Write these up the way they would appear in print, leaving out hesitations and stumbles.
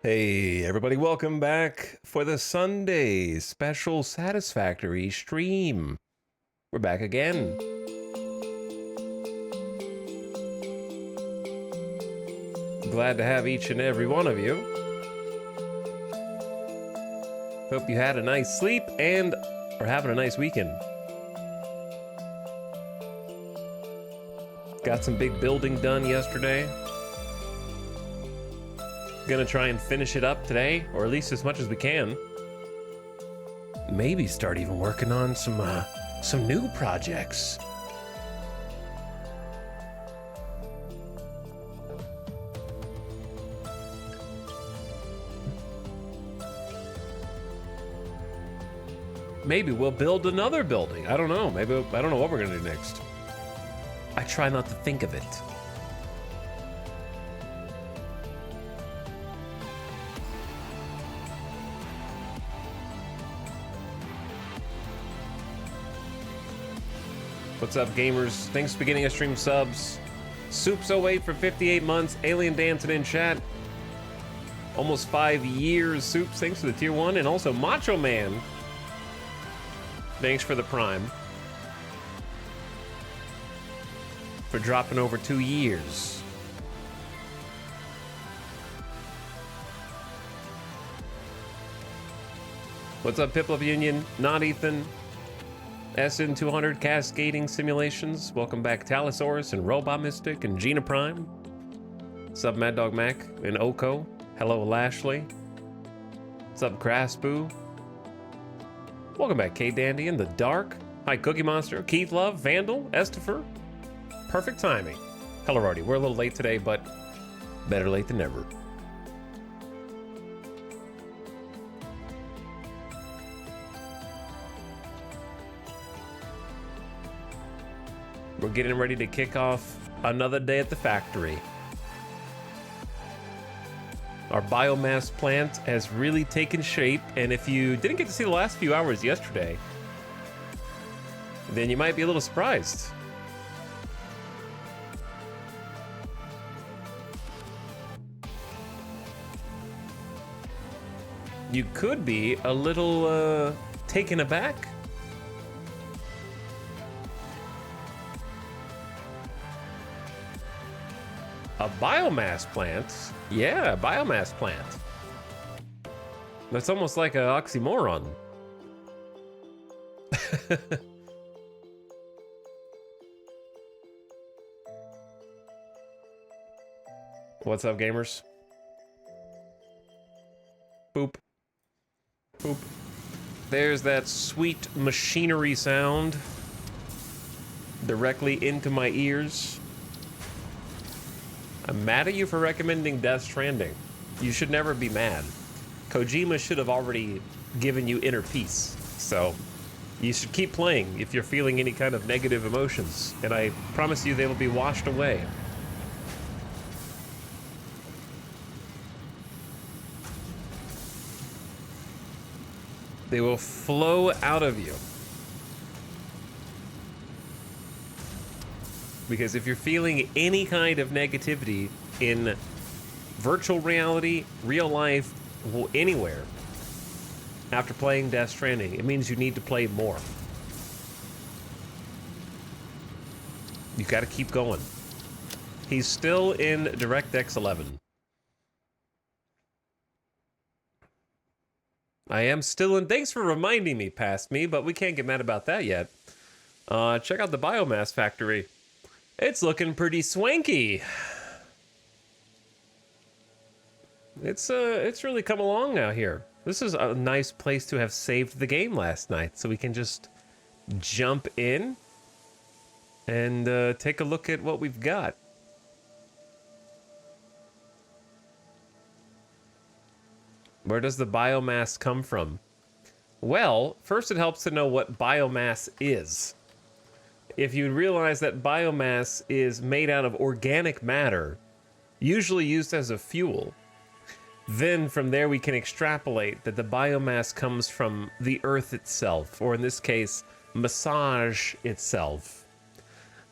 Hey, everybody, welcome back for the Sunday special Satisfactory stream. We're back again. Glad to have each and every one of you. Hope you had a nice sleep and are having a nice weekend. Got some big building done yesterday. Gonna try and finish it up today, or at least as much as we can. Maybe start even working on some new projects. Maybe we'll build another building. I don't know. I don't know what we're gonna do next. I try not to think of it. What's up, gamers? Thanks for beginning of stream subs. Soups08 for 58 months. Alien dancing in chat. Almost 5 years, Soups. Thanks for the tier 1. And also Macho Man. Thanks for the prime. For dropping over 2 years. What's up, Piplup Union? Not Ethan. SN200 Cascading Simulations. Welcome back, Talosaurus and Robot Mystic and Gina Prime. What's up, Mad Dog Mac and Oko? Hello, Lashley. What's up, Crasboo? Welcome back, K-Dandy in the Dark. Hi, Cookie Monster, Keith Love, Vandal, Estifer. Perfect timing. Hello, Rody. We're a little late today, but better late than never. We're getting ready to kick off another day at the factory. Our biomass plant has really taken shape, and if you didn't get to see the last few hours yesterday, then you might be a little surprised. You could be a little taken aback. A biomass plant? Yeah, a biomass plant. That's almost like an oxymoron. What's up, gamers? Boop. Boop. There's that sweet machinery sound directly into my ears. I'm mad at you for recommending Death Stranding. You should never be mad. Kojima should have already given you inner peace. So you should keep playing if you're feeling any kind of negative emotions. And I promise you they will be washed away. They will flow out of you. Because if you're feeling any kind of negativity in virtual reality, real life, anywhere, after playing Death Stranding, it means you need to play more. You gotta keep going. He's still in DirectX 11. I am still in. Thanks for reminding me, past me, but we can't get mad about that yet. Check out the biomass factory. It's looking pretty swanky. It's really come along out here. This is a nice place to have saved the game last night, so we can just jump in and take a look at what we've got. Where does the biomass come from? Well, first it helps to know what biomass is. If you realize that biomass is made out of organic matter, usually used as a fuel, then from there we can extrapolate that the biomass comes from the earth itself, or in this case, massage itself.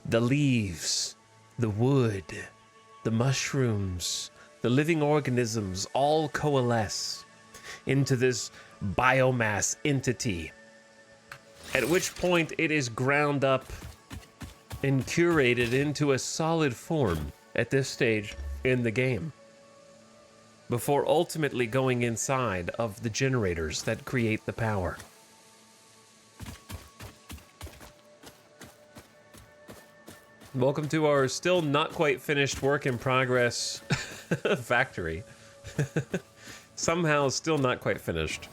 The leaves, the wood, the mushrooms, The living organisms all coalesce into this biomass entity, at which point it is ground up and curated into a solid form at this stage in the game, before ultimately going inside of the generators that create the power. Welcome to our still not quite finished work in progress factory. Somehow still not quite finished.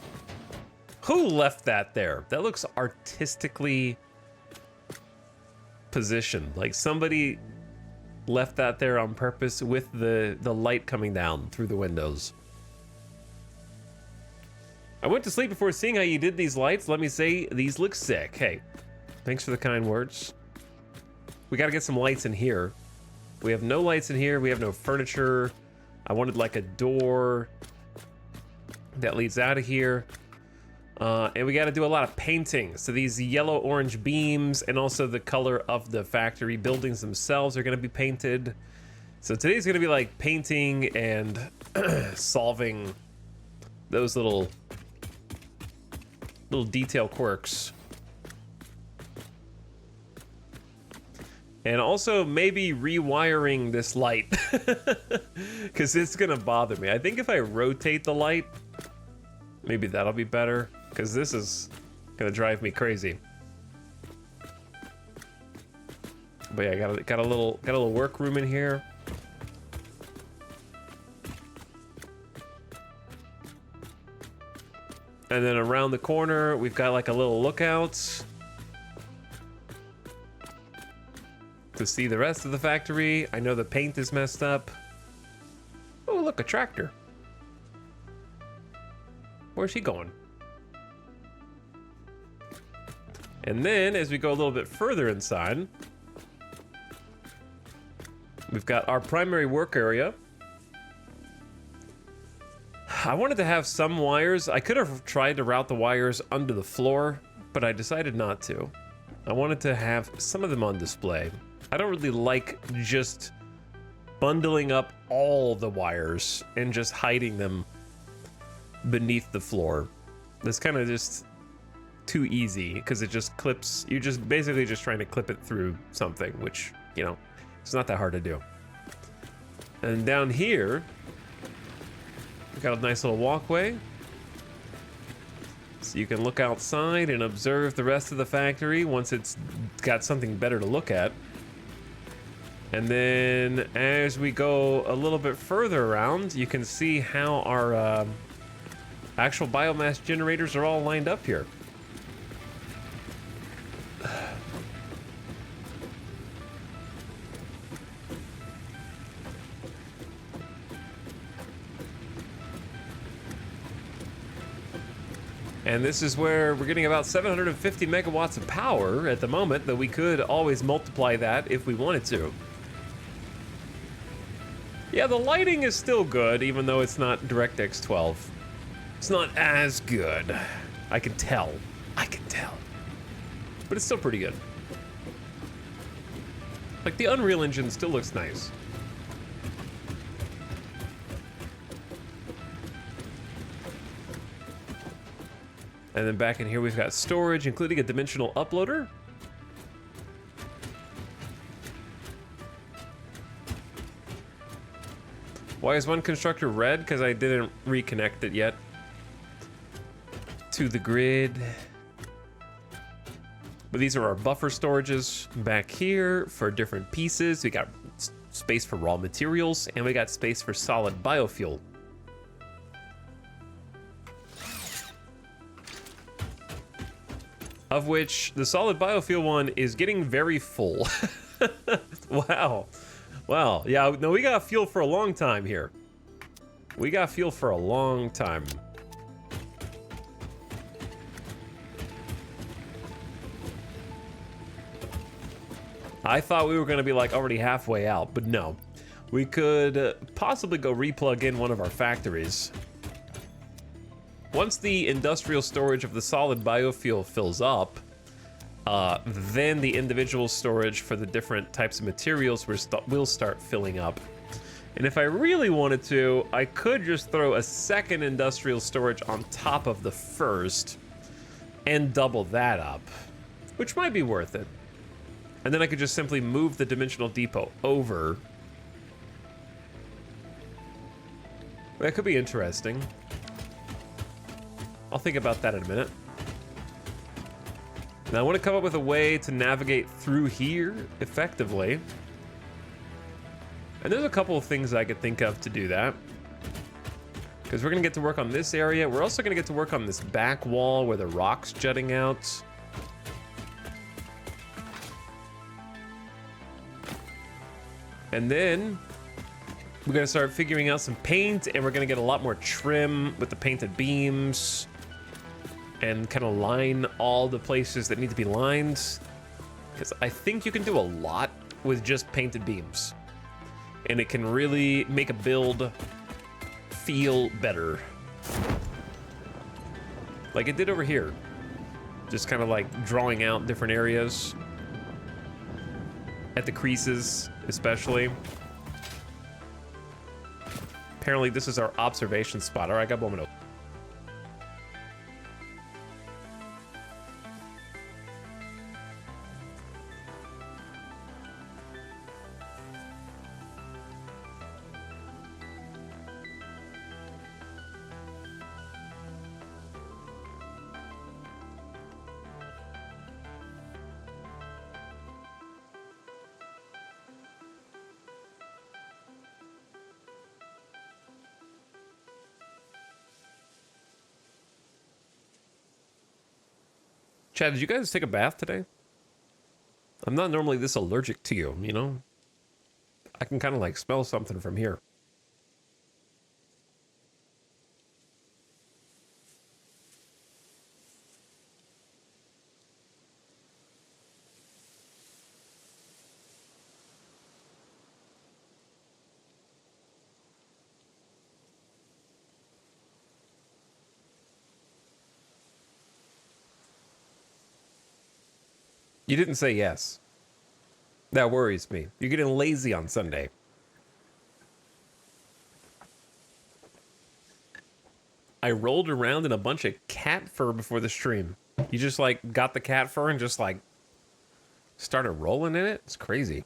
Who left that there? That looks artistically positioned. Like somebody left that there on purpose with the light coming down through the windows. I went to sleep before seeing how you did these lights. Let me say, these look sick. Hey, thanks for the kind words. We gotta get some lights in here. We have no lights in here. We have no furniture. I wanted like a door that leads out of here. And we gotta do a lot of painting. So these yellow-orange beams and also the color of the factory buildings themselves are gonna be painted. So today's gonna be like painting and solving those little detail quirks. And also maybe rewiring this light, because it's gonna bother me. I think if I rotate the light, maybe that'll be better, because this is gonna drive me crazy. But yeah, got a little workroom in here. And then around the corner, we've got like a little lookout to see the rest of the factory. I know the paint is messed up. Oh, look, a tractor. Where's he going? And then as we go a little bit further inside, we've got our primary work area. I wanted to have some wires. I could have tried to route the wires under the floor, but I decided not to. I wanted to have some of them on display. I don't really like just bundling up all the wires and just hiding them beneath the floor. That's kind of just too easy, because it just clips. You're just basically just trying to clip it through something, which, you know, it's not that hard to do. And down here, we've got a nice little walkway, so you can look outside and observe the rest of the factory once it's got something better to look at. And then as we go a little bit further around, you can see how our actual biomass generators are all lined up here. And this is where we're getting about 750 megawatts of power at the moment, though we could always multiply that if we wanted to. Yeah, the lighting is still good, even though it's not DirectX 12. It's not as good. I can tell. I can tell. But it's still pretty good. Like, the Unreal Engine still looks nice. And then back in here, we've got storage, including a dimensional uploader. Why is one constructor red? Because I didn't reconnect it yet to the grid. But these are our buffer storages back here for different pieces. We got space for raw materials, and we got space for solid biofuel. Of which the solid biofuel one is getting very full. Wow. Wow. Yeah, no, we got fuel for a long time here. We got fuel for a long time. I thought we were going to be like already halfway out, but no. We could possibly go replug in one of our factories. Once the industrial storage of the solid biofuel fills up, then the individual storage for the different types of materials will start filling up. And if I really wanted to, I could just throw a second industrial storage on top of the first and double that up, which might be worth it. And then I could just simply move the dimensional depot over. That could be interesting. I'll think about that in a minute. Now I want to come up with a way to navigate through here effectively. And there's a couple of things I could think of to do that. Because we're going to get to work on this area. We're also going to get to work on this back wall where the rock's jutting out. And then we're going to start figuring out some paint, and we're going to get a lot more trim with the painted beams and kind of line all the places that need to be lined. Because I think you can do a lot with just painted beams. And it can really make a build feel better. Like it did over here. Just kind of like drawing out different areas. At the creases, especially. Apparently this is our observation spot. All right, I got one minute. Chad, did you guys take a bath today? I'm not normally this allergic to you, you know? I can kind of like smell something from here. You didn't say yes. That worries me. You're getting lazy on Sunday. I rolled around in a bunch of cat fur before the stream. You just like got the cat fur and just like started rolling in it? It's crazy.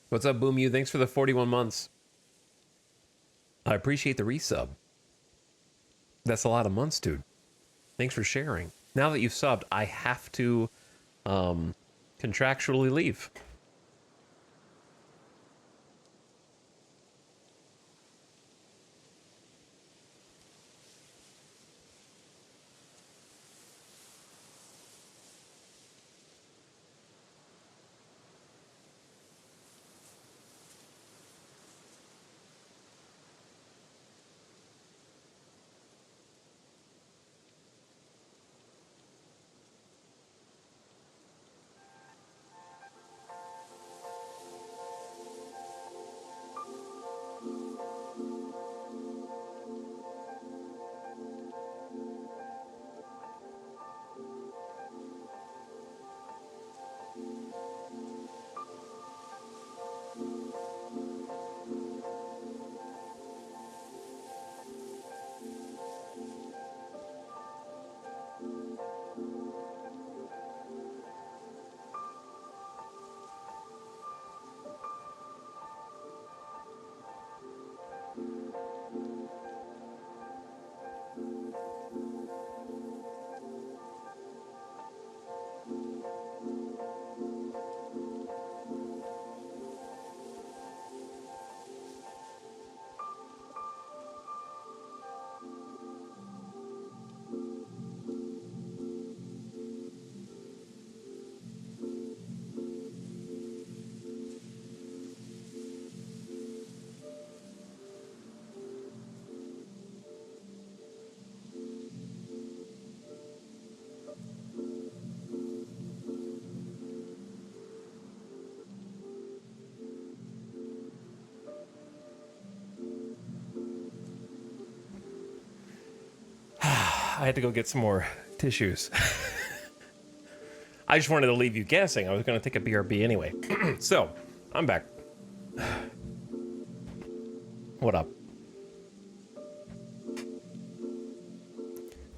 What's up, Boom You? Thanks for the 41 months. I appreciate the resub. That's a lot of months, dude. Thanks for sharing. Now that you've subbed, I have to contractually leave. I had to go get some more tissues. I just wanted to leave you guessing. I was going to take a BRB anyway. So, I'm back. What up?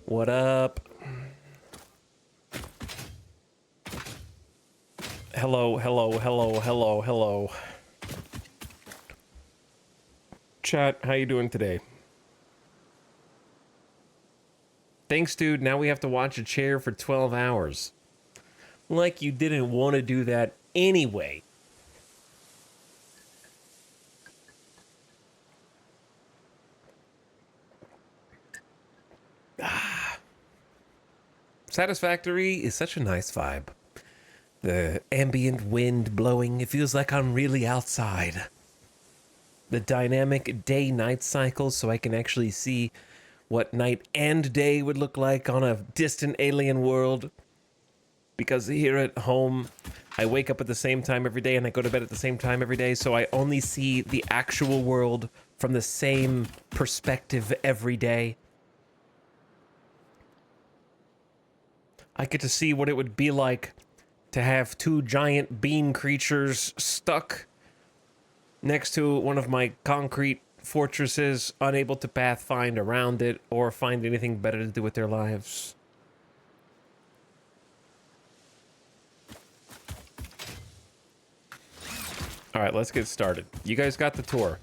What up? Hello, hello, hello, hello, hello. Chat, how you doing today? Thanks, dude. Now we have to watch a chair for 12 hours. Like you didn't want to do that anyway. Satisfactory is such a nice vibe. The ambient wind blowing, it feels like I'm really outside. The dynamic day-night cycle, so I can actually see what night and day would look like on a distant alien world. Because here at home, I wake up at the same time every day and I go to bed at the same time every day, so I only see the actual world from the same perspective every day. I get to see what it would be like to have two giant bean creatures stuck next to one of my concrete fortresses, unable to pathfind around it or find anything better to do with their lives. All right, let's get started. You guys got the tour.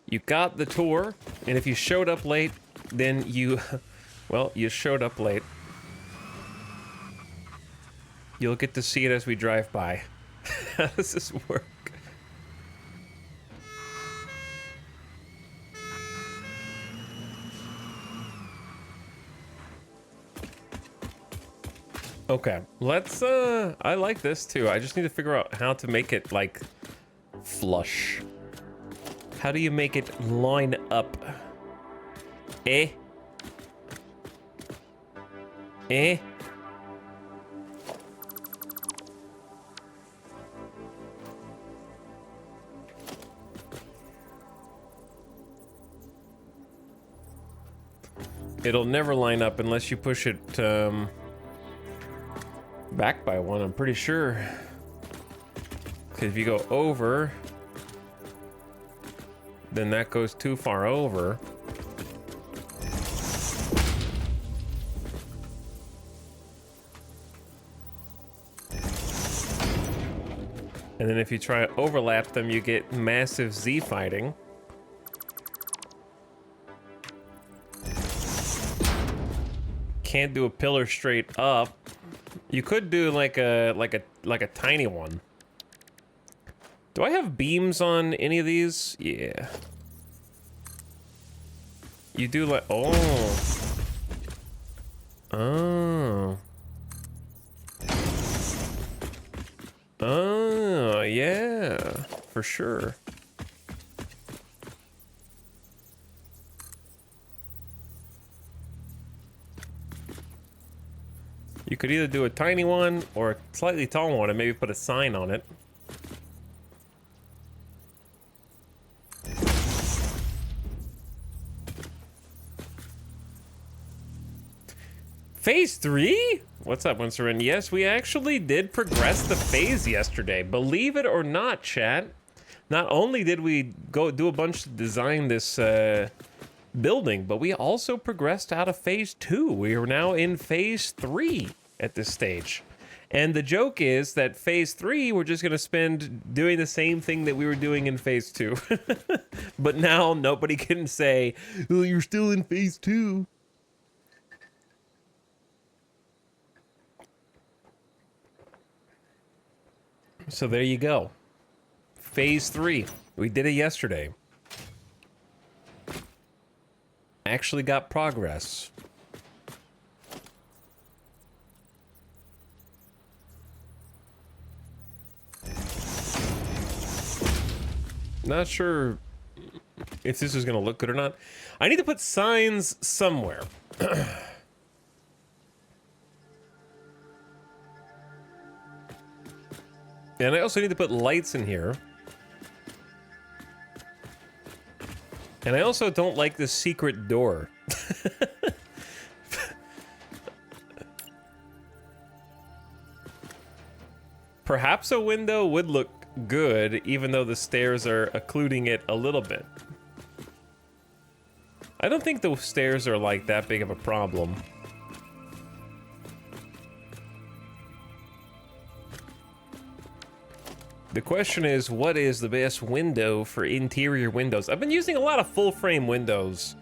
You got the tour, and if you showed up late, then you, well, you showed up late. You'll get to see it as we drive by. How does this work? Okay, let's, I like this too. I just need to figure out how to make it, like, flush. How do you make it line up? Eh? Eh? It'll never line up unless you push it, back by one, I'm pretty sure. Because if you go over, then that goes too far over. And then if you try to overlap them, you get massive Z fighting. Can't do a pillar straight up. You could do like a tiny one. Do I have beams on any of these? Yeah. You do like, oh. Oh. Oh, yeah, for sure. You could either do a tiny one or a slightly tall one and maybe put a sign on it. Phase 3? What's up, Winserin? Yes, we actually did progress the phase yesterday. Believe it or not, chat. Not only did we go do a bunch to design this building, but we also progressed out of phase 2. We are now in phase 3 at this stage. And the joke is that phase 3, we're just going to spend doing the same thing that we were doing in phase 2. But now nobody can say, oh, you're still in phase 2. So there you go. Phase 3. We did it yesterday. Actually got progress. Not sure if this is going to look good or not. I need to put signs somewhere. And I also need to put lights in here. And I also don't like this secret door. Perhaps a window would look good, even though the stairs are occluding it a little bit. I don't think the stairs are like that big of a problem. The question is, what is the best window for interior windows? I've been using a lot of full frame windows.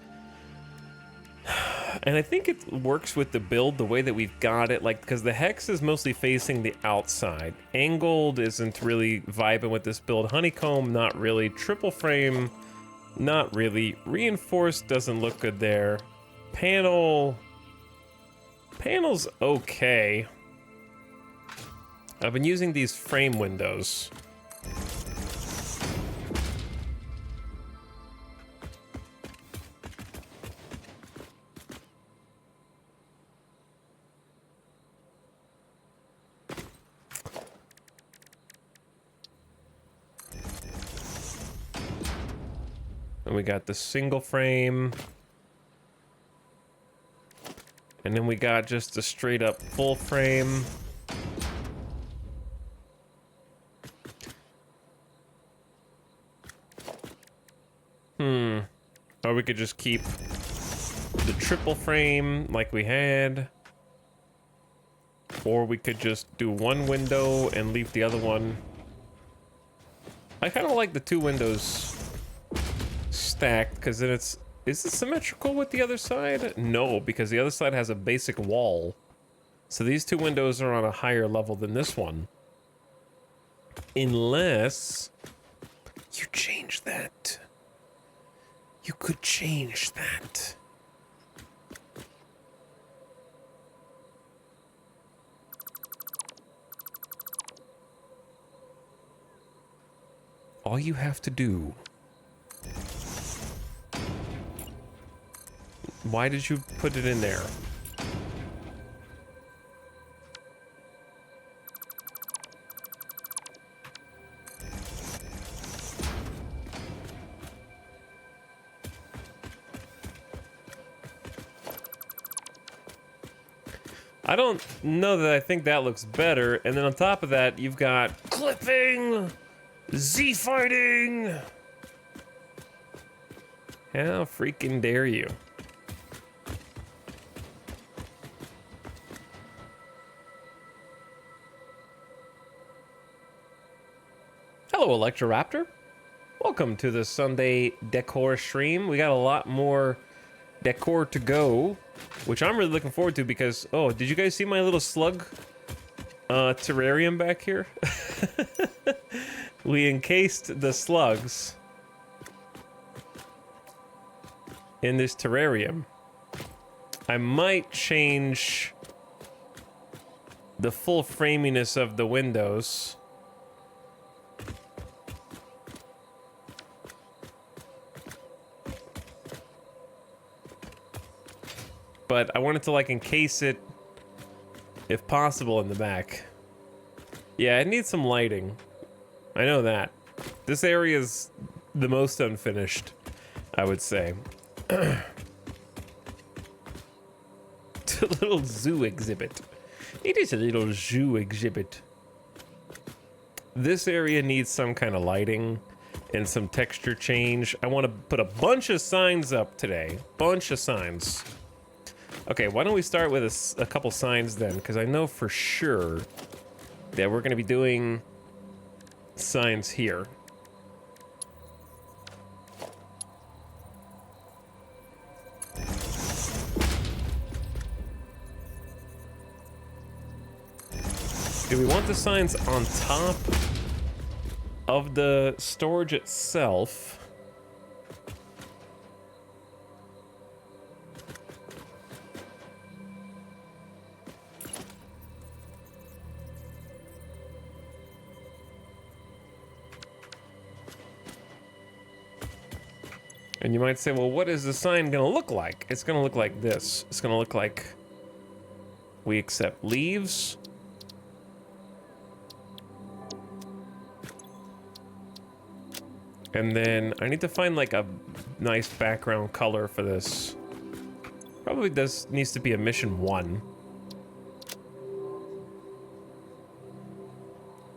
And I think it works with the build the way that we've got it, like, because the hex is mostly facing the outside. Angled isn't really vibing with this build. Honeycomb, not really. Triple frame, not really. Reinforced doesn't look good there. Panel's okay. I've been using these frame windows. And we got the single frame. And then we got just a straight up full frame. Or we could just keep the triple frame like we had. Or we could just do one window and leave the other one. I kind of like the two windows stacked, because then it's... Is it symmetrical with the other side? No, because the other side has a basic wall. So these two windows are on a higher level than this one. Unless you change that. You could change that. All you have to do... Why did you put it in there? I don't know that I think that looks better. And then on top of that, you've got clipping, Z-fighting. How freaking dare you? Hello, Electroraptor. Welcome to the Sunday decor stream. We got a lot more decor to go, which I'm really looking forward to because, oh, did you guys see my little slug terrarium back here? We encased the slugs in this terrarium. I might change the full framiness of the windows. But I wanted to like encase it, if possible, in the back. Yeah, it needs some lighting. I know that. This area is the most unfinished, I would say. It's a little zoo exhibit. It is a little zoo exhibit. This area needs some kind of lighting and some texture change. I want to put a bunch of signs up today. Bunch of signs. Okay, why don't we start with a couple signs then? Because I know for sure that we're going to be doing signs here. Do we want the signs on top of the storage itself? And you might say, well, what is the sign gonna look like? It's gonna look like this. It's gonna look like we accept leaves. And then I need to find like a nice background color for this. Probably needs to be a mission 1.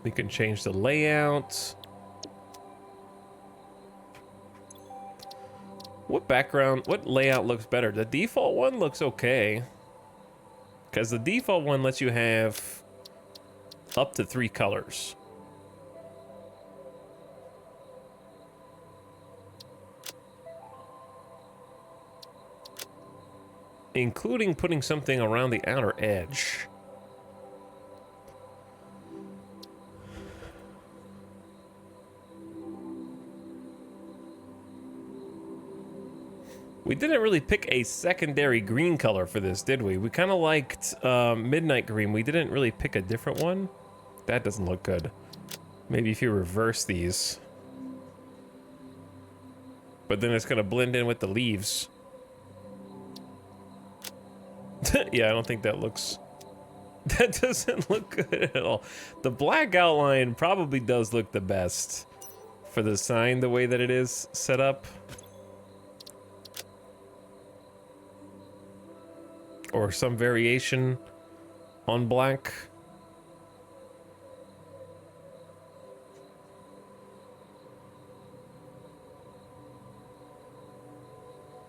We can change the layout. What layout looks better? The default one looks okay. Because the default one lets you have up to 3 colors. Including putting something around the outer edge. We didn't really pick a secondary green color for this, did we? We kind of liked midnight green. We didn't really pick a different one. That doesn't look good. Maybe if you reverse these. But then it's going to blend in with the leaves. Yeah, I don't think that looks... That doesn't look good at all. The black outline probably does look the best for the sign, the way that it is set up. Or some variation on black.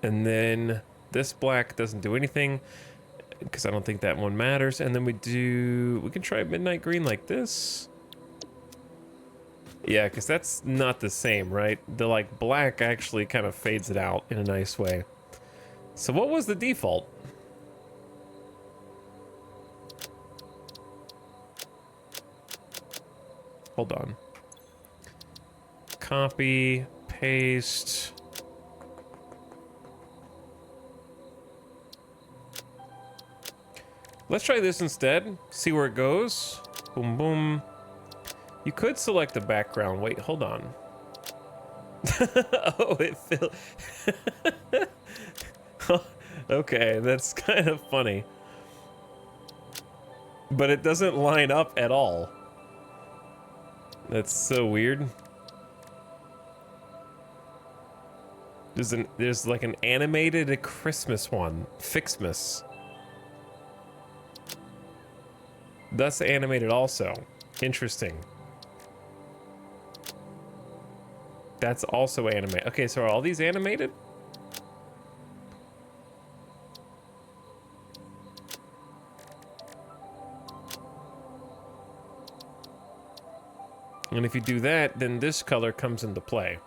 And then this black doesn't do anything because I don't think that one matters. And then we can try midnight green like this. Yeah, because that's not the same, right? The like black actually kind of fades it out in a nice way. So what was the default? Hold on. Copy, paste. Let's try this instead. See where it goes. Boom, boom. You could select the background. Wait, hold on. Oh, it filled. Okay, that's kind of funny. But it doesn't line up at all. That's so weird. There's like an animated Christmas one, Fixmas. That's animated also. Interesting. That's also animated. Okay, so are all these animated? And if you do that, then this color comes into play.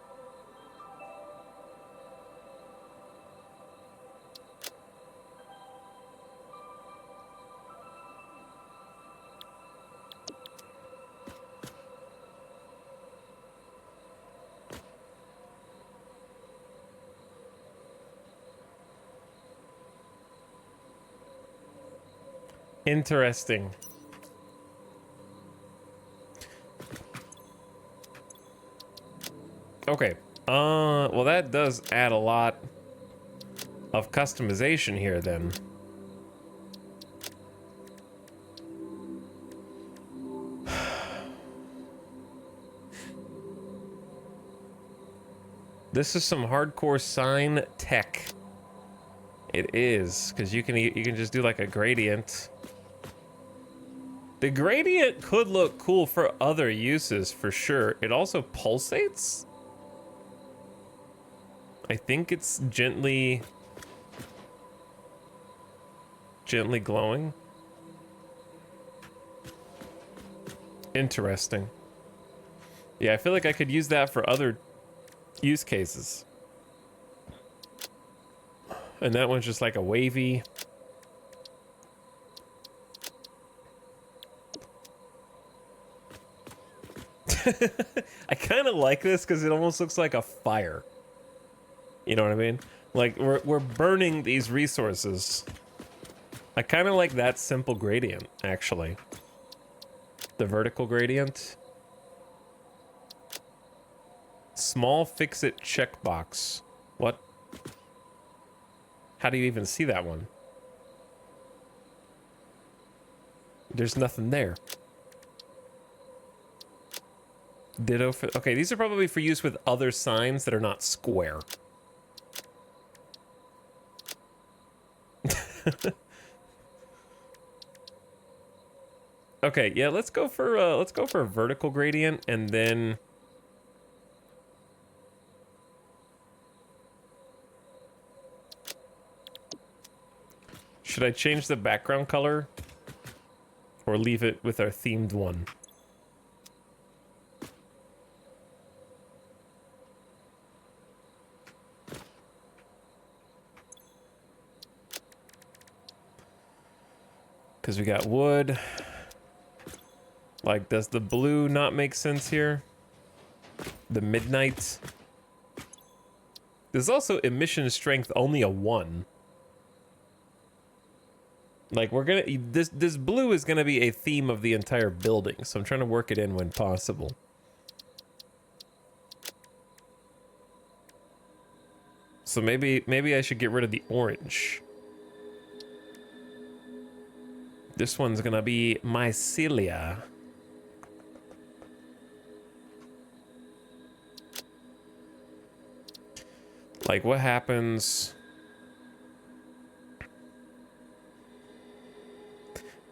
Interesting. Okay. Well, that does add a lot of customization here then. This is some hardcore sign tech. It is, because you can just do like a gradient. The gradient could look cool for other uses for sure. It also pulsates. I think it's gently glowing. Interesting. Yeah, I feel like I could use that for other use cases. And that one's just like a wavy. I kind of like this because it almost looks like a fire. You know what I mean? Like we're burning these resources. I kind of like that simple gradient, actually. The vertical gradient. Small fix-it checkbox. What? How do you even see that one? There's nothing there. Ditto for... Okay, these are probably for use with other signs that are not square. Okay, yeah, let's go for a vertical gradient, and then should I change the background color or leave it with our themed one? Because we got wood. Like, does the blue not make sense here? The midnight. There's also emission strength only a 1. Like, we're gonna... This blue is gonna be a theme of the entire building, so I'm trying to work it in when possible. So maybe I should get rid of the orange. This one's gonna be mycelia. Like, what happens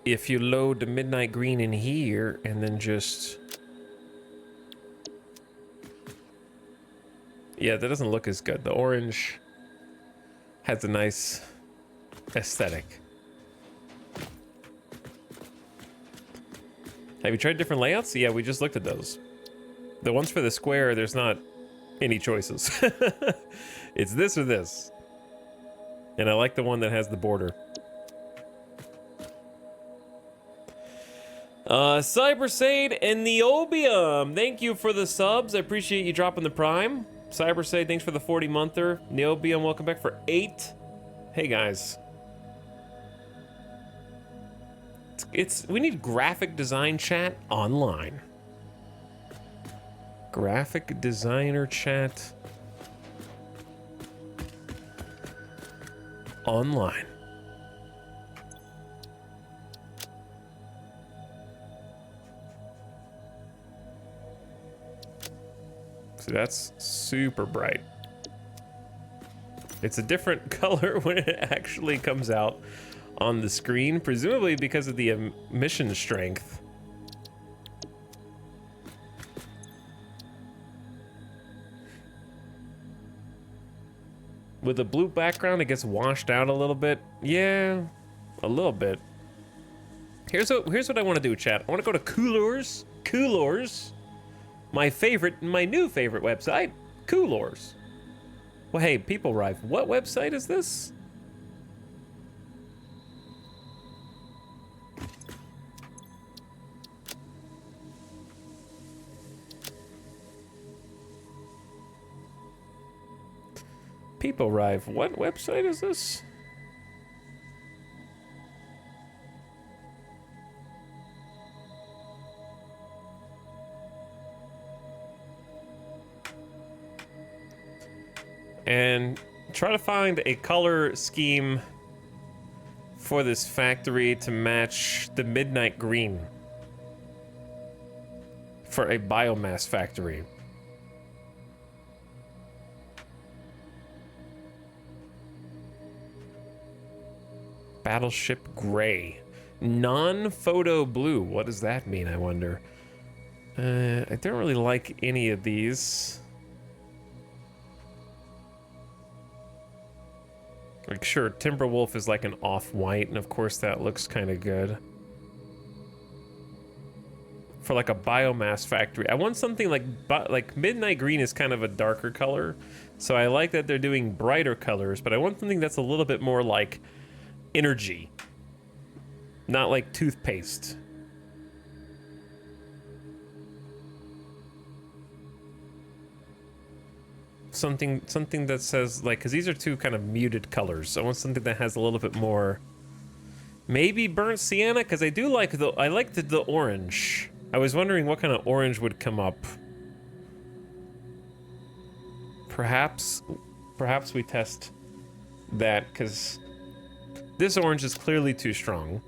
if you load the midnight green in here and then just... Yeah, that doesn't look as good. The orange has a nice aesthetic. Have you tried different layouts? Yeah, we just looked at those. The ones for the square, there's not any choices. It's this or this. And I like the one that has the border. Cybersade and Neobium, thank you for the subs. I appreciate you dropping the prime. Cybersade, thanks for the 40-monther. Neobium, welcome back for 8. Hey guys. We need graphic design chat online. Graphic designer chat online. So that's super bright. It's a different color when it actually comes out on the screen, presumably because of the emission strength. With the blue background, it gets washed out a little bit. Yeah, a little bit. Here's what I want to do, chat. I want to go to Coolors. Coolors. My new favorite website, Coolors. Well, hey, People Rife, what website is this? People Rife, what website is this? And try to find a color scheme for this factory to match the midnight green for a biomass factory. Battleship gray. Non-photo blue. What does that mean, I wonder? I don't really like any of these. Like, sure, Timberwolf is like an off-white, and of course that looks kind of good. For like a biomass factory, I want something like midnight green is kind of a darker color, so I like that they're doing brighter colors, but I want something that's a little bit more like energy, not like toothpaste. Something that says, like, because these are two kind of muted colors. I want something that has a little bit more, maybe burnt sienna, because I do like the orange. I was wondering what kind of orange would come up. Perhaps we test that, because this orange is clearly too strong.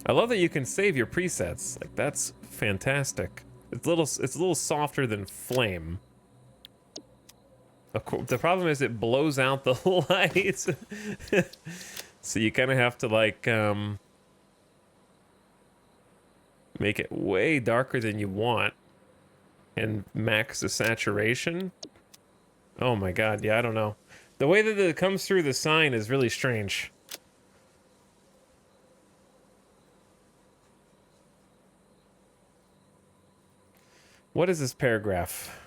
I love that you can save your presets. Like, that's fantastic. It's a little softer than flame. Of course, the problem is it blows out the lights. So you kind of have to like make it way darker than you want and max the saturation. Oh my god, yeah, I don't know. The way that it comes through the sign is really strange. What is this paragraph?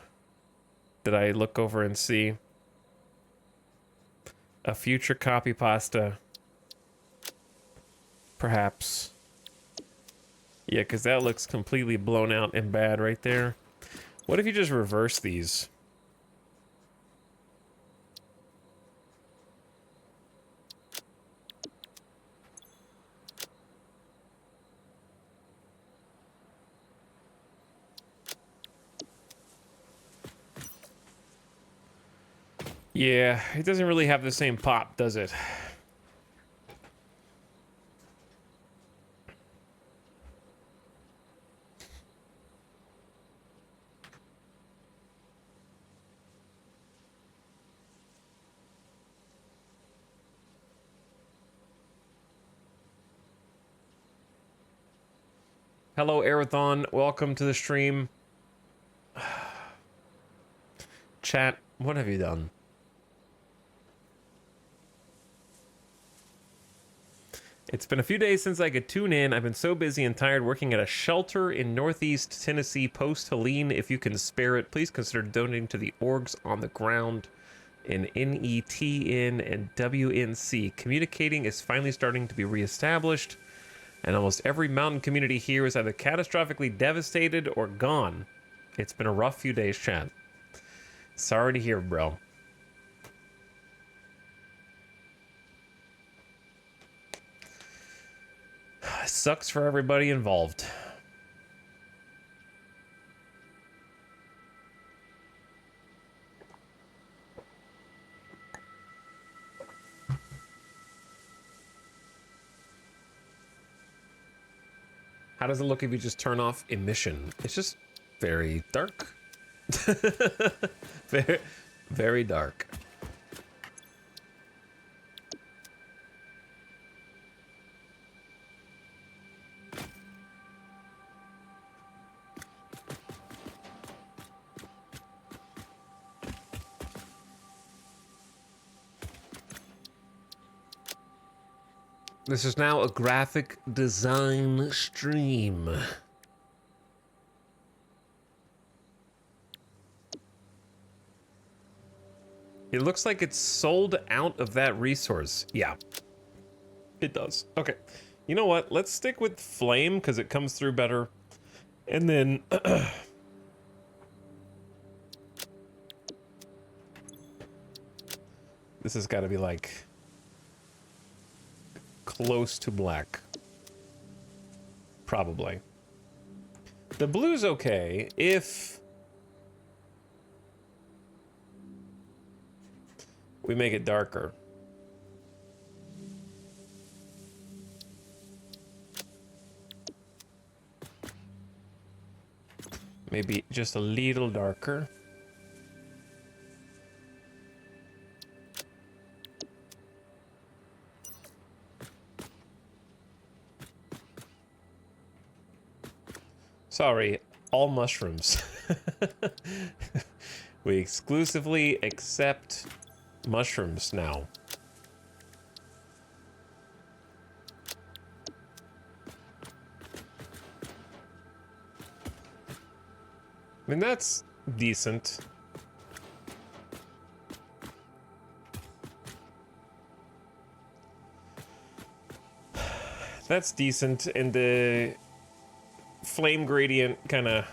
Did I look over and see? A future copy pasta. Perhaps. Yeah, because that looks completely blown out and bad right there. What if you just reverse these? Yeah, it doesn't really have the same pop, does it? Hello, Arathon. Welcome to the stream. Chat, what have you done? It's been a few days since I could tune in. I've been so busy and tired working at a shelter in Northeast Tennessee post-Helene. If you can spare it, please consider donating to the orgs on the ground in NETN and WNC. Communicating is finally starting to be reestablished, and almost every mountain community here is either catastrophically devastated or gone. It's been a rough few days, chat. Sorry to hear, bro. Sucks for everybody involved. How does it look if you just turn off emission? It's just very dark. very, very dark. This is now a graphic design stream. It looks like it's sold out of that resource. Yeah, it does. Okay, you know what? Let's stick with flame because it comes through better. And then this has got to be like close to black. Probably. The blue's okay if we make it darker. Maybe just a little darker. Sorry, all mushrooms. We exclusively accept mushrooms now. I mean, that's decent. That's decent, and the flame gradient kind of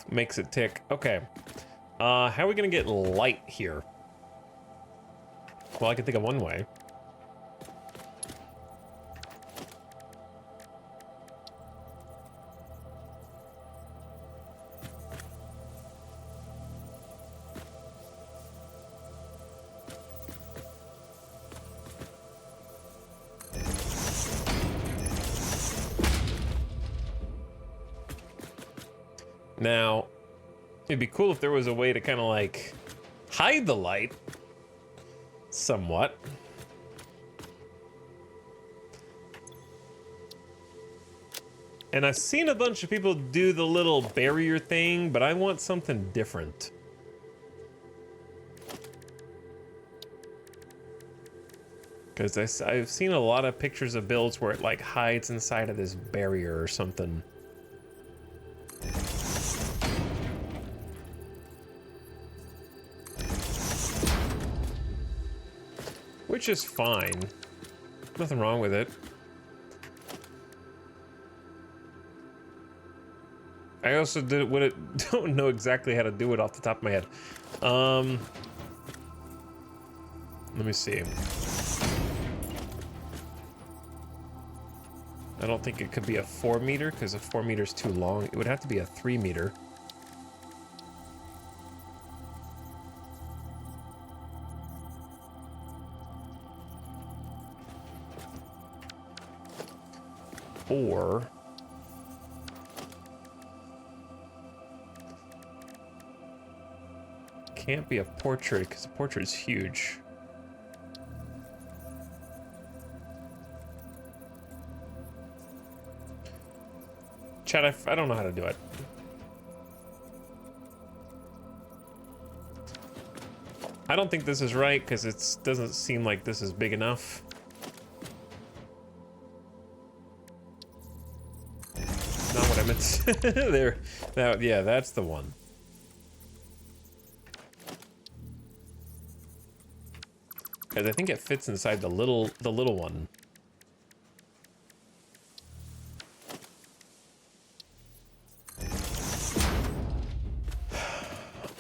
makes it tick. Okay. How are we gonna get light here? Well, I can think of one way. Now, It'd be cool if there was a way to kind of like hide the light somewhat. And I've seen a bunch of people do the little barrier thing, but I want something different. Because I've seen a lot of pictures of builds where it like hides inside of this barrier or something. Which is fine. Nothing wrong with it. I also don't know exactly how to do it off the top of my head. Let me see. I don't think it could be a 4 meter because a 4 meter is too long. It would have to be a 3 meter. Or can't be a portrait because a portrait is huge. Chat, I don't know how to do it. I don't think this is right because it doesn't seem like this is big enough. Not what I meant to say. There. Yeah, that's the one. Because I think it fits inside the little one.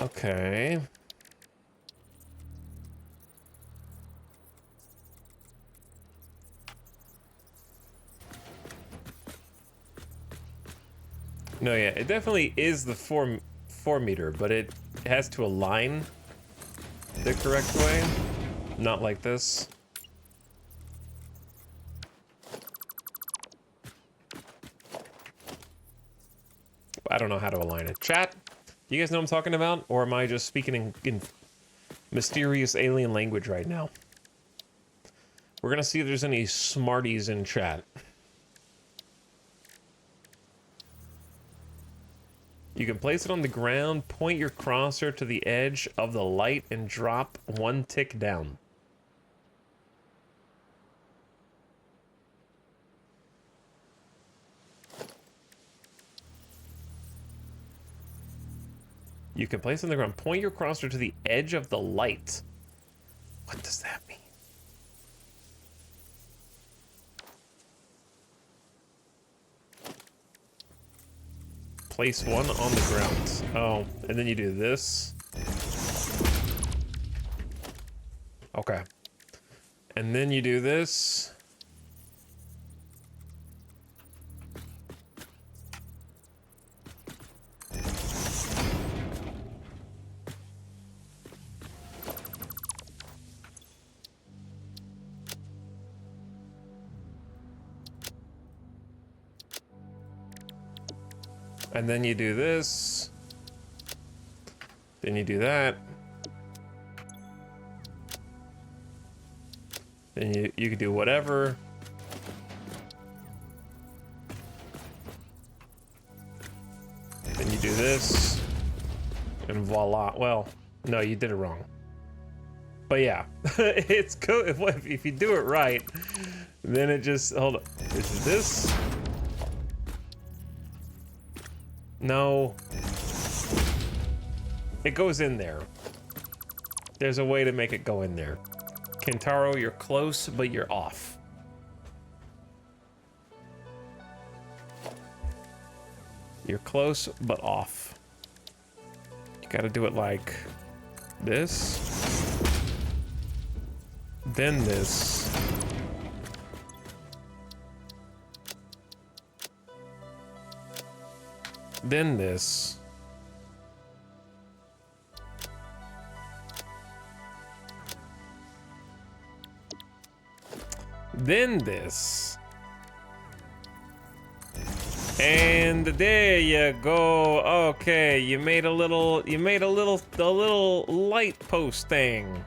Okay. No, yeah, it definitely is the 4 meter, but it has to align the correct way. Not like this. I don't know how to align it. Chat, you guys know what I'm talking about? Or am I just speaking in mysterious alien language right now? We're gonna see if there's any smarties in chat. You can place it on the ground, point your crosshair to the edge of the light, and drop 1 tick down. You can place it on the ground, point your crosshair to the edge of the light. What does that mean? Place 1 on the ground. Oh, and then you do this. Okay. And then you do this. And then you do this. Then you do that. Then you could do whatever. Then you do this. And voila. Well, no, you did it wrong. But yeah, it's cool. If you do it right, then it just, hold on. Is this? No. It goes in there. There's a way to make it go in there. Kentaro, you're close, but you're off. You're close, but off. You gotta do it like this. Then this. Then this. Then this. And there you go. Okay, you made a little light post thing.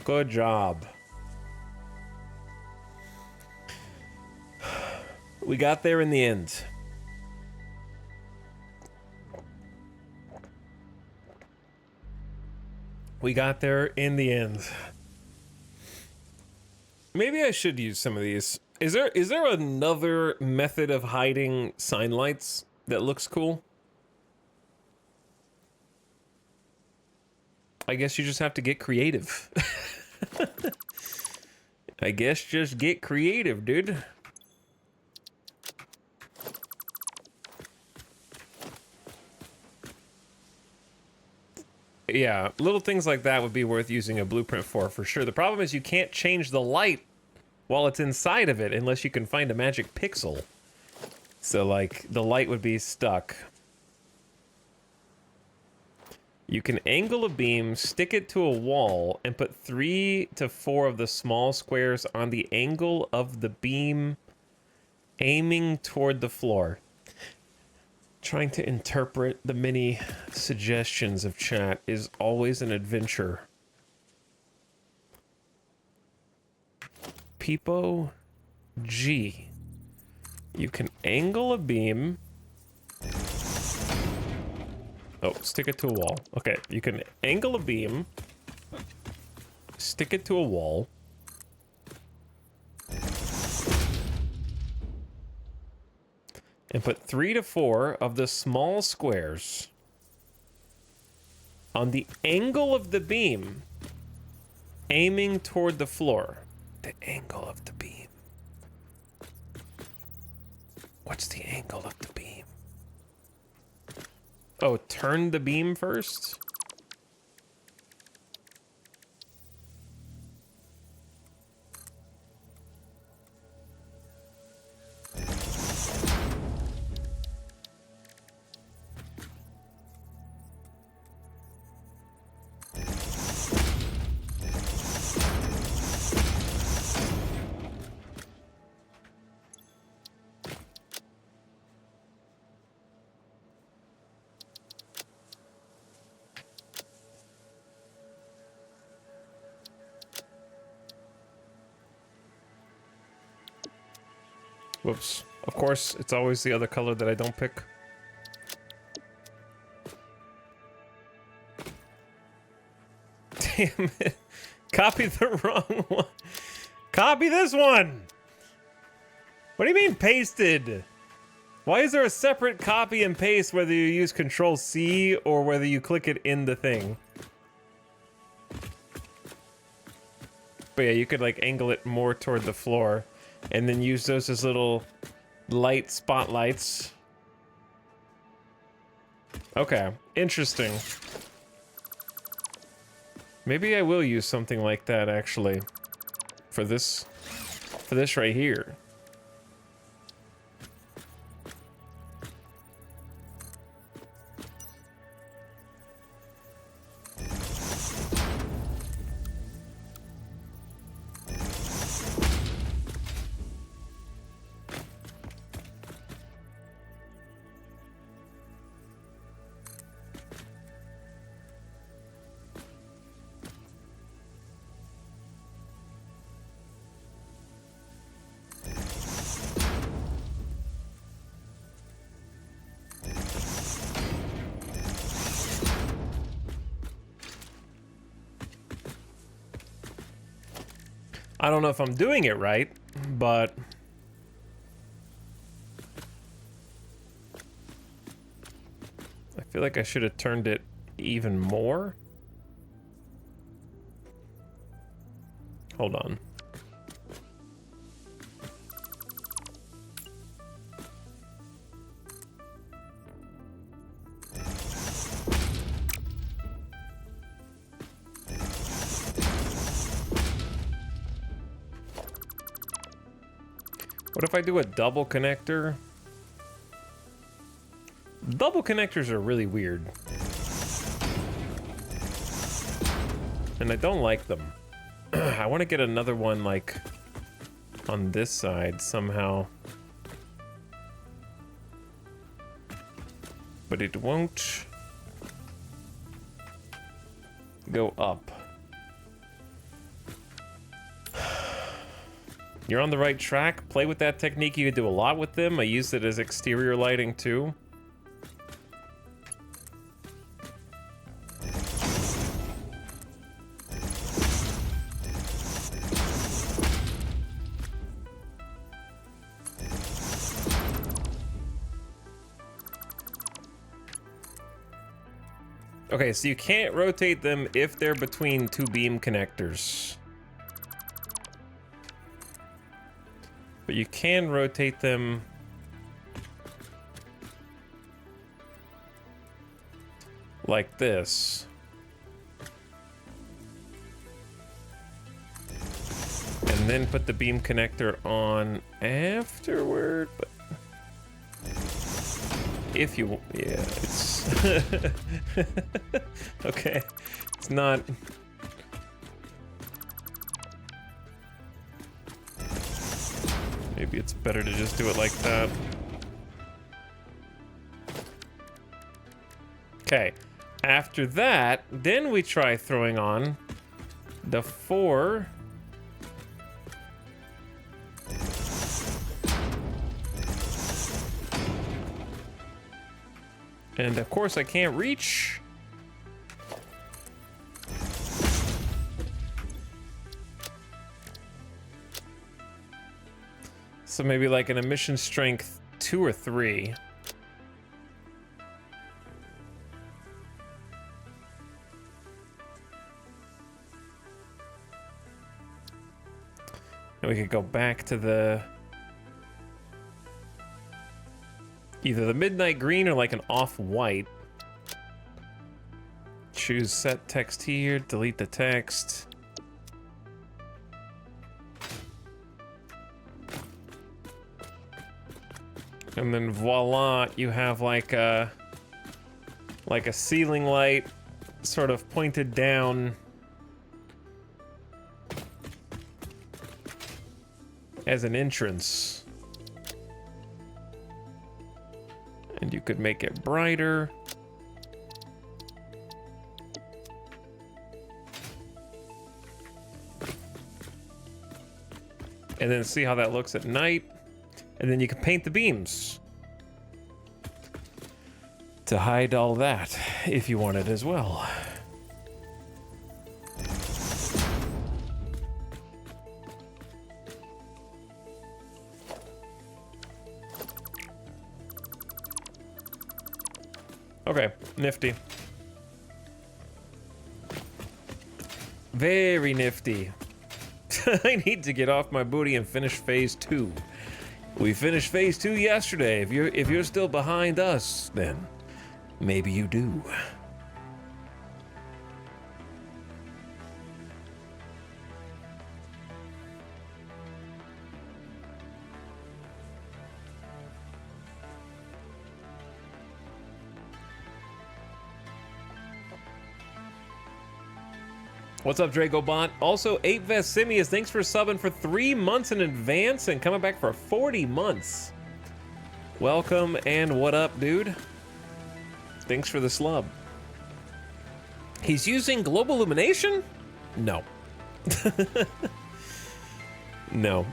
Good job. We got there in the end. We got there in the end. Maybe I should use some of these. Is there another method of hiding sign lights that looks cool? I guess you just have to get creative. I guess just get creative, dude. Yeah, little things like that would be worth using a blueprint for sure. The problem is you can't change the light while it's inside of it unless you can find a magic pixel. So, like, the light would be stuck. You can angle a beam, stick it to a wall, and put 3 to 4 of the small squares on the angle of the beam aiming toward the floor. Trying to interpret the many suggestions of chat is always an adventure. Peepo G. You can angle a beam. Oh, stick it to a wall. Okay, you can angle a beam, stick it to a wall, and put 3 to 4 of the small squares on the angle of the beam aiming toward the floor. The angle of the beam. What's the angle of the beam? Oh, turn the beam first? Whoops. Of course, it's always the other color that I don't pick. Damn it. Copy the wrong one. Copy this one! What do you mean pasted? Why is there a separate copy and paste whether you use Control-C or whether you click it in the thing? But yeah, you could like angle it more toward the floor and then use those as little light spotlights. Okay, interesting. Maybe I will use something like that actually for this right here. I don't know if I'm doing it right, but I feel like I should have turned it even more. Hold on. What if I do a double connector? Double connectors are really weird. And I don't like them. I want to get another one like on this side somehow. But it won't go up. You're on the right track. Play with that technique. You can do a lot with them. I use it as exterior lighting too. Okay, so you can't rotate them if they're between two beam connectors. But you can rotate them like this. And then put the beam connector on afterward, but if you, yeah, it's okay. It's not. Maybe it's better to just do it like that. Okay. After that, then we try throwing on the 4. And of course I can't reach. So maybe like an emission strength 2 or 3. And we could go back to the either the midnight green or like an off-white. Choose set text here, delete the text. And then voila, you have like a ceiling light sort of pointed down as an entrance. And you could make it brighter. And then see how that looks at night. And then you can paint the beams to hide all that if you want it as well. Okay, nifty. Very nifty. I need to get off my booty and finish phase 2. We finished phase 2 yesterday. If you're still behind us, then maybe you do. What's up, Dragobot? Also, 8 Vesimius, thanks for subbing for 3 months in advance and coming back for 40 months. Welcome and what up, dude? Thanks for the slub. He's using global illumination? No. No.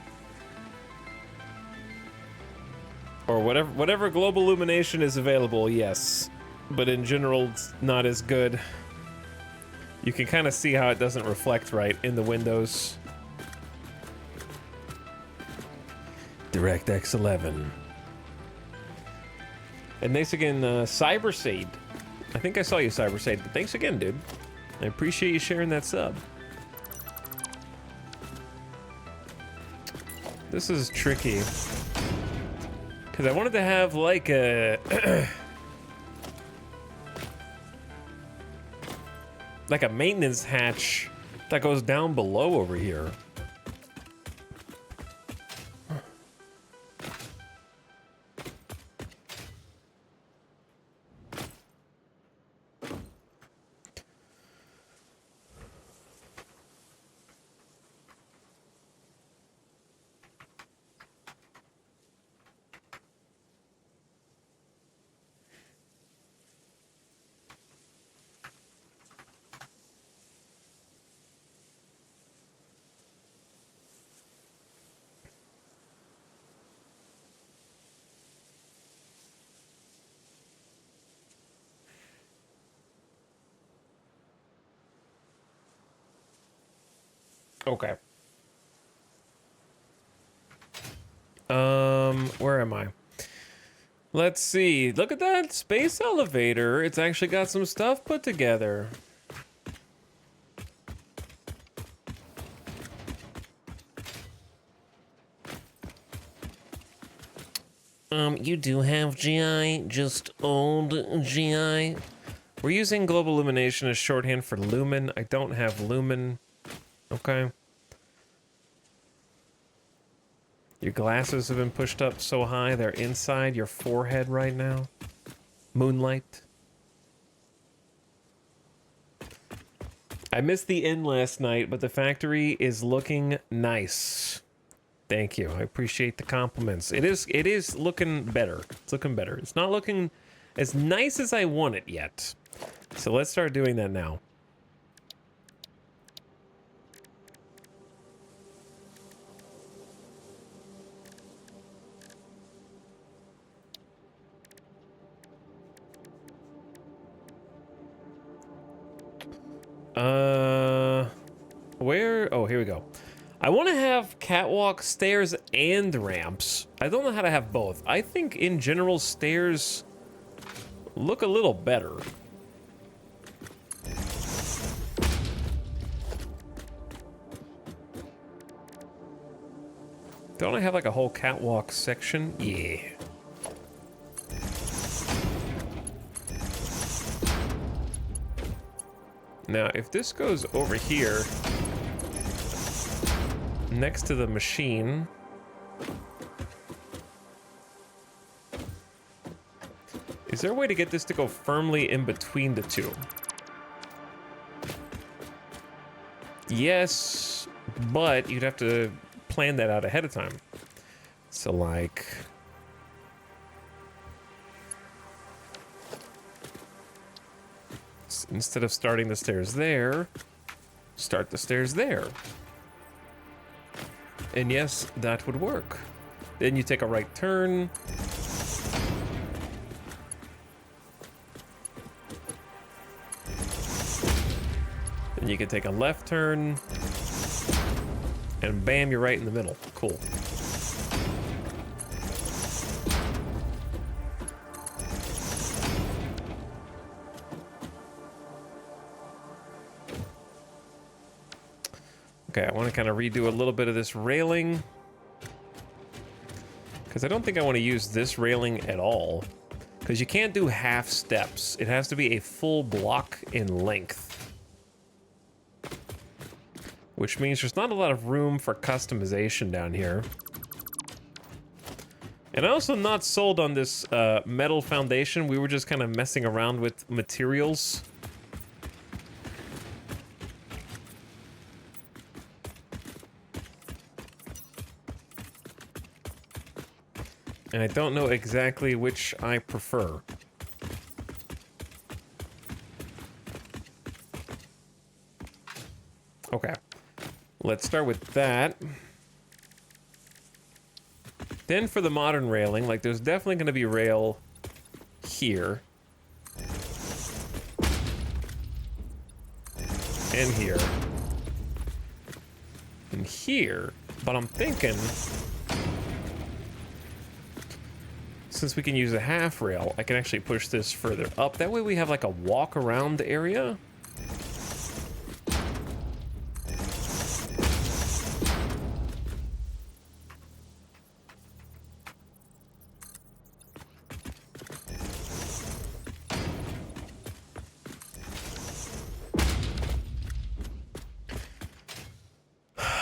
Or whatever global illumination is available, yes. But in general, it's not as good. You can kind of see how it doesn't reflect right in the windows. DirectX 11. And thanks again, Cybershade. I think I saw you, Cybershade, but thanks again, dude. I appreciate you sharing that sub. This is tricky. Because I wanted to have like a... like a maintenance hatch that goes down below over here. Okay. Where am I? Let's see. Look at that space elevator. It's actually got some stuff put together. You do have GI, just old GI. We're using global illumination as shorthand for lumen. I don't have lumen. Okay. Your glasses have been pushed up so high, they're inside your forehead right now. Moonlight. I missed the inn last night, but the factory is looking nice. Thank you. I appreciate the compliments. It is looking better. It's looking better. It's not looking as nice as I want it yet. So let's start doing that now. Where? Oh, here we go. I want to have catwalk, stairs, and ramps. I don't know how to have both. I think in general stairs look a little better. Don't I have like a whole catwalk section? Yeah. Now, if this goes over here, next to the machine, is there a way to get this to go firmly in between the two? Yes, but you'd have to plan that out ahead of time. So like, instead of starting the stairs there, start the stairs there. And yes, that would work. Then you take a right turn. Then you can take a left turn. And bam, you're right in the middle. Cool. Okay, I want to kind of redo a little bit of this railing. Because I don't think I want to use this railing at all. Because you can't do half steps. It has to be a full block in length. Which means there's not a lot of room for customization down here. And I'm also not sold on this metal foundation. We were just kind of messing around with materials. And I don't know exactly which I prefer. Okay. Let's start with that. Then for the modern railing, like there's definitely going to be rail here. And here. And here. But I'm thinking, since we can use a half rail, I can actually push this further up. That way we have like a walk around area.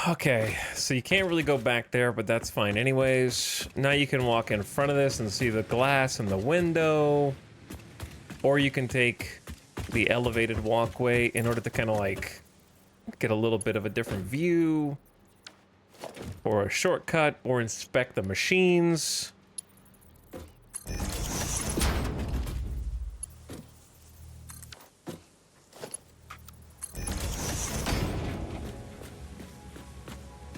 Okay, so you can't really go back there, but that's fine anyways. Now you can walk in front of this and see the glass and the window. Or you can take the elevated walkway in order to kind of like get a little bit of a different view. Or a shortcut, or inspect the machines.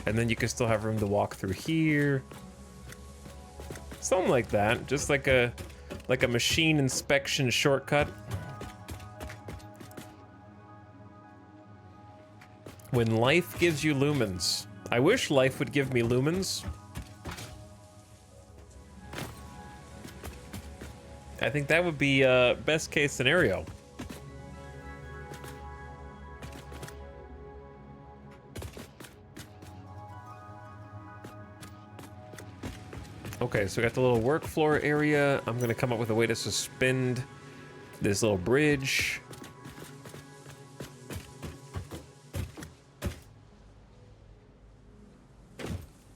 And then you can still have room to walk through here. Something like that. Just like a machine inspection shortcut. When life gives you lumens. I wish life would give me lumens. I think that would be best case scenario. Okay, so we got the little work floor area. I'm gonna come up with a way to suspend this little bridge.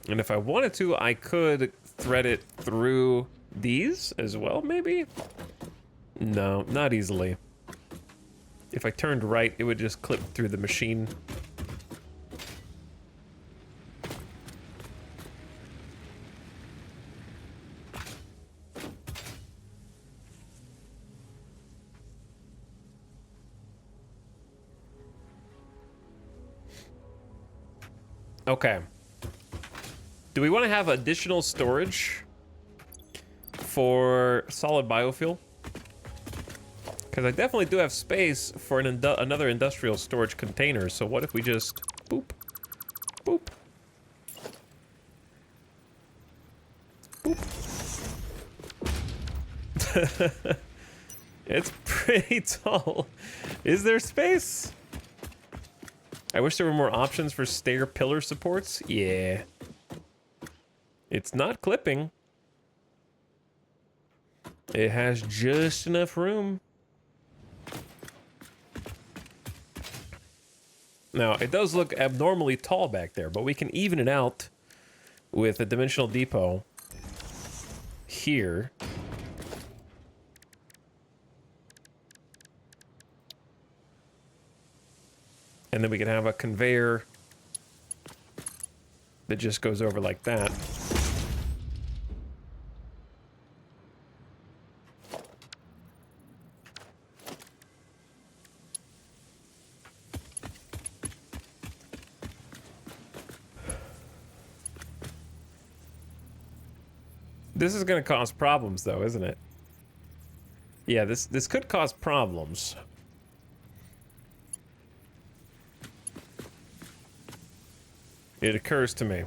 And if I wanted to, I could thread it through these as well, maybe? No, not easily. If I turned right, it would just clip through the machine. Okay. Do we want to have additional storage for solid biofuel? Because I definitely do have space for another industrial storage container. So what if we just boop, boop, boop. It's pretty tall. Is there space? I wish there were more options for stair pillar supports. Yeah. It's not clipping. It has just enough room. Now, it does look abnormally tall back there, but we can even it out with a dimensional depot here. And then we can have a conveyor that just goes over like that. This is going to cause problems, though, isn't it? Yeah, this could cause problems. It occurs to me.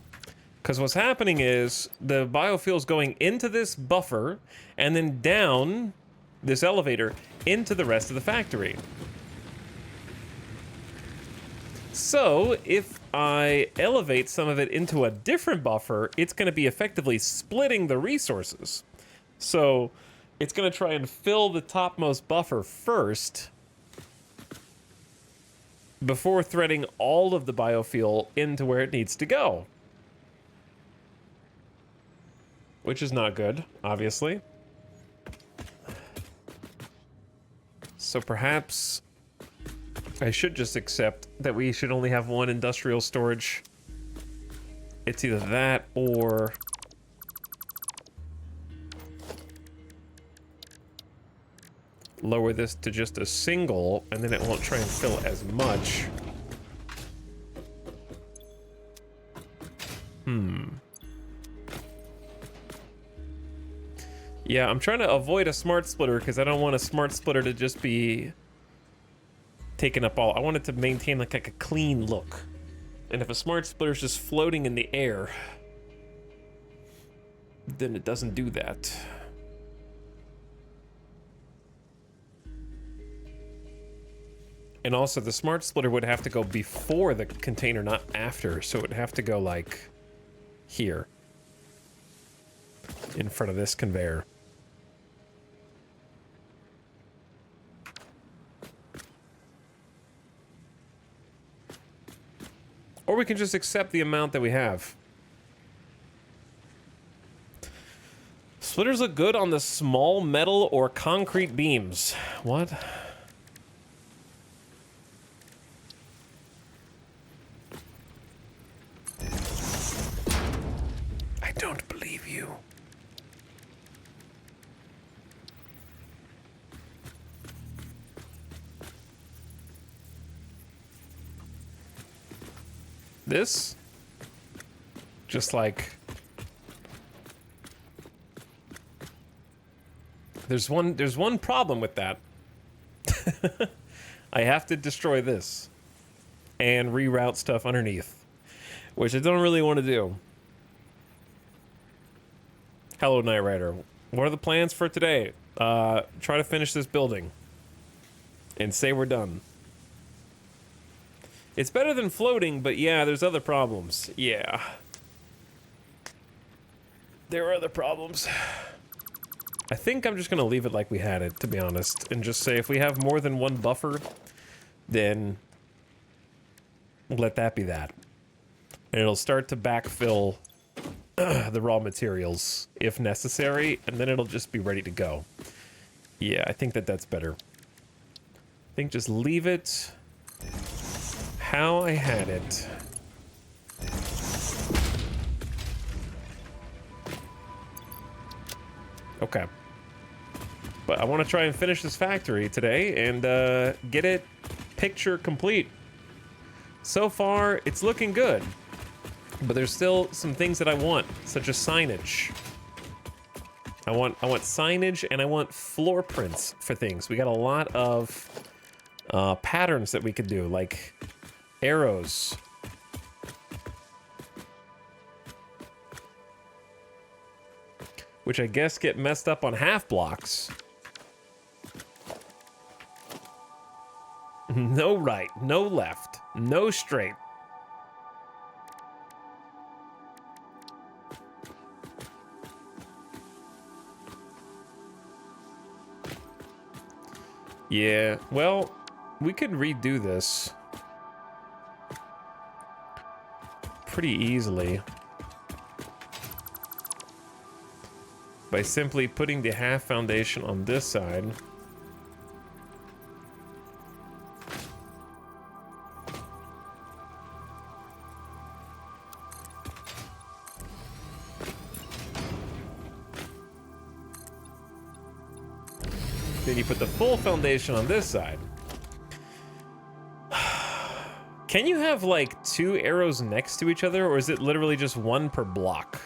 Because what's happening is the biofuel is going into this buffer and then down this elevator into the rest of the factory. So if I elevate some of it into a different buffer, it's going to be effectively splitting the resources. So it's going to try and fill the topmost buffer first before threading all of the biofuel into where it needs to go. Which is not good, obviously. So perhaps I should just accept that we should only have one industrial storage. It's either that or lower this to just a single, and then it won't try and fill as much. Yeah, I'm trying to avoid a smart splitter because I don't want a smart splitter to just be taking up all. I want it to maintain like a clean look. And if a smart splitter is just floating in the air, then it doesn't do that. And also the smart splitter would have to go before the container, not after. So it would have to go like here in front of this conveyor. Or we can just accept the amount that we have. Splitters look good on the small metal or concrete beams. What? I don't believe you. This? Just like... There's one problem with that. I have to destroy this. and reroute stuff underneath, which I don't really want to do. Hello, Knight Rider. What are the plans for today? Try to finish this building and say we're done. It's better than floating, but yeah, there's other problems. Yeah. There are other problems. I think I'm just gonna leave it like we had it, to be honest, and just say if we have more than one buffer, then let that be that. And it'll start to backfill the raw materials if necessary, and then it'll just be ready to go. Yeah, I think that that's better. I think just leave it how I had it. Okay. But I want to try and finish this factory today and get it picture complete. So far, it's looking good. But there's still some things that I want, such as signage. I want signage, and I want floor prints for things. We got a lot of patterns that we could do, like arrows. Which I guess get messed up on half blocks. No right, no left, no straight. Yeah, well, we could redo this pretty easily by simply putting the half foundation on this side. Then you put the full foundation on this side. Can you have like two arrows next to each other, or is it literally just one per block?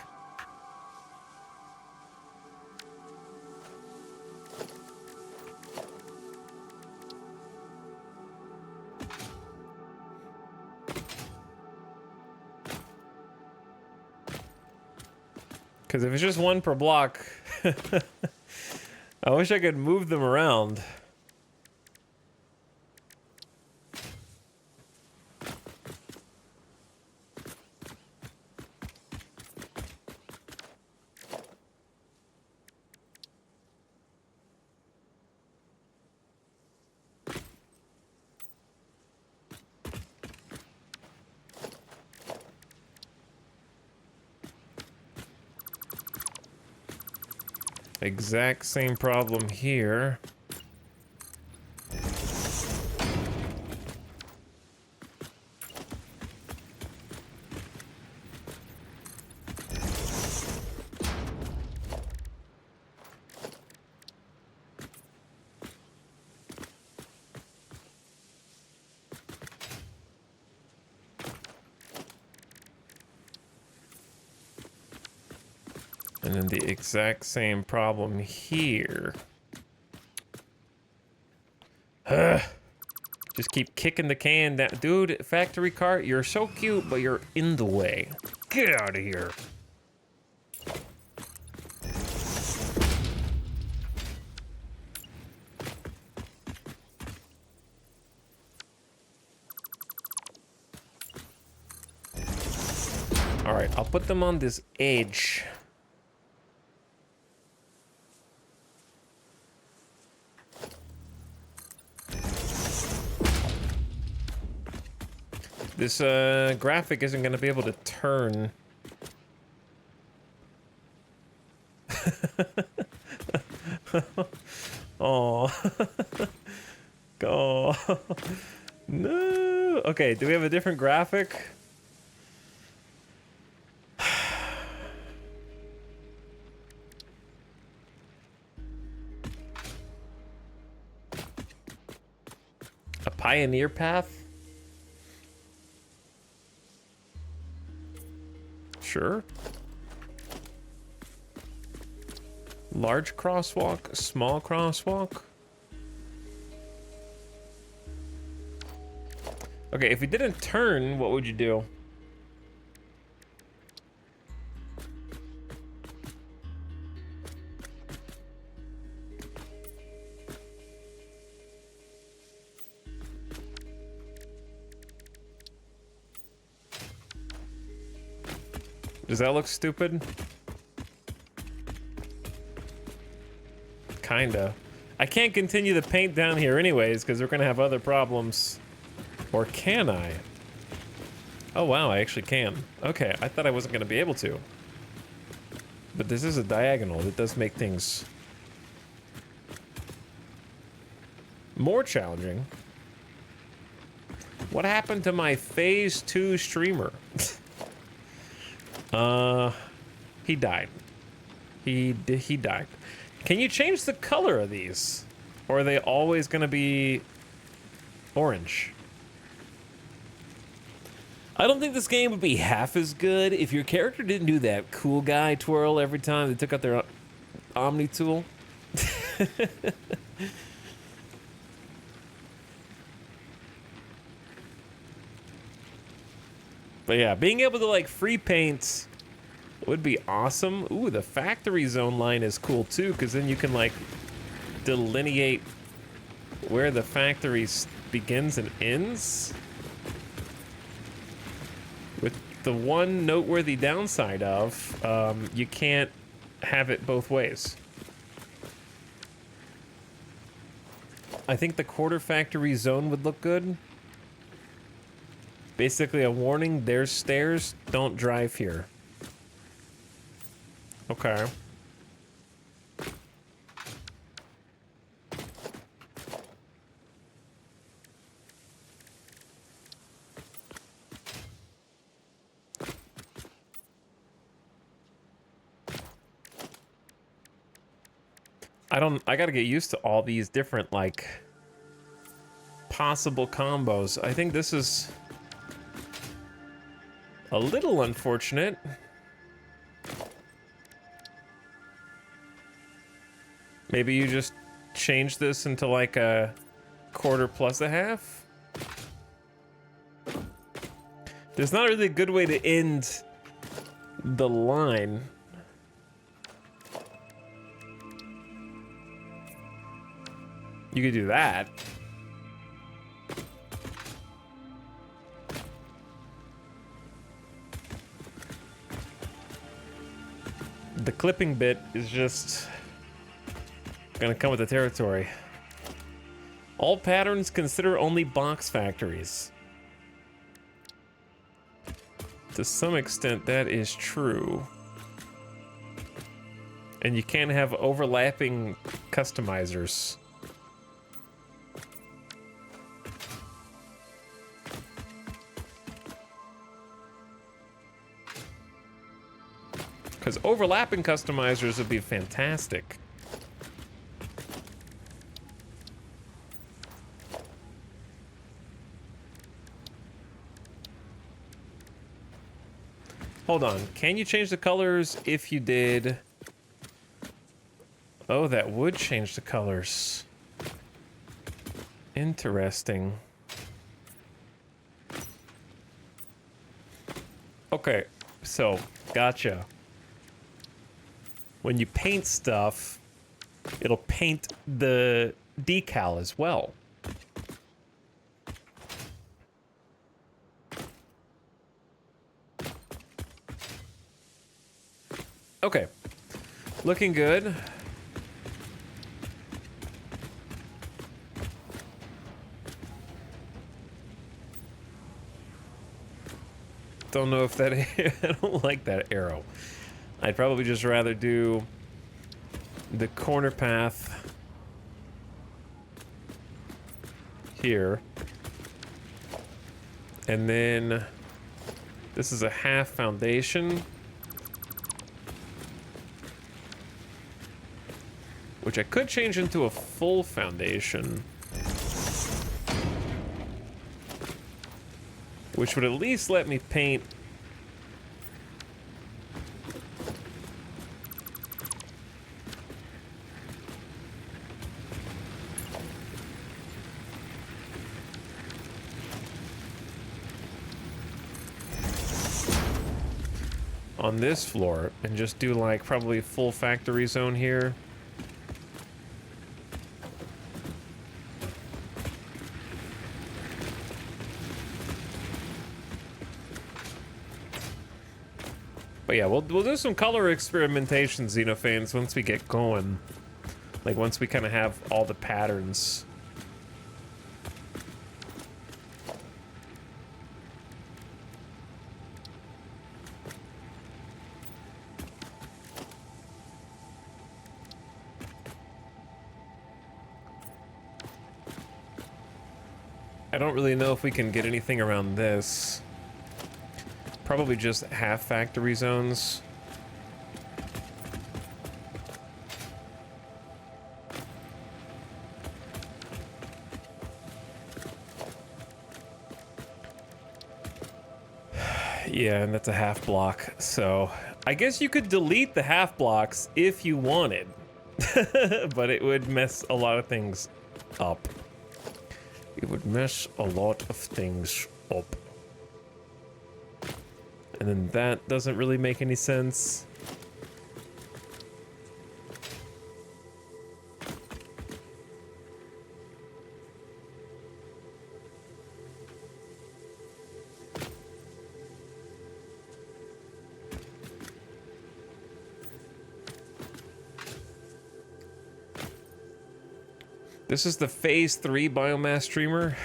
Because if it's just one per block, I wish I could move them around. Exact same problem here. And then the exact same problem here. Just keep kicking the can down. Dude, factory cart, you're so cute, but you're in the way. Get out of here. All right, I'll put them on this edge. This graphic isn't going to be able to turn. Oh. Oh. No. Okay, do we have a different graphic? A pioneer path? Sure. Large crosswalk, small crosswalk. Okay, if you didn't turn, what would you do? Does that look stupid? Kinda. I can't continue the paint down here anyways, because we're gonna have other problems. Or can I? Oh wow, I actually can. Okay, I thought I wasn't gonna be able to. But this is a diagonal. That does make things more challenging. What happened to my phase 2 streamer? He died. He died. Can you change the color of these? Or are they always gonna be orange? I don't think this game would be half as good if your character didn't do that cool guy twirl every time they took out their Omni tool. But yeah, being able to like free paint would be awesome. Ooh, the factory zone line is cool too, because then you can like delineate where the factory begins and ends. With the one noteworthy downside of, you can't have it both ways. I think the quarter factory zone would look good. Basically a warning, there's stairs, don't drive here. Okay. I gotta get used to all these different, like, possible combos. I think this is a little unfortunate. Maybe you just change this into like a quarter plus a half? There's not really a good way to end the line. You could do that. The clipping bit is just gonna come with the territory. All patterns consider only box factories. To some extent, that is true. And you can't have overlapping customizers. Because overlapping customizers would be fantastic. Hold on, can you change the colors if you did? Oh, that would change the colors. Interesting. Okay, so, gotcha. When you paint stuff, it'll paint the decal as well. Okay, looking good. Don't know if that, I don't like that arrow. I'd probably just rather do the corner path here. And then this is a half foundation, which I could change into a full foundation, which would at least let me paint on this floor and just do like probably full factory zone here. But yeah, we'll do some color experimentation, Xenofans, once we get going. Like, once we kind of have all the patterns. I don't really know if we can get anything around this. Probably just half factory zones. Yeah, and that's a half block, so I guess you could delete the half blocks if you wanted, but it would mess a lot of things up. It would mess a lot of things up. And then that doesn't really make any sense. This is the Phase 3 biomass streamer.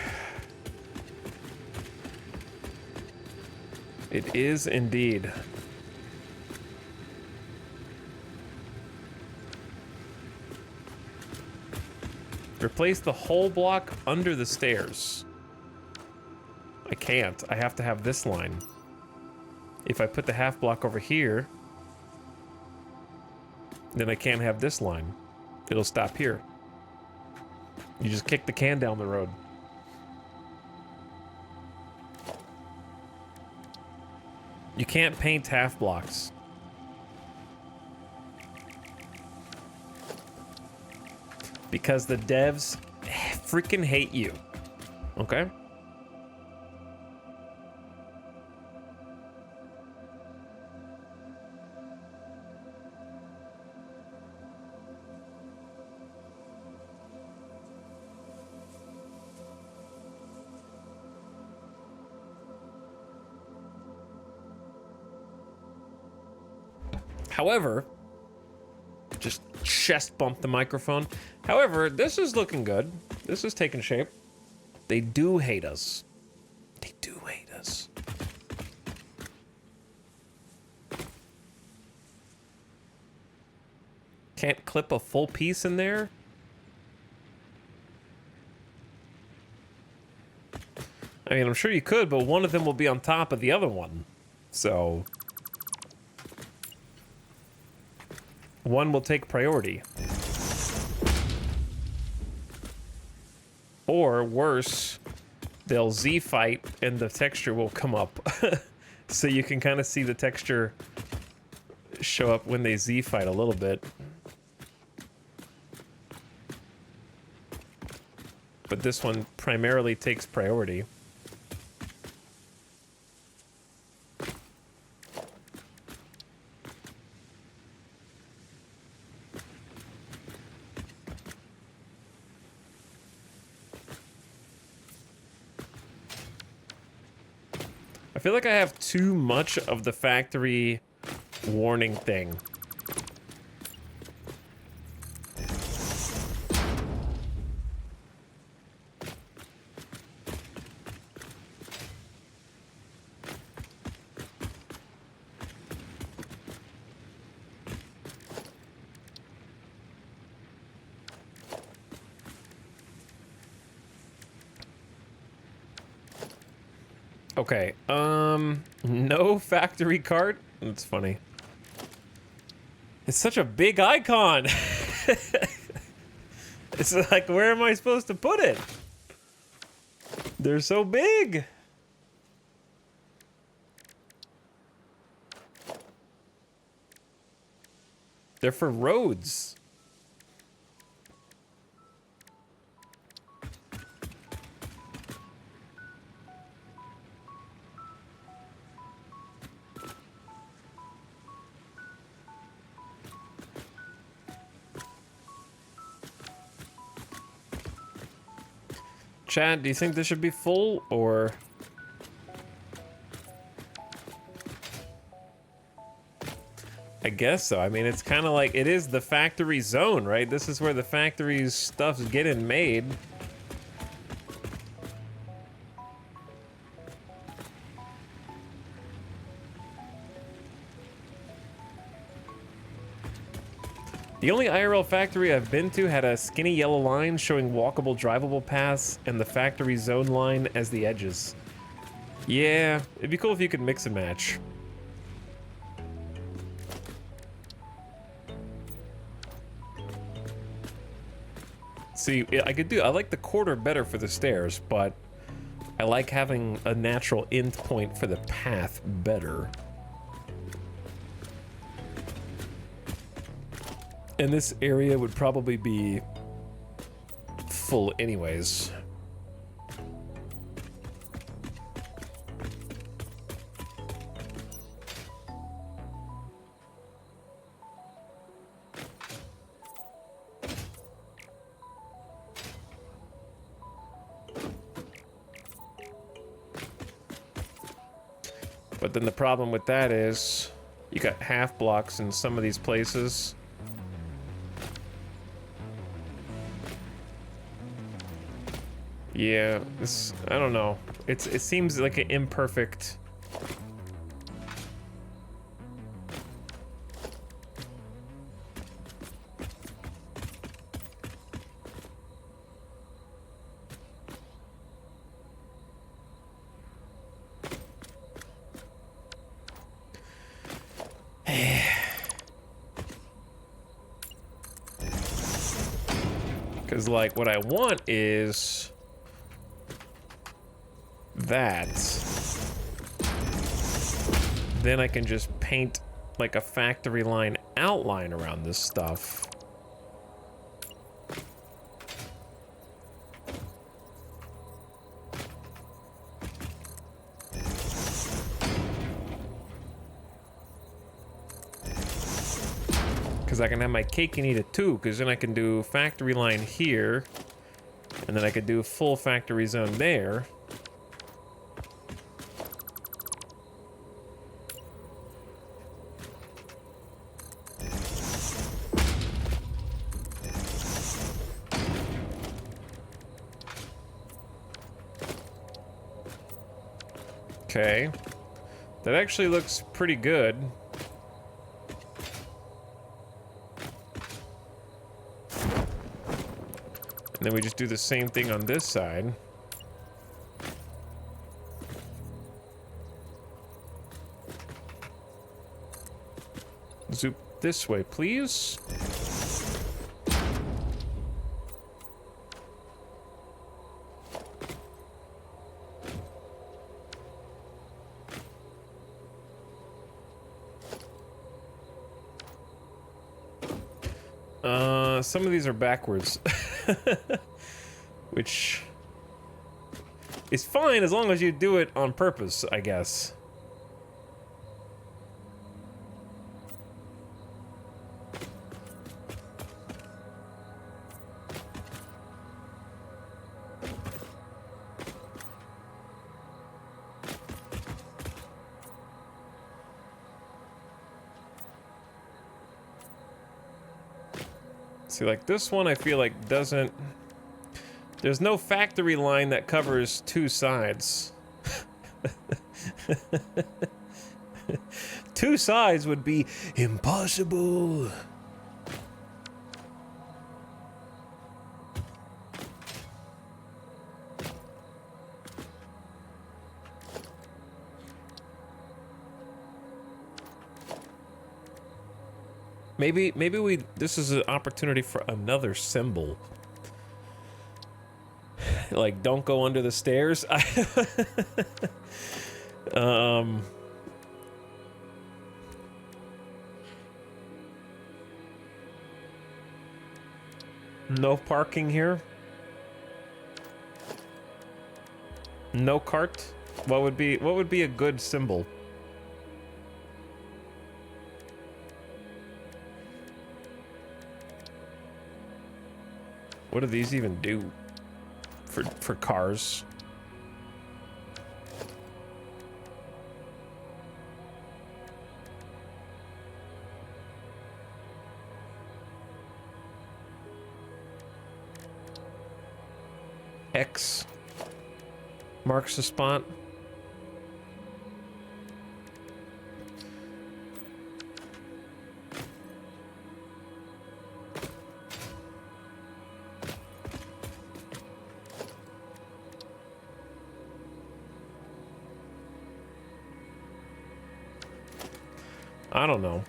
It is indeed. Replace the whole block under the stairs. I can't. I have to have this line. If I put the half block over here, then I can't have this line. It'll stop here. You just kick the can down the road. You can't paint half blocks. Because the devs freaking hate you. Okay? However, just chest bump the microphone. However, this is looking good. This is taking shape. They do hate us. They do hate us. Can't clip a full piece in there? I mean, I'm sure you could, but one of them will be on top of the other one. So one will take priority. Or worse, they'll Z-fight and the texture will come up. So you can kind of see the texture show up when they Z-fight a little bit. But this one primarily takes priority. I feel like I have too much of the factory warning thing. Okay, no factory cart? That's funny. It's such a big icon! It's like, where am I supposed to put it? They're so big! They're for roads. Chad, do you think this should be full, or... I guess so. I mean, it's kind of like, it is the factory zone, right? This is where the factory's stuff's getting made. The only IRL factory I've been to had a skinny yellow line showing walkable, drivable paths and the factory zone line as the edges. Yeah, it'd be cool if you could mix and match. See, I like the quarter better for the stairs, but I like having a natural end point for the path better. And this area would probably be full anyways. But then the problem with that is you got half blocks in some of these places. Yeah, this, I don't know. It seems like an imperfect. Because, like, what I want is that. Then I can just paint, like, a factory line outline around this stuff. Because I can have my cake and eat it too, because then I can do factory line here, and then I could do a full factory zone there. Okay. That actually looks pretty good. And then we just do the same thing on this side. Zoop this way, please. Some of these are backwards. Which is fine as long as you do it on purpose, I guess. See, like this one I feel like doesn't... There's no factory line that covers two sides. Two sides would be impossible. Maybe this is an opportunity for another symbol. Like, don't go under the stairs. No parking here. No cart. What would be a good symbol? What do these even do? for cars. X marks the spot. I don't know.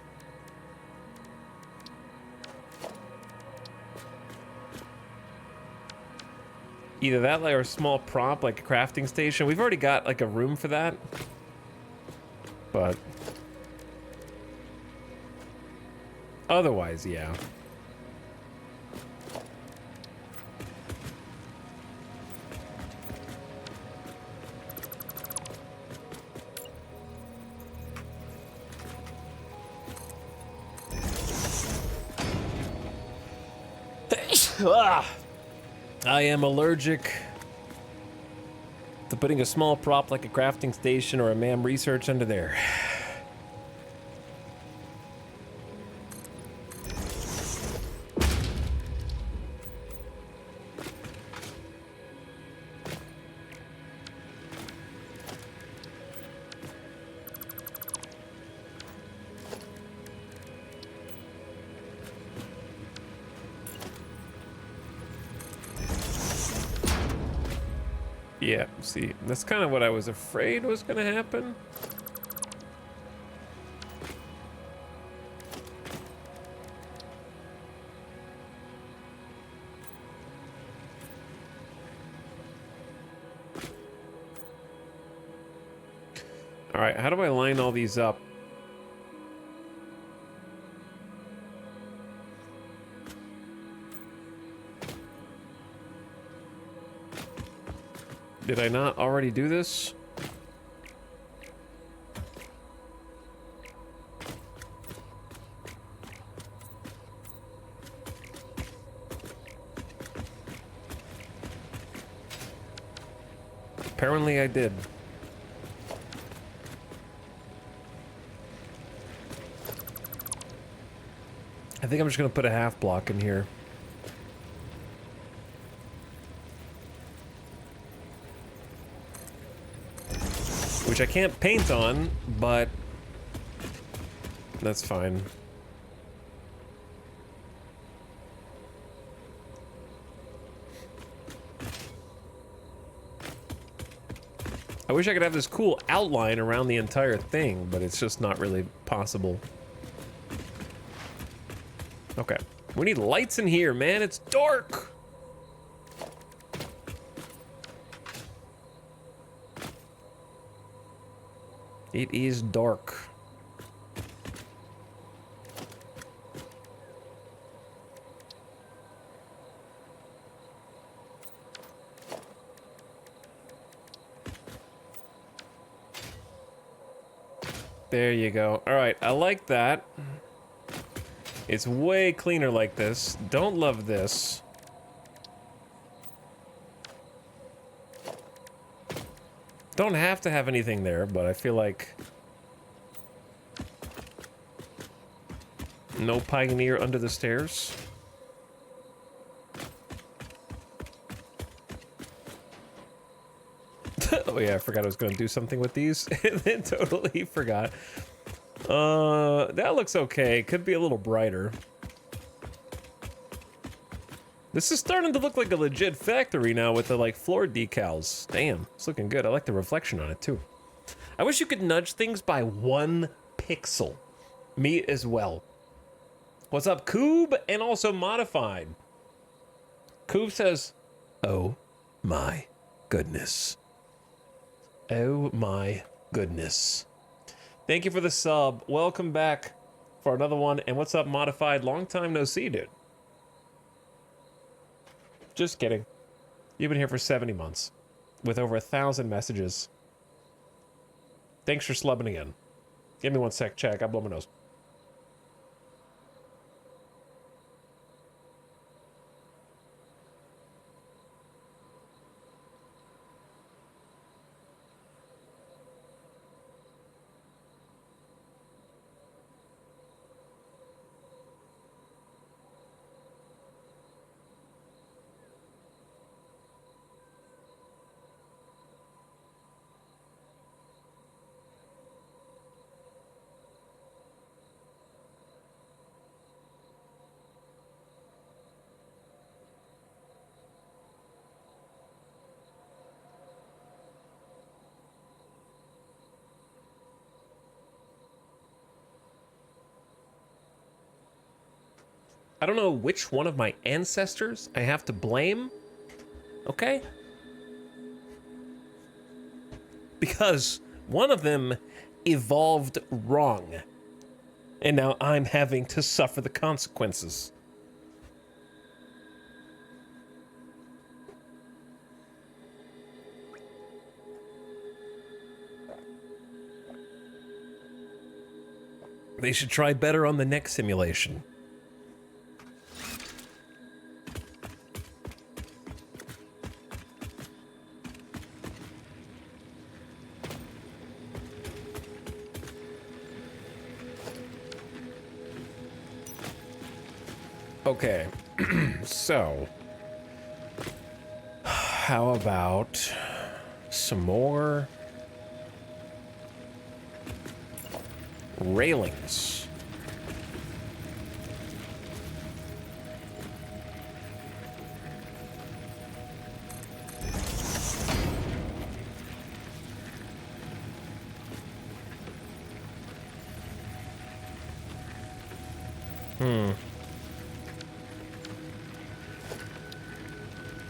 Either that or a small prop, like a crafting station. We've already got like a room for that. But otherwise, yeah. I am allergic to putting a small prop like a crafting station or a MAM research under there. Yeah, see, that's kind of what I was afraid was going to happen. All right, how do I line all these up? Did I not already do this? Apparently I did. I think I'm just gonna put a half block in here. Which I can't paint on, but that's fine. I wish I could have this cool outline around the entire thing, but it's just not really possible. Okay, we need lights in here, man. It's dark. It is dark. There you go. All right, I like that. It's way cleaner like this. Don't love this. Don't have to have anything there, but I feel like no pioneer under the stairs. Oh yeah, I forgot I was gonna do something with these and then totally forgot. That looks okay. Could be a little brighter. This is starting to look like a legit factory now with the like floor decals. Damn, it's looking good. I like the reflection on it too. I wish you could nudge things by 1 pixel. Me as well. What's up, Coob? And also Modified. Coob says, oh my goodness. Oh my goodness. Thank you for the sub. Welcome back for another one. And what's up, Modified? Long time no see, dude. Just kidding. You've been here for 70 months with over 1,000 messages. Thanks for slubbing again. Give me 1 sec, check. I blow my nose. I don't know which one of my ancestors I have to blame, okay? Because one of them evolved wrong, and now I'm having to suffer the consequences. They should try better on the next simulation. Okay, so how about some more railings?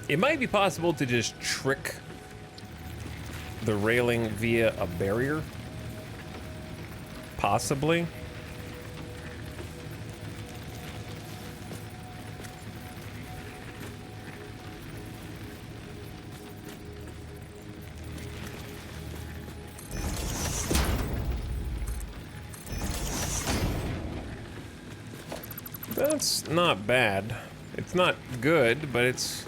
It might be possible to just trick the railing via a barrier. Possibly. That's not bad. It's not good, but it's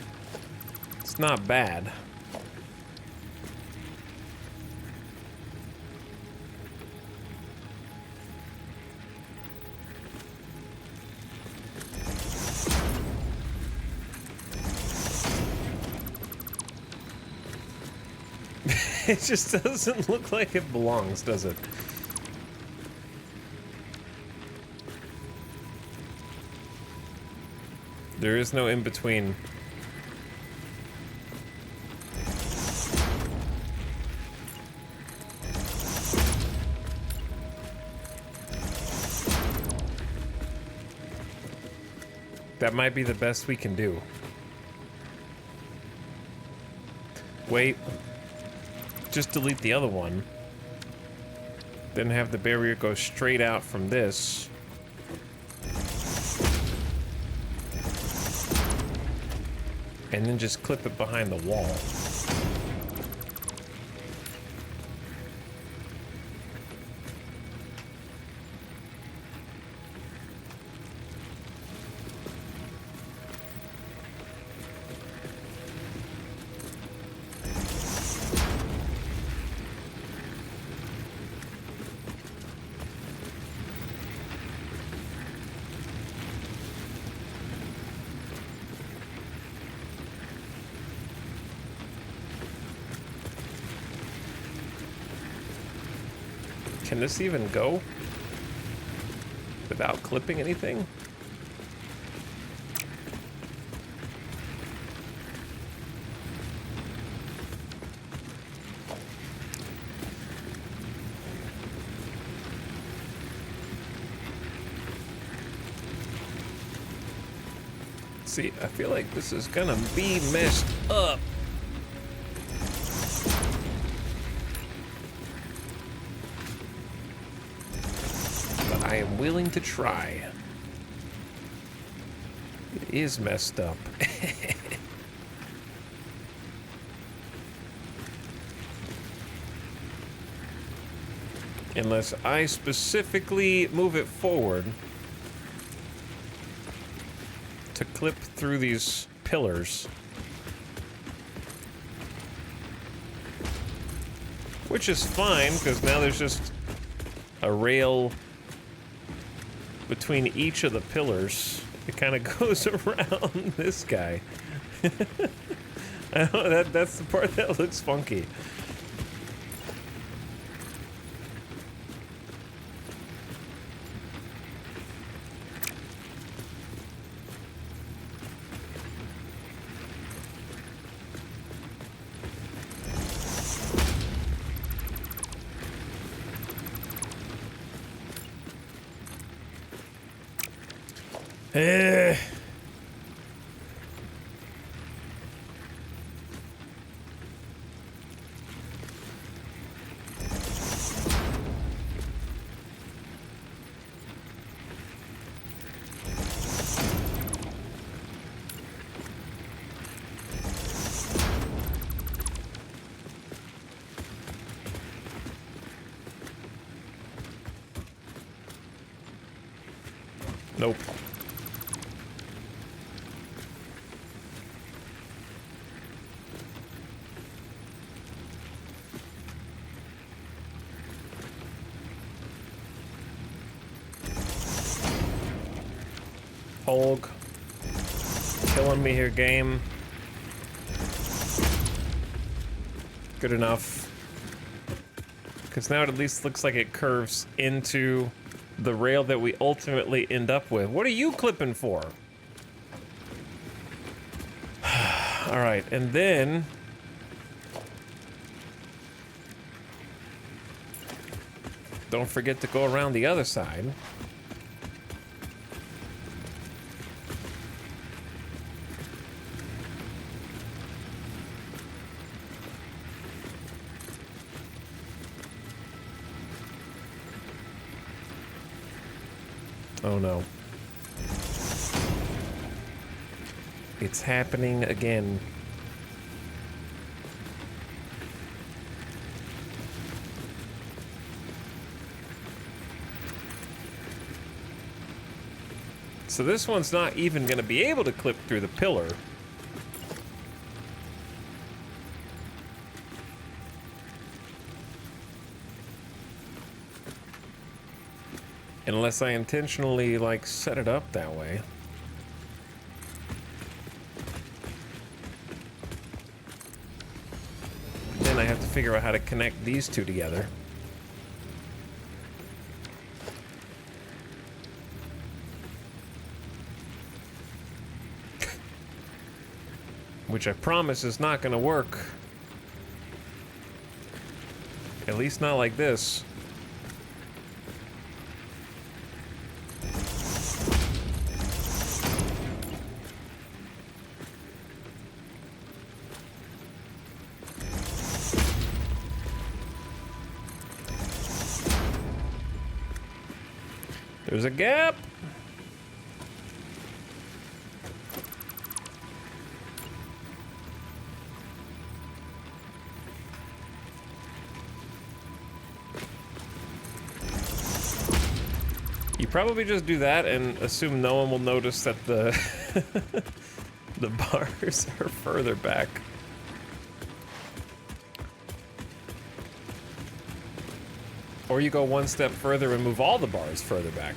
not bad. It just doesn't look like it belongs, does it? There is no in-between. That might be the best we can do. Wait. Just delete the other one. Then have the barrier go straight out from this. And then just clip it behind the wall. Can this even go without clipping anything? See, I feel like this is gonna be messed up. I am willing to try. It is messed up. Unless I specifically move it forward to clip through these pillars. Which is fine, because now there's just a rail between each of the pillars. It kind of goes around this guy. I know that's the part that looks funky. Nope. Holg. Killing me here, game. Good enough. Because now it at least looks like it curves into the rail that we ultimately end up with. What are you clipping for? Alright, and then... don't forget to go around the other side. Oh no. It's happening again. So this one's not even going to be able to clip through the pillar. Unless I intentionally, like, set it up that way. Then I have to figure out how to connect these two together. Which I promise is not gonna work. At least not like this. There's a gap. You probably just do that and assume no one will notice that the the bars are further back. Or you go one step further and move all the bars further back.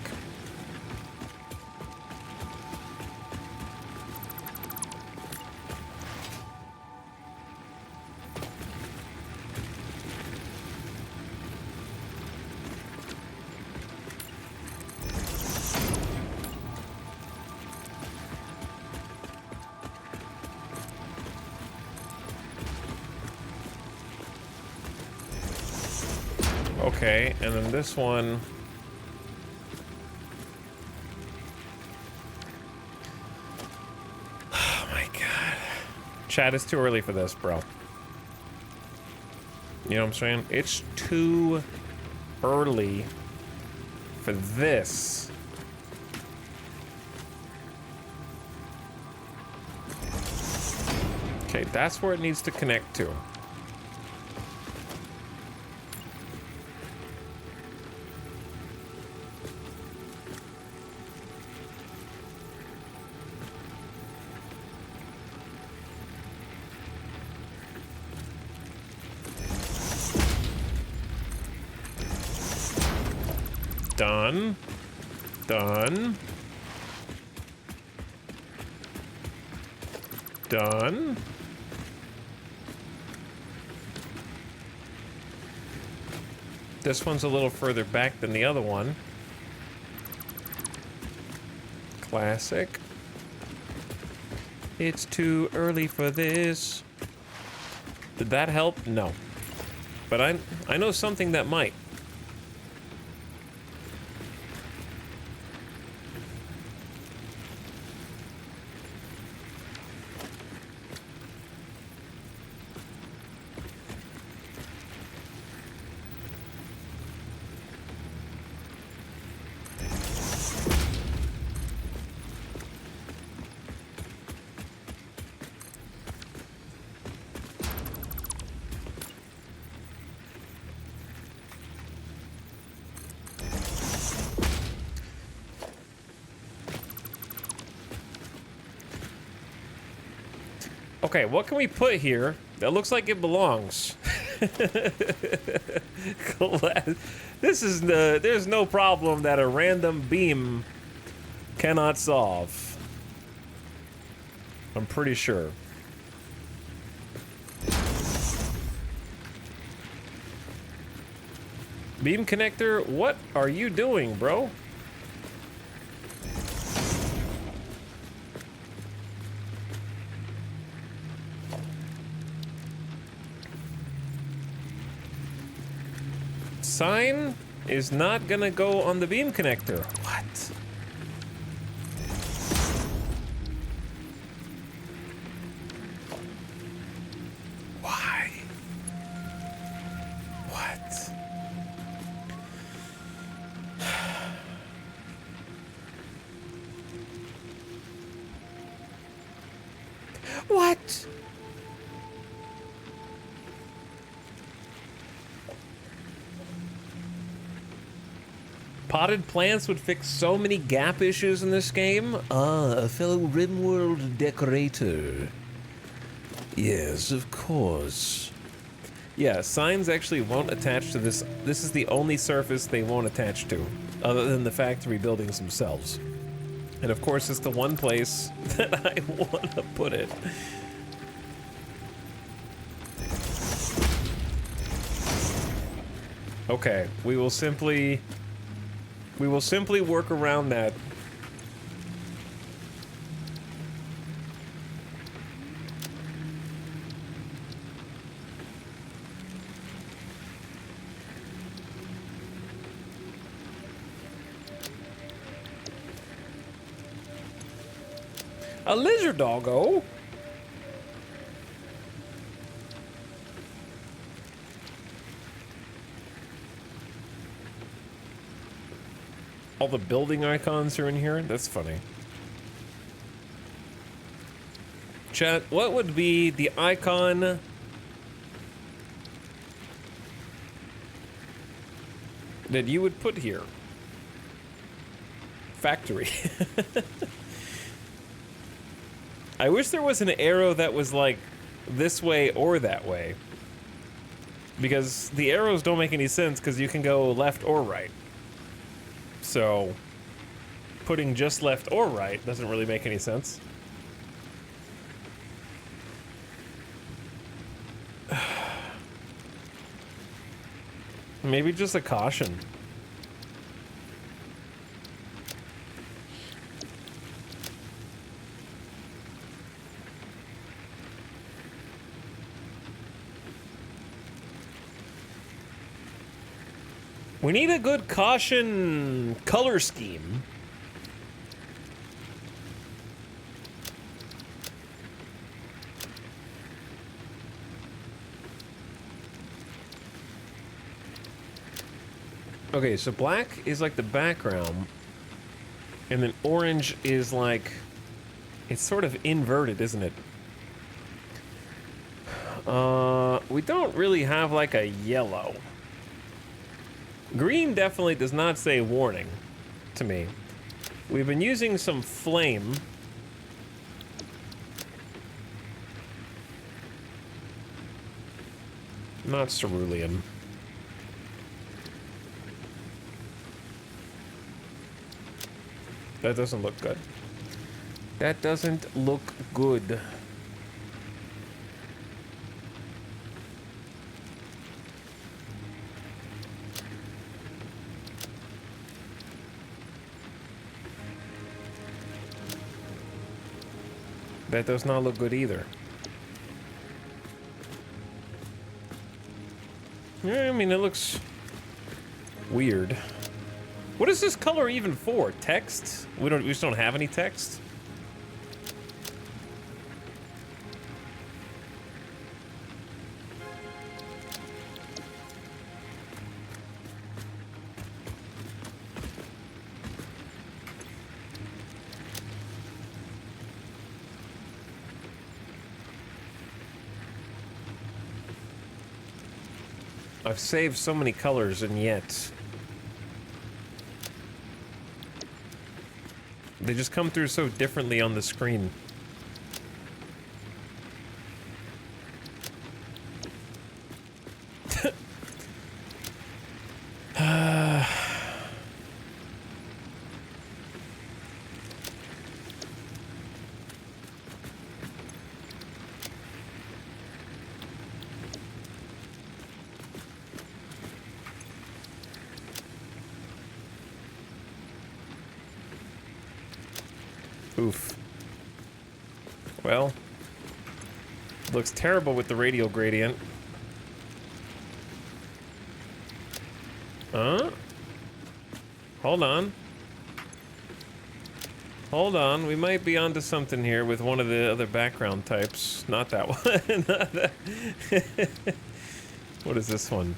Okay, and then this one. Oh my god. Chat, is too early for this, bro. You know what I'm saying? It's too early for this. Okay, that's where it needs to connect to. Done. Done. Done. This one's a little further back than the other one. Classic. It's too early for this. Did that help? No. But I know something that might. Okay, what can we put here that looks like it belongs? This is there's no problem that a random beam cannot solve. I'm pretty sure. Beam connector, what are you doing, bro? Sign is not gonna go on the beam connector. What? Why? What? What? Potted plants would fix so many gap issues in this game. Ah, a fellow RimWorld decorator. Yes, of course. Yeah, signs actually won't attach to this. This is the only surface they won't attach to, other than the factory buildings themselves. And of course, it's the one place that I want to put it. Okay, we will simply work around that. A lizard doggo? All the building icons are in here? That's funny. Chat, what would be the icon that you would put here? Factory. I wish there was an arrow that was like this way or that way. Because the arrows don't make any sense because you can go left or right. So, putting just left or right doesn't really make any sense. Maybe just a caution. We need a good caution color scheme. Okay, so black is like the background, and then orange is like, it's sort of inverted, isn't it? We don't really have like a yellow. Green definitely does not say warning to me. We've been using some flame. Not cerulean. That doesn't look good. That doesn't look good. That does not look good either. Yeah, I mean, it looks weird. What is this color even for? Text? We just don't have any text? I've saved so many colors, and yet they just come through so differently on the screen. Oof. Well, looks terrible with the radial gradient. Hold on. Hold on, we might be onto something here with one of the other background types. Not that one. Not that. What is this one?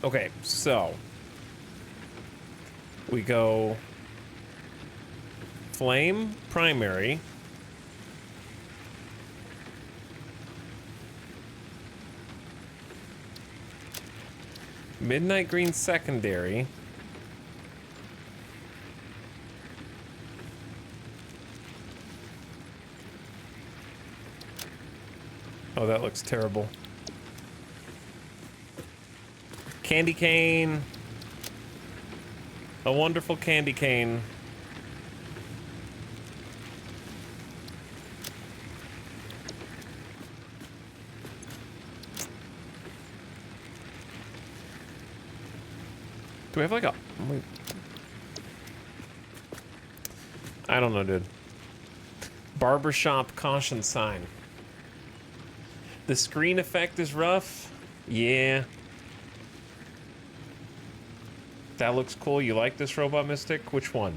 Okay, so we go flame primary. Midnight green secondary. Oh, that looks terrible. Candy cane. A wonderful candy cane. Do we have like a... I don't know, dude. Barbershop caution sign. The screen effect is rough. Yeah. That looks cool. You like this, Robot Mystic? Which one?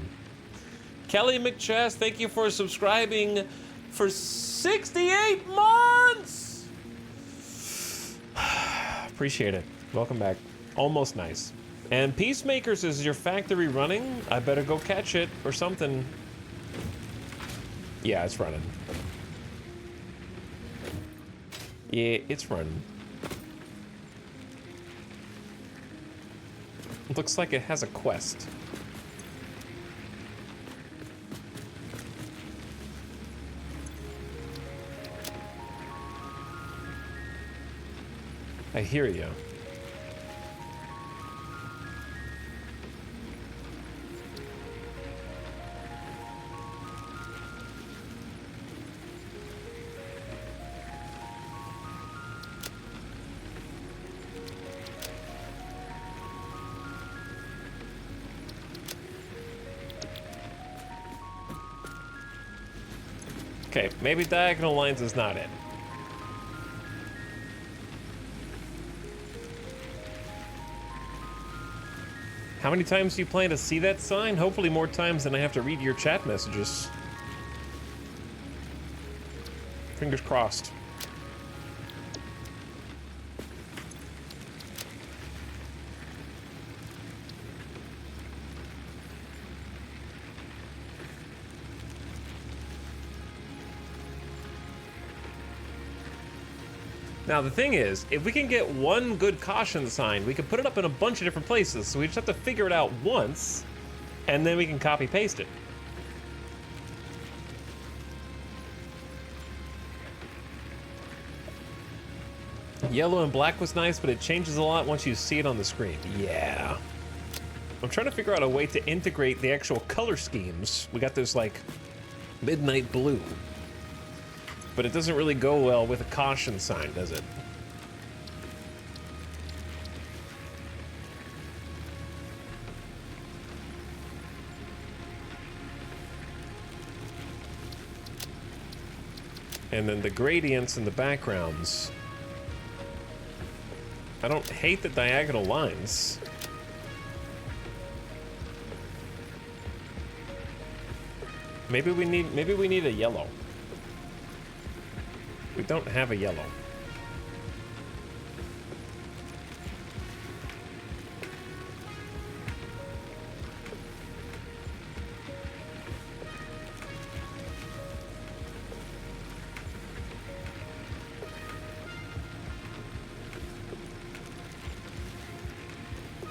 Kelly McChess, thank you for subscribing for 68 months! Appreciate it. Welcome back. Almost nice. And Peacemakers, is your factory running? I better go catch it or something. Yeah, it's running. Yeah, it's running. It looks like it has a quest. I hear you. Okay, maybe diagonal lines is not it. How many times do you plan to see that sign? Hopefully more times than I have to read your chat messages. Fingers crossed. Now the thing is, if we can get one good caution sign, we can put it up in a bunch of different places, so we just have to figure it out once, and then we can copy paste it. Yellow and black was nice, but it changes a lot once you see it on the screen. Yeah. I'm trying to figure out a way to integrate the actual color schemes. We got this, like, midnight blue. But it doesn't really go well with a caution sign, does it? And then the gradients and the backgrounds. I don't hate the diagonal lines. Maybe we need a yellow. We don't have a yellow.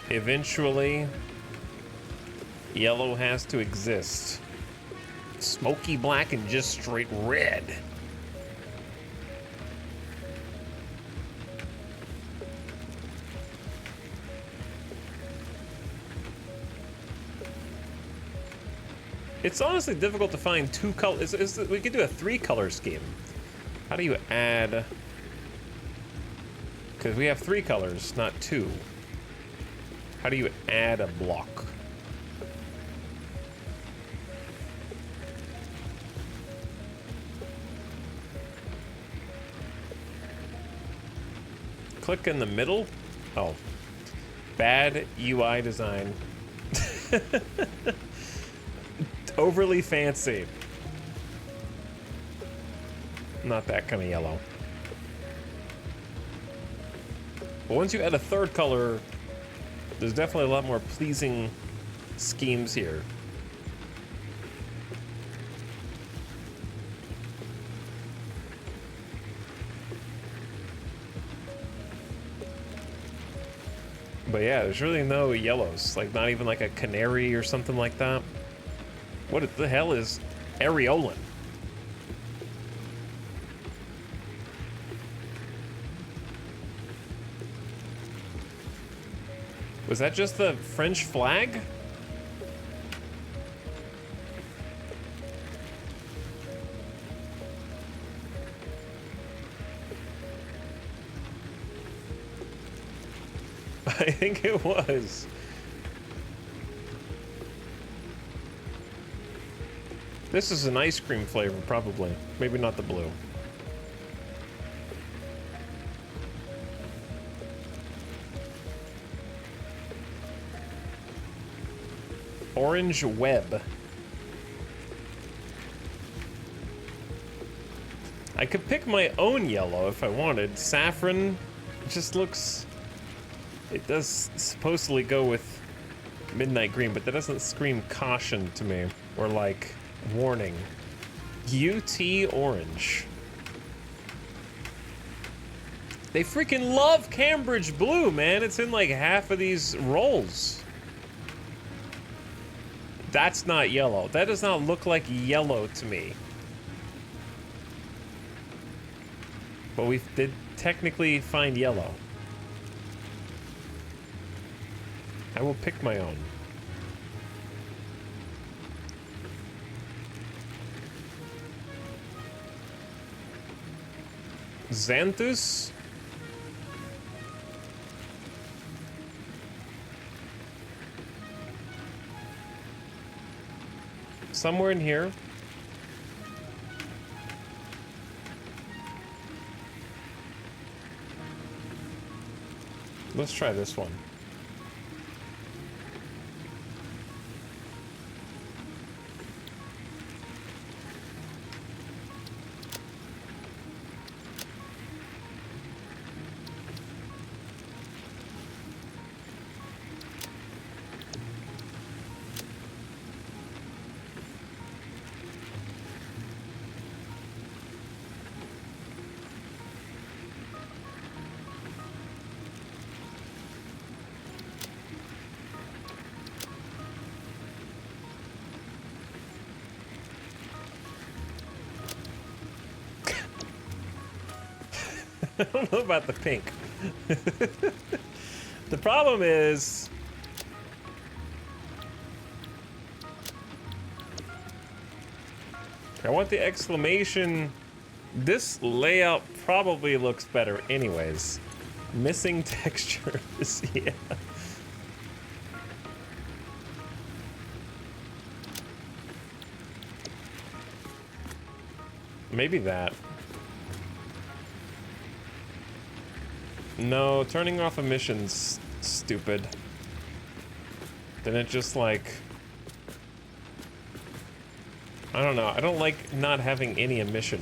Eventually, yellow has to exist. Smoky black and just straight red. It's honestly difficult to find two colors. We could do a 3-color scheme. How do you add? Because we have 3 colors, not 2. How do you add a block? Click in the middle? Oh. Bad UI design. Overly fancy. Not that kind of yellow. But once you add a third color, there's definitely a lot more pleasing schemes here. But yeah, there's really no yellows. Like, not even like a canary or something like that. What the hell is areolin? Was that just the French flag? I think it was. This is an ice cream flavor, probably. Maybe not the blue. Orange web. I could pick my own yellow if I wanted. Saffron just looks... It does supposedly go with midnight green, but that doesn't scream caution to me. Or like, warning. UT orange. They freaking love Cambridge blue, man. It's in like half of these rolls. That's not yellow. That does not look like yellow to me. But we did technically find yellow. I will pick my own. Xanthus? Somewhere in here. Let's try this one. I don't know about the pink. The problem is... I want the exclamation. This layout probably looks better anyways. Missing textures, yeah. Maybe that. No, turning off emissions, stupid. Then it just like... I don't know, I don't like not having any emission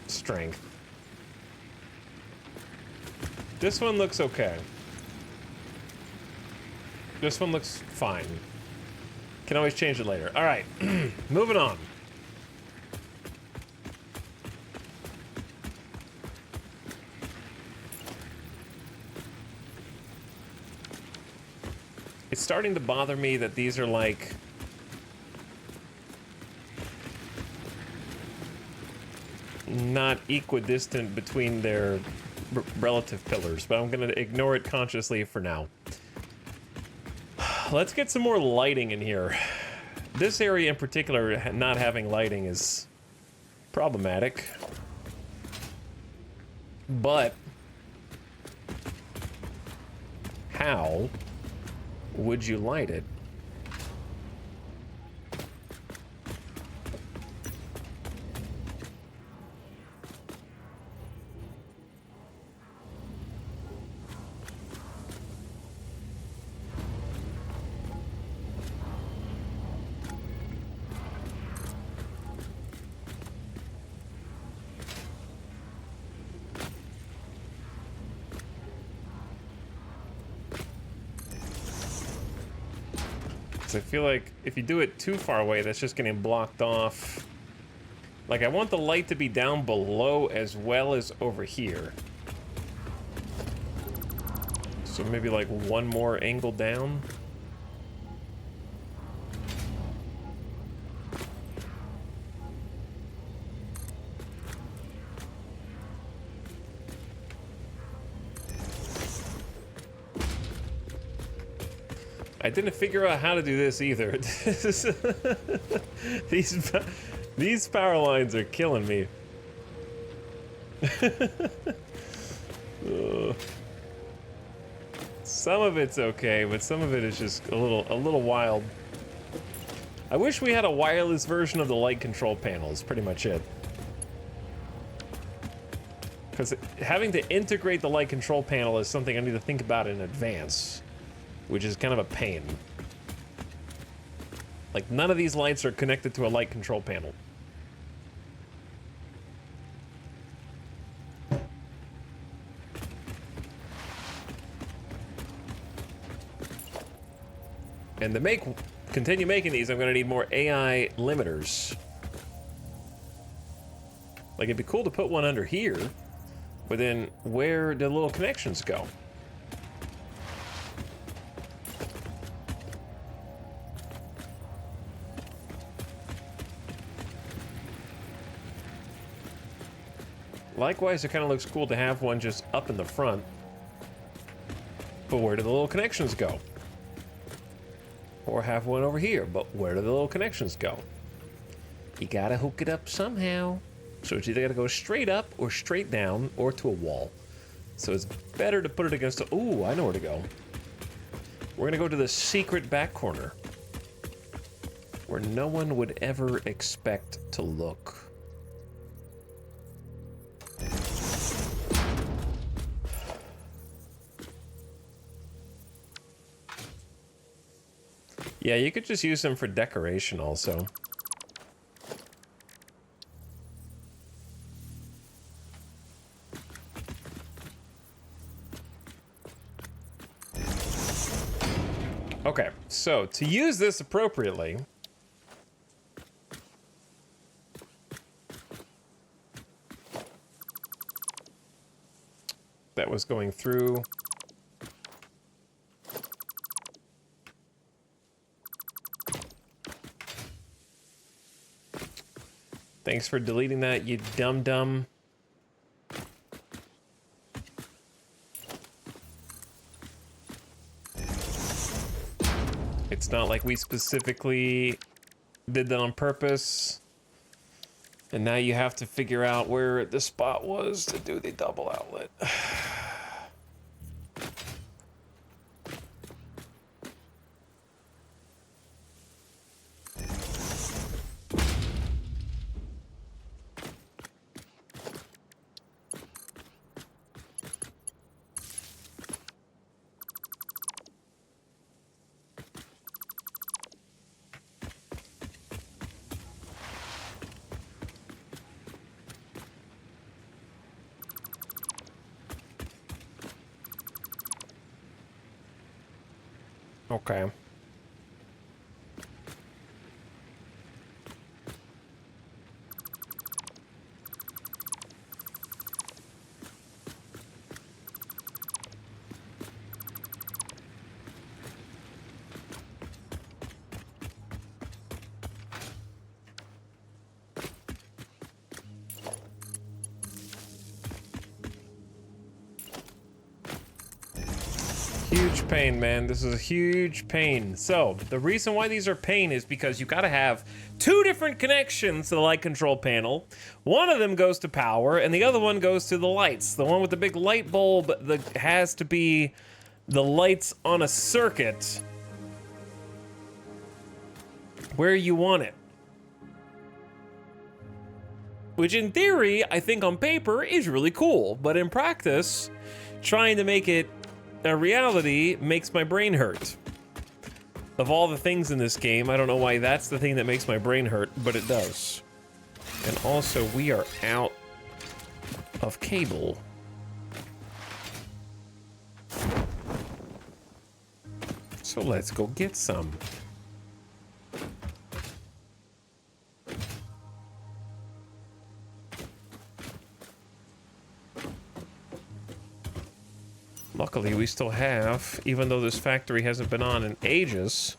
strength. This one looks okay. This one looks fine. Can always change it later. Alright, moving on. It's starting to bother me that these are like... not equidistant between their relative pillars, but I'm gonna ignore it consciously for now. Let's get some more lighting in here. This area in particular, not having lighting is problematic. But... how would you light it? I feel like if you do it too far away, that's just getting blocked off. Like, I want the light to be down below as well as over here. So maybe like one more angle down. I didn't figure out how to do this either. These power lines are killing me. Some of it's okay, but some of it is just a little wild. I wish we had a wireless version of the light control panel is pretty much it. Because having to integrate the light control panel is something I need to think about in advance, which is kind of a pain. Like, none of these lights are connected to a light control panel. And to continue making these, I'm gonna need more AI limiters. Like, it'd be cool to put one under here, but then where do the little connections go? Likewise, it kind of looks cool to have one just up in the front. But where do the little connections go? Or have one over here, but where do the little connections go? You gotta hook it up somehow. So it's either gotta go straight up or straight down or to a wall. So it's better to put it against a... Ooh, I know where to go. We're gonna go to the secret back corner, where no one would ever expect to look. Yeah, you could just use them for decoration also. Okay, so to use this appropriately, that was going through. Thanks for deleting that, you dum-dum. It's not like we specifically did that on purpose. And now you have to figure out where the spot was to do the double outlet. Okay. Huge pain, man. This is a huge pain. So, the reason why these are pain is because you gotta have two different connections to the light control panel. One of them goes to power, and the other one goes to the lights. The one with the big light bulb that has to be the lights on a circuit where you want it. Which in theory, I think on paper is really cool, but in practice, trying to make it a reality makes my brain hurt. Of all the things in this game, I don't know why that's the thing that makes my brain hurt, but it does. And also, we are out of cable. So let's go get some. Luckily, we still have, even though this factory hasn't been on in ages,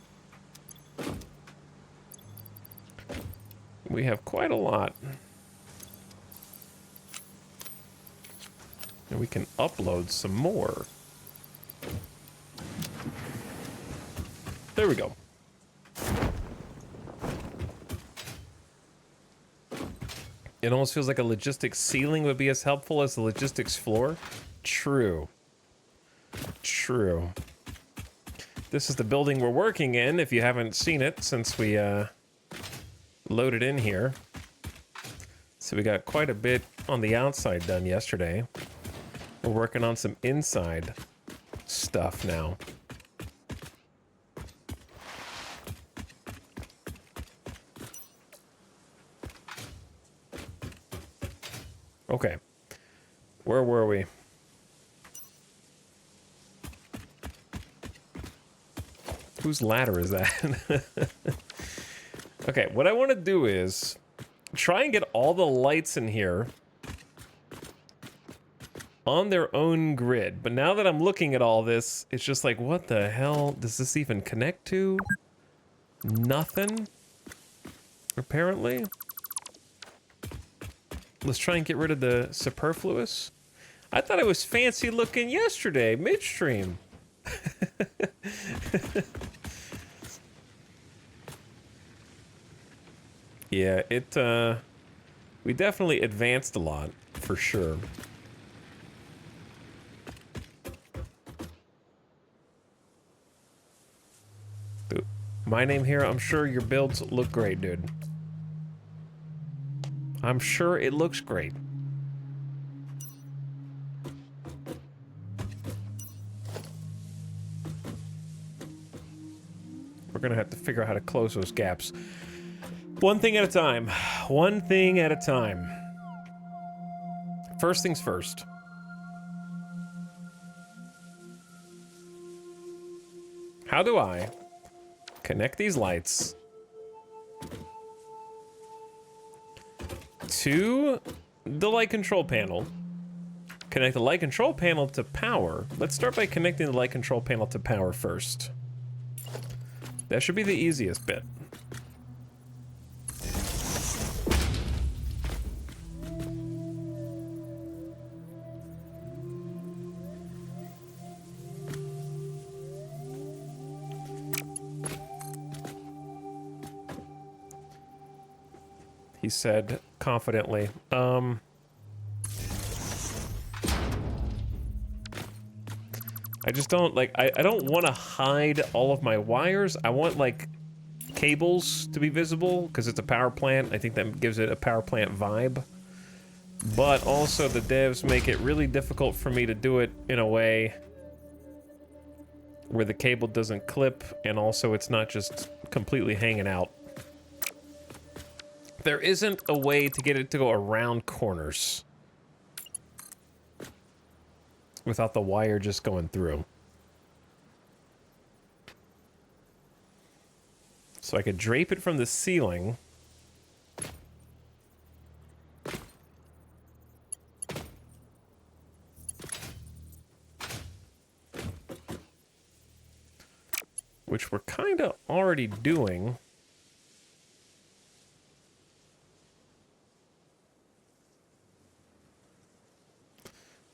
we have quite a lot. And we can upload some more. There we go. It almost feels like a logistics ceiling would be as helpful as the logistics floor. True. True. This is the building we're working in, if you haven't seen it since we loaded in here. So we got quite a bit on the outside done yesterday. We're working on some inside stuff now. Okay. Where were we? Whose ladder is that? Okay, what I want to do is try and get all the lights in here on their own grid. But now that I'm looking at all this, it's just like, what the hell does this even connect to? Nothing, apparently. Let's try and get rid of the superfluous. I thought it was fancy looking yesterday, midstream. Yeah, we definitely advanced a lot, for sure. Dude, my name here, I'm sure your builds look great, dude. I'm sure it looks great. We're gonna have to figure out how to close those gaps. One thing at a time. One thing at a time. First things first. How do I connect these lights to the light control panel? Connect the light control panel to power. Let's start by connecting the light control panel to power first. That should be the easiest bit. He said confidently. I just don't like, I don't want to hide all of my wires. I want like cables to be visible because it's a power plant. I think that gives it a power plant vibe. But also the devs make it really difficult for me to do it in a way where the cable doesn't clip and also it's not just completely hanging out. There isn't a way to get it to go around corners without the wire just going through. So I could drape it from the ceiling. Which we're kind of already doing.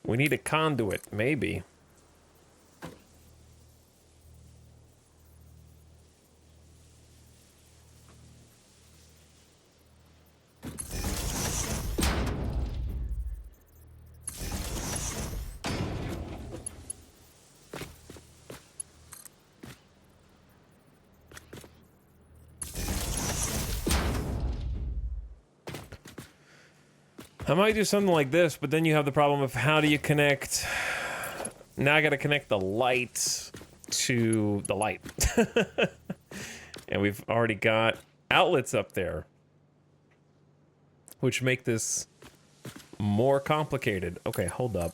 We need a conduit, maybe. I might do something like this, but then you have the problem of how do you connect... Now I gotta connect the light to the light. And we've already got outlets up there, which make this more complicated. Okay, hold up.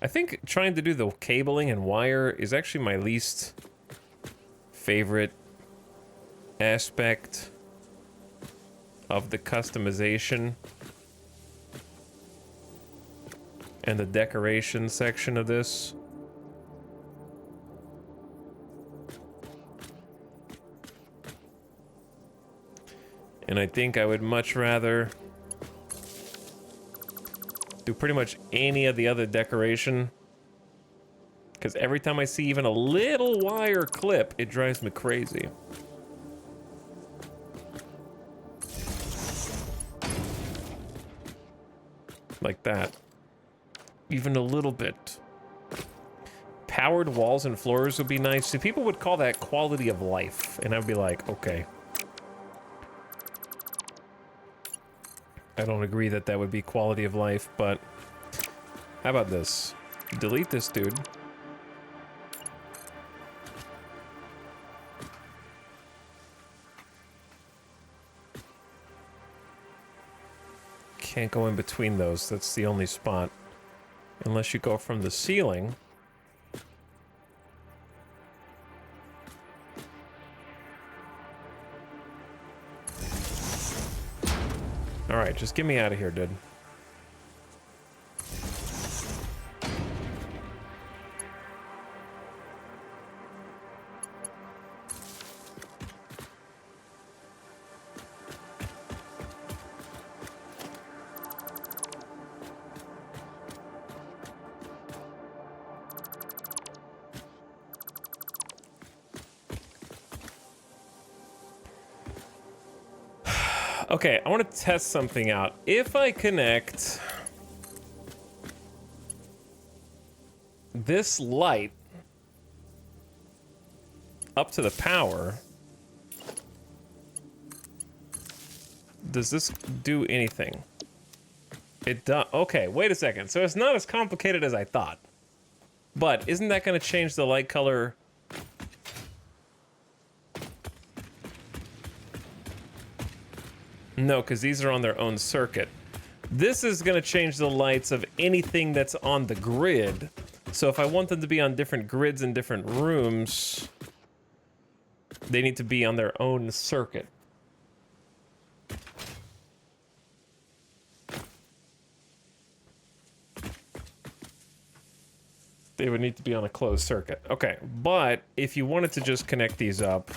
I think trying to do the cabling and wire is actually my least favorite aspect of the customization and the decoration section of this. And I think I would much rather do pretty much any of the other decoration, because every time I see even a little wire clip, it drives me crazy. Like that. Even a little bit. Powered walls and floors would be nice. So people would call that quality of life, and I'd be like, okay. I don't agree that that would be quality of life, but how about this? Delete this dude. Can't go in between those. That's the only spot. Unless you go from the ceiling. Alright, just get me out of here, dude. Okay, I want to test something out. If I connect this light up to the power, does this do anything? It does. Okay, wait a second. So it's not as complicated as I thought. But isn't that going to change the light color? No, because these are on their own circuit. This is going to change the lights of anything that's on the grid. So if I want them to be on different grids in different rooms, they need to be on their own circuit. They would need to be on a closed circuit. Okay, but if you wanted to just connect these up,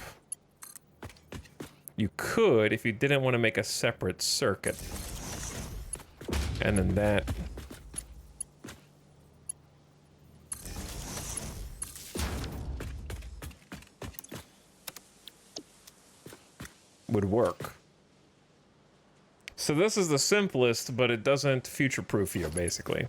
you could if you didn't want to make a separate circuit. And then that would work. So this is the simplest, but it doesn't future-proof you, basically.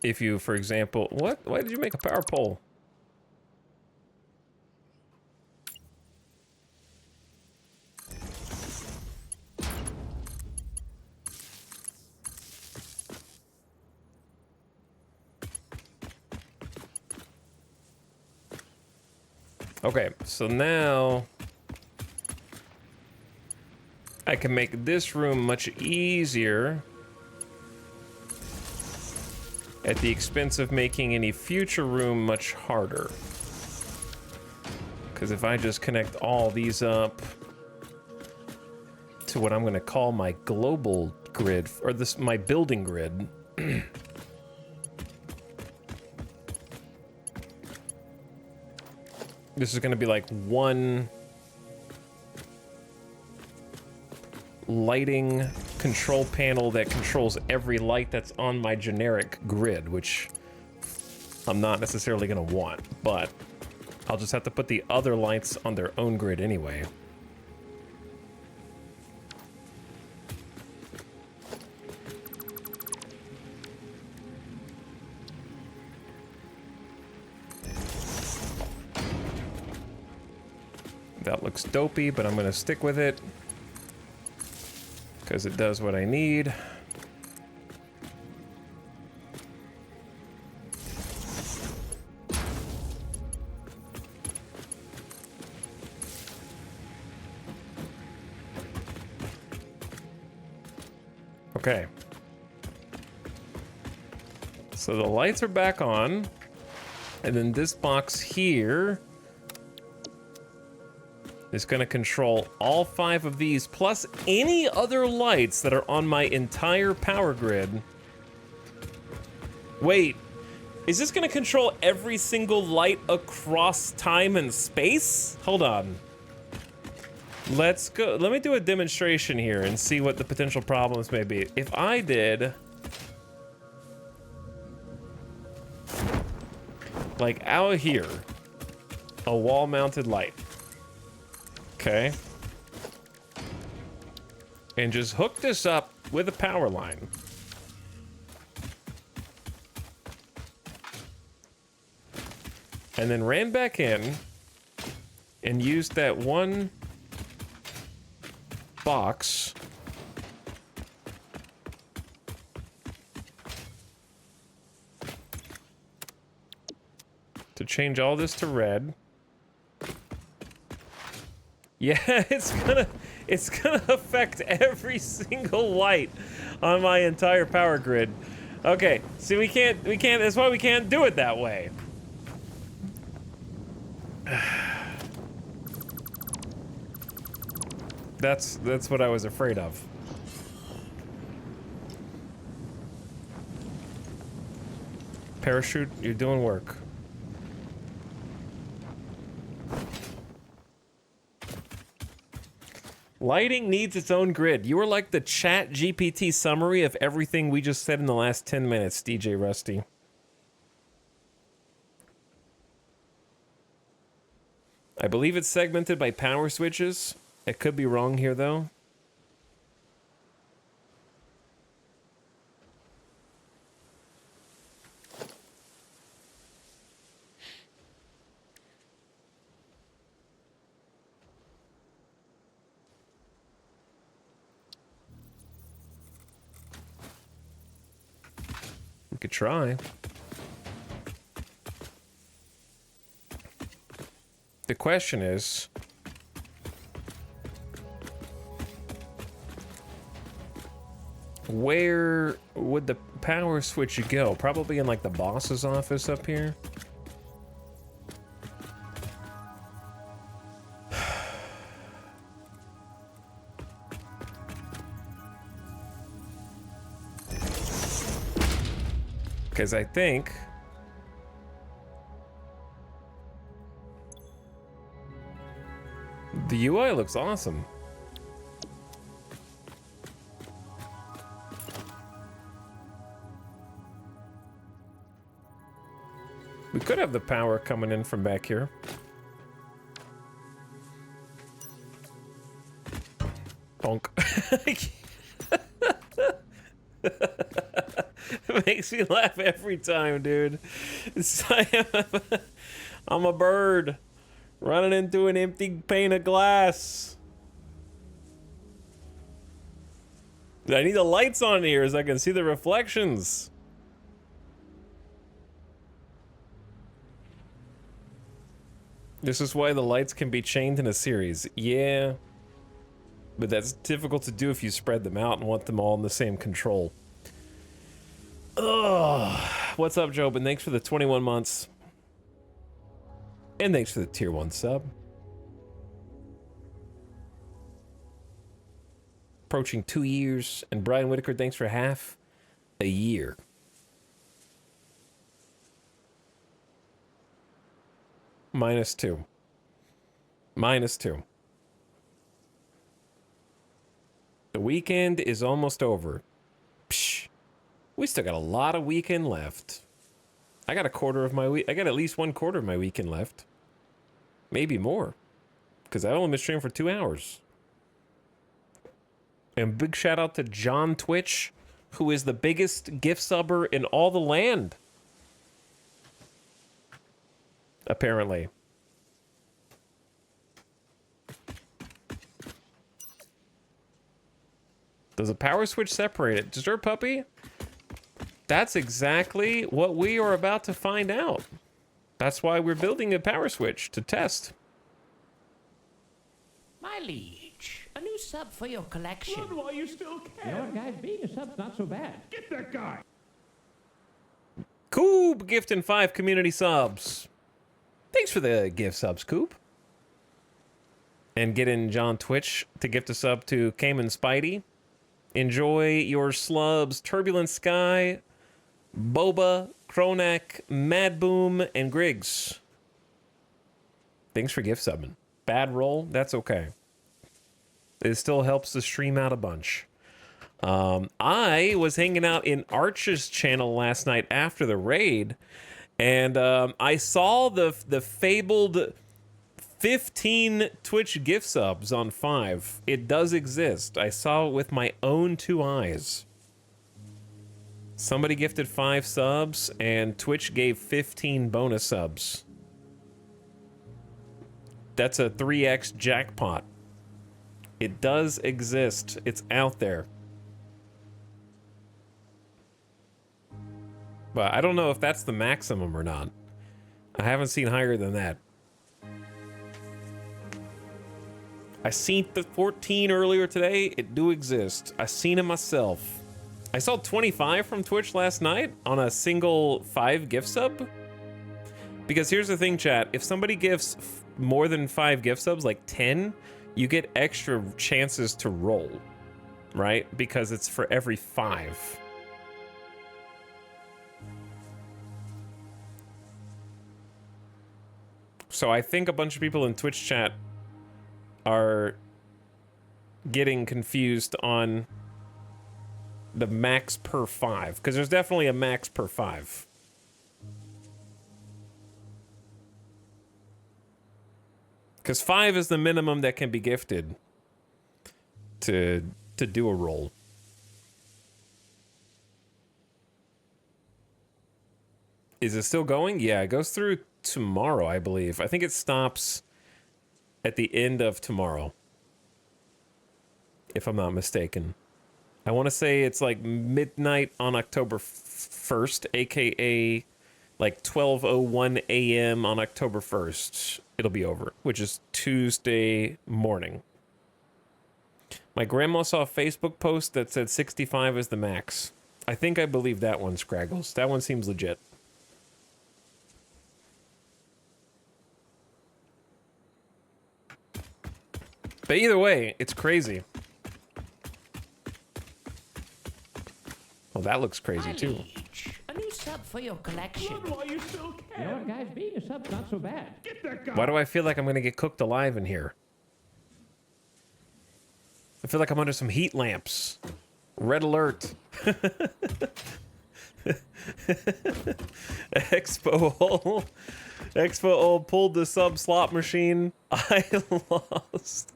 If you, for example, what? Why did you make a power pole? Okay, so now I can make this room much easier at the expense of making any future room much harder. Because if I just connect all these up to what I'm going to call my global grid, or this my building grid, this is going to be like one lighting control panel that controls every light that's on my generic grid, which I'm not necessarily going to want, but I'll just have to put the other lights on their own grid anyway. That looks dopey, but I'm gonna stick with it because it does what I need. Okay. So the lights are back on, and then this box here is going to control all 5 of these, plus any other lights that are on my entire power grid. Wait, is this going to control every single light across time and space? Hold on. Let's go. Let me do a demonstration here and see what the potential problems may be. If I did, like out here, a wall-mounted light. Okay. And just hook this up with a power line. And then ran back in and used that one box to change all this to red. Yeah, it's gonna affect every single light on my entire power grid. Okay, see, we can't, that's why we can't do it that way. That's what I was afraid of. Parachute, you're doing work. Lighting needs its own grid. You are like the chat GPT summary of everything we just said in the last 10 minutes, DJ Rusty. I believe it's segmented by power switches. It could be wrong here, though. We could try. The question is, where would the power switch go? Probably in like the boss's office up here. Because I think the UI looks awesome. We could have the power coming in from back here. Bonk. It makes me laugh every time, dude. I'm a bird running into an empty pane of glass. I need the lights on here so I can see the reflections. This is why the lights can be chained in a series. Yeah. But that's difficult to do if you spread them out and want them all in the same control. Ugh. What's up, Job? And thanks for the 21 months. And thanks for the tier 1 sub. Approaching 2 years. And Brian Whitaker, thanks for half a year. -2. -2. The weekend is almost over. Psh. We still got a lot of weekend left. I got a quarter of my week. I got at least 1/4 of my weekend left. Maybe more. Because I've only been streaming for 2 hours. And big shout out to John Twitch, who is the biggest gift subber in all the land. Apparently. Does a power switch separate it? Dessert puppy? That's exactly what we are about to find out. That's why we're building a power switch, to test. My liege, a new sub for your collection. Run while you still can. You know what, guys? Being a sub's not so bad. Get that guy. Coop gifting 5 community subs. Thanks for the gift subs, Coop. And getting John Twitch to gift a sub to Cayman Spidey. Enjoy your slubs, Turbulent Sky, Boba, Kronak, Mad Boom, and Griggs. Thanks for gift subbing. Bad roll, that's okay. It still helps the stream out a bunch. I was hanging out in Arch's channel last night after the raid, and I saw the fabled 15 Twitch gift subs on 5. It does exist. I saw it with my own 2 eyes. Somebody gifted 5 subs, and Twitch gave 15 bonus subs. That's a 3x jackpot. It does exist. It's out there. But I don't know if that's the maximum or not. I haven't seen higher than that. I seen the 14 earlier today. It do exist. I seen it myself. I saw 25 from Twitch last night on a single 5 gift sub. Because here's the thing, chat. If somebody gives more than 5 gift subs, like 10, you get extra chances to roll, right? Because it's for every 5. So I think a bunch of people in Twitch chat are getting confused on the max per 5, because there's definitely a max per 5. Because 5 is the minimum that can be gifted to do a roll. Is it still going? Yeah, it goes through tomorrow, I believe. I think it stops at the end of tomorrow, if I'm not mistaken. I want to say it's like midnight on October 1st, aka like 12:01 a.m. on October 1st. It'll be over, which is Tuesday morning. My grandma saw a Facebook post that said 65 is the max. I think I believe that one, Scraggles. That one seems legit. But either way, it's crazy. Well, that looks crazy too. A new sub for your collection. Run while you still can. You know what, guys? Being a sub's not so bad. Get that guy. Why do I feel like I'm gonna get cooked alive in here? I feel like I'm under some heat lamps. Red alert. Expo pulled the sub slot machine. I lost.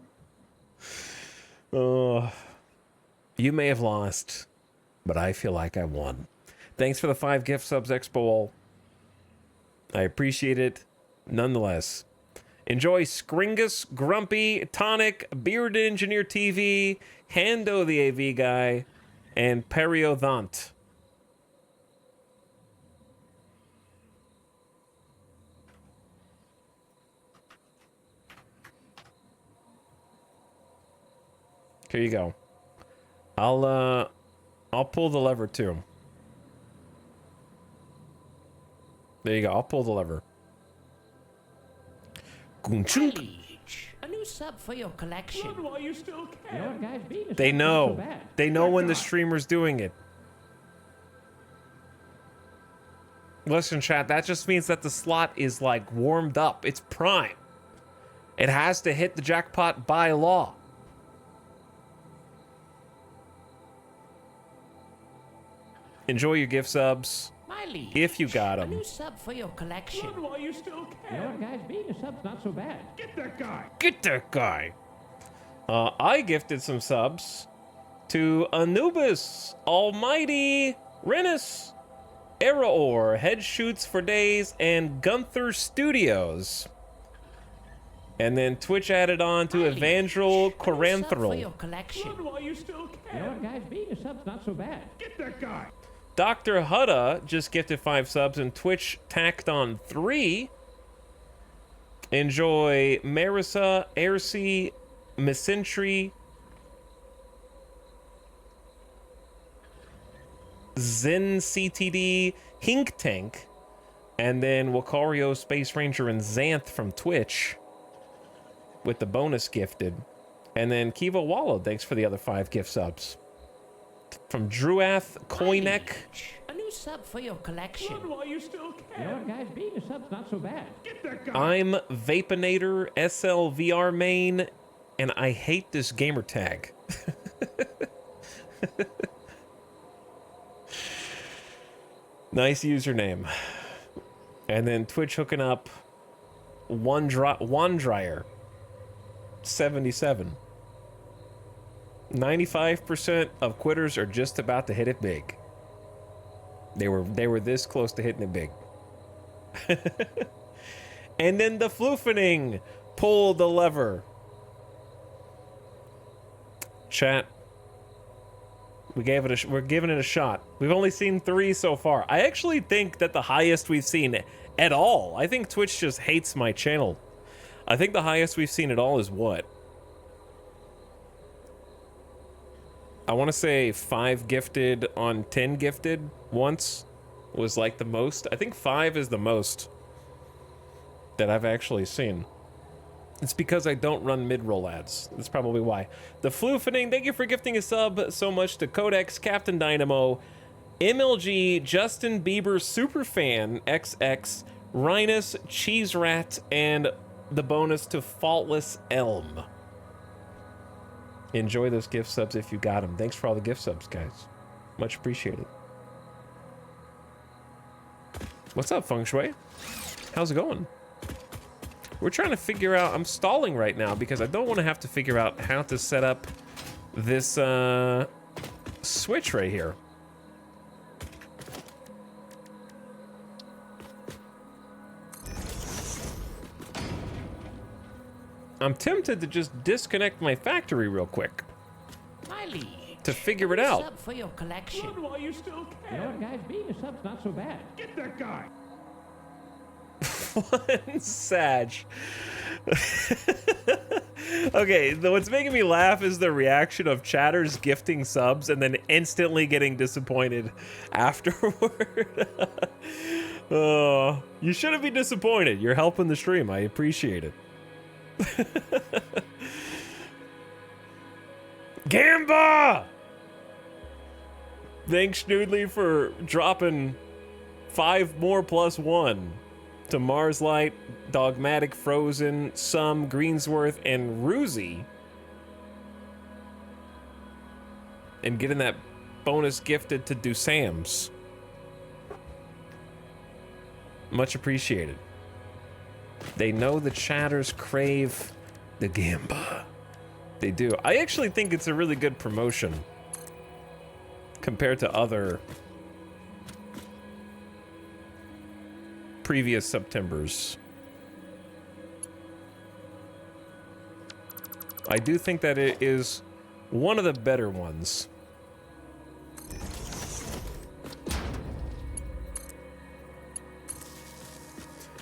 Oh, you may have lost, but I feel like I won. Thanks for the 5 gift subs, Expo. I appreciate it nonetheless. Enjoy Skringus, Grumpy, Tonic, Bearded Engineer TV, Hando the AV Guy, and Periodont. Here you go. I'll pull the lever too. There you go. I'll pull the lever. Liege, a new sub for your collection. Run while you still can. You know what, guys? Being a They sub's not so know. bad. They know when the streamer's doing it. Listen, chat, that just means that the slot is like warmed up. It's prime. It has to hit the jackpot by law. Enjoy your gift subs. My My liege. if you got A him. new sub for your collection. Run while you still You know can. what, guys? Being a sub's not so bad. Get that guy. Get that guy. I gifted some subs to Anubis, Almighty, Renus, Eraor, Head Shoots for Days, and Gunther Studios. And then Twitch added on to My liege. Evangel A new sub for Coranthril. your collection. Run while you still You know can. what, guys? Being a sub's not so bad. Get that guy. Dr. Hudda just gifted 5 subs, and Twitch tacked on 3. Enjoy Marissa, Aircy, Misentry, Zen CTD, Hink Tank, and then Wakario, Space Ranger, and Xanth from Twitch with the bonus gifted. And then Kiva Wallow, thanks for the other 5 gift subs. From Druath, My Koinek, liege. A new sub for your collection. Run while you still You know can. what, guys? Being a sub's not so bad. Get that guy. I'm Vapinator, SLVR main, and I hate this gamer tag. Nice username. And then Twitch hooking up Wandryer 77. 95% of quitters are just about to hit it big. They were this close to hitting it big. And then the floofening pulled the lever. Chat. We're giving it a shot. We've only seen 3 so far. I actually think that the highest we've seen at all. I think Twitch just hates my channel. I think the highest we've seen at all is what? I want to say 5 gifted on 10 gifted once was like the most. I think 5 is the most that I've actually seen. It's because I don't run mid-roll ads. That's probably why. The Floofening, thank you for gifting a sub so much to Codex, Captain Dynamo, MLG, Justin Bieber, Superfan, XX, Rhinus, Cheese Rat, and the bonus to Faultless Elm. Enjoy those gift subs if you got them. Thanks for all the gift subs, guys. Much appreciated. What's up, Feng Shui? How's it going? We're trying to figure out... I'm stalling right now because I don't want to have to figure out how to set up this switch right here. I'm tempted to just disconnect my factory real quick My liege. to figure it A new out. sub for your collection. Run while you still You know can. what, guys? Being a sub's not so bad. Get that guy. One Sag. Okay, what's making me laugh is the reaction of chatters gifting subs and then instantly getting disappointed afterward. Oh, you shouldn't be disappointed. You're helping the stream. I appreciate it. Gamba! Thanks, Snoodley, for dropping 5 more plus 1 to Mars Light, Dogmatic Frozen, Sum, Greensworth, and Roozy. And getting that bonus gifted to Dusams. Much appreciated. They know the chatters crave the Gamba. They do. I actually think it's a really good promotion compared to other previous Septembers. I do think that it is one of the better ones.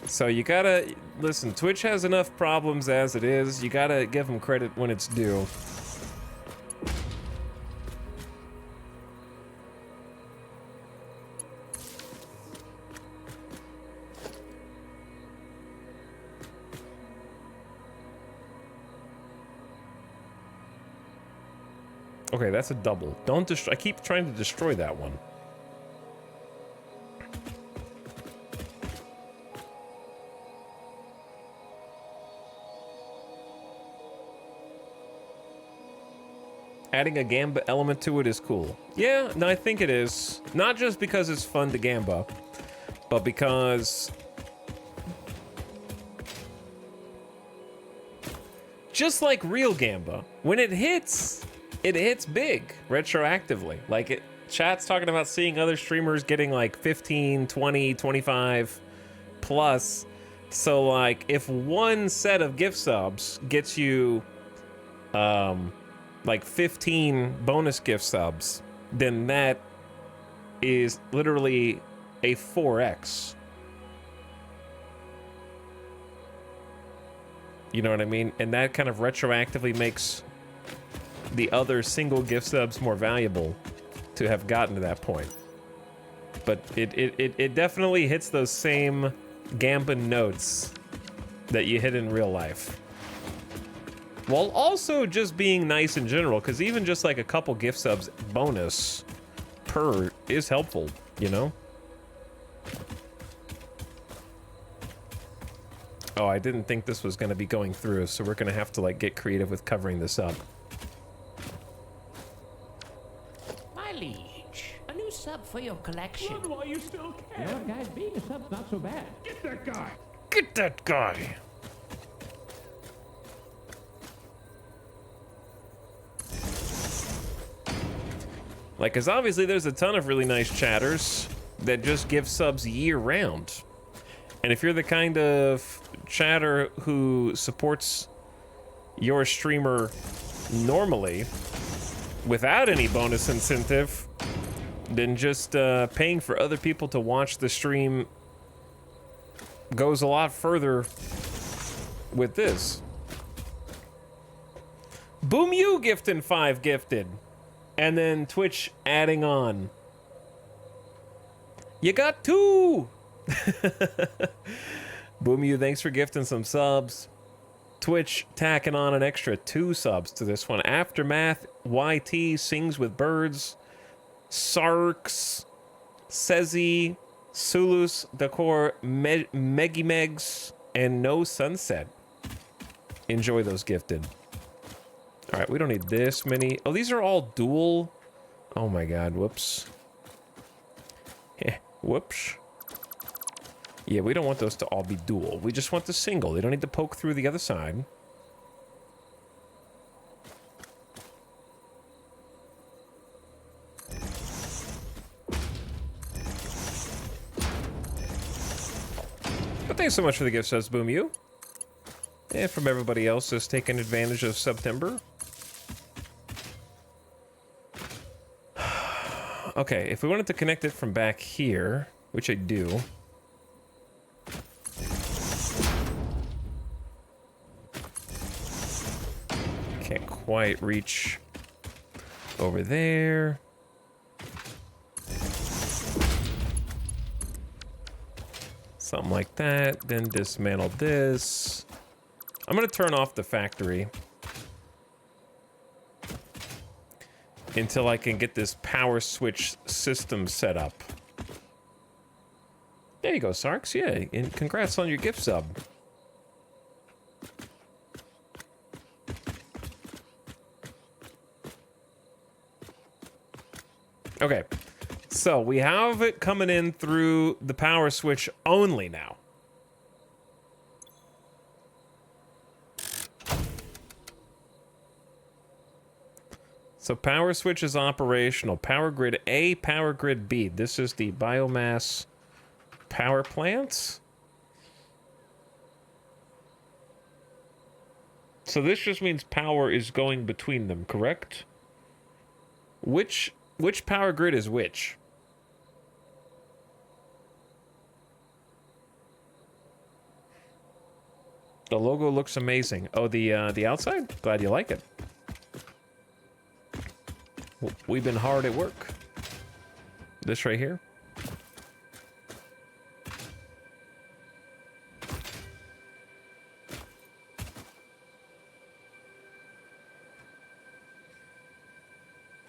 So you gotta listen, Twitch has enough problems as it is. You gotta give them credit when it's due. Okay, that's a double. Don't destroy. I keep trying to destroy that one. Adding a gamba element to it is cool. Yeah, no, I think it is. Not just because it's fun to gamba, but because just like real gamba, when it hits big retroactively. Like chat's talking about seeing other streamers getting like 15, 20, 25 plus. So like if one set of gift subs gets you like 15 bonus gift subs, then that is literally a 4x. You know what I mean? And that kind of retroactively makes the other single gift subs more valuable to have gotten to that point. But it definitely hits those same gamba notes that you hit in real life. While also just being nice in general, because even just like a couple gift subs bonus per is helpful, you know? Oh, I didn't think this was going to be going through, so we're going to have to like get creative with covering this up. My liege, a new sub for your collection. Run while you still You know can. what, guys? Being a sub's not so bad. Get that guy. Get that guy! Like, because obviously there's a ton of really nice chatters that just give subs year round. And if you're the kind of chatter who supports your streamer normally without any bonus incentive, then just paying for other people to watch the stream goes a lot further with this. Boom you gifting 5 gifted. And then Twitch adding on. You got 2! Boom you, thanks for gifting some subs. Twitch tacking on an extra 2 subs to this one. Aftermath, YT, Sings with Birds, Sarks, Sezi, Sulus, Decor, Megimegs, and No Sunset. Enjoy those gifted. All right, we don't need this many. Oh, these are all dual. Oh my God, whoops. Whoops. Yeah, we don't want those to all be dual. We just want the single. They don't need to poke through the other side. But thanks so much for the gift subs, Boom You. And from everybody else that's taking advantage of September. Okay, if we wanted to connect it from back here, which I do. Can't quite reach over there. Something like that. Then dismantle this. I'm gonna turn off the factory until I can get this power switch system set up. There you go, Sarks. Yeah, and congrats on your gift sub. Okay, so we have it coming in through the power switch only now. So power switch is operational. Power grid A, power grid B. This is the biomass power plants. So this just means power is going between them, correct? Which power grid is which? The logo looks amazing. Oh, the outside? Glad you like it. We've been hard at work. This right here.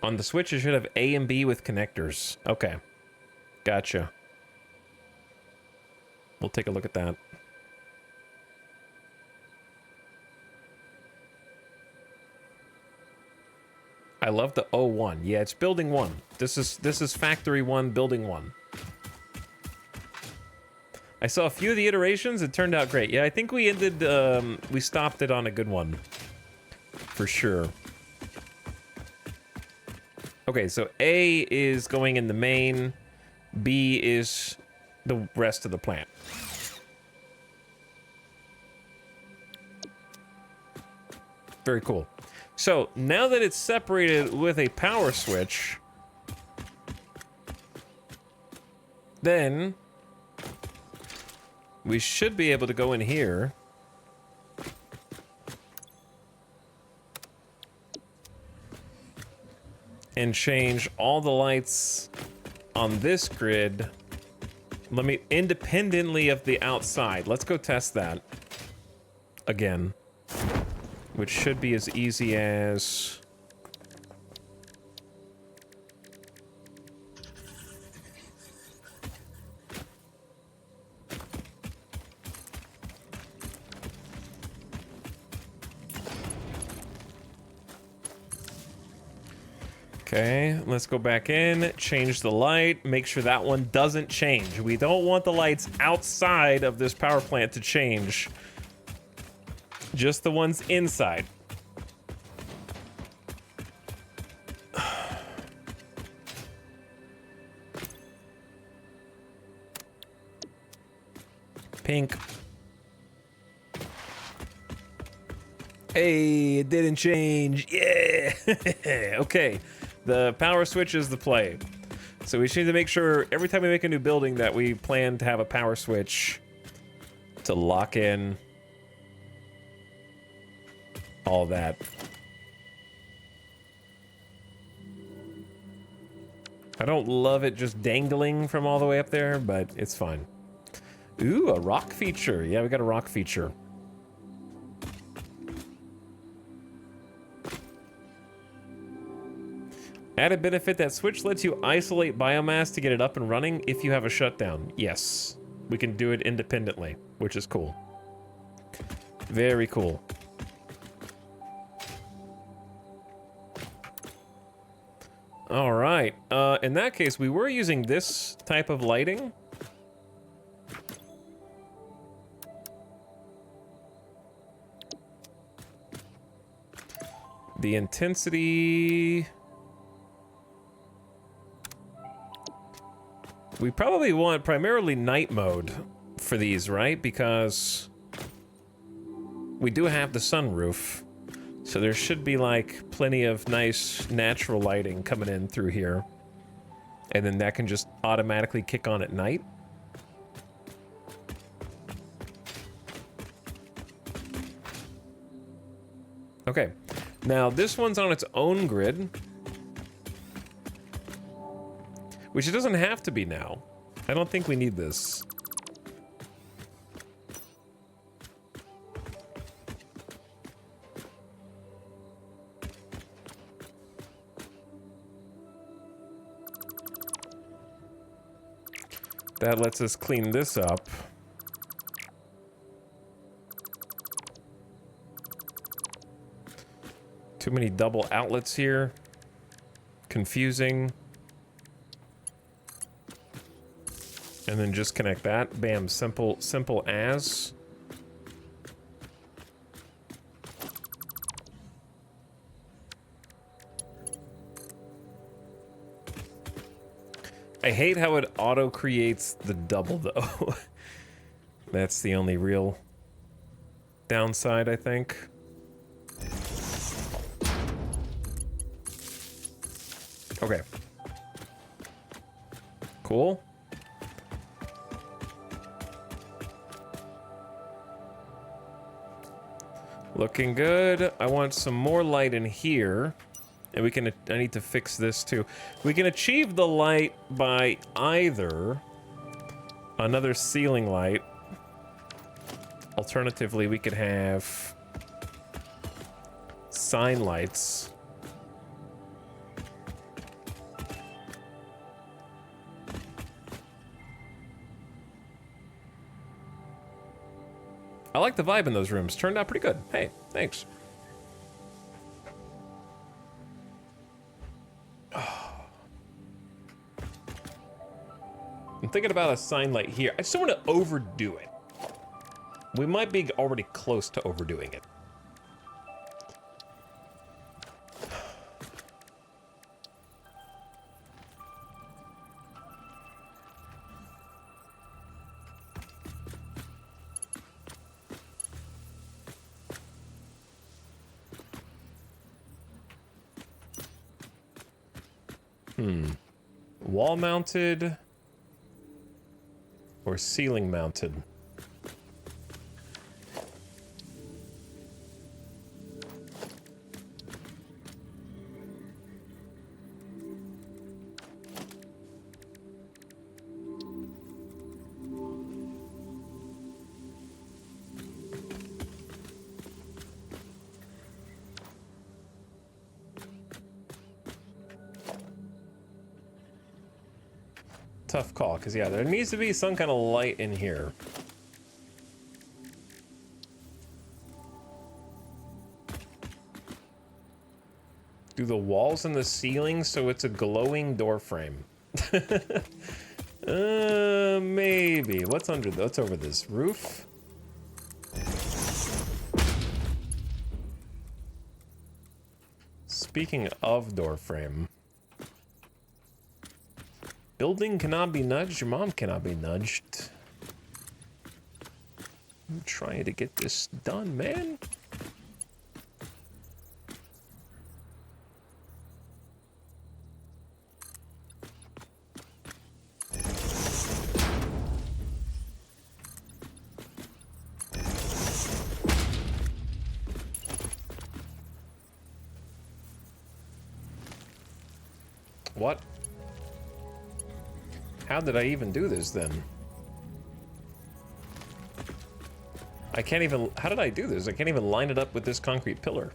On the Switch, it should have A and B with connectors. Okay. Gotcha. We'll take a look at that. I love the O1. Yeah, it's building 1. This is factory 1, building 1. I saw a few of the iterations. It turned out great. Yeah, I think we ended, we stopped it on a good one. For sure. Okay, so A is going in the main. B is the rest of the plant. Very cool. So, now that it's separated with a power switch, then we should be able to go in here and change all the lights on this grid. Let me, independently of the outside. Let's go test that again, which should be as easy as... Okay, let's go back in, change the light, make sure that one doesn't change. We don't want the lights outside of this power plant to change. Just the ones inside. Pink. Hey, it didn't change. Yeah. Okay. The power switch is the play. So we just need to make sure every time we make a new building that we plan to have a power switch to lock in all that. I don't love it just dangling from all the way up there, but it's fine. Ooh, a rock feature. Yeah, we got a rock feature. Added benefit, that switch lets you isolate biomass to get it up and running if you have a shutdown. Yes, we can do it independently, which is cool. Very cool. All right, in that case, we were using this type of lighting. The intensity... We probably want primarily night mode for these, right? Because we do have the sunroof. So there should be like plenty of nice natural lighting coming in through here. And then that can just automatically kick on at night. Okay, now this one's on its own grid. Which it doesn't have to be now. I don't think we need this. That lets us clean this up. Too many double outlets here. Confusing. And then just connect that. Bam, simple as. I hate how it auto creates the double though. That's the only real downside, I think. Okay. Cool. Looking good. I want some more light in here. And we can, I need to fix this too. We can achieve the light by either another ceiling light. Alternatively, we could have sign lights. I like the vibe in those rooms. Turned out pretty good. Hey, thanks. thinking about a sign light here. I just don't want to overdo it. We might be already close to overdoing it. Wall mounted or ceiling mounted? Tough call, because yeah, there needs to be some kind of light in here. Do the walls and the ceiling so it's a glowing door frame? Maybe. What's over this roof? Speaking of door frame. Building cannot be nudged, your mom cannot be nudged. I'm trying to get this done, man. What? How did I even do this then? I can't even... How did I do this? I can't even line it up with this concrete pillar.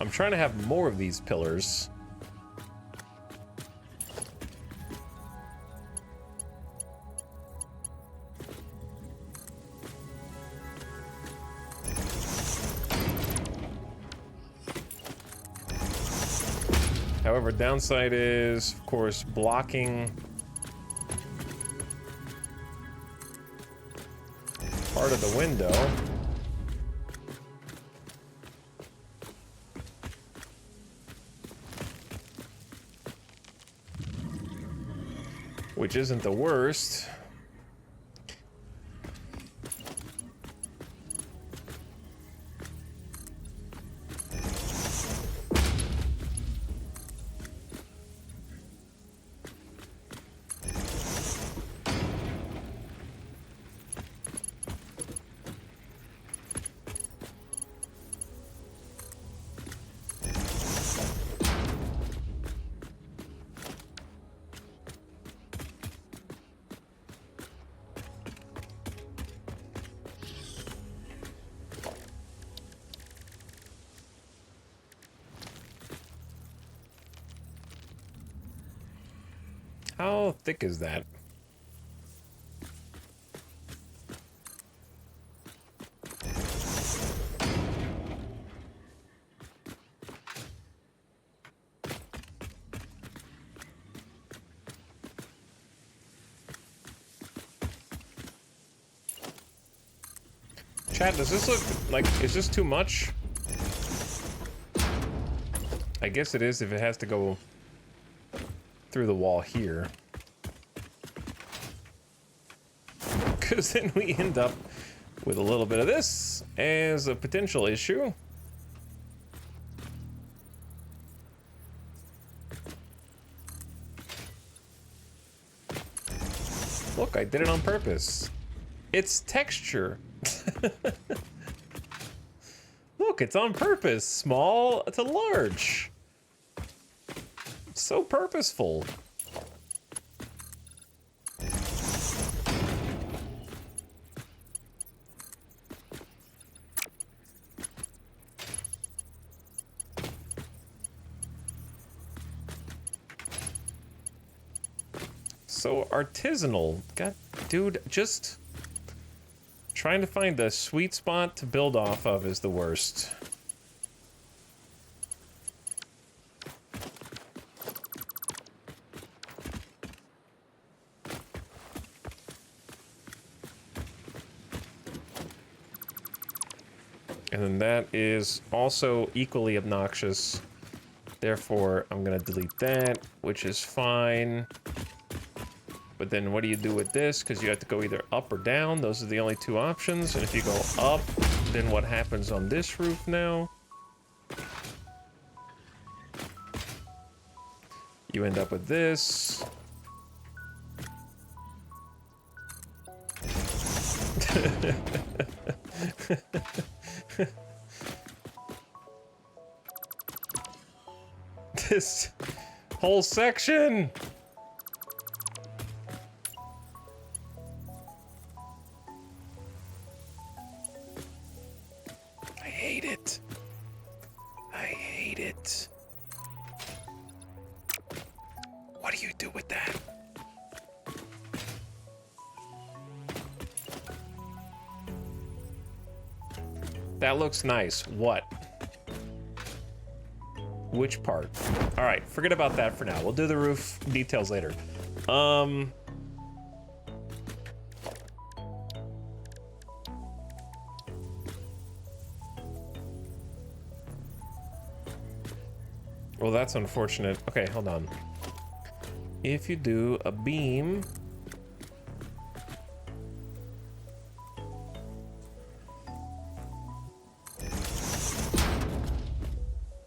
I'm trying to have more of these pillars. However, downside is, of course, blocking part of the window. Which isn't the worst. How thick is that? Chat, does this look like, is this too much? I guess it is if it has to go through the wall here. Because then we end up with a little bit of this as a potential issue. Look, I did it on purpose. It's texture. Look, it's on purpose. Small to large. So purposeful. So artisanal. God, dude, just trying to find the sweet spot to build off of is the worst. And then that is also equally obnoxious. Therefore, I'm gonna delete that, which is fine. But then what do you do with this? Because you have to go either up or down. Those are the only two options. And if you go up, then what happens on this roof now? You end up with this. This whole section. I hate it. I hate it. What do you do with that? That looks nice. What? Which part? All right, forget about that for now. We'll do the roof details later. Well, that's unfortunate. Okay, hold on. If you do a beam...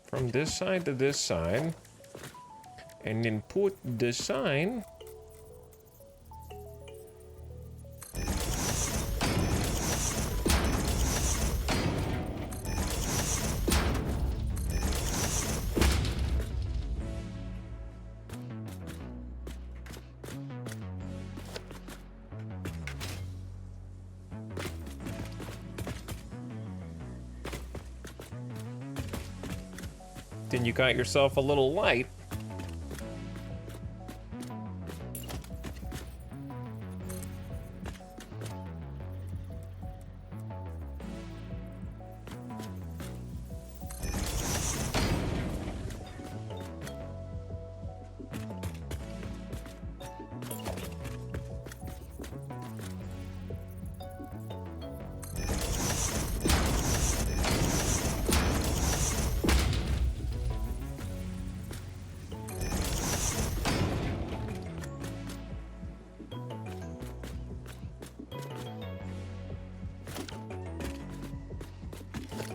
from this side to this side, and then put the sign then you got yourself a little light.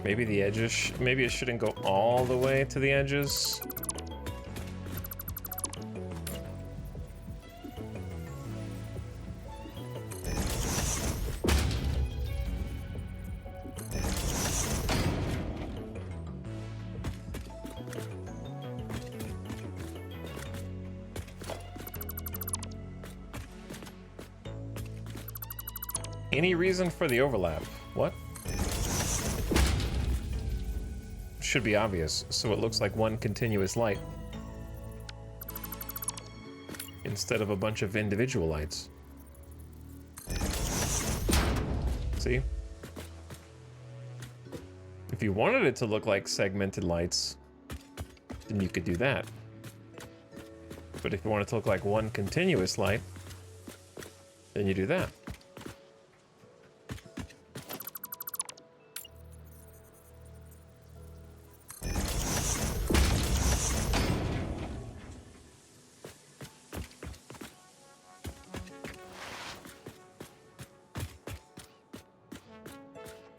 Maybe the edges, maybe it shouldn't go all the way to the edges. Any reason for the overlap? What? Should be obvious, so it looks like one continuous light instead of a bunch of individual lights. See? If you wanted it to look like segmented lights, then you could do that. But if you want it to look like one continuous light, then you do that.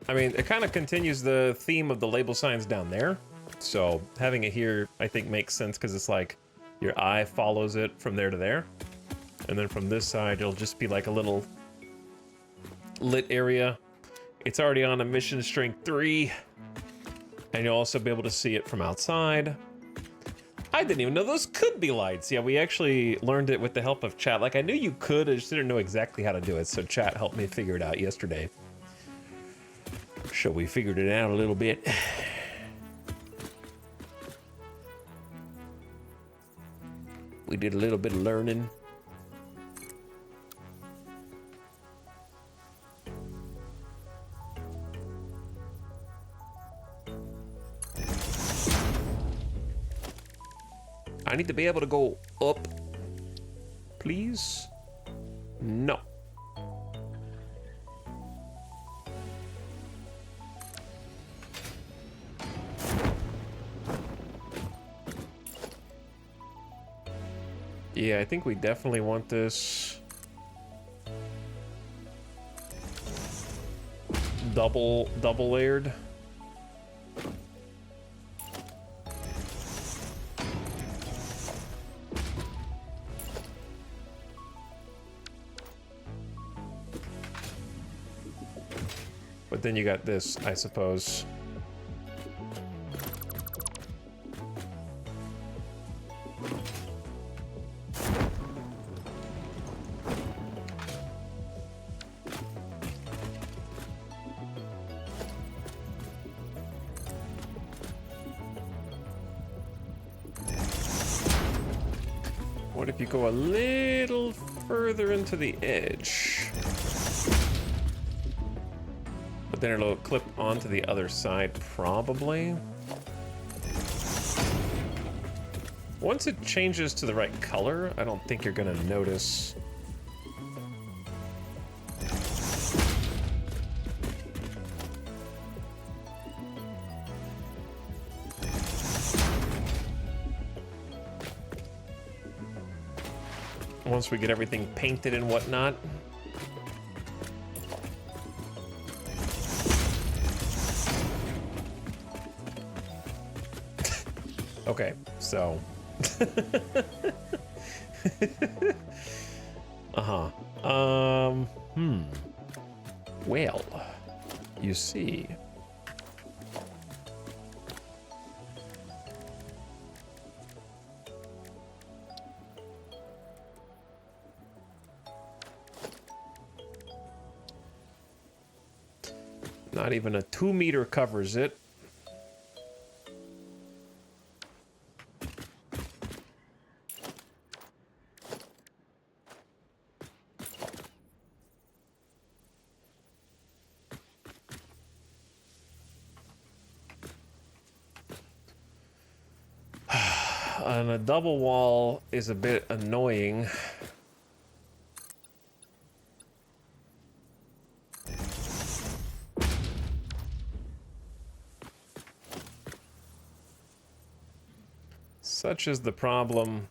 I mean, it kind of continues the theme of the label signs down there. So having it here, I think, makes sense because it's like your eye follows it from there to there. And then from this side, it'll just be like a little lit area. It's already on emission strength 3. And you'll also be able to see it from outside. I didn't even know those could be lights. Yeah, we actually learned it with the help of chat. Like, I knew you could, I just didn't know exactly how to do it. So chat helped me figure it out yesterday. So we figured it out a little bit. We did a little bit of learning. I need to be able to go up, please. No. Yeah, I think we definitely want this double layered. But then you got this, I suppose. What if you go a little further into the edge? But then it'll clip onto the other side, probably. Once it changes to the right color, I don't think you're gonna notice. Once we get everything painted and whatnot. Okay, so. Well, you see. Not even a 2 meter covers it. And a double wall is a bit annoying. Such is the problem.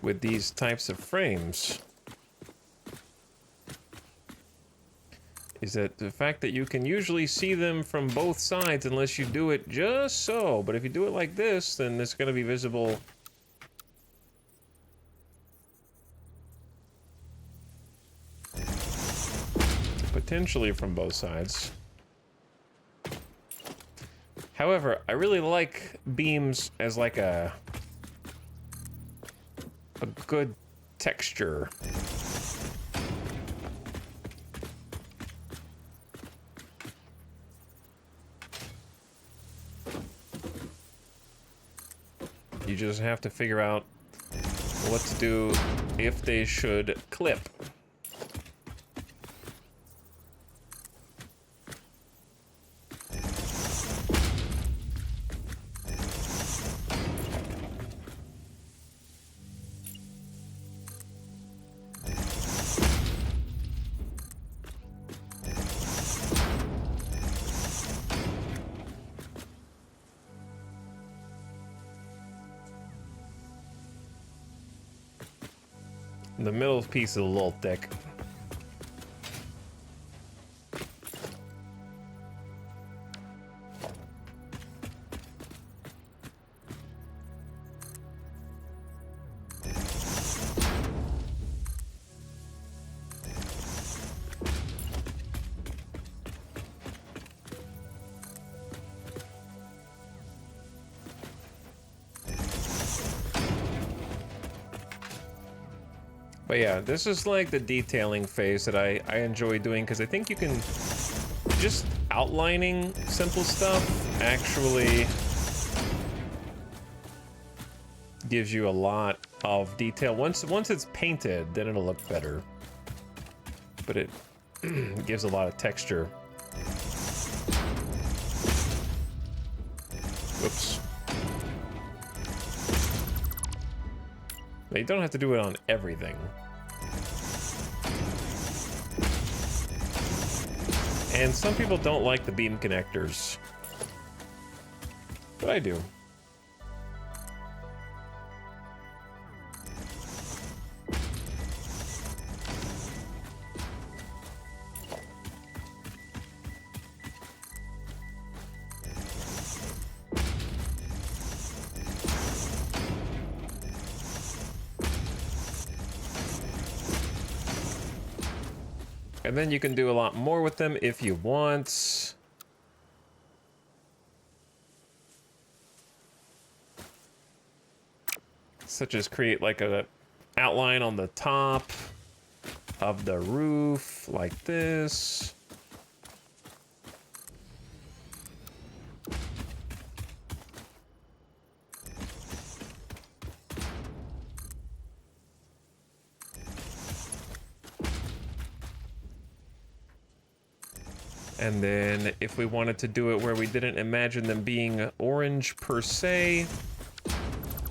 With these types of frames. Is that the fact that you can usually see them from both sides unless you do it just so. But if you do it like this, then it's going to be visible. Potentially from both sides. However, I really like beams as like a good texture. You just have to figure out what to do if they should clip. The middle piece is a little thick. But yeah, this is like the detailing phase that I enjoy doing, because I think you can just outlining simple stuff actually gives you a lot of detail. Once it's painted, then it'll look better. But it gives a lot of texture. Whoops. You don't have to do it on everything. And some people don't like the beam connectors. But I do. And then you can do a lot more with them if you want. Such as create like a outline on the top of the roof like this. And then if we wanted to do it where we didn't imagine them being orange per se,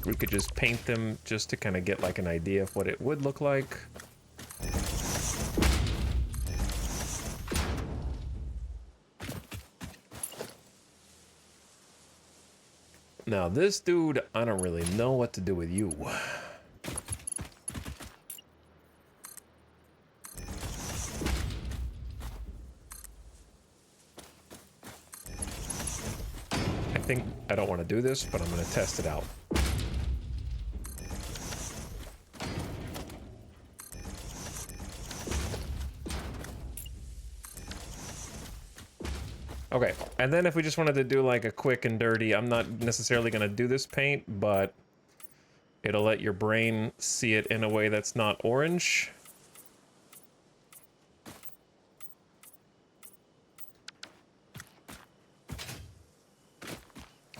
we could just paint them just to kind of get like an idea of what it would look like. Now this dude, I don't really know what to do with you. I think I don't want to do this, but I'm going to test it out. Okay, and then if we just wanted to do like a quick and dirty, I'm not necessarily going to do this paint, but it'll let your brain see it in a way that's not orange.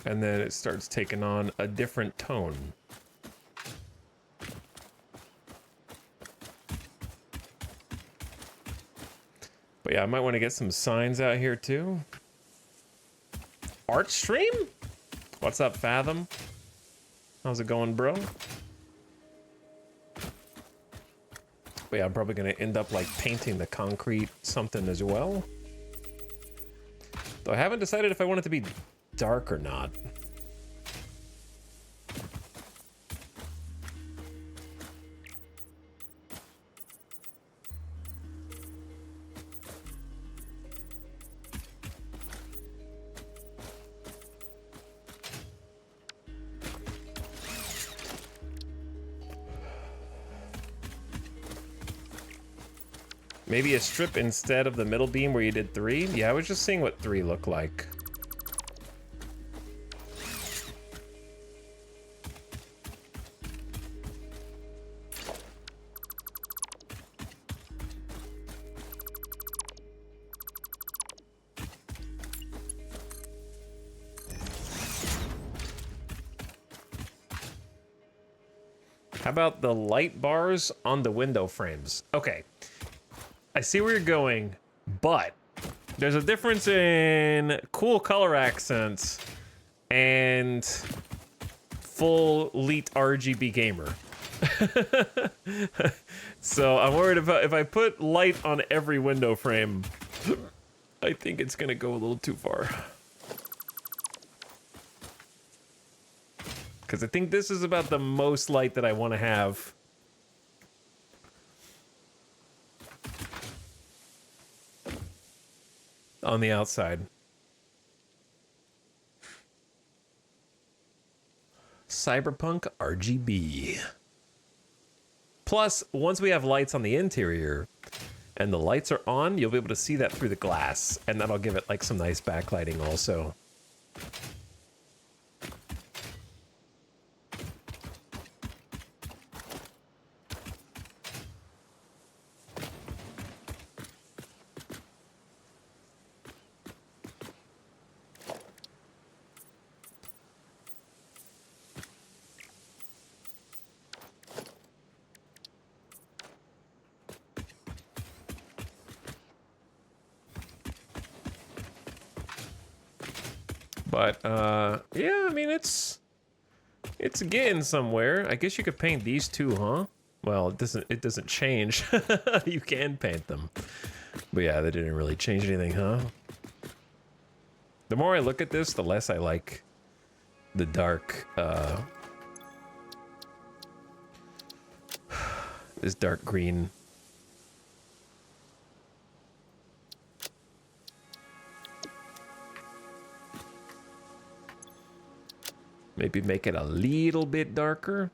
And then it starts taking on a different tone. But yeah, I might want to get some signs out here too. Art stream? What's up, Fathom? How's it going, bro? But yeah, I'm probably gonna end up like painting the concrete something as well. Though I haven't decided if I want it to be dark or not. Maybe a strip instead of the middle beam where you did 3? Yeah, I was just seeing what 3 looked like. How about the light bars on the window frames? Okay. I see where you're going, but there's a difference in cool color accents and full elite RGB gamer. So I'm worried about if I put light on every window frame, I think it's gonna go a little too far. Because I think this is about the most light that I want to have. On the outside. Cyberpunk RGB. Plus, once we have lights on the interior and the lights are on, you'll be able to see that through the glass, and that'll give it like some nice backlighting also. But, yeah, I mean, it's getting somewhere. I guess you could paint these two, huh? Well, it doesn't change. You can paint them. But yeah, they didn't really change anything, huh? The more I look at this, the less I like the dark, this dark green. Maybe make it a little bit darker.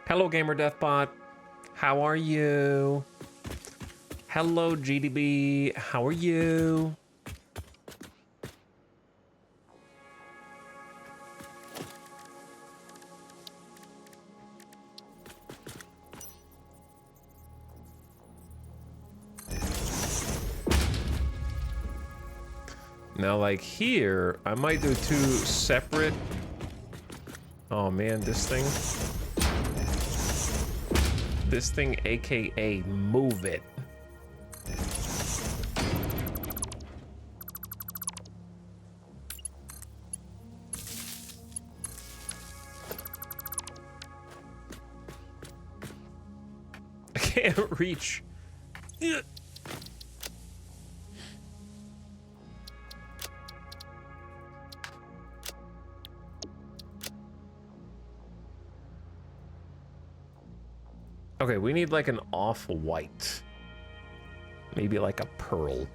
Hello, Gamer Deathbot. How are you? Hello, GDB. How are you? Now, like here, I might do 2 separate. Oh man, this thing, aka move it. I can't reach. Okay, we need like an off-white. Maybe like a pearl.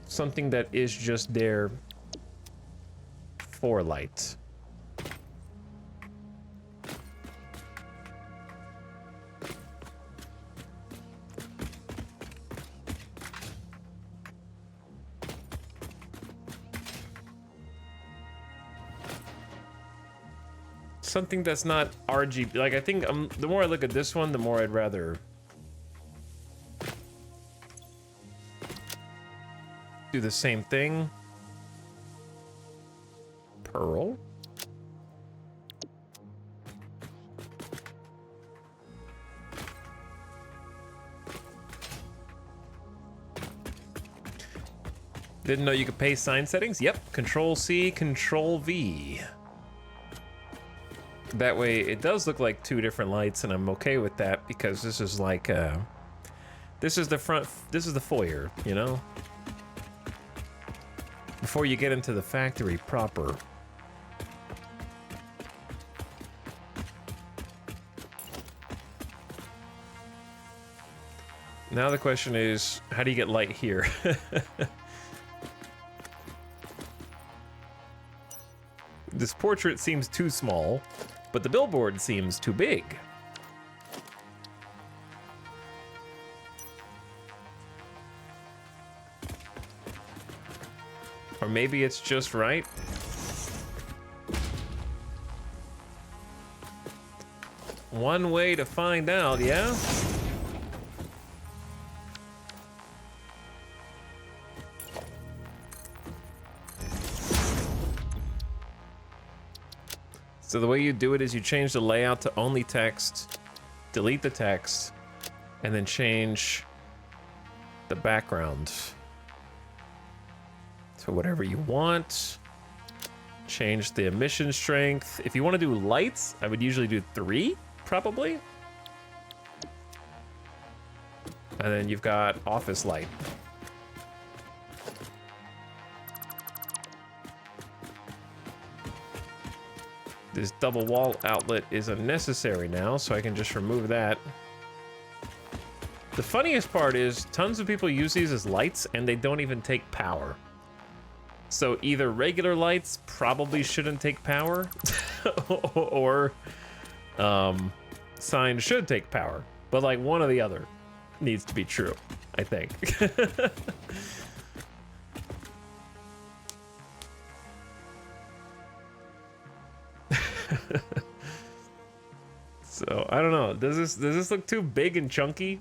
Something that is just there for light. Something that's not RGB. Like, I think the more I look at this one, the more I'd rather do the same thing. Pearl. Didn't know you could pay sign settings? Yep. Control C, Control V. That way it does look like 2 different lights, and I'm okay with that because this is like this is the front, this is the foyer, you know, before you get into the factory proper. Now the question is, how do you get light here? This portrait seems too small, but the billboard seems too big. Or maybe it's just right. One way to find out, yeah? So the way you do it is you change the layout to only text, delete the text, and then change the background to whatever you want. Change the emission strength. If you want to do lights, I would usually do 3, probably. And then you've got office light. This double wall outlet is unnecessary now, so I can just remove that. The funniest part is tons of people use these as lights and they don't even take power. So either regular lights probably shouldn't take power or signs should take power. But like one or the other needs to be true, I think. So I don't know. Does this look too big and chunky?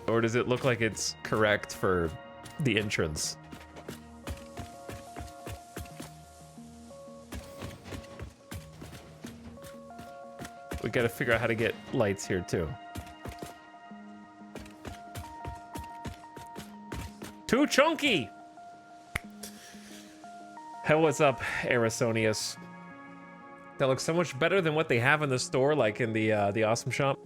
Or does it look like it's correct for the entrance? We gotta figure out how to get lights here too. Too chunky. Hell, what's up, Arisonius? That looks so much better than what they have in the store, like in the Awesome Shop.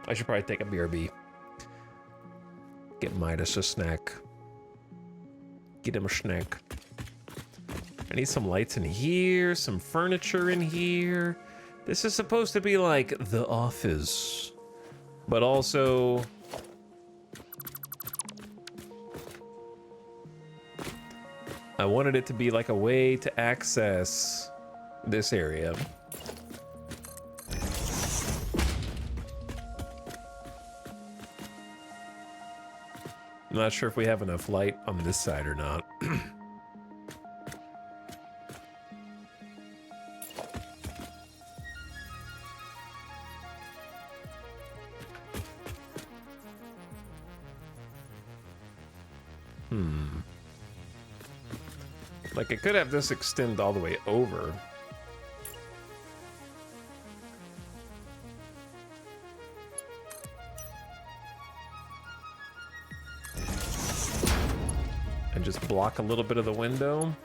I should probably take a BRB. Get Midas a snack. Get him a snack. I need some lights in here, some furniture in here. This is supposed to be like the office, but also I wanted it to be like a way to access this area. I'm not sure if we have enough light on this side or not. Like, I could have this extend all the way over. And just block a little bit of the window.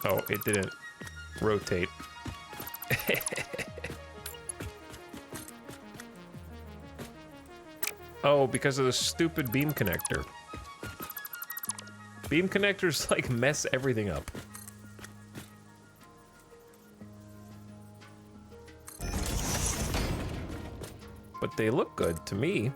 Oh, it didn't rotate. Oh, because of the stupid beam connector. Beam connectors, like, mess everything up. But they look good to me.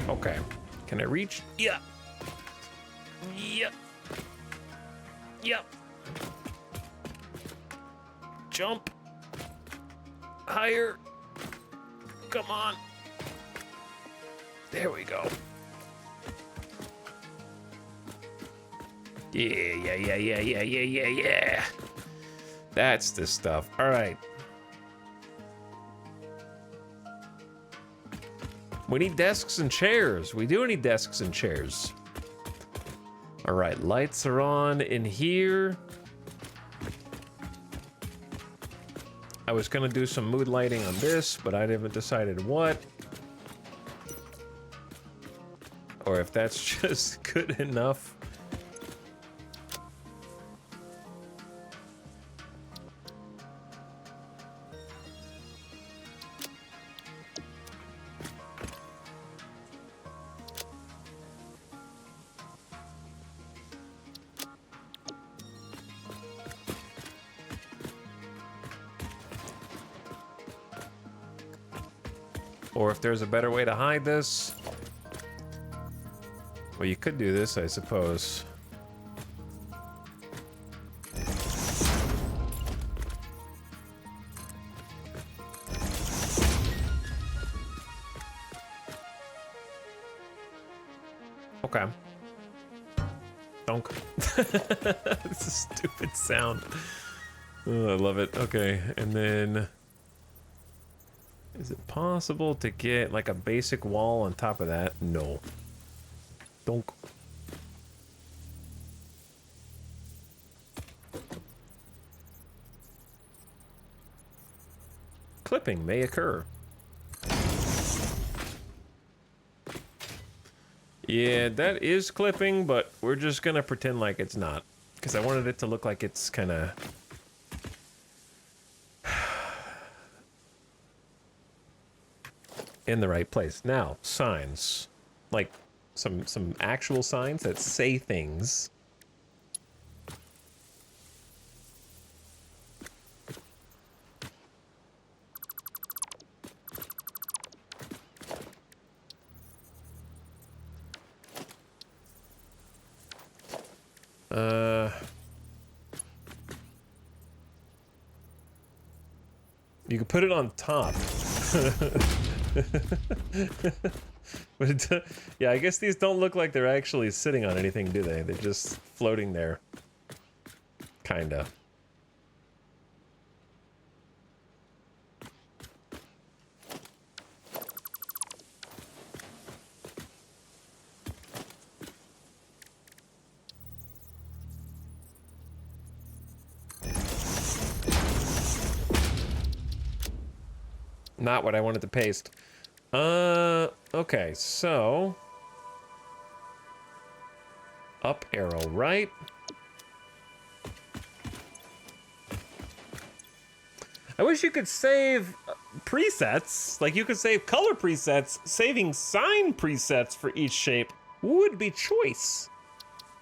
Okay. Can I reach? Yeah. Yep. Yep. Jump. Higher. Come on. There we go. Yeah. That's the stuff. All right. We need desks and chairs. We do need desks and chairs. All right, lights are on in here. I was gonna do some mood lighting on this, but I haven't decided what. Or if that's just good enough. Or if there's a better way to hide this. Well, you could do this, I suppose. Okay. Donk. It's a stupid sound. Oh, I love it. Okay, and then... is it possible to get like a basic wall on top of that? No. Donk. Clipping may occur. Yeah, that is clipping, but we're just gonna pretend like it's not. Because I wanted it to look like it's kind of... in the right place. Now, signs. Like, some actual signs that say things. You can put it on top. But yeah, I guess these don't look like they're actually sitting on anything, do they? They're just floating there. Kinda. Not what I wanted to paste. Okay, so... Up arrow right. I wish you could save presets. Like, you could save color presets. Saving sign presets for each shape would be choice.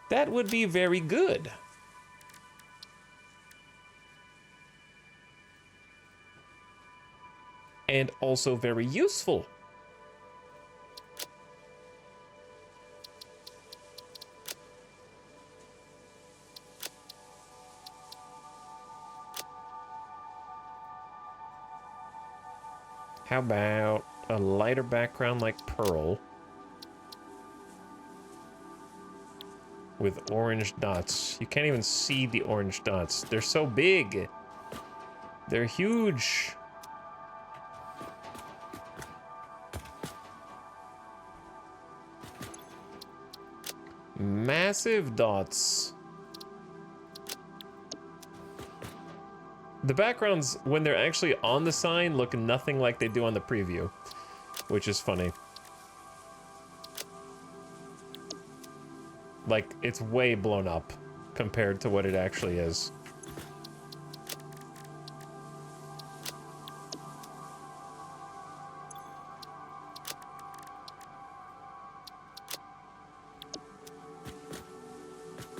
That would be very good. And also very useful. How about a lighter background like pearl with orange dots? You can't even see the orange dots. They're so big. They're huge. Massive dots. The backgrounds, when they're actually on the sign, look nothing like they do on the preview, which is funny. Like, it's way blown up compared to what it actually is.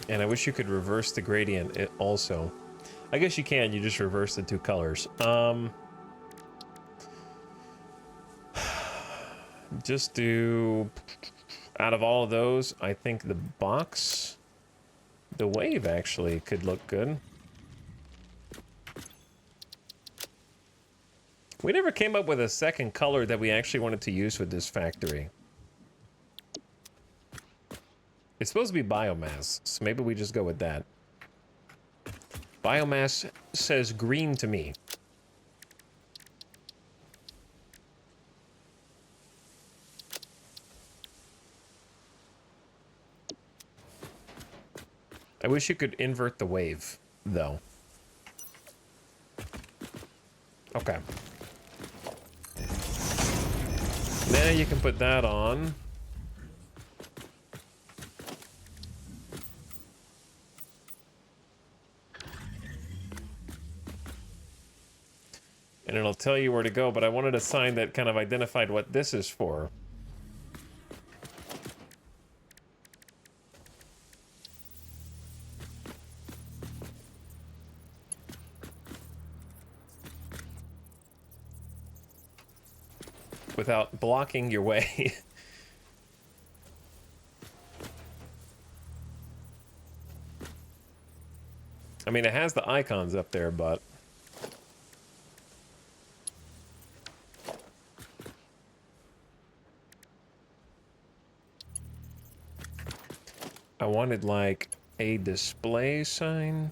And I wish you could reverse the gradient also. I guess you can, you just reverse the two colors. Just do... Out of all of those, I think the box... The wave, actually, could look good. We never came up with a second color that we actually wanted to use with this factory. It's supposed to be biomass, so maybe we just go with that. Biomass says green to me. I wish you could invert the wave, though. Okay. Now you can put that on. And it'll tell you where to go, but I wanted a sign that kind of identified what this is for. Without blocking your way. I mean, it has the icons up there, but... I wanted, like, a display sign.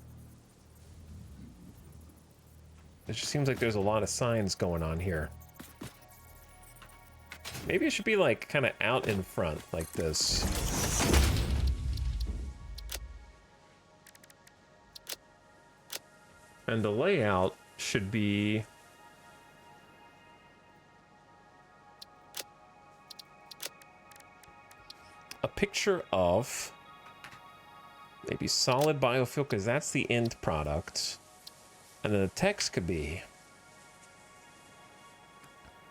It just seems like there's a lot of signs going on here. Maybe it should be, like, kind of out in front, like this. And the layout should be... a picture of... maybe solid biofuel, because that's the end product. And then the text could be...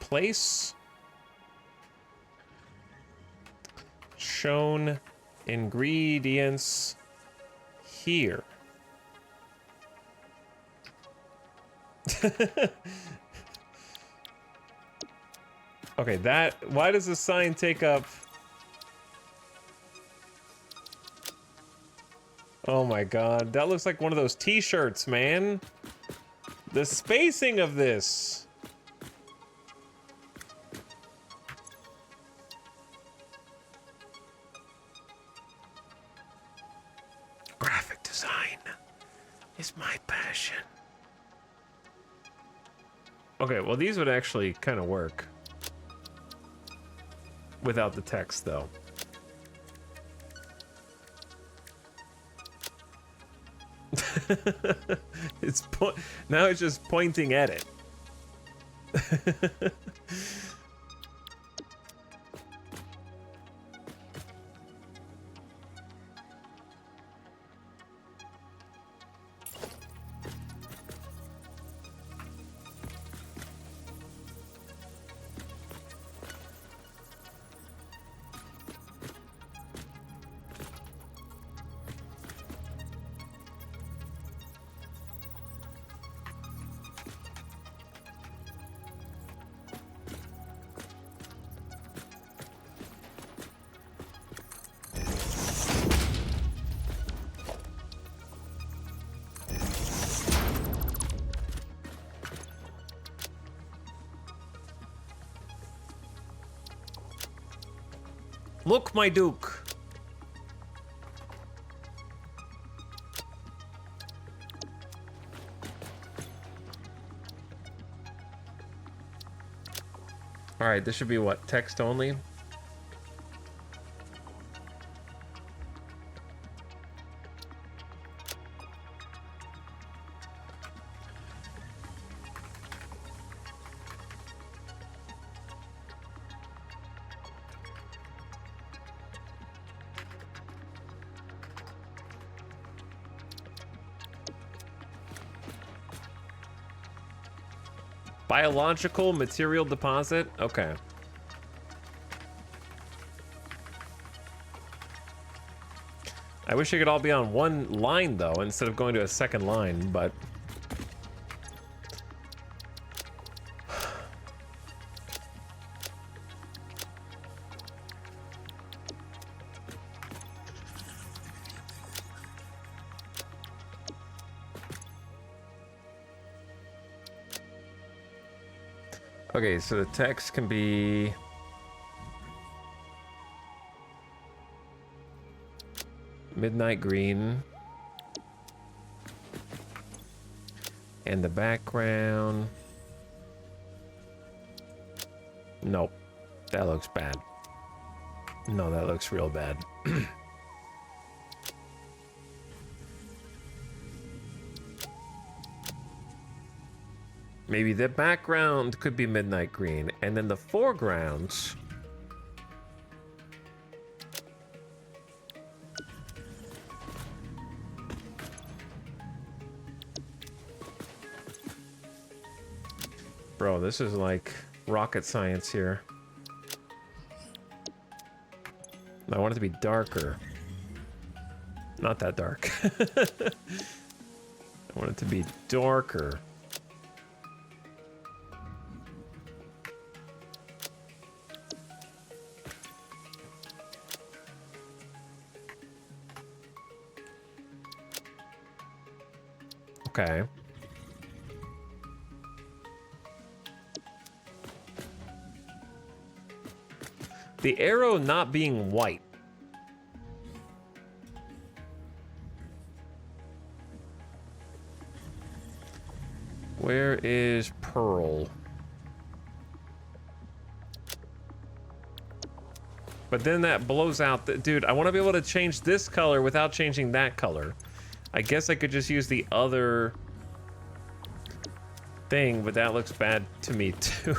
place... shown ingredients here. Okay, that... why does the sign take up... oh my god, that looks like one of those t-shirts, man. The spacing of this. Okay, well, these would actually kind of work without the text, though. Now it's just pointing at it. Look, my Duke. All right, this should be what? Text only? Biological material deposit? Okay. I wish it could all be on one line, though, instead of going to a second line, but... Okay, so the text can be... midnight green. And the background... Nope. That looks bad. No, that looks real bad. Maybe the background could be midnight green, and then the foreground... Bro, this is like rocket science here. I want it to be darker. Not that dark. I want it to be darker. Okay. The arrow not being white. Where is Pearl? But then that blows out the... Dude, I want to be able to change this color without changing that color. I guess I could just use the other thing, but that looks bad to me too.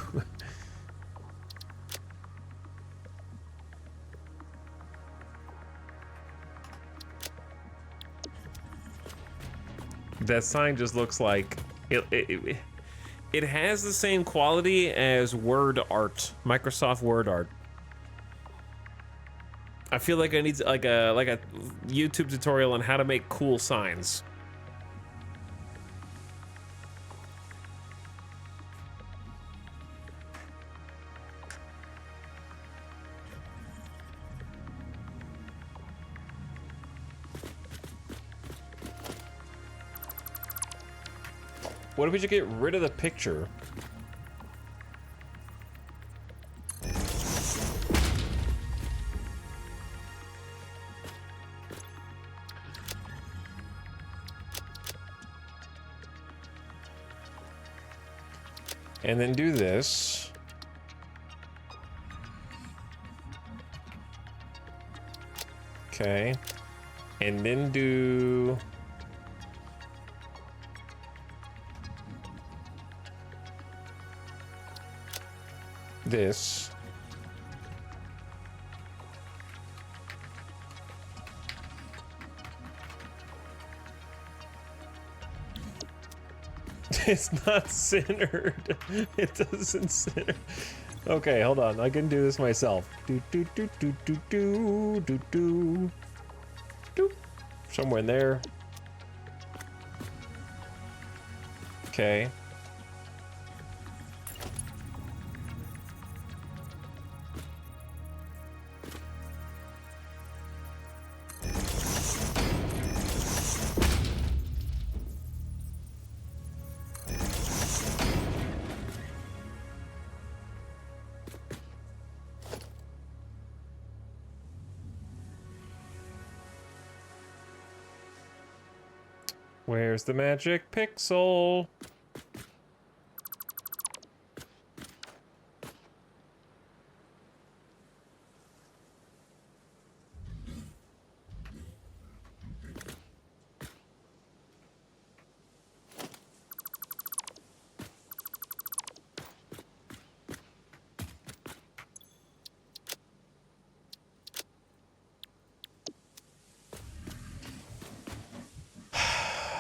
That sign just looks like it has the same quality as Word art, Microsoft Word art. I feel like I need like a YouTube tutorial on how to make cool signs. What if we just get rid of the picture? And then do this. Okay. And then do... this. It's not centered. It doesn't center. Okay, hold on. I can do this myself. Do do do do do do do do. Doop. Somewhere in there. Okay. Where's the magic pixel?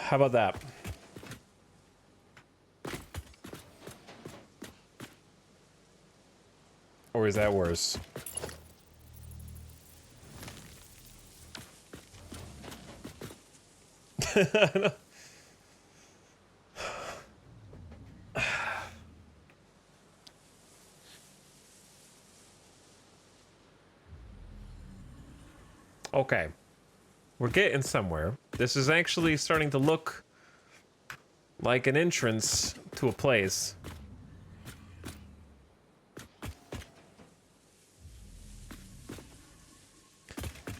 How about that? Or is that worse? Okay. We're getting somewhere. This is actually starting to look like an entrance to a place.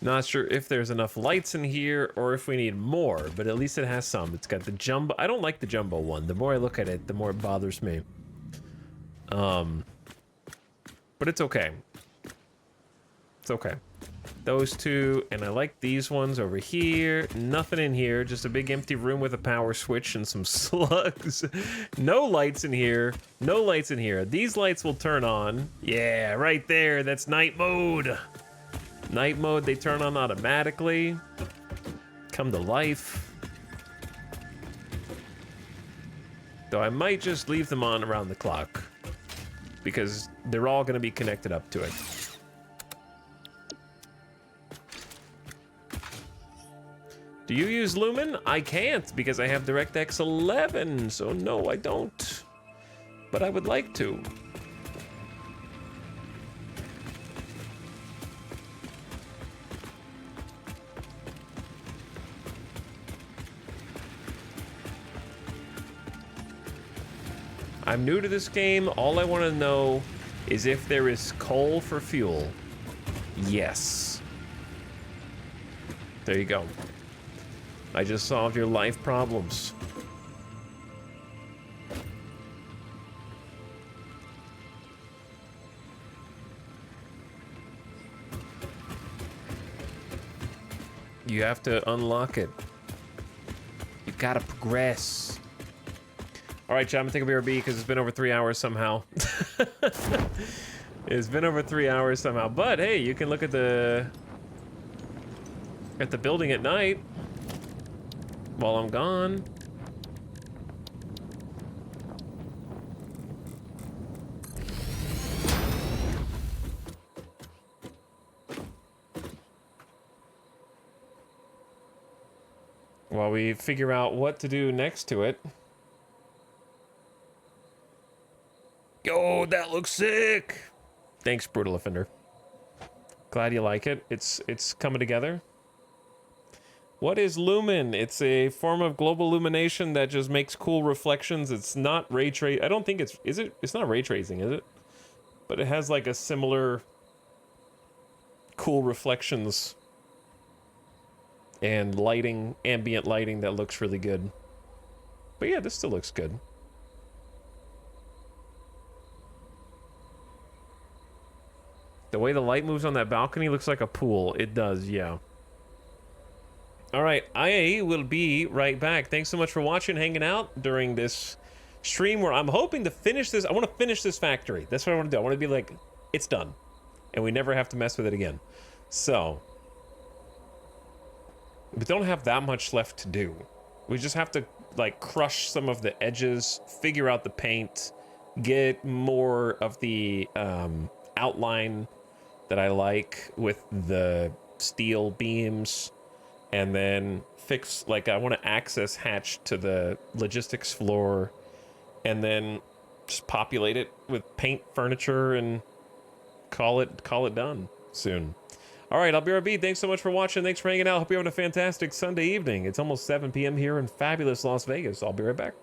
Not sure if there's enough lights in here or if we need more, but at least it has some. It's got the jumbo. I don't like the jumbo one. The more I look at it, the more it bothers me. But it's okay. It's okay. Those two, and I like these ones over here. Nothing in here, just a big empty room with a power switch and some slugs. No lights in here. No lights in here. These lights will turn on. Yeah, right there. That's night mode. Night mode, they turn on automatically. Come to life. Though I might just leave them on around the clock, because they're all going to be connected up to it. Do you use Lumen? I can't because I have DirectX 11, so no, I don't. But I would like to. I'm new to this game. All I want to know is if there is coal for fuel. Yes. There you go. I just solved your life problems. You have to unlock it. You gotta progress. All right, chat, I'm gonna take a BRB because it's been over 3 hours somehow. It's been over 3 hours somehow. But hey, you can look at the building at night while I'm gone. While we figure out what to do next to it. Yo, that looks sick. Thanks, Brutal Offender. Glad you like it. It's coming together. What is lumen? It's a form of global illumination that just makes cool reflections. It's not ray trace. I don't think it's it? It's not ray tracing, is it? But it has like a similar cool reflections and lighting, ambient lighting that looks really good. But yeah, this still looks good. The way the light moves on that balcony looks like a pool. It does, yeah. All right, I will be right back. Thanks so much for watching, hanging out during this stream where I'm hoping to finish this. I want to finish this factory. That's what I want to do. I want to be like, it's done. And we never have to mess with it again. So, we don't have that much left to do. We just have to, like, crush some of the edges, figure out the paint, get more of the outline that I like with the steel beams, and then fix, like, I want to access hatch to the logistics floor, and then just populate it with paint, furniture, and call it done soon. All right, I'll be RB. Thanks so much for watching. Thanks for hanging out. Hope you're having a fantastic Sunday evening. It's almost 7 p.m. here in fabulous Las Vegas. I'll be right back.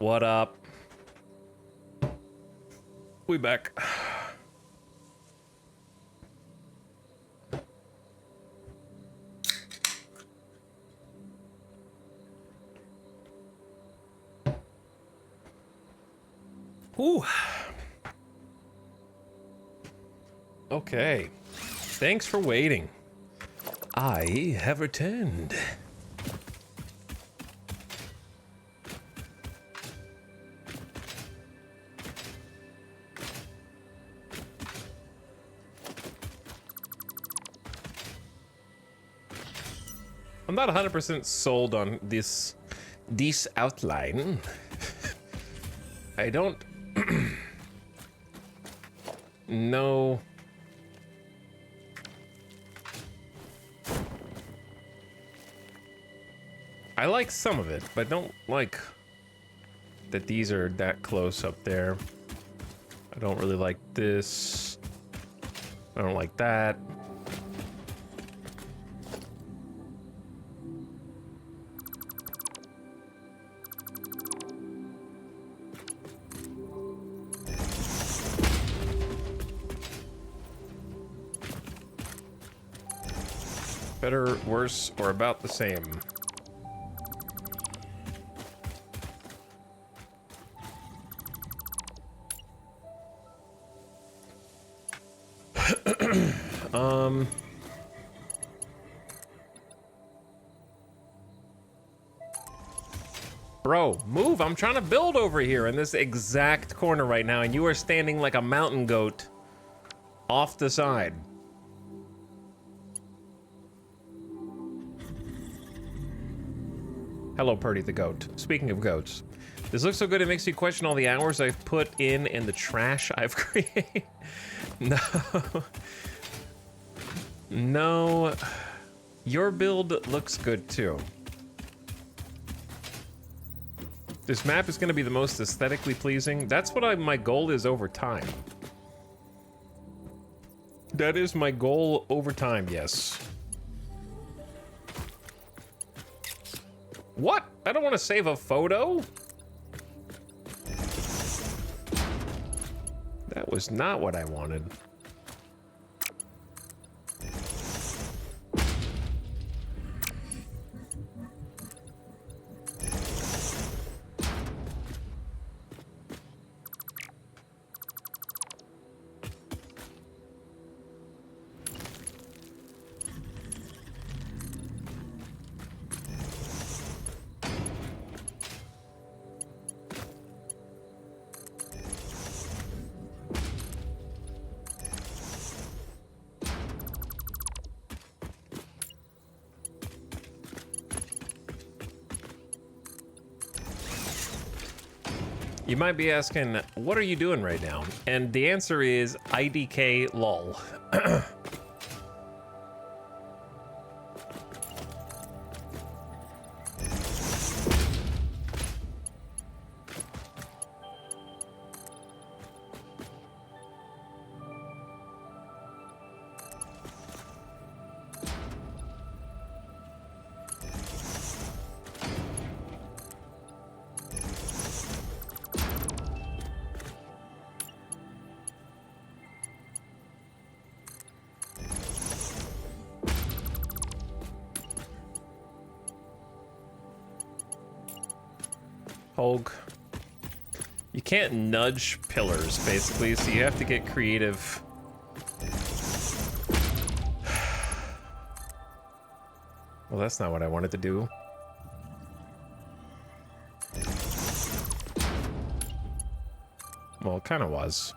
What up? We back. Ooh. Okay. Thanks for waiting. I have returned. I'm not 100% sold on this outline. I don't know. I like some of it, but don't like that these are that close up there. I don't really like this. I don't like that. Better, worse, or about the same? Bro, move. I'm trying to build over here in this exact corner right now, and you are standing like a mountain goat off the side. Hello, Purdy the goat. Speaking of goats, this looks so good it makes me question all the hours I've put in and the trash I've created. No. No. Your build looks good too. This map is going to be the most aesthetically pleasing. That's what my goal is over time. That is my goal over time, yes. What? I don't want to save a photo? That was not what I wanted. You might be asking, what are you doing right now? And the answer is IDK lol. Hulk. You can't nudge pillars, basically, so you have to get creative. Well, that's not what I wanted to do. Well, it kind of was.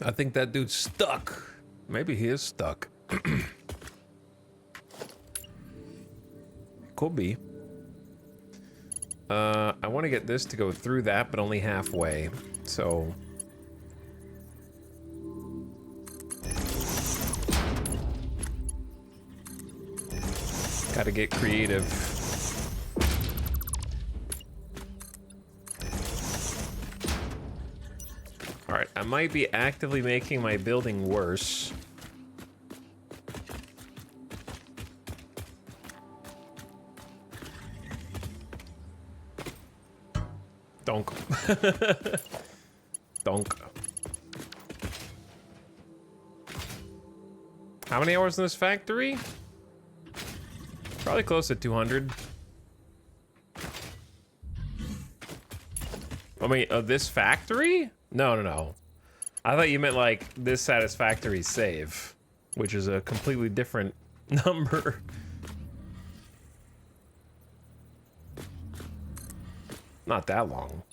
I think that dude's stuck. Maybe he is stuck. Could be. I want to get this to go through that, but only halfway. So... gotta get creative. might be actively making my building worse. Donk. Donk. How many hours in this factory? Probably close to 200. I mean, this factory? No, no, no. I thought you meant like this Satisfactory save, which is a completely different number. Not that long.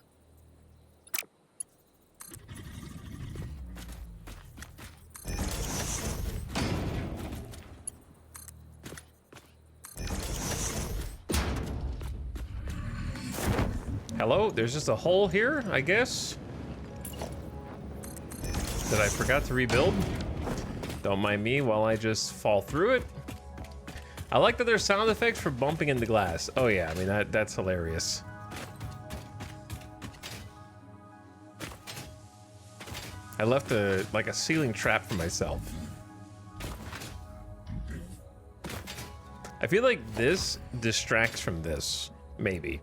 Hello? There's just a hole here, I guess? That I forgot to rebuild? Don't mind me while I just fall through it. I like that there's sound effects for bumping into glass. Oh yeah, I mean, that's hilarious. I left like a ceiling trap for myself. I feel like this distracts from this, maybe.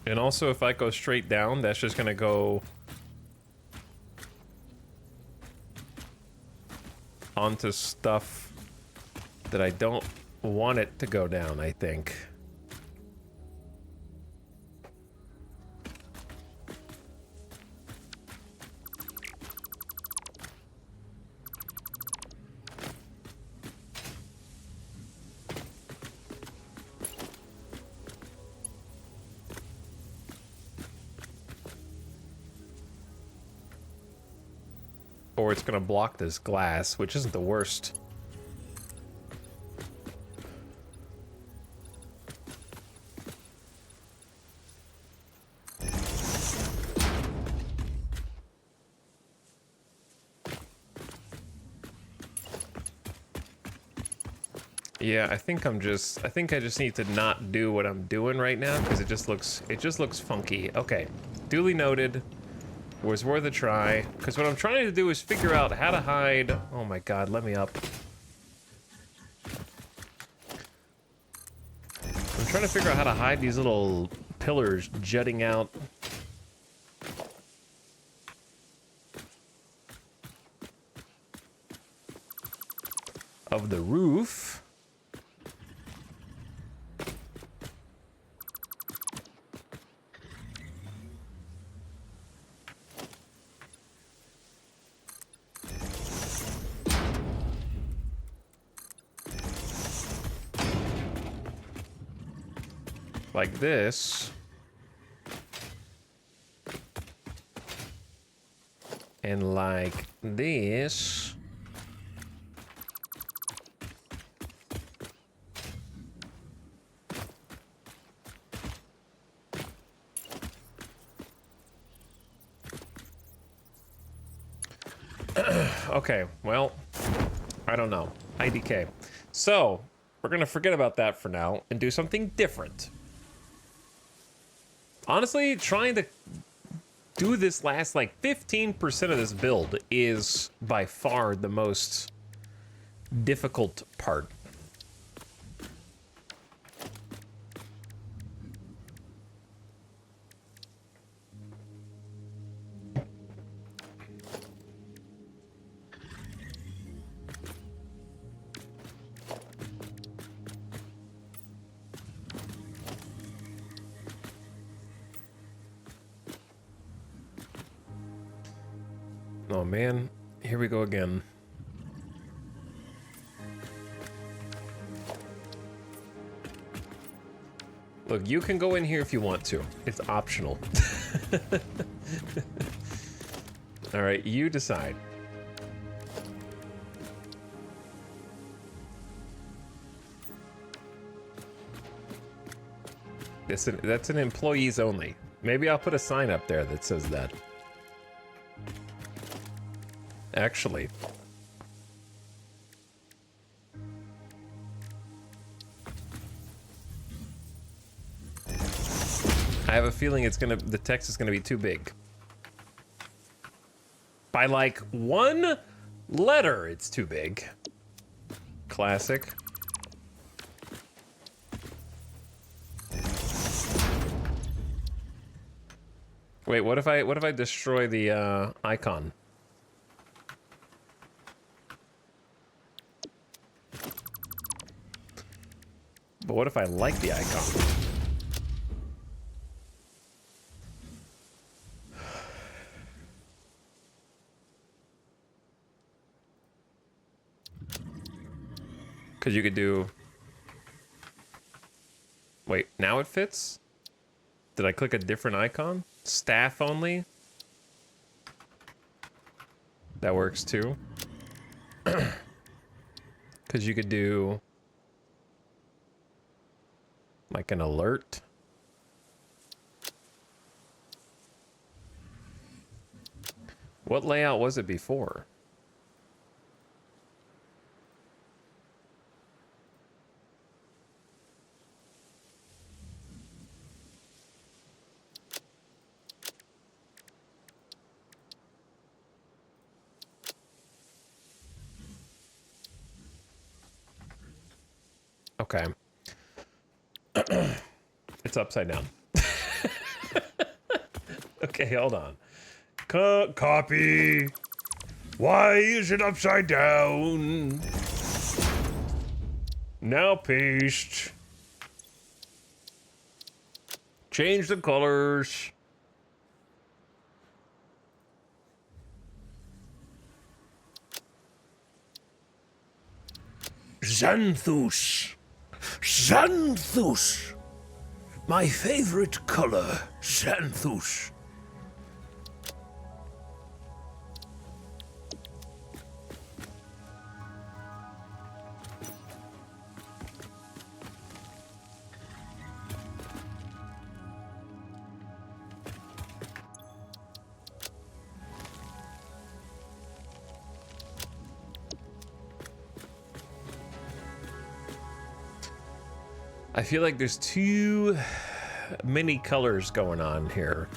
And also, if I go straight down, that's just gonna go onto stuff that I don't want it to go down, I think. Or it's gonna block this glass, which isn't the worst. Yeah, I think I just need to not do what I'm doing right now because it just looks funky. Okay, duly noted. Was worth a try, because what I'm trying to do is figure out how to hide. Oh my god, let me up. I'm trying to figure out how to hide these little pillars jutting out. Of the roof. Like this. And like this. Okay, well, I don't know. IDK. So, we're gonna forget about that for now and do something different. Honestly, trying to do this last like 15% of this build is by far the most difficult part. Oh man, here we go again. Look, you can go in here if you want to. It's optional. All right, you decide. That's an employees only. Maybe I'll put a sign up there that says that. Actually. I have a feeling the text is gonna be too big. By like one letter, it's too big. Classic. Wait, what if I destroy the icon? But what if I like the icon? Because you could do... Wait, now it fits? Did I click a different icon? Staff only? That works too. Because you could do... like an alert. What layout was it before? Okay. It's upside down. Okay, hold on. Copy. Why is it upside down? Now paste. Change the colors. Xanthus. Xanthus. My favorite color, Xanthus. I feel like there's too many colors going on here.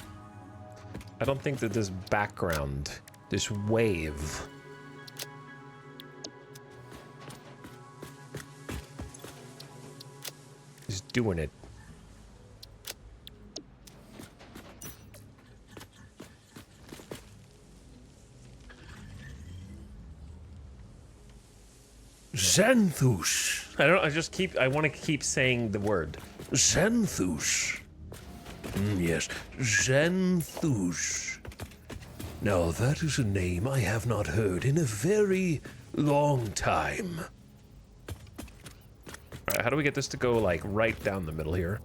I don't think that this background, this wave, is doing it. Xanthus. I want to keep saying the word. Xanthus. Yes, Xanthus. Now that is a name I have not heard in a very long time. Alright, how do we get this to go like right down the middle here?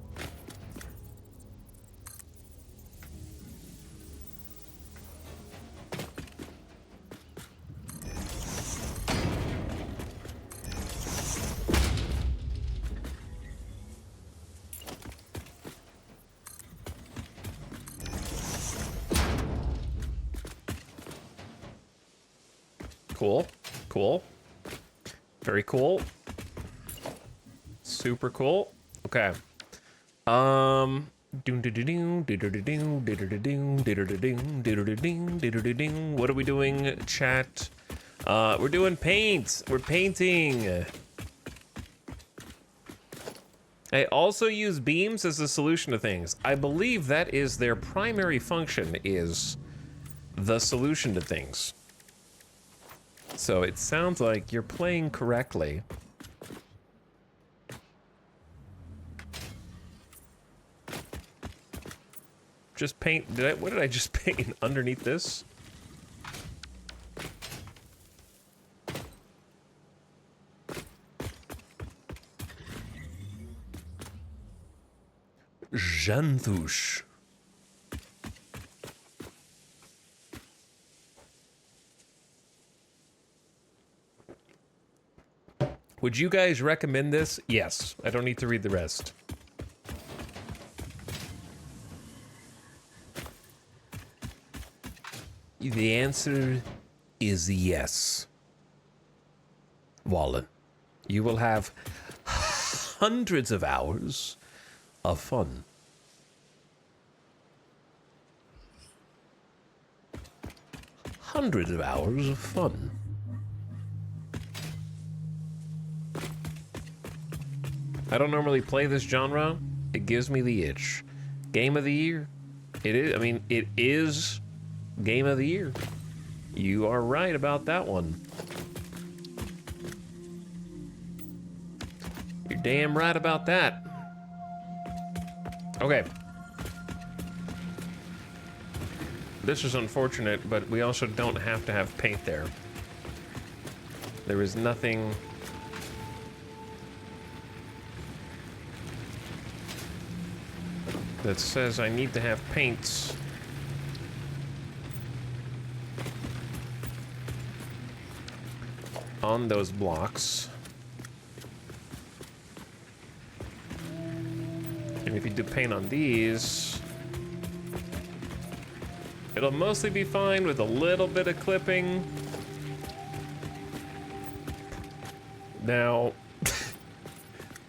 Cool. Cool. Very cool. Super cool. Okay. What are we doing, chat? We're doing paint. We're painting. I also use beams as a solution to things. I believe that is their primary function, is the solution to things. So it sounds like you're playing correctly. Just paint, what did I just paint underneath this? Xanthus. Would you guys recommend this? Yes. I don't need to read the rest. The answer is yes. Wallen, you will have hundreds of hours of fun. Hundreds of hours of fun. I don't normally play this genre. It gives me the itch. Game of the year? It is, I mean, it is game of the year. You are right about that one. You're damn right about that. Okay. This is unfortunate, but we also don't have to have paint there. There is nothing... that says I need to have paints. On those blocks. And if you do paint on these, it'll mostly be fine with a little bit of clipping. Now,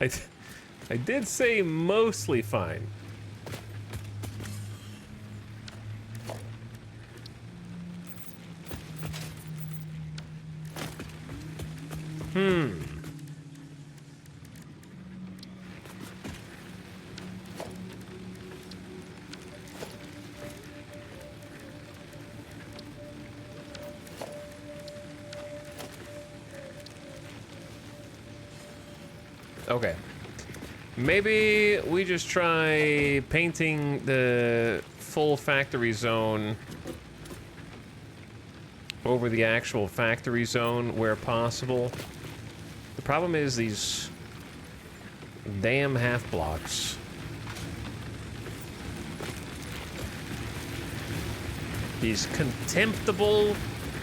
I did say mostly fine. Okay. Maybe we just try painting the full factory zone over the actual factory zone where possible. The problem is these damn half blocks. These contemptible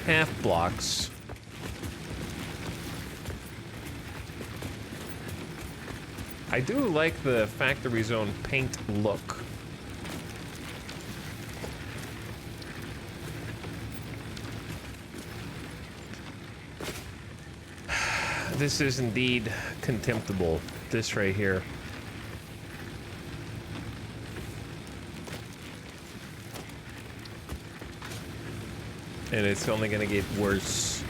half blocks. I do like the factory zone paint look. This is indeed contemptible, this right here. And it's only gonna get worse.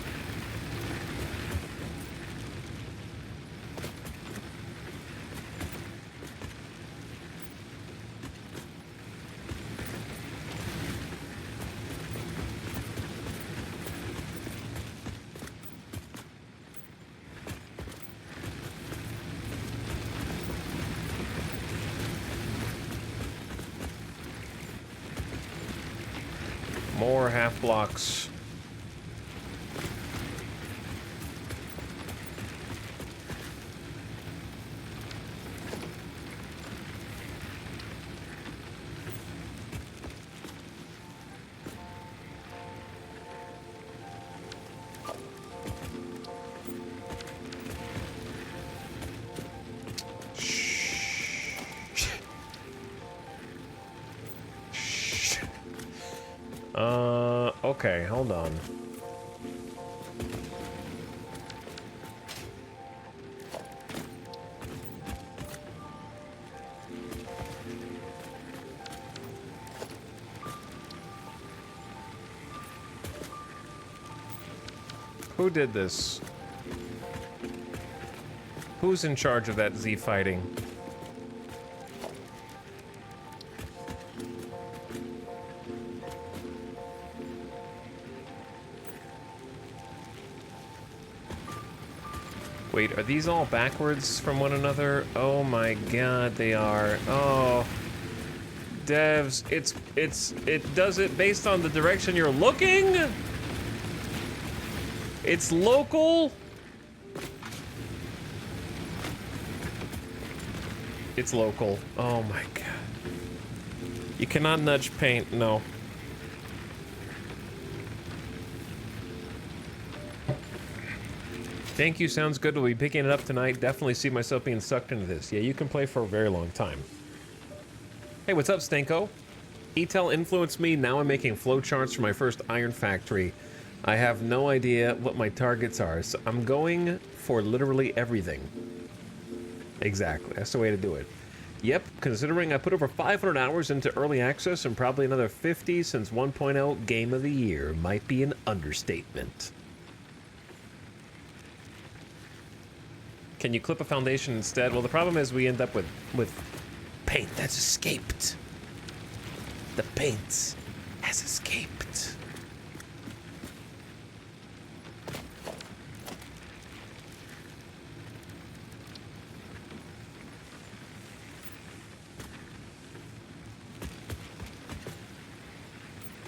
More half blocks. Okay, hold on. Who did this? Who's in charge of that Z fighting? Wait, are these all backwards from one another? Oh my god, they are. Oh. Devs, it does it based on the direction you're looking? It's local? It's local. Oh my god. You cannot nudge paint, no. Thank you, sounds good. We'll be picking it up tonight. Definitely see myself being sucked into this. Yeah, you can play for a very long time. Hey, what's up, Stanko? Etel influenced me. Now I'm making flowcharts for my first iron factory. I have no idea what my targets are, so I'm going for literally everything. Exactly, that's the way to do it. Yep, considering I put over 500 hours into early access and probably another 50 since 1.0 Game of the Year might be an understatement. Can you clip a foundation instead? Well, the problem is we end up with paint that's escaped. The paint has escaped.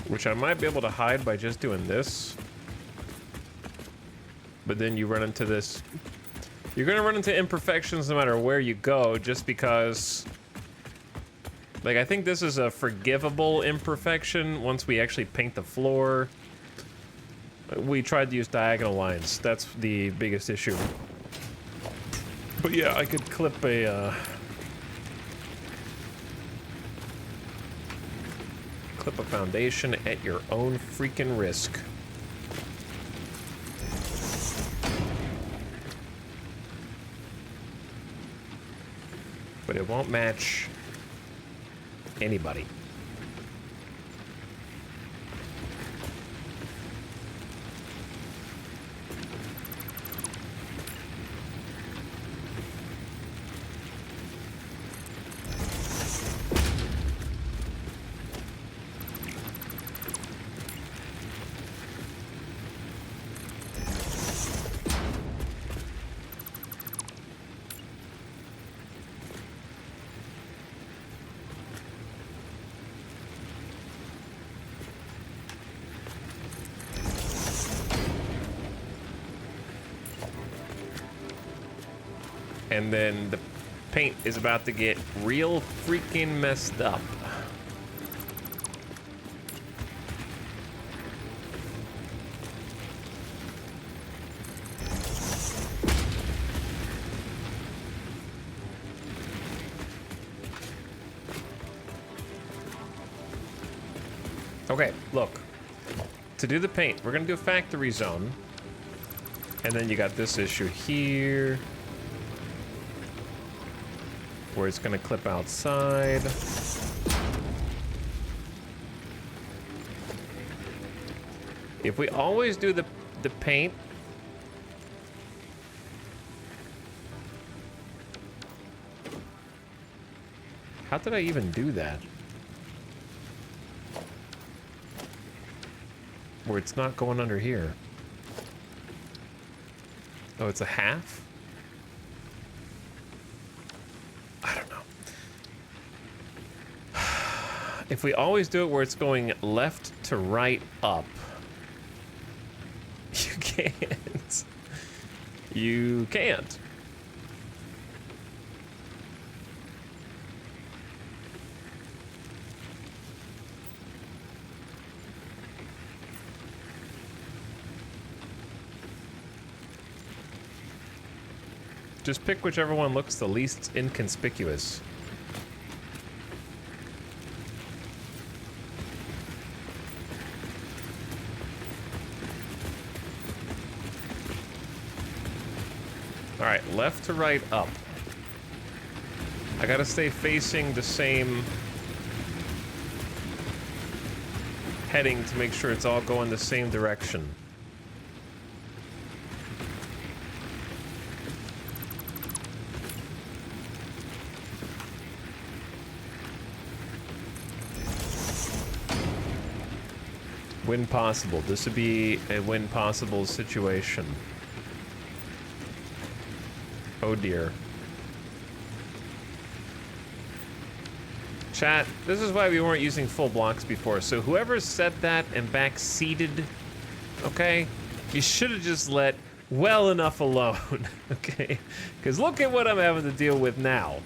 Which I might be able to hide by just doing this. But then you run into this. You're gonna run into imperfections no matter where you go, just because... Like, I think this is a forgivable imperfection once we actually paint the floor. We tried to use diagonal lines. That's the biggest issue. But yeah, I could clip a, clip a foundation at your own freaking risk. But it won't match anybody. And then the paint is about to get real freaking messed up. Okay, look. To do the paint, we're gonna do a factory zone. And then you got this issue here, where it's gonna clip outside. If we always do the paint, how did I even do that? Where it's not going under here. Oh, it's a half? If we always do it where it's going left to right up, you can't. You can't. Just pick whichever one looks the least inconspicuous. All right, left to right up. I gotta stay facing the same heading to make sure it's all going the same direction. When possible. This would be a when possible situation. Oh dear. Chat, this is why we weren't using full blocks before. So whoever said that and backseated, okay, you should have just let well enough alone, okay? Because look at what I'm having to deal with now.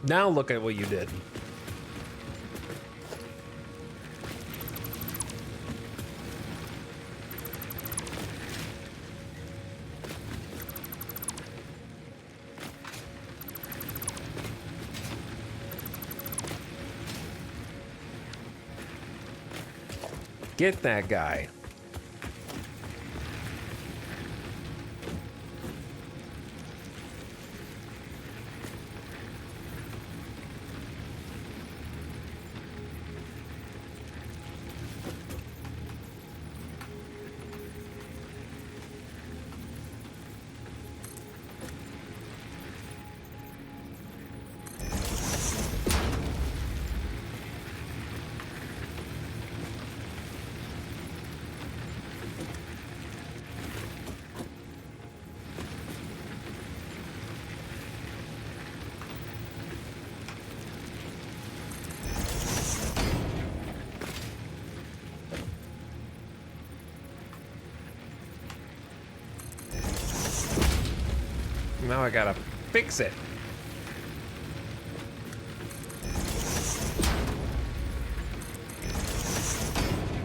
Now look at what you did. Get that guy. Now I gotta fix it.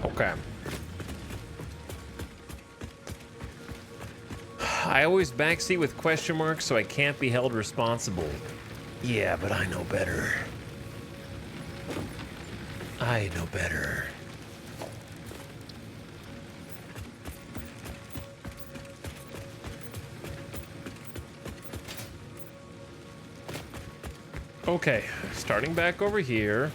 Okay. I always backseat with question marks, so I can't be held responsible. Yeah, but I know better. I know better. Okay, starting back over here.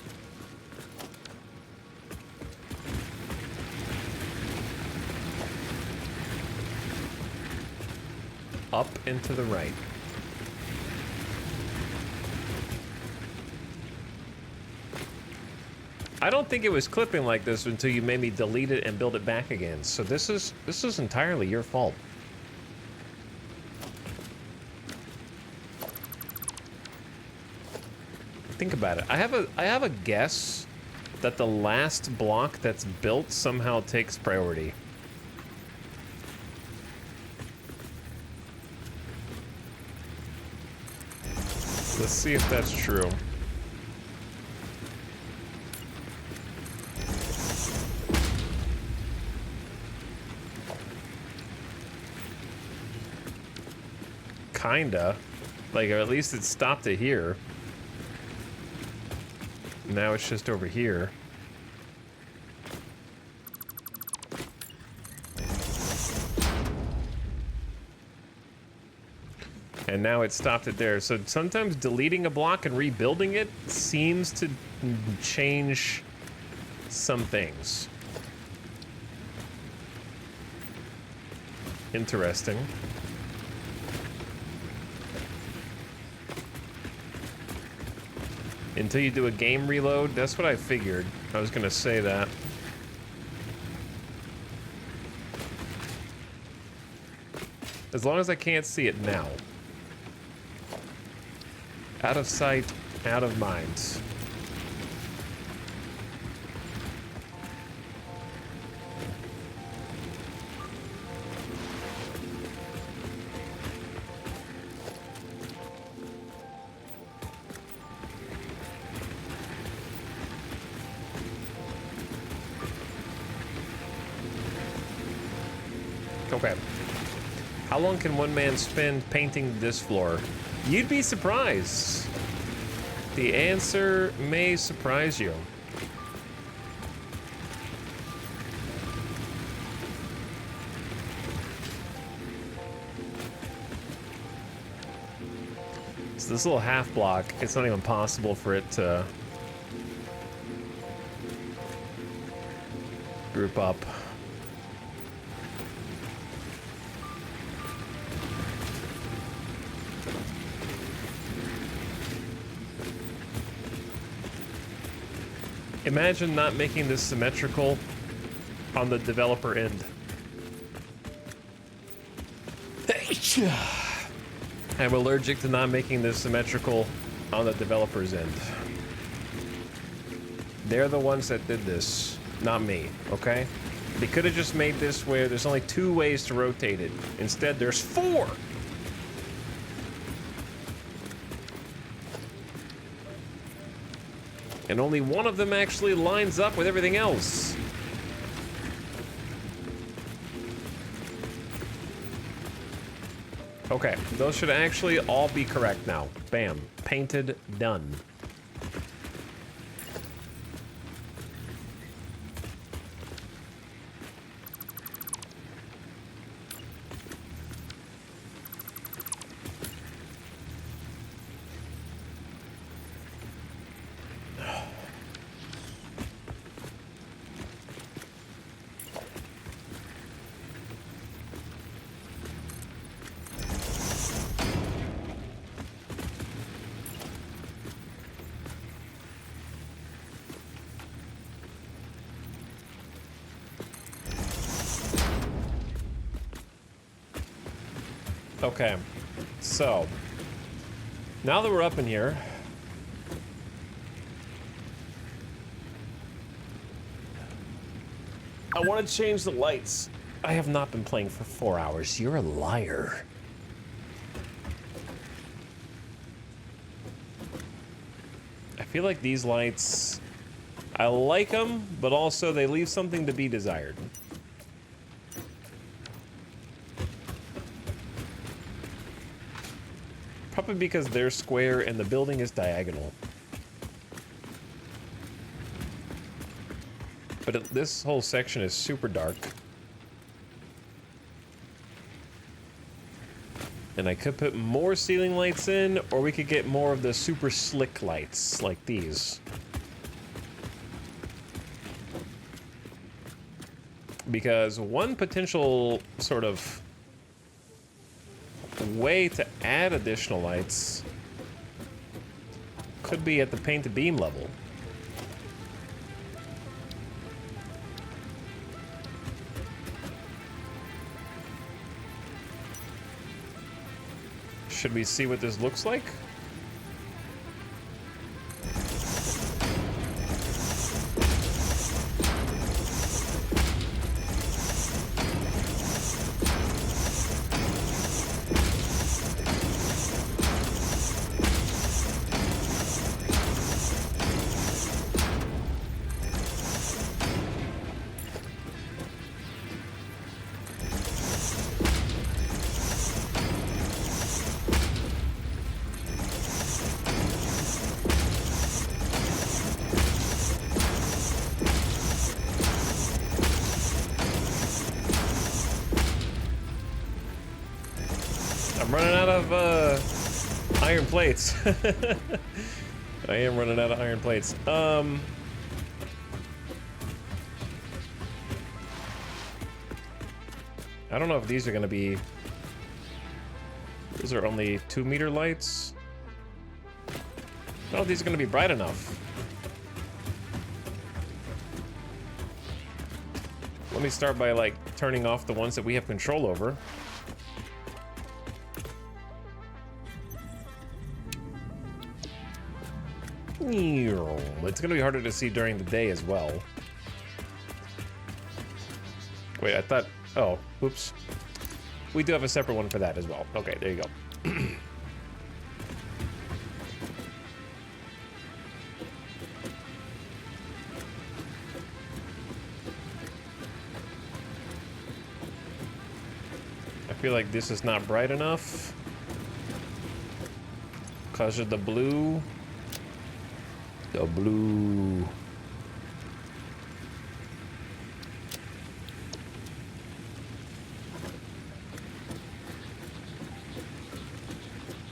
Up and to the right. I don't think it was clipping like this until you made me delete it and build it back again. So this is entirely your fault. Think about it. I have a guess that the last block that's built somehow takes priority. Let's see if that's true. Kinda. Like, or at least it stopped it here. Now it's just over here. And now it stopped it there. So sometimes deleting a block and rebuilding it seems to change some things. Interesting. Until you do a game reload, that's what I figured. I was gonna say that. As long as I can't see it now. Out of sight, out of mind. Okay. How long can one man spend painting this floor? You'd be surprised. The answer may surprise you. So this little half block, it's not even possible for it to group up. Imagine not making this symmetrical on the developer end. I'm allergic to not making this symmetrical on the developer's end. They're the ones that did this, not me, okay? They could have just made this where there's only 2 ways to rotate it. Instead, there's 4! And only one of them actually lines up with everything else. Okay, those should actually all be correct now. Bam. Painted, done. Okay, so now that we're up in here, I want to change the lights. I have not been playing for 4 hours. You're a liar. I feel like these lights, I like them, but also they leave something to be desired. Probably because they're square and the building is diagonal. But this whole section is super dark. And I could put more ceiling lights in, or we could get more of the super slick lights, like these. Because one potential sort of way to add additional lights could be at the paint to beam level. Should we see what this looks like? I'm running out of iron plates. I am running out of iron plates. I don't know if these are gonna be. Those are only 2-meter lights. I don't know if these are gonna be bright enough. Let me start by like turning off the ones that we have control over. It's gonna be harder to see during the day as well. Wait, I thought, oh, oops. We do have a separate one for that as well. Okay, there you go. I feel like this is not bright enough because of the blue. The blue.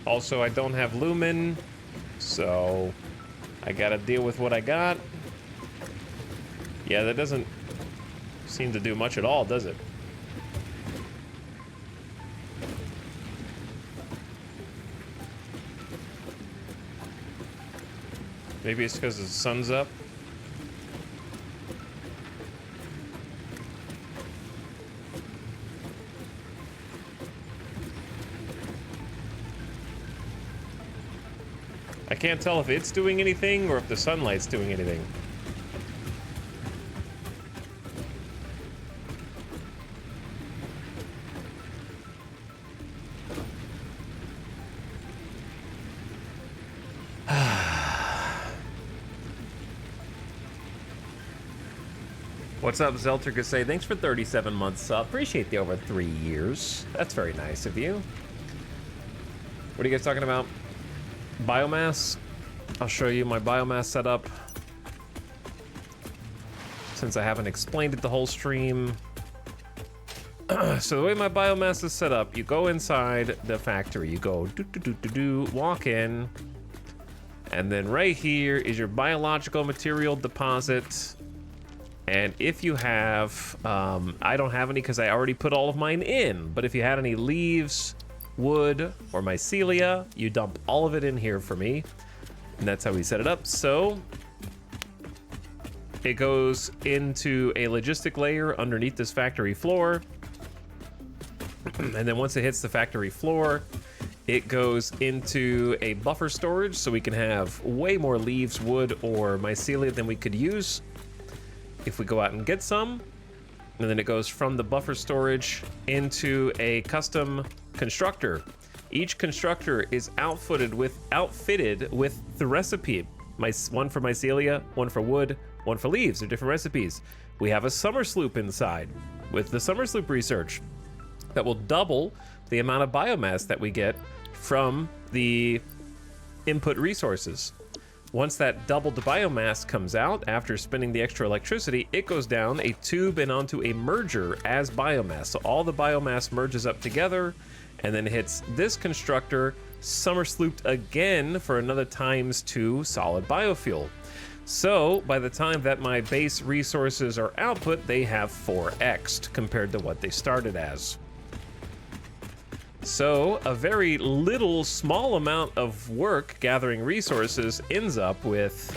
Also, I don't have lumen, so I gotta deal with what I got. Yeah, that doesn't seem to do much at all, does it? Maybe it's because the sun's up. I can't tell if it's doing anything or if the sunlight's doing anything. What's up, Zelter? Say thanks for 37 months. Appreciate the over 3 years. That's very nice of you. What are you guys talking about? Biomass? I'll show you my biomass setup. Since I haven't explained it the whole stream. So the way my biomass is set up, you go inside the factory. You go walk in. And then right here is your biological material deposit. And if you have, I don't have any because I already put all of mine in, but if you had any leaves, wood, or mycelia, you dump all of it in here for me. And that's how we set it up. So it goes into a logistic layer underneath this factory floor. And then once it hits the factory floor, it goes into a buffer storage so we can have way more leaves, wood, or mycelia than we could use if we go out and get some. And then it goes from the buffer storage into a custom constructor. Each constructor is outfitted with the recipe. One for mycelia, one for wood, one for leaves. They're different recipes. We have a summer sloop inside with the summer sloop research that will double the amount of biomass that we get from the input resources. Once that doubled biomass comes out after spinning the extra electricity, it goes down a tube and onto a merger as biomass. So all the biomass merges up together and then hits this constructor, summer slooped again for another ×2 solid biofuel. So by the time that my base resources are output, they have 4x'd compared to what they started as. So a very small amount of work gathering resources ends up with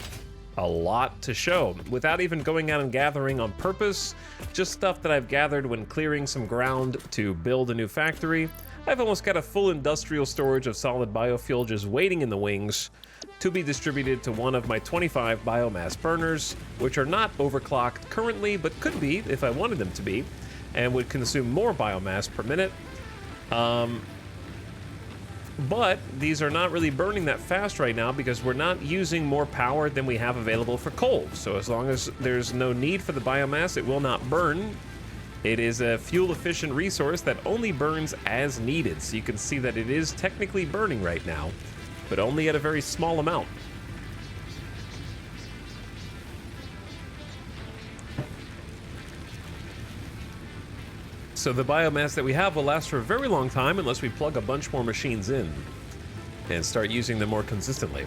a lot to show without even going out and gathering on purpose, just stuff that I've gathered when clearing some ground to build a new factory. I've almost got a full industrial storage of solid biofuel just waiting in the wings to be distributed to one of my 25 biomass burners, which are not overclocked currently, but could be if I wanted them to be, and would consume more biomass per minute. But these are not really burning that fast right now because we're not using more power than we have available for coal. So as long as there's no need for the biomass, it will not burn. It is a fuel-efficient resource that only burns as needed. So you can see that it is technically burning right now, but only at a very small amount. So the biomass that we have will last for a very long time unless we plug a bunch more machines in and start using them more consistently.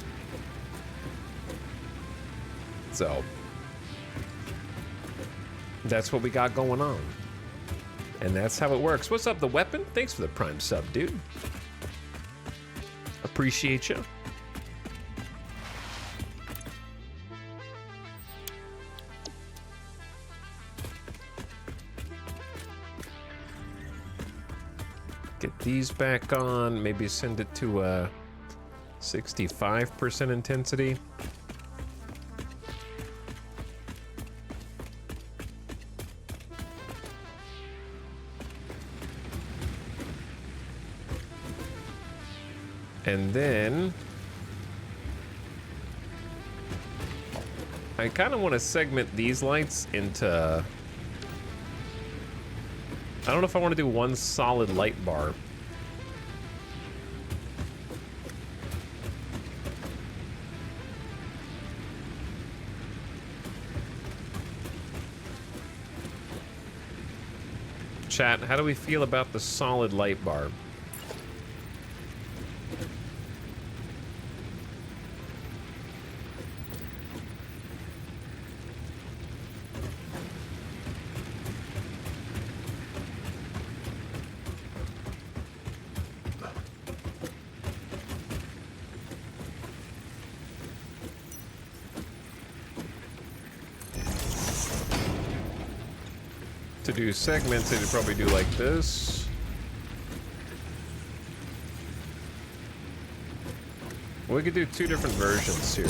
So that's what we got going on. And that's how it works. What's up, The Weapon? Thanks for the Prime sub, dude. Appreciate you. Get these back on, maybe send it to a 65% intensity. And then I kind of want to segment these lights into, I don't know if I want to do one solid light bar. Chat, how do we feel about the solid light bar? To do segments, it'd probably do like this. We could do two different versions here.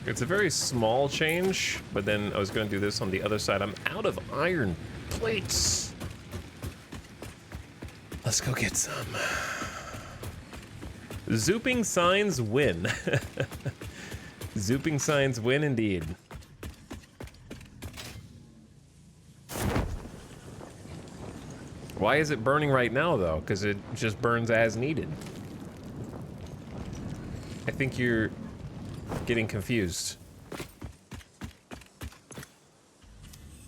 It's a very small change, but then I was going to do this on the other side. I'm out of iron plates. Let's go get some. Zooping signs win. Zooping signs win indeed. Why is it burning right now, though? Because it just burns as needed. I think you're getting confused.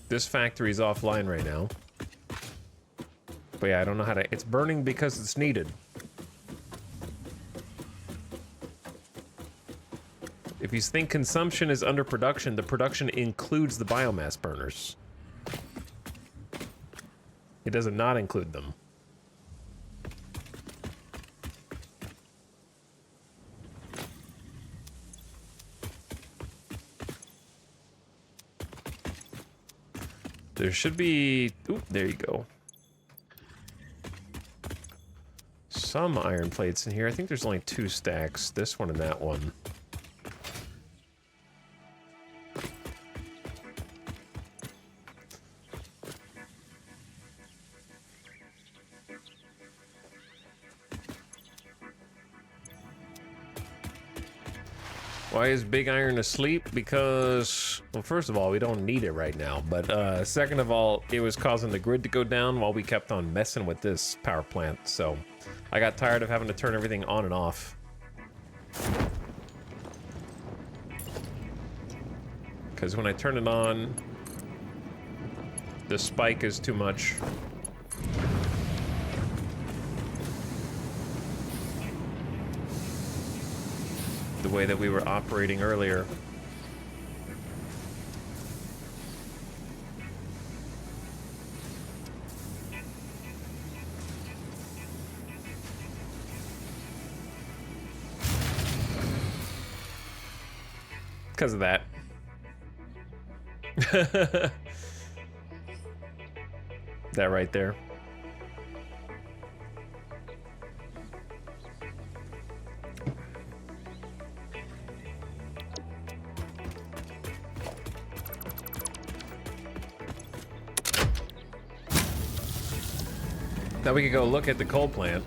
This factory's offline right now. But yeah, I don't know how to... It's burning because it's needed. If you think consumption is under production, the production includes the biomass burners. It does not include them. There should be... Oop, there you go. Some iron plates in here. I think there's only 2 stacks. This one and that one. Why is Big Iron asleep? Because, well, first of all, we don't need it right now. But second of all, it was causing the grid to go down while we kept on messing with this power plant. So I got tired of having to turn everything on and off. Because when I turn it on, the spike is too much. The way that we were operating earlier. Because of that. That right there. Now we can go look at the coal plant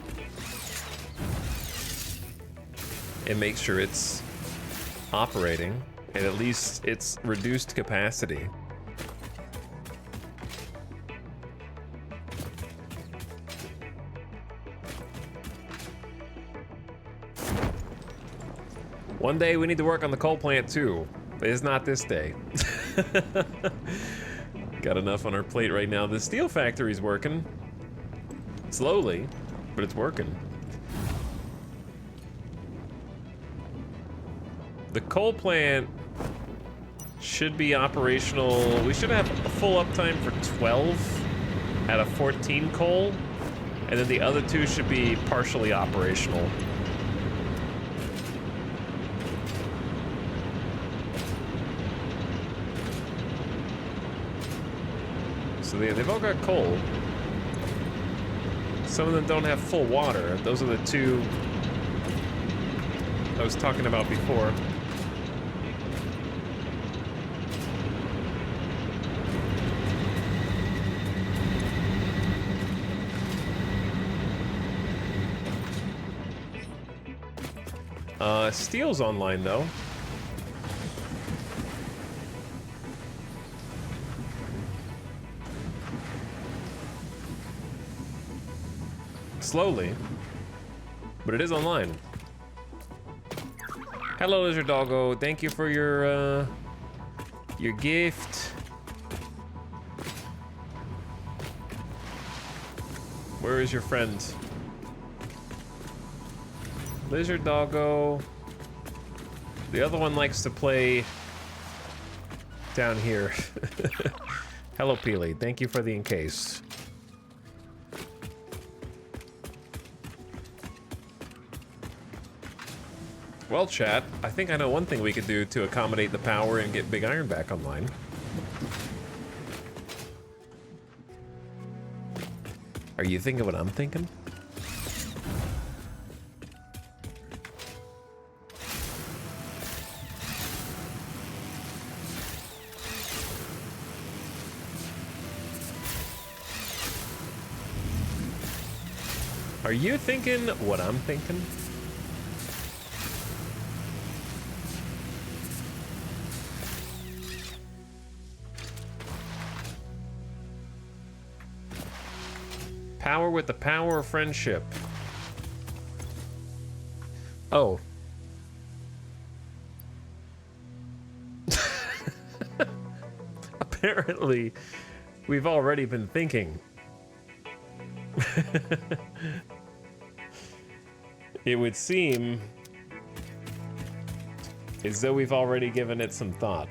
and make sure it's operating, and at least it's reduced capacity. One day we need to work on the coal plant too, but it's not this day. Got enough on our plate right now. The steel factory's working. Slowly, but it's working. The coal plant should be operational. We should have a full uptime for 12 out of 14 coal, and then the other 2 should be partially operational. So they've all got coal. Some of them don't have full water. Those are the 2 I was talking about before. Steel's online though. Slowly, but it is online. Hello, Lizard Doggo. Thank you for your gift. Where is your friend? Lizard Doggo. The other one likes to play down here. Hello, Peely. Thank you for the encase. Well, chat, I think I know one thing we could do to accommodate the power and get Big Iron back online. Are you thinking what I'm thinking? Are you thinking what I'm thinking? Power with the power of friendship. Oh. Apparently, we've already been thinking. It would seem as though we've already given it some thought.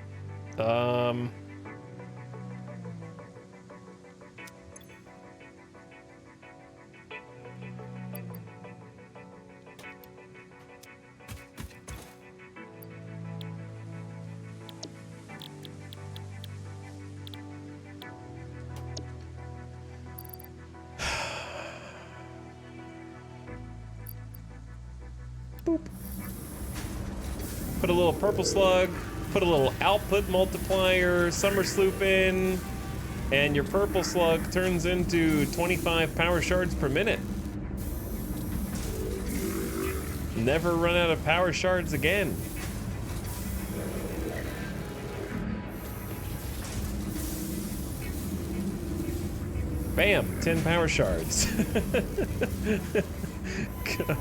Boop. Put a little purple slug, put a little output multiplier, summer sloop in, and your purple slug turns into 25 power shards per minute. Never run out of power shards again. Bam, 10 power shards. God.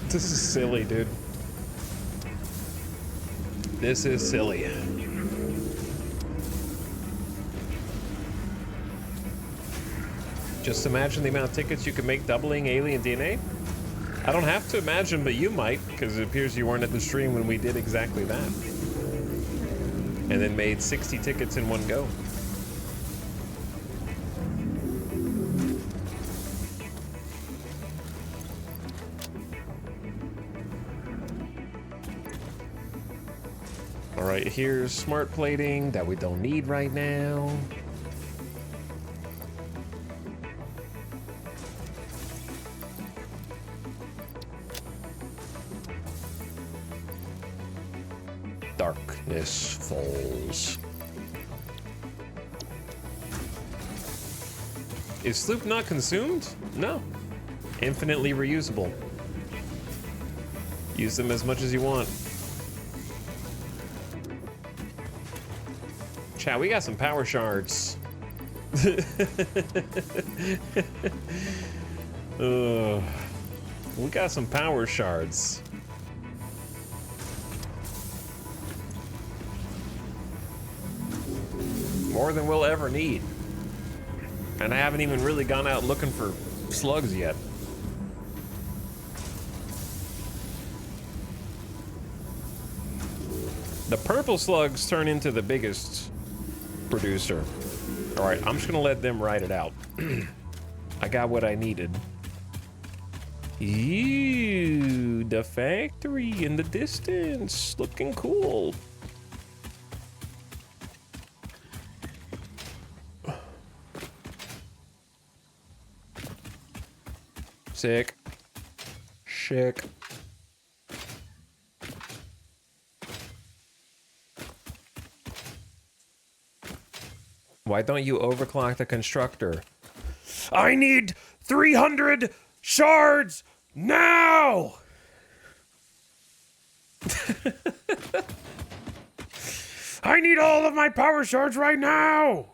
This is silly, dude. This is silly. Just imagine the amount of tickets you could make doubling alien DNA. I don't have to imagine, but you might, because it appears you weren't at the stream when we did exactly that. And then made 60 tickets in one go. All right, here's smart plating that we don't need right now. Darkness falls. Is sloop not consumed? No. Infinitely reusable. Use them as much as you want. Chat, we got some power shards. We got some power shards. More than we'll ever need. And I haven't even really gone out looking for slugs yet. The purple slugs turn into the biggest producer. All right, I'm just gonna let them ride it out. I got what I needed. Ew, the factory in the distance, looking cool. Sick. Sick. Why don't you overclock the constructor? I need 300 shards now! I need all of my power shards right now!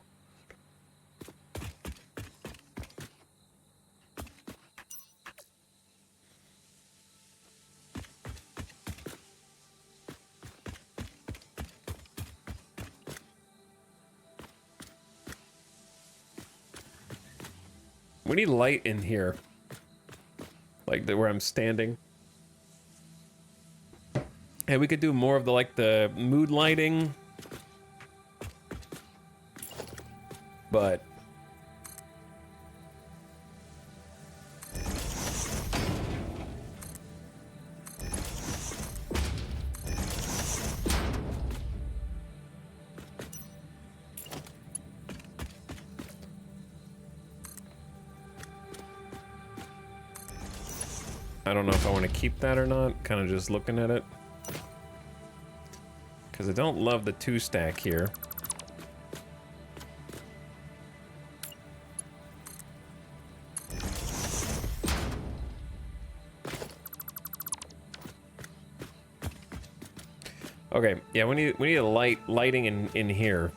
We need light in here. Like where I'm standing. And we could do more of the the mood lighting. But I don't know if I want to keep that or not, kind of just looking at it. Because I don't love the 2-stack here. Okay, yeah, we need a lighting in here.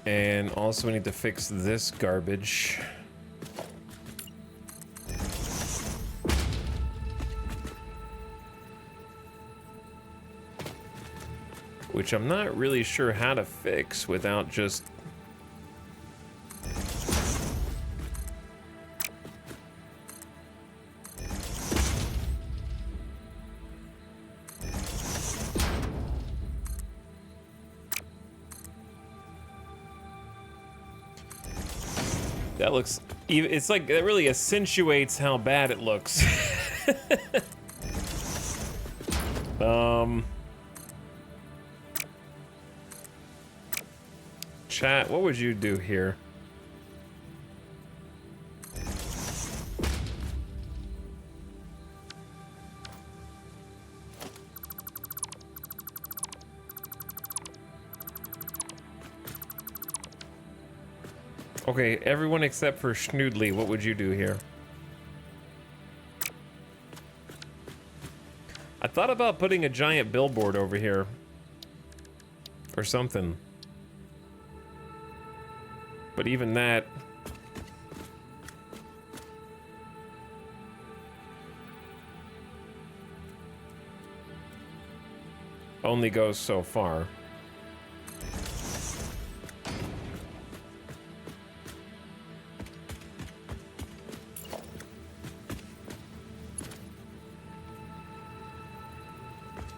And also we need to fix this garbage. which I'm not really sure how to fix without just... That looks... It's like, it really accentuates how bad it looks. Chat, what would you do here? Okay, everyone except for Schnoodly, what would you do here? I thought about putting a giant billboard over here. Or something. But even that... only goes so far.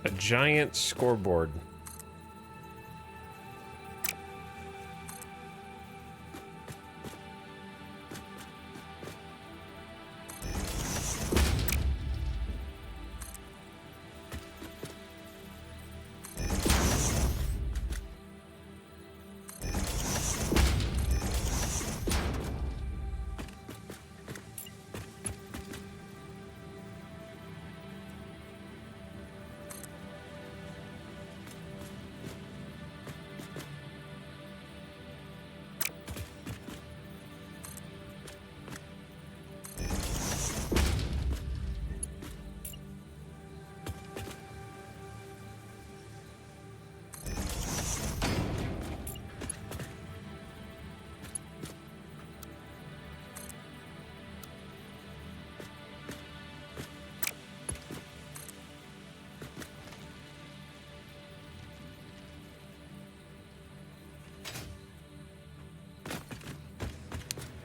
A giant scoreboard.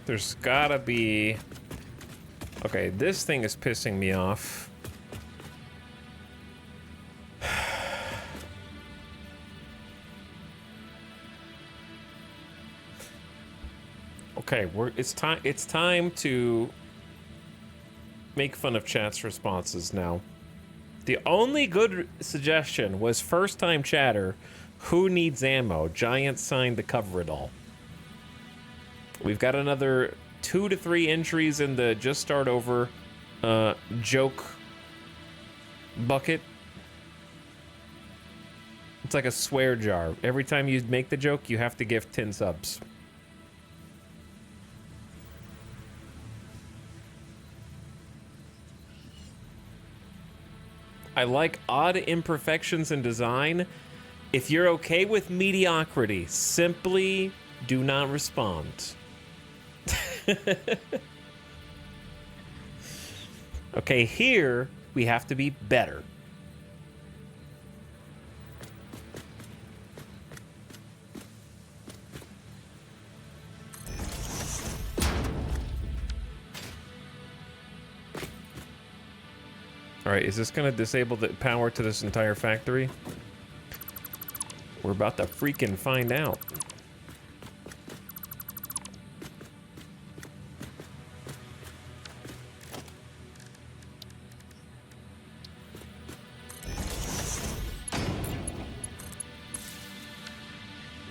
There's gotta be... Okay, this thing is pissing me off. Okay, it's time to make fun of chat's responses now. The only good suggestion was first time chatter, who needs ammo? Giant sign to cover it all. We've got another 2 to 3 entries in the just start over joke bucket. It's like a swear jar. Every time you make the joke, you have to give 10 subs. I like odd imperfections in design. If you're okay with mediocrity, simply do not respond. Okay, here we have to be better. All right, is this gonna disable the power to this entire factory? We're about to freaking find out.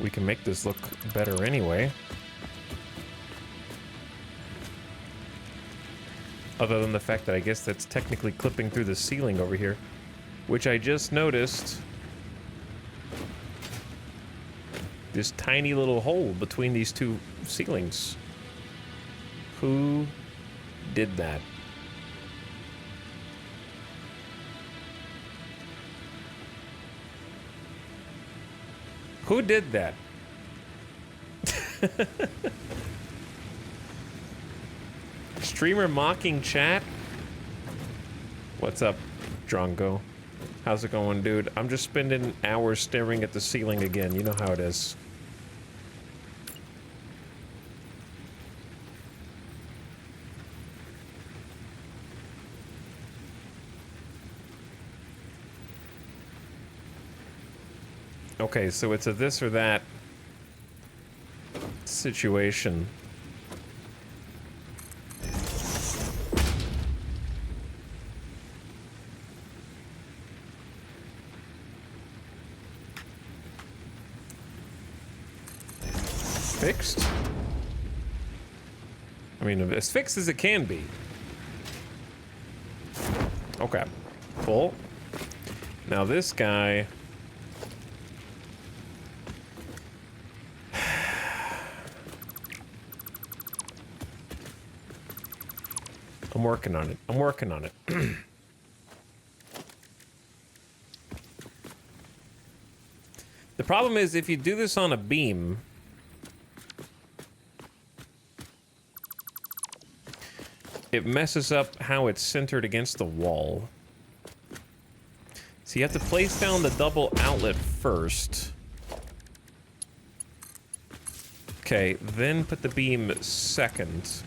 We can make this look better anyway. Other than the fact that I guess that's technically clipping through the ceiling over here, which I just noticed. This tiny little hole between these two ceilings. Who did that? Who did that? Streamer mocking chat? What's up, Drongo? How's it going, dude? I'm just spending hours staring at the ceiling again. You know how it is. Okay, so it's a this or that situation. Fixed? I mean, as fixed as it can be. Okay. Full. Now this guy... I'm working on it. I'm working on it. The problem is if you do this on a beam... it messes up how it's centered against the wall. So you have to place down the double outlet first. Okay, then put the beam second.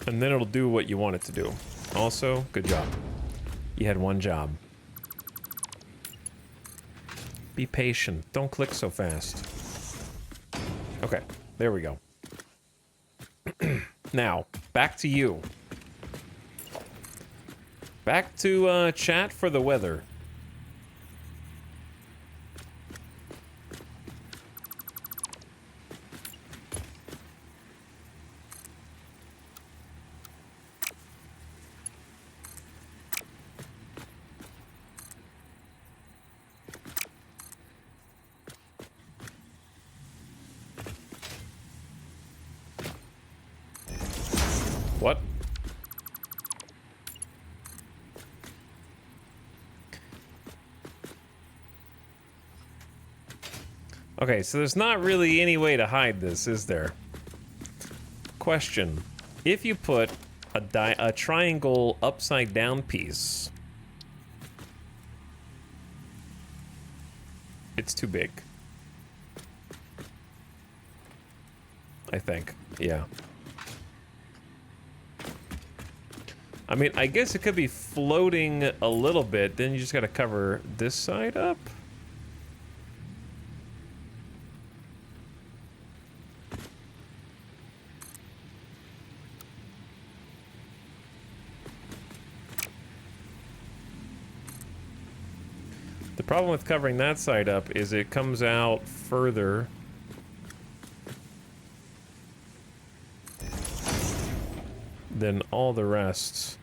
And then it'll do what you want it to do. Also, good job. You had one job. Be patient. Don't click so fast. Okay, there we go. Now, back to you. Back to chat for the weather. What? Okay, so there's not really any way to hide this, is there? Question. If you put a triangle upside down piece, it's too big. I think, yeah. I mean, I guess it could be floating a little bit, then you just gotta cover this side up. The problem with covering that side up is it comes out further. Than all the rest.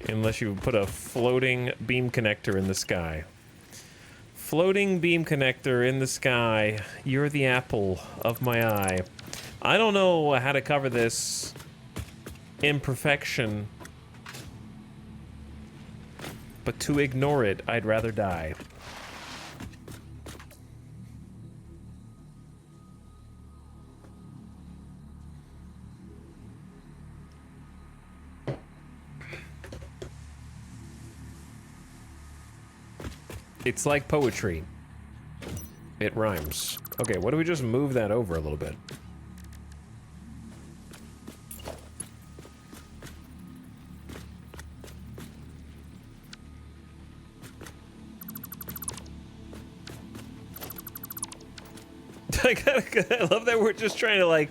Unless you put a floating beam connector in the sky. Floating beam connector in the sky. You're the apple of my eye. I don't know how to cover this in perfection. But to ignore it, I'd rather die. It's like poetry. It rhymes. Okay, what do we just move that over a little bit? I love that we're just trying to, like,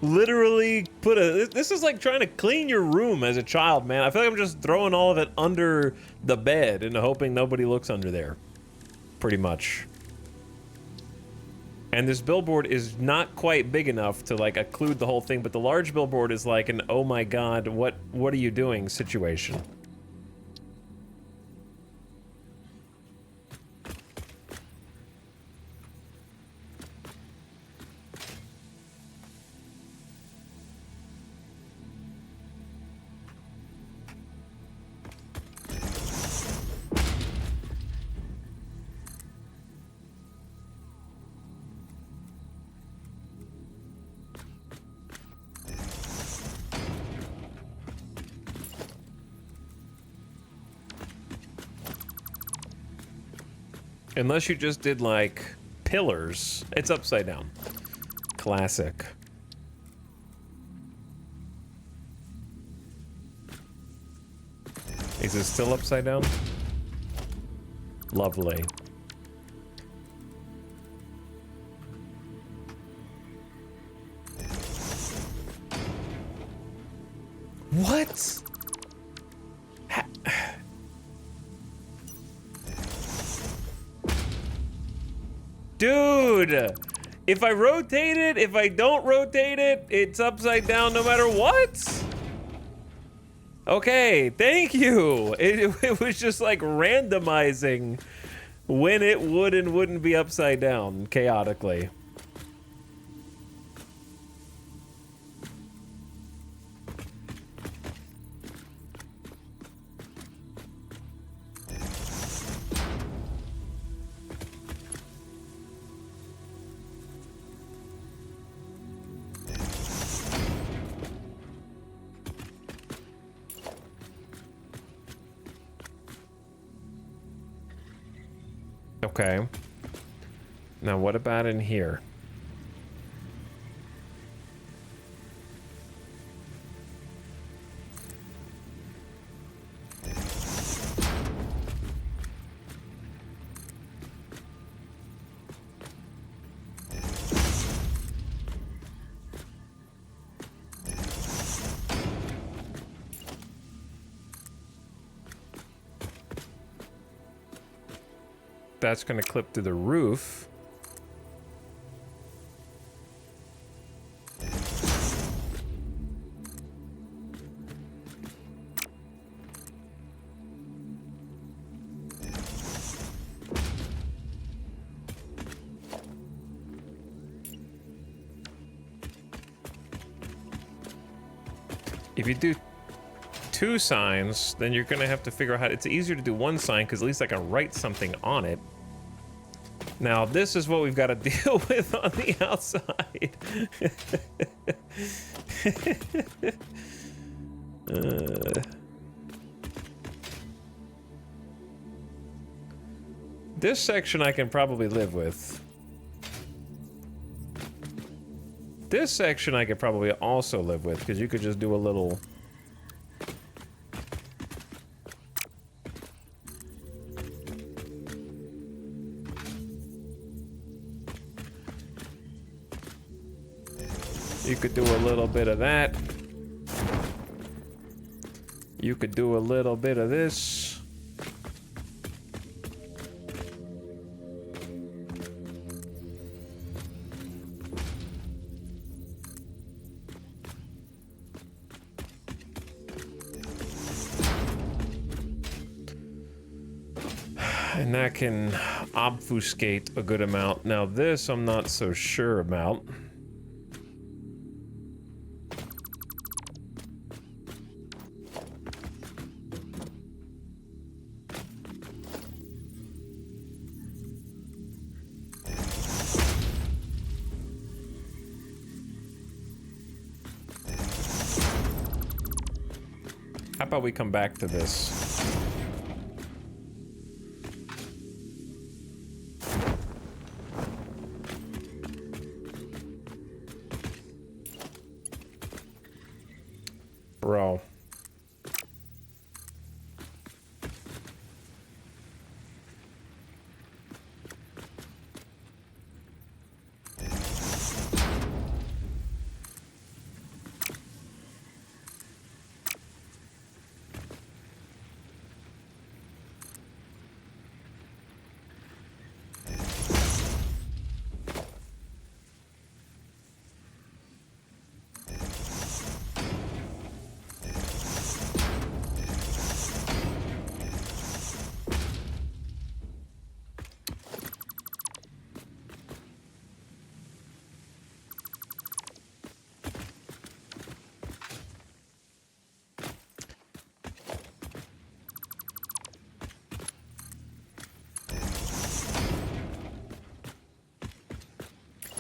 literally put a... This is like trying to clean your room as a child, man. I feel like I'm just throwing all of it under the bed and hoping nobody looks under there. Pretty much. And this billboard is not quite big enough to, like, occlude the whole thing, but the large billboard is like an, oh my god, what are you doing situation. Unless you just did like pillars, it's upside down. Classic. Is it still upside down? Lovely. What? Dude, if I rotate it, if I don't rotate it, it's upside down no matter what? Okay, thank you. It was just like randomizing when it would and wouldn't be upside down chaotically. Okay. Now what about in here? That's going to clip through the roof. If you do two signs, then you're going to have to figure out how... It's easier to do one sign because at least I can write something on it. Now, this is what we've got to deal with on the outside. This section I can probably live with. This section I could probably also live with, because you could just do a little... You could do a little bit of that. You could do a little bit of this. And that can obfuscate a good amount. Now this I'm not so sure about. How about we come back to this? Bro.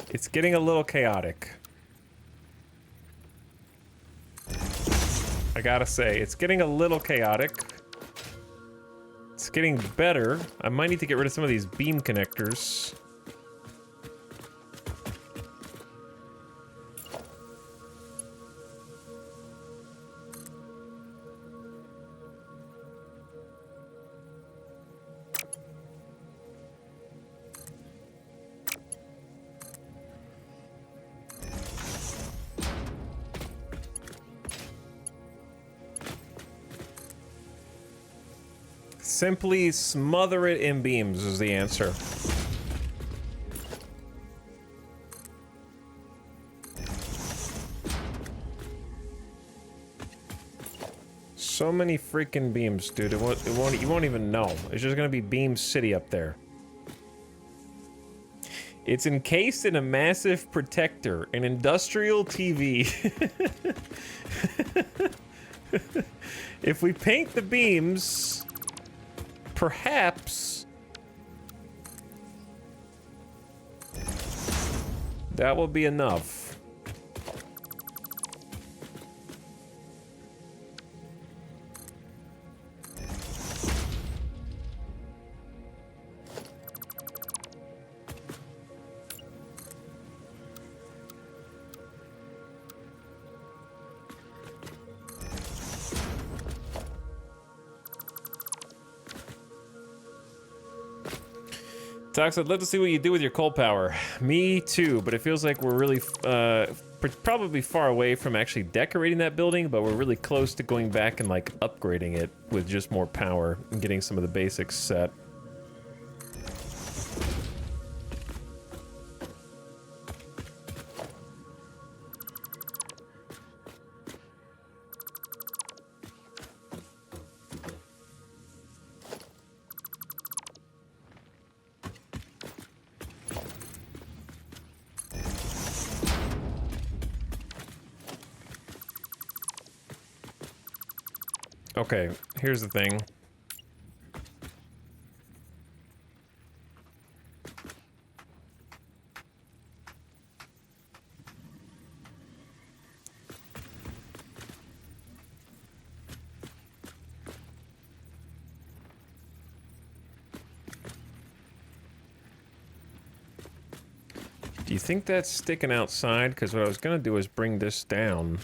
It's getting a little chaotic. I gotta say, it's getting a little chaotic. It's getting better. I might need to get rid of some of these beam connectors. Simply smother it in beams is the answer. So many freaking beams, dude. You won't even know. It's just gonna be Beam City up there. It's encased in a massive protector, an industrial TV. If we paint the beams, perhaps that will be enough. Tox, I'd love to see what you do with your coal power. Me too, but it feels like we're really probably far away from actually decorating that building, but we're really close to going back and like upgrading it with just more power and getting some of the basics set. Okay, here's the thing. Do you think that's sticking outside? Because what I was gonna do is bring this down.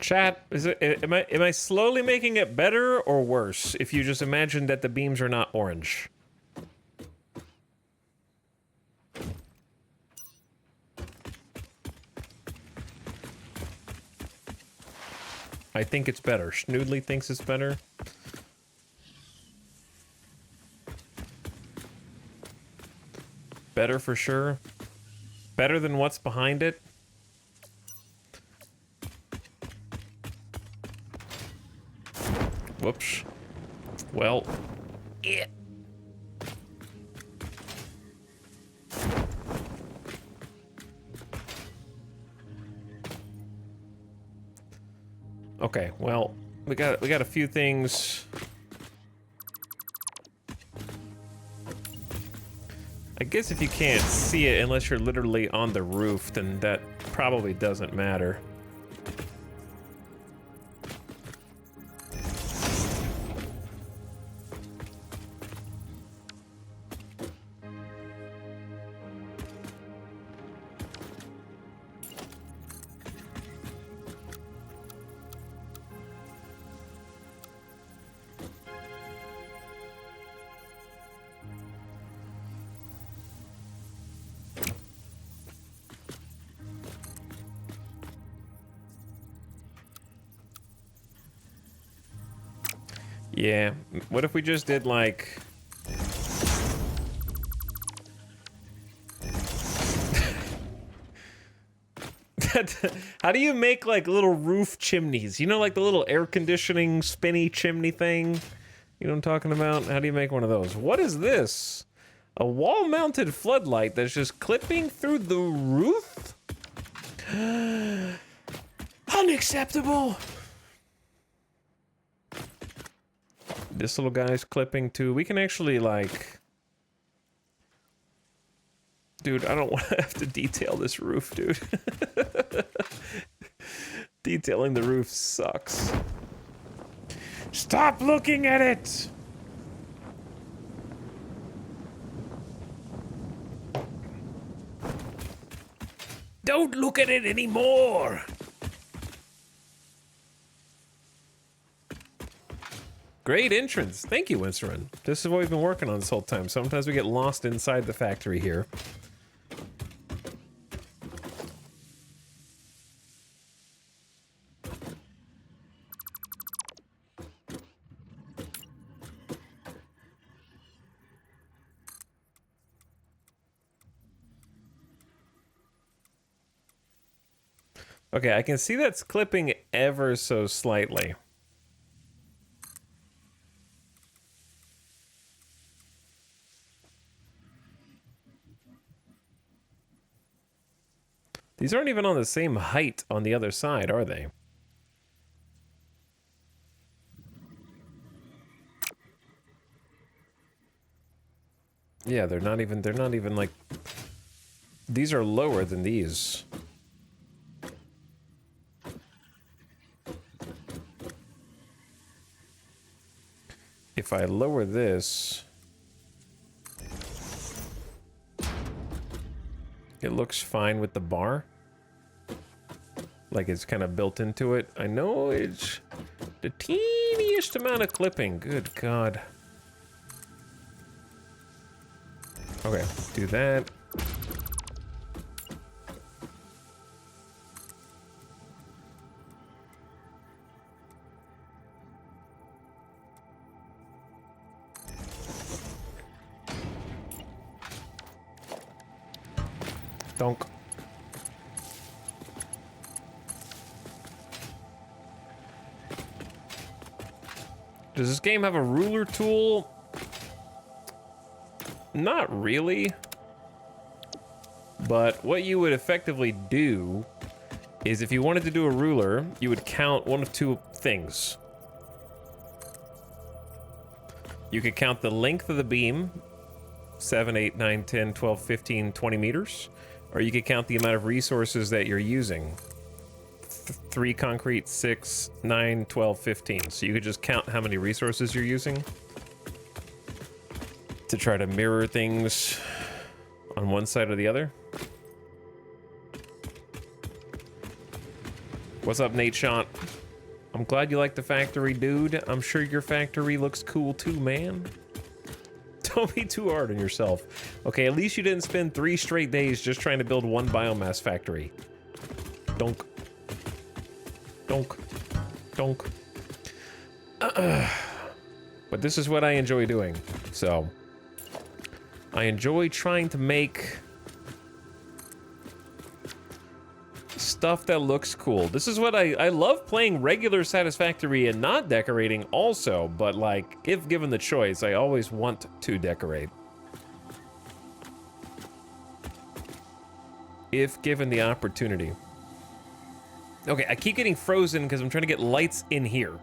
Chat, am I slowly making it better or worse if you just imagine that the beams are not orange? I think it's better. Schnoodly thinks it's better. Better for sure. Better than what's behind it. Whoops. Well. Yeah. Okay, well, we got a few things. I guess if you can't see it unless you're literally on the roof, then that probably doesn't matter. Yeah, what if we just did like... How do you make like little roof chimneys? You know, like the little air conditioning spinny chimney thing? You know what I'm talking about? How do you make one of those? What is this? A wall-mounted floodlight that's just clipping through the roof? Unacceptable! This little guy's clipping too. We can actually like... Dude, I don't want to have to detail this roof, dude. Detailing the roof sucks. Stop looking at it! Don't look at it anymore! Great entrance. Thank you, Winsterin. This is what we've been working on this whole time. Sometimes we get lost inside the factory here. Okay, I can see that's clipping ever so slightly. These aren't even on the same height on the other side, are they? Yeah, they're not even like... These are lower than these. If I lower this... It looks fine with the bar. Like it's kind of built into it. I know it's the teeniest amount of clipping. Good God. Okay, do that. Donk. Does this game have a ruler tool? Not really. But what you would effectively do is if you wanted to do a ruler, you would count one of two things. You could count the length of the beam, 7, 8, 9, 10, 12, 15, 20 meters. Or you could count the amount of resources that you're using. 3 concrete, 6, 9, 12, 15. So you could just count how many resources you're using to try to mirror things on one side or the other. What's up, Nate Shot? I'm glad you like the factory, dude. I'm sure your factory looks cool too, man. Don't be too hard on yourself. Okay, at least you didn't spend 3 straight days just trying to build one biomass factory. Donk. Donk. Donk. But this is what I enjoy doing. So, I enjoy trying to make stuff that looks cool. This is what I love playing regular Satisfactory and not decorating also, but like, if given the choice, I always want to decorate. If given the opportunity. Okay, I keep getting frozen because I'm trying to get lights in here.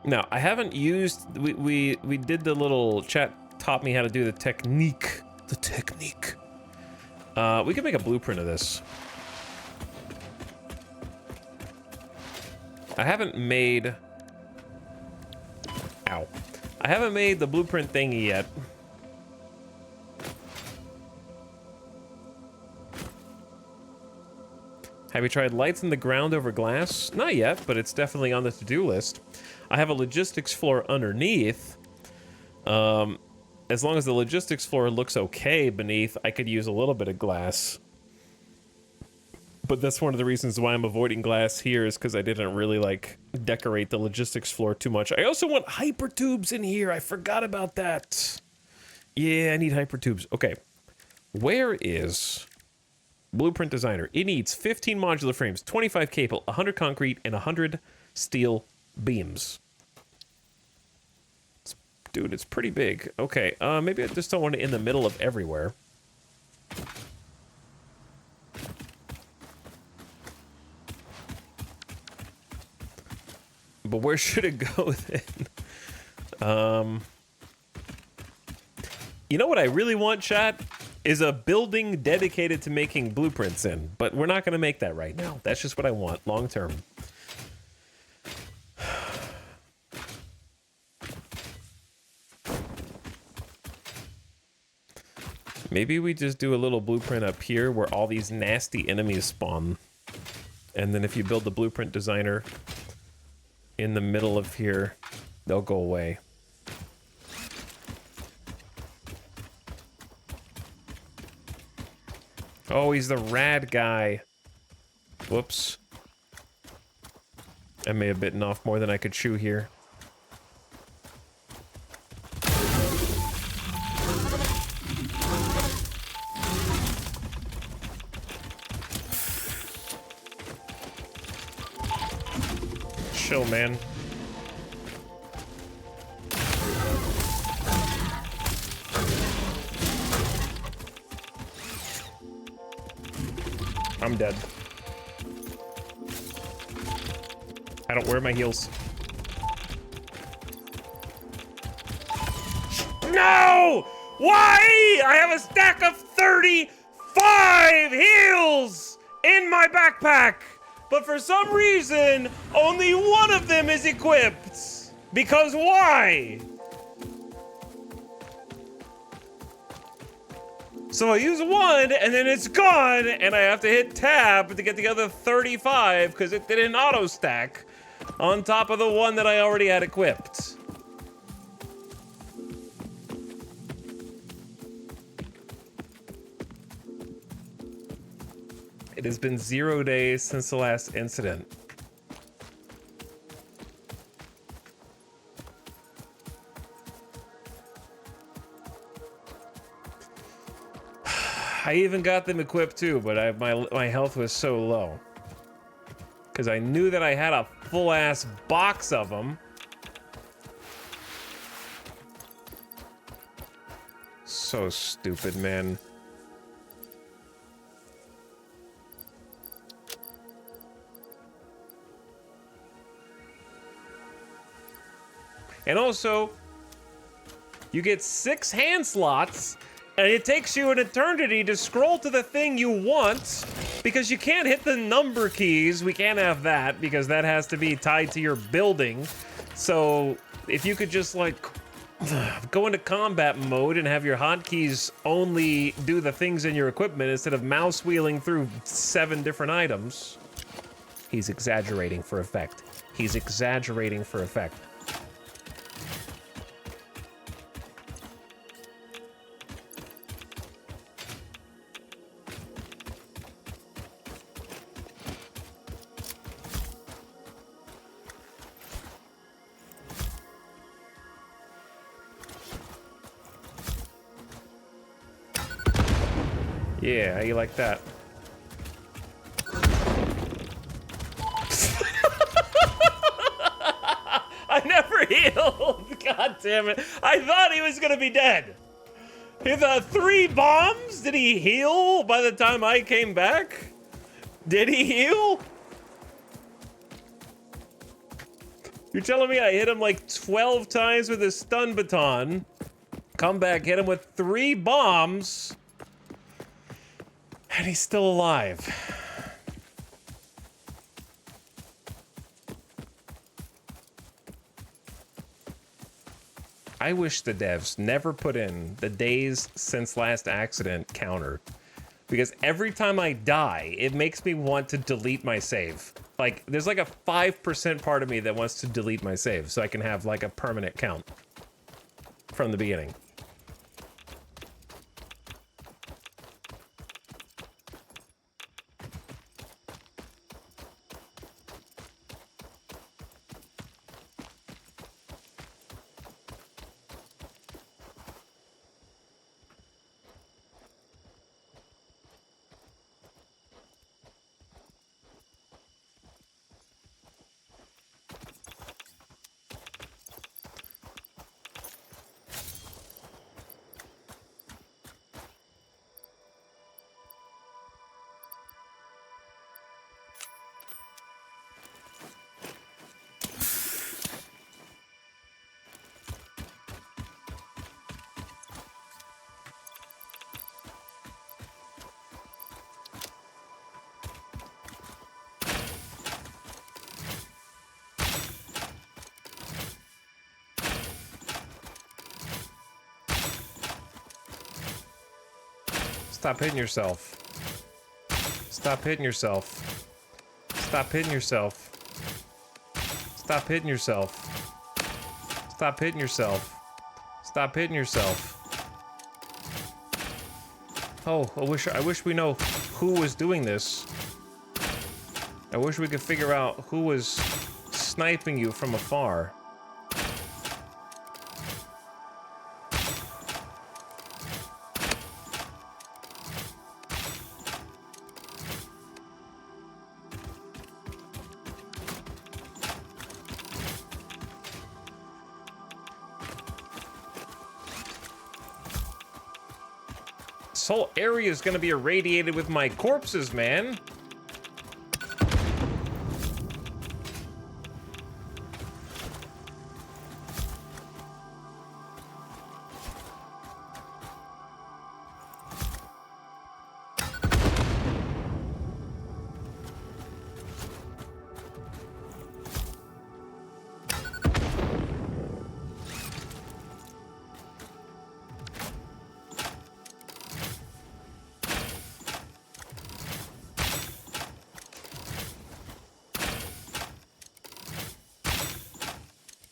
Now, I haven't used, we did the little chat taught me how to do the technique. The technique. We can make a blueprint of this. I haven't made... Ow. I haven't made the blueprint thingy yet. Have you tried lights in the ground over glass? Not yet, but it's definitely on the to-do list. I have a logistics floor underneath. As long as the logistics floor looks okay beneath, I could use a little bit of glass. But that's one of the reasons why I'm avoiding glass here is because I didn't really, like, decorate the logistics floor too much. I also want hypertubes in here. I forgot about that. Yeah, I need hypertubes. Okay. Where is Blueprint Designer? It needs 15 modular frames, 25 cable, 100 concrete, and 100 steel beams. Dude, it's pretty big. Okay, maybe I just don't want it in the middle of everywhere. But where should it go then? You know what I really want, chat? Is a building dedicated to making blueprints in. But we're not going to make that right now. That's just what I want, long term. Maybe we just do a little blueprint up here where all these nasty enemies spawn. And then if you build the blueprint designer in the middle of here, they'll go away. Oh, he's the rad guy. Whoops. I may have bitten off more than I could chew here. Chill, man. I'm dead. I don't wear my heels. No! Why? I have a stack of 35 heels in my backpack, but for some reason, only one of them is equipped. Because why? So I use one, and then it's gone, and I have to hit tab to get the other 35, because it didn't auto-stack on top of the one that I already had equipped. It has been 0 days since the last incident. I even got them equipped too, but my health was so low. Because I knew that I had a full-ass box of them. So stupid, man. And also, you get 6 hand slots, and it takes you an eternity to scroll to the thing you want, because you can't hit the number keys. We can't have that, because that has to be tied to your building. So, if you could just, like, go into combat mode and have your hotkeys only do the things in your equipment instead of mouse wheeling through 7 different items. He's exaggerating for effect. He's exaggerating for effect. Yeah, how you like that? I never healed! God damn it. I thought he was gonna be dead. His 3 bombs? Did he heal by the time I came back? Did he heal? You're telling me I hit him like 12 times with his stun baton, come back, hit him with 3 bombs, and he's still alive. I wish the devs never put in the days since last accident counter, because every time I die, it makes me want to delete my save. Like, there's like a 5% part of me that wants to delete my save so I can have like a permanent count from the beginning. Stop hitting yourself. Stop hitting yourself. Stop hitting yourself. Stop hitting yourself. Stop hitting yourself. Stop hitting yourself. Oh, I wish we know who was doing this. I wish we could figure out who was sniping you from afar. This whole area is gonna be irradiated with my corpses, man.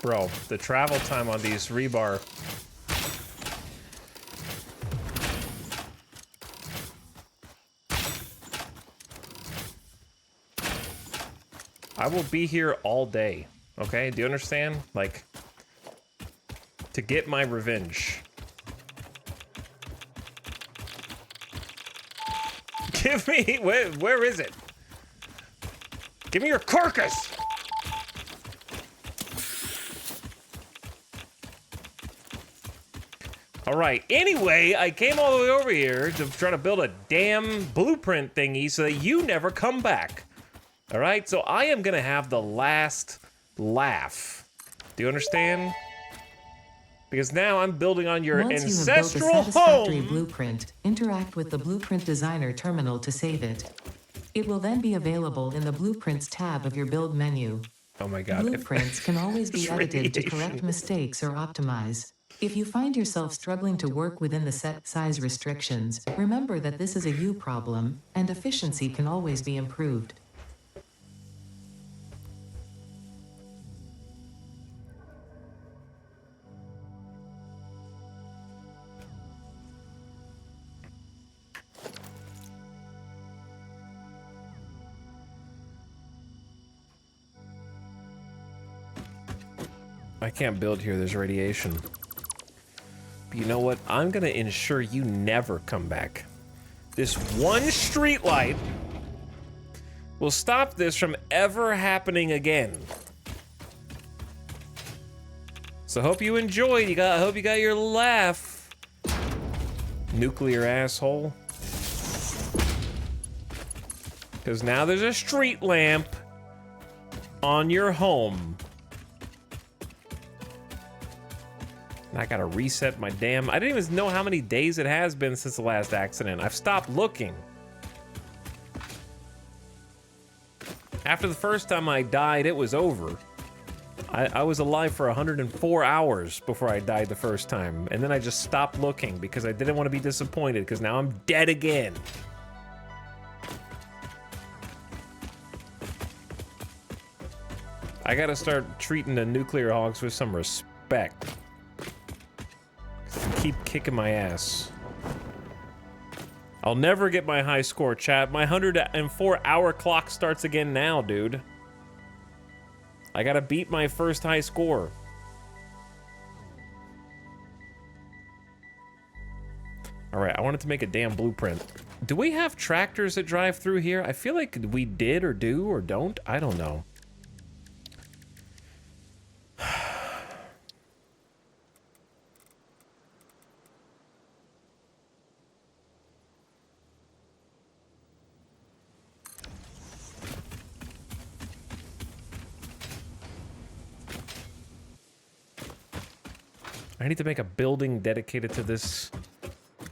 Bro, the travel time on these rebar. I will be here all day, okay? Do you understand? Like, to get my revenge. Give me, where is it? Give me your carcass! All right, anyway, I came all the way over here to try to build a damn blueprint thingy so that you never come back. All right, so I am gonna have the last laugh. Do you understand? Because now I'm building on your ancestral Once you have built a Satisfactory home. blueprint, interact with the Blueprint Designer terminal to save it. It will then be available in the Blueprints tab of your build menu. Oh my God. Blueprints can always be edited to correct mistakes or optimize. If you find yourself struggling to work within the set size restrictions, remember that this is a you problem, and efficiency can always be improved. I can't build here, there's radiation. But you know what? I'm gonna ensure you never come back. This one street light will stop this from ever happening again. So hope you enjoyed. I hope you got your laugh. Nuclear asshole. Because now there's a street lamp on your home. I gotta reset my damn... I didn't even know how many days it has been since the last accident. I've stopped looking. After the first time I died, it was over. I was alive for 104 hours before I died the first time. And then I just stopped looking because I didn't want to be disappointed because now I'm dead again. I gotta start treating the nuclear hogs with some respect. Keep kicking my ass. I'll never get my high score, chat. My 104-hour clock starts again now, dude. I gotta beat my first high score. All right, I wanted to make a damn blueprint. Do we have tractors that drive through here? I feel like we did or do or don't. I don't know. I need to make a building dedicated to this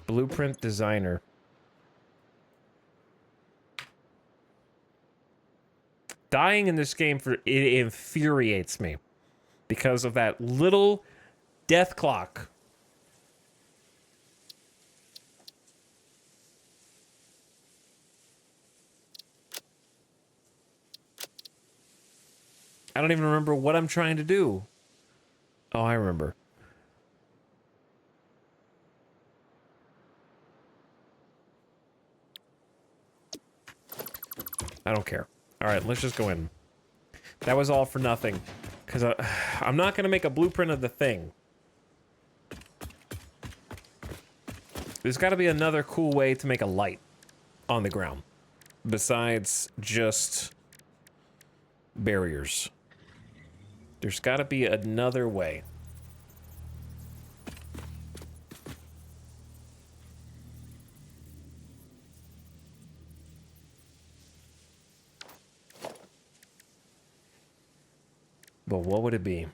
blueprint designer. Dying in this game it infuriates me because of that little death clock. I don't even remember what I'm trying to do. Oh, I remember. I don't care. All right, let's just go in. That was all for nothing. Because I'm not going to make a blueprint of the thing. There's got to be another cool way to make a light on the ground. Besides just barriers. There's got to be another way. But what would it be?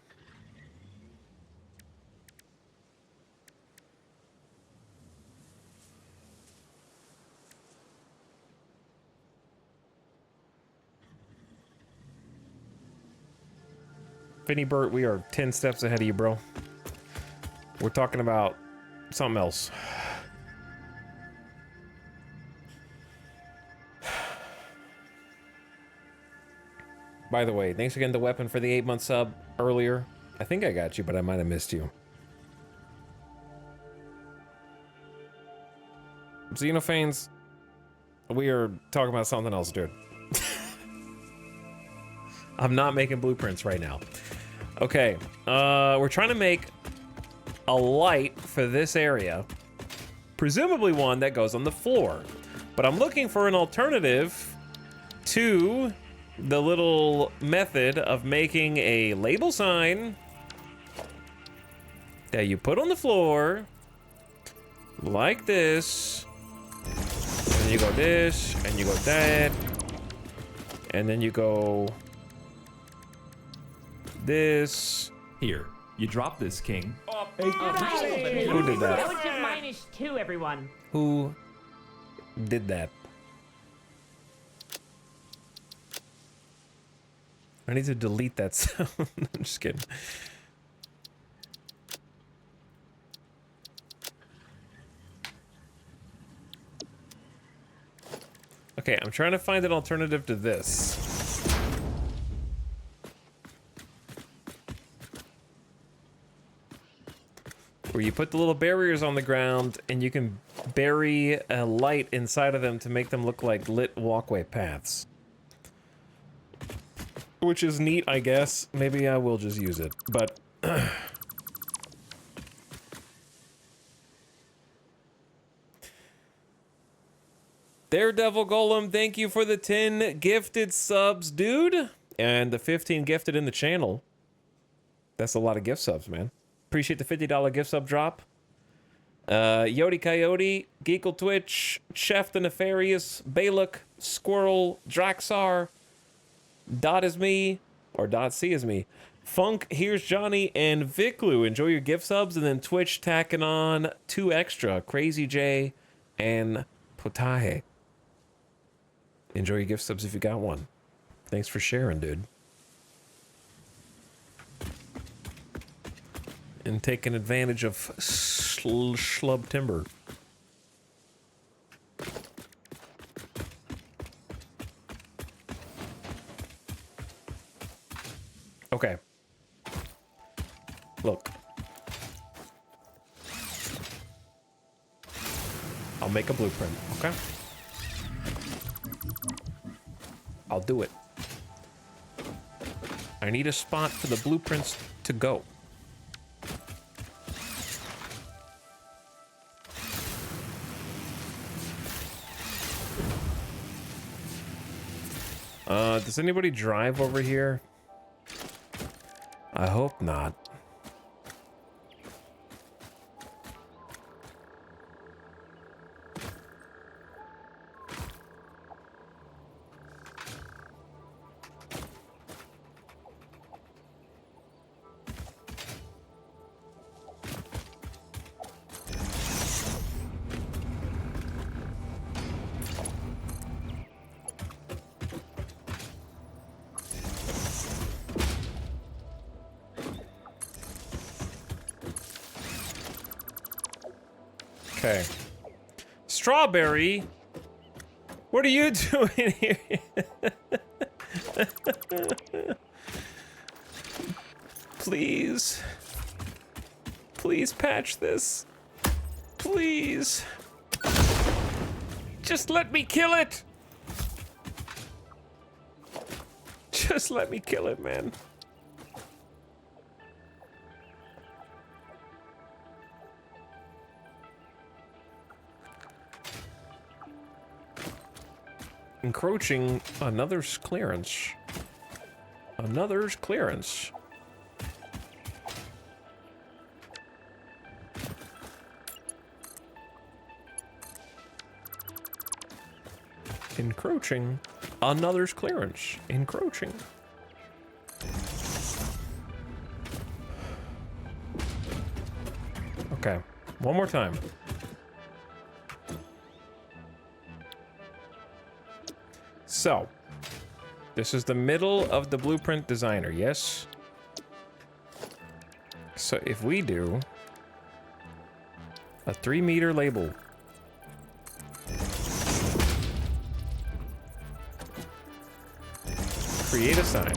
Finny Burt, we are 10 steps ahead of you, bro. We're talking about something else. By the way, thanks again to Weapon for the 8-month sub earlier. I think I got you, but I might have missed you. Xenophanes, we are talking about something else, dude. I'm not making blueprints right now. Okay, we're trying to make a light for this area. Presumably one that goes on the floor. But I'm looking for an alternative to the little method of making a label sign that you put on the floor like this, and you go this, and you go that, and then you go this. Here, you drop this, King. Who did That that? was just -2, everyone. Who did that? I need to delete that sound. I'm just kidding. Okay, I'm trying to find an alternative to this. Where you put the little barriers on the ground and you can bury a light inside of them to make them look like lit walkway paths. Which is neat, I guess. Maybe I will just use it, but... Daredevil Golem, thank you for the 10 gifted subs, dude. And the 15 gifted in the channel. That's a lot of gift subs, man. Appreciate the $50 gift sub drop. Yodi Coyote, Geekle Twitch, Chef the Nefarious, Balak, Squirrel, Draxar, Dot is me, or Dot C is me. Funk, Here's Johnny, and Viclu. Enjoy your gift subs, and then Twitch tacking on 2 extra. Crazy J and Potahe. Enjoy your gift subs if you got one. Thanks for sharing, dude. And taking advantage of schlub timber. Okay. Look. I'll make a blueprint, okay? I'll do it. I need a spot for the blueprints to go. Does anybody drive over here? I hope not. Okay. Strawberry, what are you doing here? Please. Please patch this. Please. Just let me kill it. Just let me kill it, man. Encroaching another's clearance. Another's clearance. Encroaching another's clearance. Encroaching. Okay, one more time. So, this is the middle of the blueprint designer, yes? So if we do a 3-meter label, create a sign.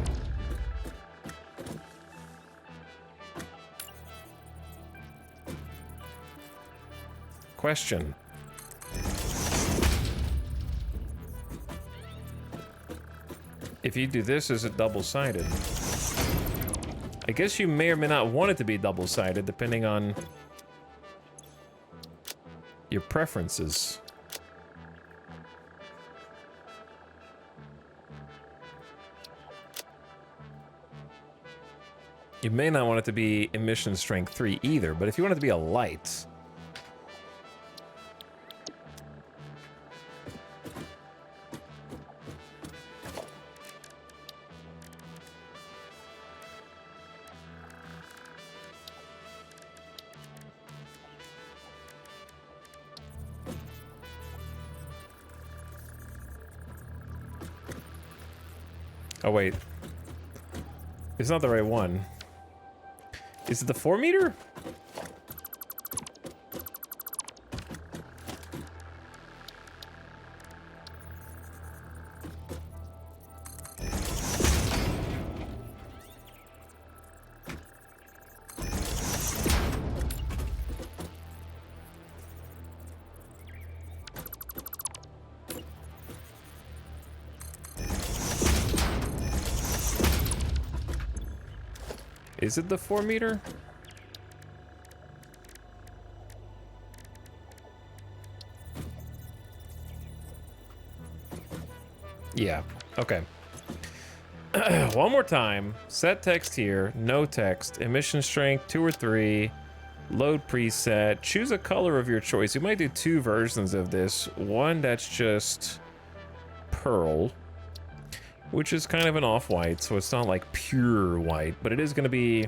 Question. If you do this, is it double-sided? I guess you may or may not want it to be double-sided, depending on your preferences. You may not want it to be emission strength 3 either, but if you want it to be a light... Oh, wait. It's not the right one. Is it the 4-meter? Is it the 4-meter? Yeah, okay. One more time. Set text here, no text, emission strength 2 or 3, load preset, choose a color of your choice. You might do 2 versions of this. One that's just pearl, which is kind of an off-white, so it's not like pure white, but it is going to be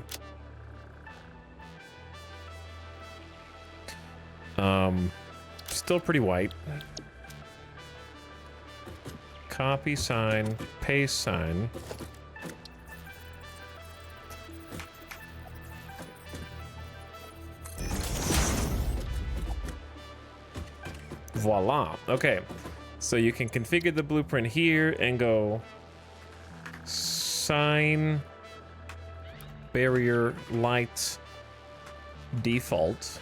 still pretty white. Copy sign, paste sign. Voila. Okay, so you can configure the blueprint here and go sign barrier light default.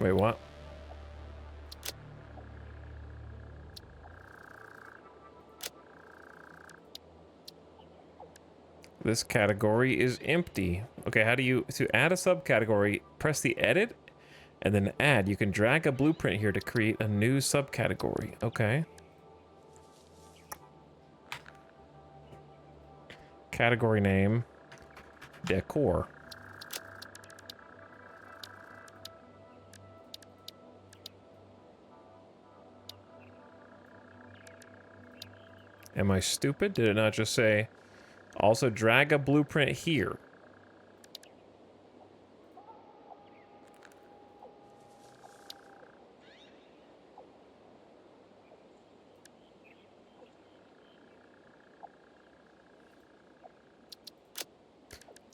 Wait, what? This category is empty. Okay, how do you, to add a subcategory, press the edit and then add. You can drag a blueprint here to create a new subcategory. Okay. Category name, decor. Am I stupid? Did it not just say, also drag a blueprint here?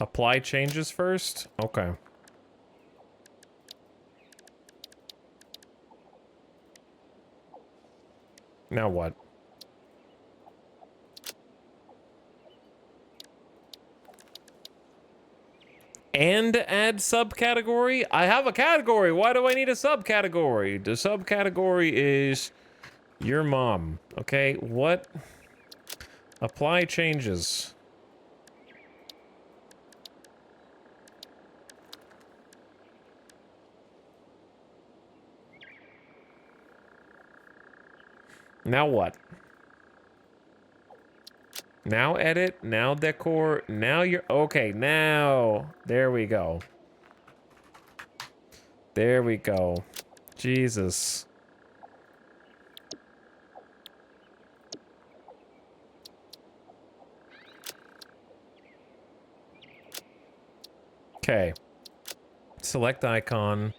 Apply changes first? Okay. Now what? And add subcategory? I have a category. Why do I need a subcategory? The subcategory is your mom. Okay, what? Apply changes. Now what? Now edit, now decor, now you're, okay, now, there we go. There we go. Jesus. Okay. Select icon.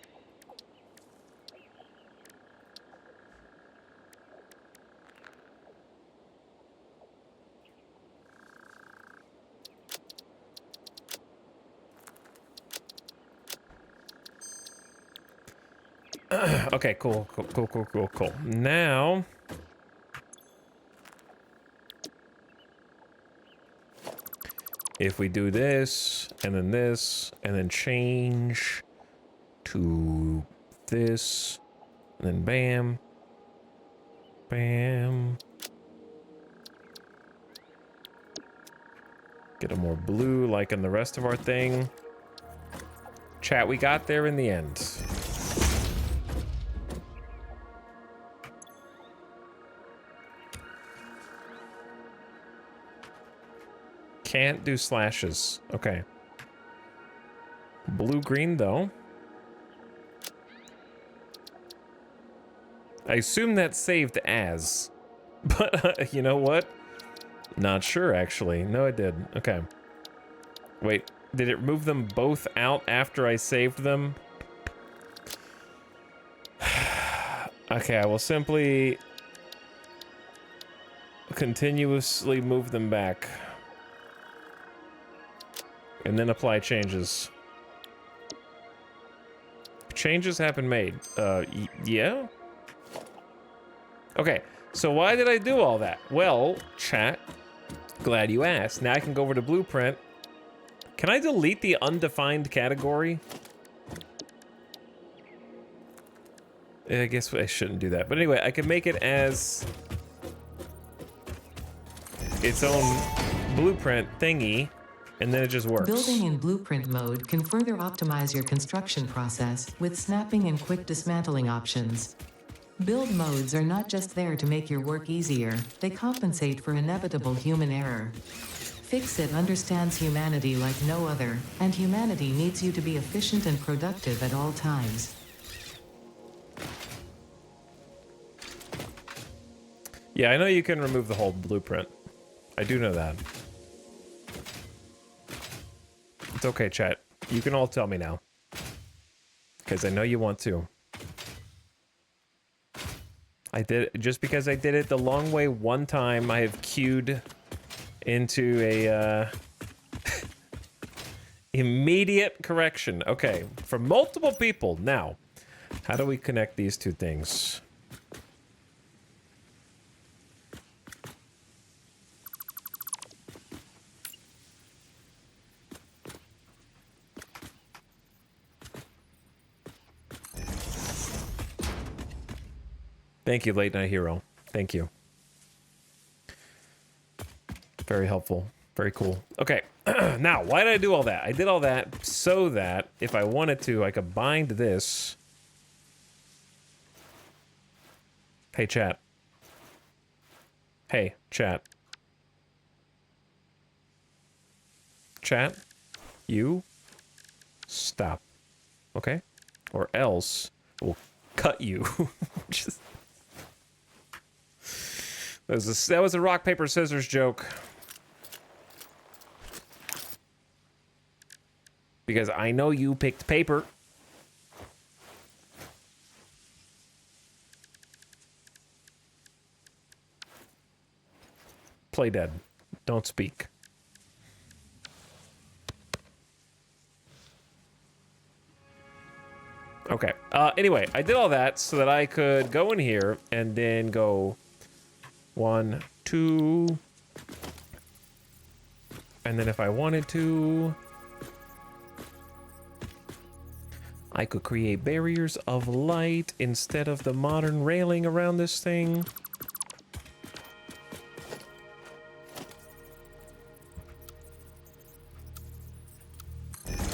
Okay, cool. Now, if we do this, and then change to this, and then bam, bam. Get a more blue like in the rest of our thing. Chat, we got there in the end. Can't do slashes. Okay. Blue-green, though. I assume that's saved as. But, you know what? Not sure, actually. No, it did. Okay. Wait, did it move them both out after I saved them? Okay, I will simply continuously move them back. And then apply changes. Changes have been made. Yeah? Okay, so why did I do all that? Well, chat, glad you asked. Now I can go over to Blueprint. Can I delete the undefined category? I guess I shouldn't do that. But anyway, I can make it as its own blueprint thingy. And then it just works. Building in blueprint mode can further optimize your construction process with snapping and quick dismantling options. Build modes are not just there to make your work easier, they compensate for inevitable human error. Fix-It understands humanity like no other, and humanity needs you to be efficient and productive at all times. Yeah, I know you can remove the whole blueprint. I do know that. It's okay, chat. You can all tell me now. Because I know you want to. I did, just because I did it the long way one time, I have queued into a immediate correction. Okay, for multiple people. Now, how do we connect these two things? Thank you, Late Night Hero. Thank you. Very helpful. Very cool. Okay, now, why did I do all that? I did all that so that if I wanted to, I could bind this. Hey, chat. Hey, chat. Chat, you stop. Okay? Or else we'll cut you. Just... That was a rock, paper, scissors joke. Because I know you picked paper. Play dead. Don't speak. Okay. Anyway, I did all that so that I could go in here and then go 1, 2. And then if I wanted to, I could create barriers of light instead of the modern railing around this thing.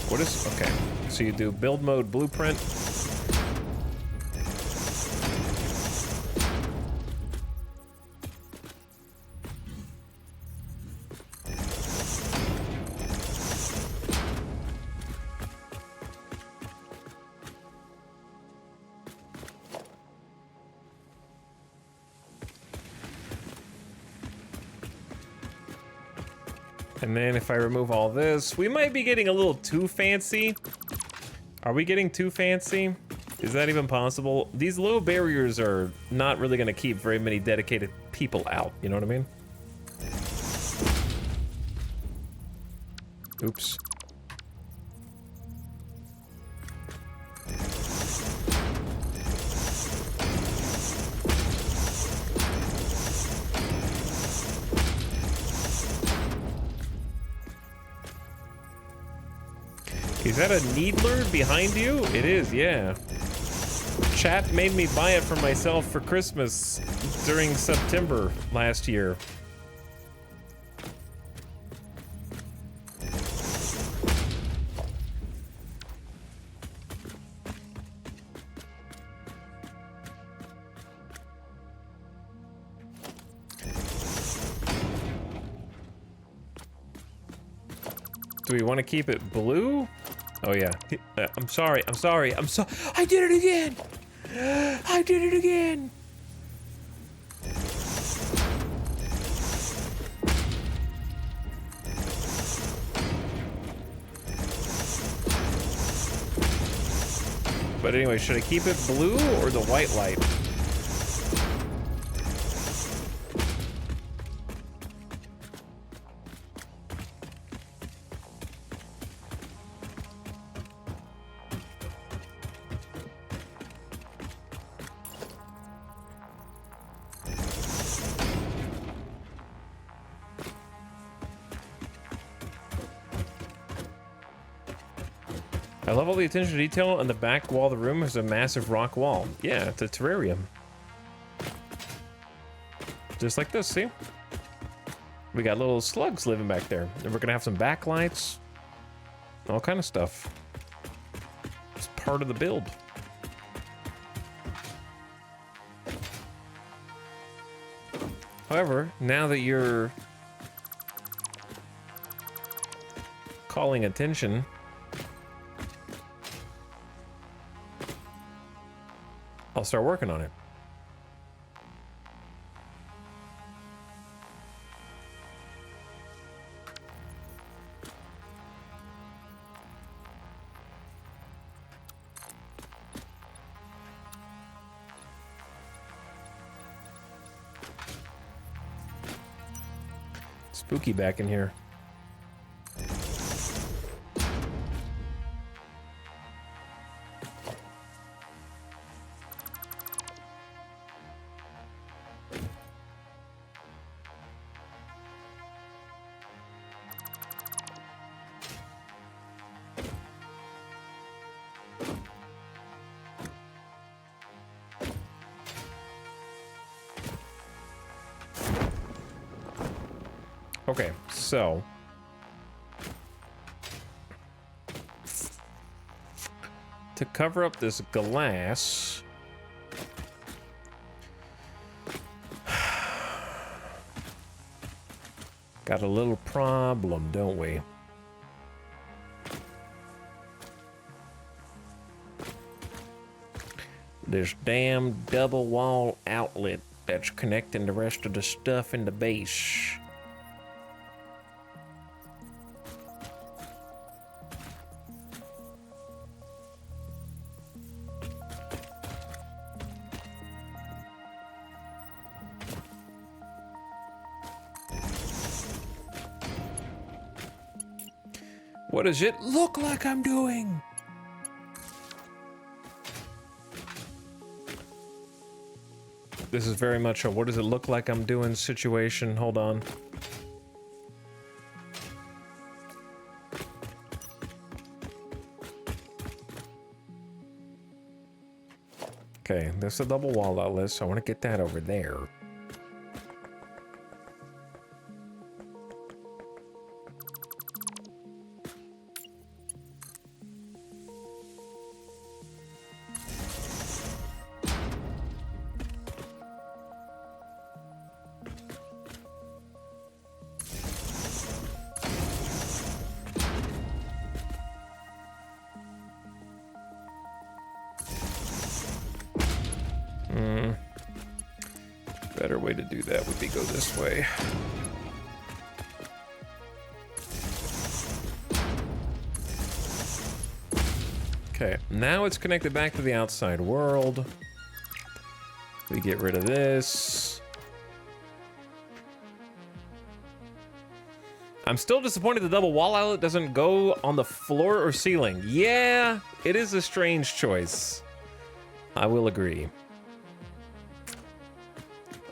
What is, okay, so you do build mode blueprint. And then if I remove all this, we might be getting a little too fancy. Are we getting too fancy? Is that even possible? These low barriers are not really gonna keep very many dedicated people out, you know what I mean? Oops. Is that a needler behind you? It is, yeah. Chat made me buy it for myself for Christmas during September last year. Do we want to keep it blue? Oh yeah. I'm sorry. I did it again. I did it again. But anyway, should I keep it blue or the white light? I love all the attention to detail on the back wall of the room. There's a massive rock wall. Yeah, it's a terrarium. Just like this, see? We got little slugs living back there. And we're gonna have some backlights. All kind of stuff. It's part of the build. However, now that you're calling attention, I'll start working on it. Spooky back in here. Okay, so to cover up this glass, got a little problem, don't we? This damn double wall outlet that's connecting the rest of the stuff in the base. What does it look like I'm doing? This is very much a what does it look like I'm doing situation. Hold on. Okay, there's a double wall outlet, so I want to get that over there. Better way to do that would be go this way. Okay, now it's connected back to the outside world. We get rid of this. I'm still disappointed the double wall outlet doesn't go on the floor or ceiling. Yeah, it is a strange choice. I will agree.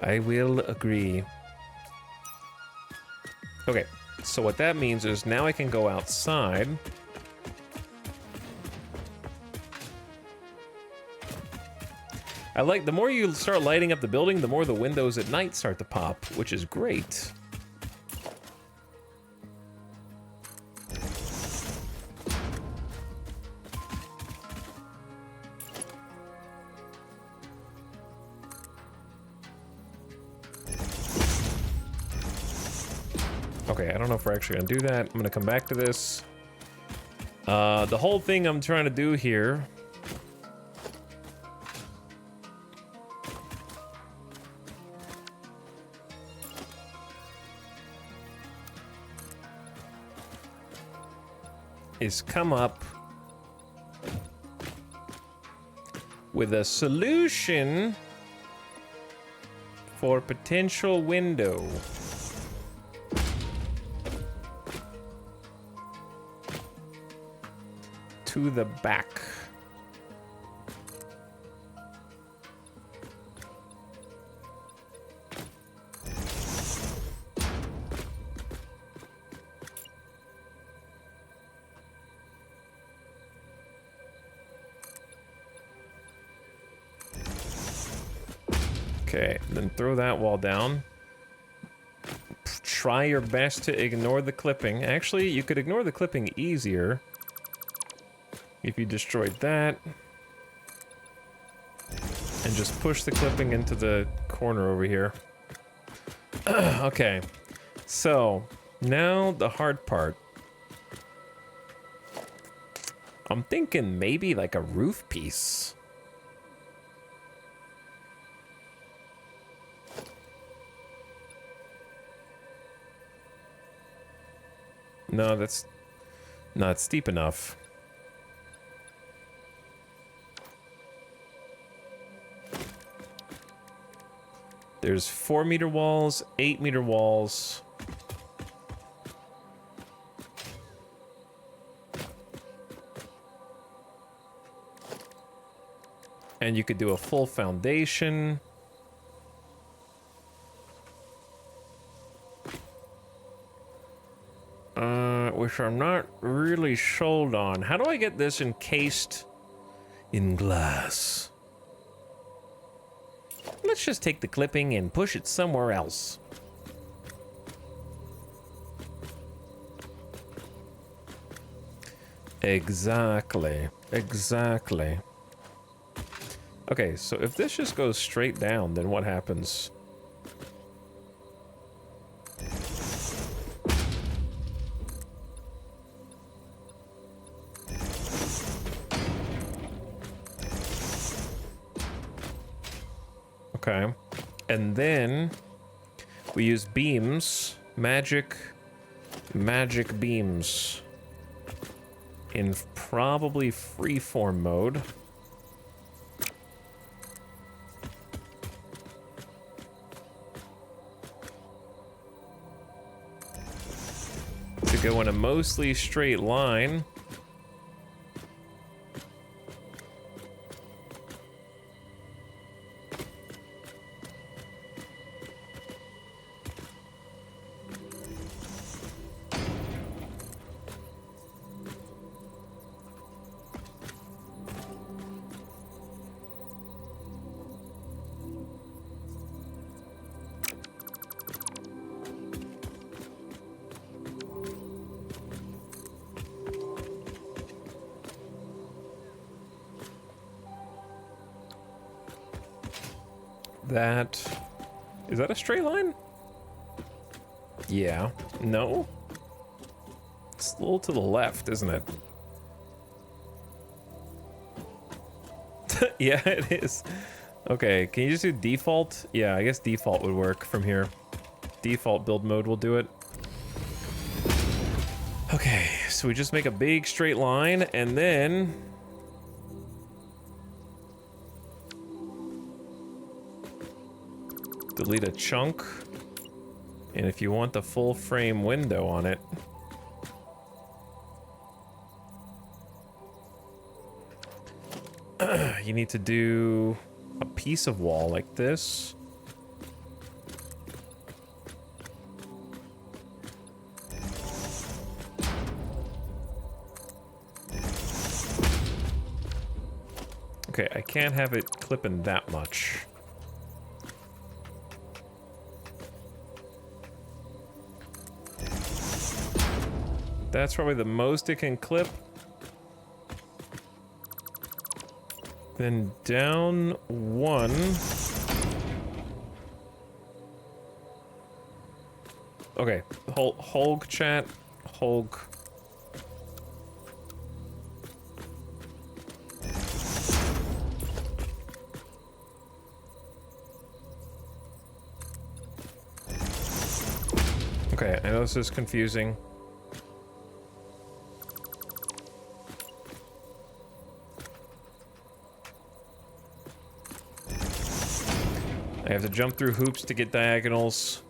I will agree. Okay, so what that means is now I can go outside. I like the more you start lighting up the building, the more the windows at night start to pop, which is great. Okay, I don't know if we're actually gonna do that. I'm gonna come back to this. The whole thing I'm trying to do here is come up with a solution for potential window. To the back. Okay, then throw that wall down. Try your best to ignore the clipping. Actually, you could ignore the clipping easier if you destroyed that and just push the clipping into the corner over here. Okay, so now the hard part. I'm thinking maybe like a roof piece. No, that's not steep enough. There's 4-meter walls, 8-meter walls. And you could do a full foundation. Which I'm not really sold on. How do I get this encased in glass? Let's just take the clipping and push it somewhere else. Exactly. Exactly. Okay, so if this just goes straight down, then what happens? Okay, and then we use beams, magic beams in probably freeform mode. To go in a mostly straight line. that. Is that a straight line? Yeah. No? It's a little to the left, isn't it? Yeah, it is. Okay, can you just do default? Yeah, I guess default would work from here. Default build mode will do it. Okay, so we just make a big straight line and then delete a chunk. And if you want the full frame window on it, you need to do a piece of wall like this. Okay, I can't have it clipping that much. That's probably the most it can clip. Then down one. Okay, Hulk chat, Hulk. Okay, I know this is confusing. I have to jump through hoops to get diagonals.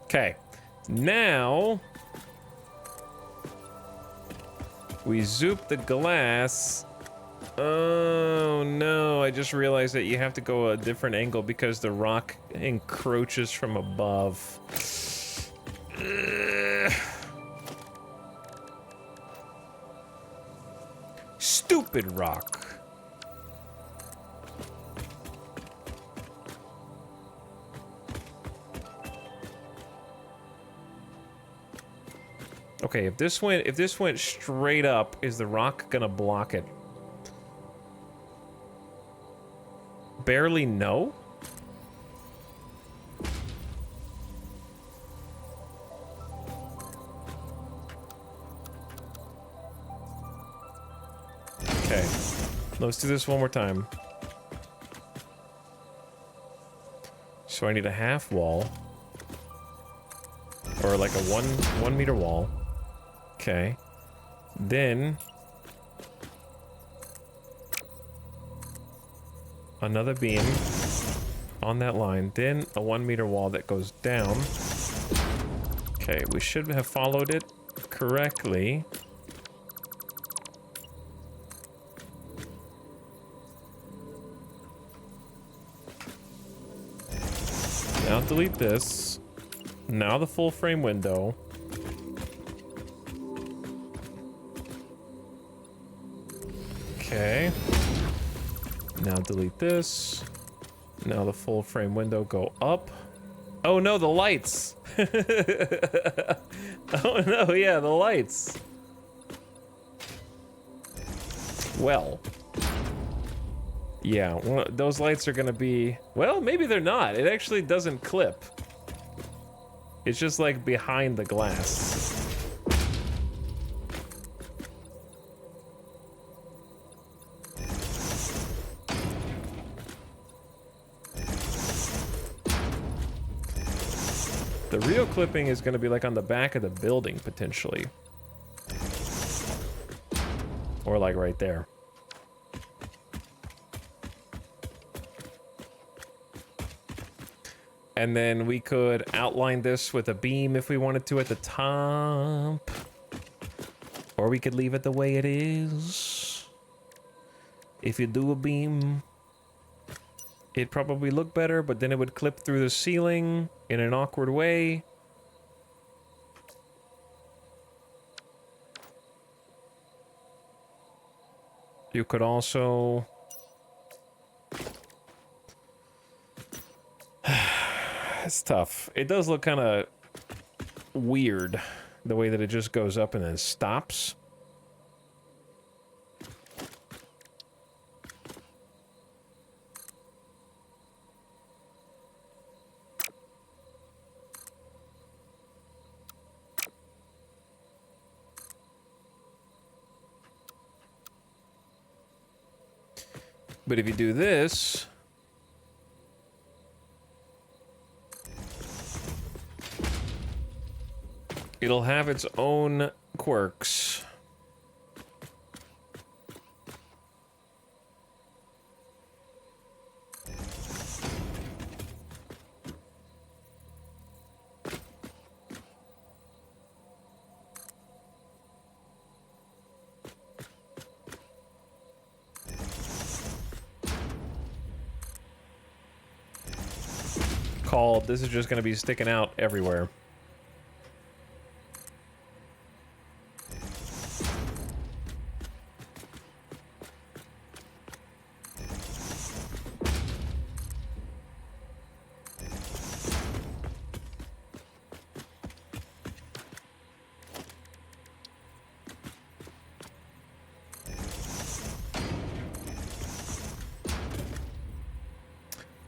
Okay, now we zoop the glass. Oh no, I just realized that you have to go a different angle because the rock encroaches from above. Ugh. Stupid rock. Okay, if this went straight up, is the rock gonna block it? Barely no? Okay. Let's do this one more time. So I need a half wall. Or like a one meter wall. Okay. Then another beam on that line. Then a 1 meter wall that goes down. Okay, we should have followed it correctly. Now delete this. Now the full frame window. Okay. Now delete this. Now the full frame window go up. Oh no, the lights! Oh no, yeah, the lights. Well. Yeah, well, those lights are gonna be... Well, maybe they're not. It actually doesn't clip. It's just like behind the glass. The real clipping is going to be like on the back of the building, potentially. Or like right there. And then we could outline this with a beam if we wanted to at the top. Or we could leave it the way it is. If you do a beam, it'd probably look better, but then it would clip through the ceiling in an awkward way. You could also... It's tough. It does look kind of weird, the way that it just goes up and then stops. But if you do this, it'll have its own quirks. Called, this is just going to be sticking out everywhere.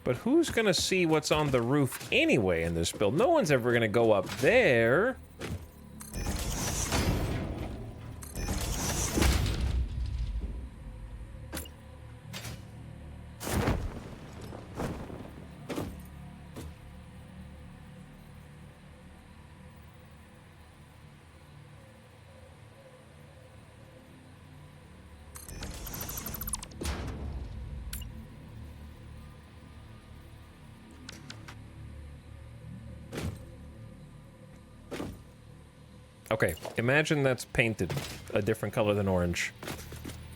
But who's gonna see what's on the roof anyway in this build? No one's ever gonna go up there. Okay, imagine that's painted a different color than orange.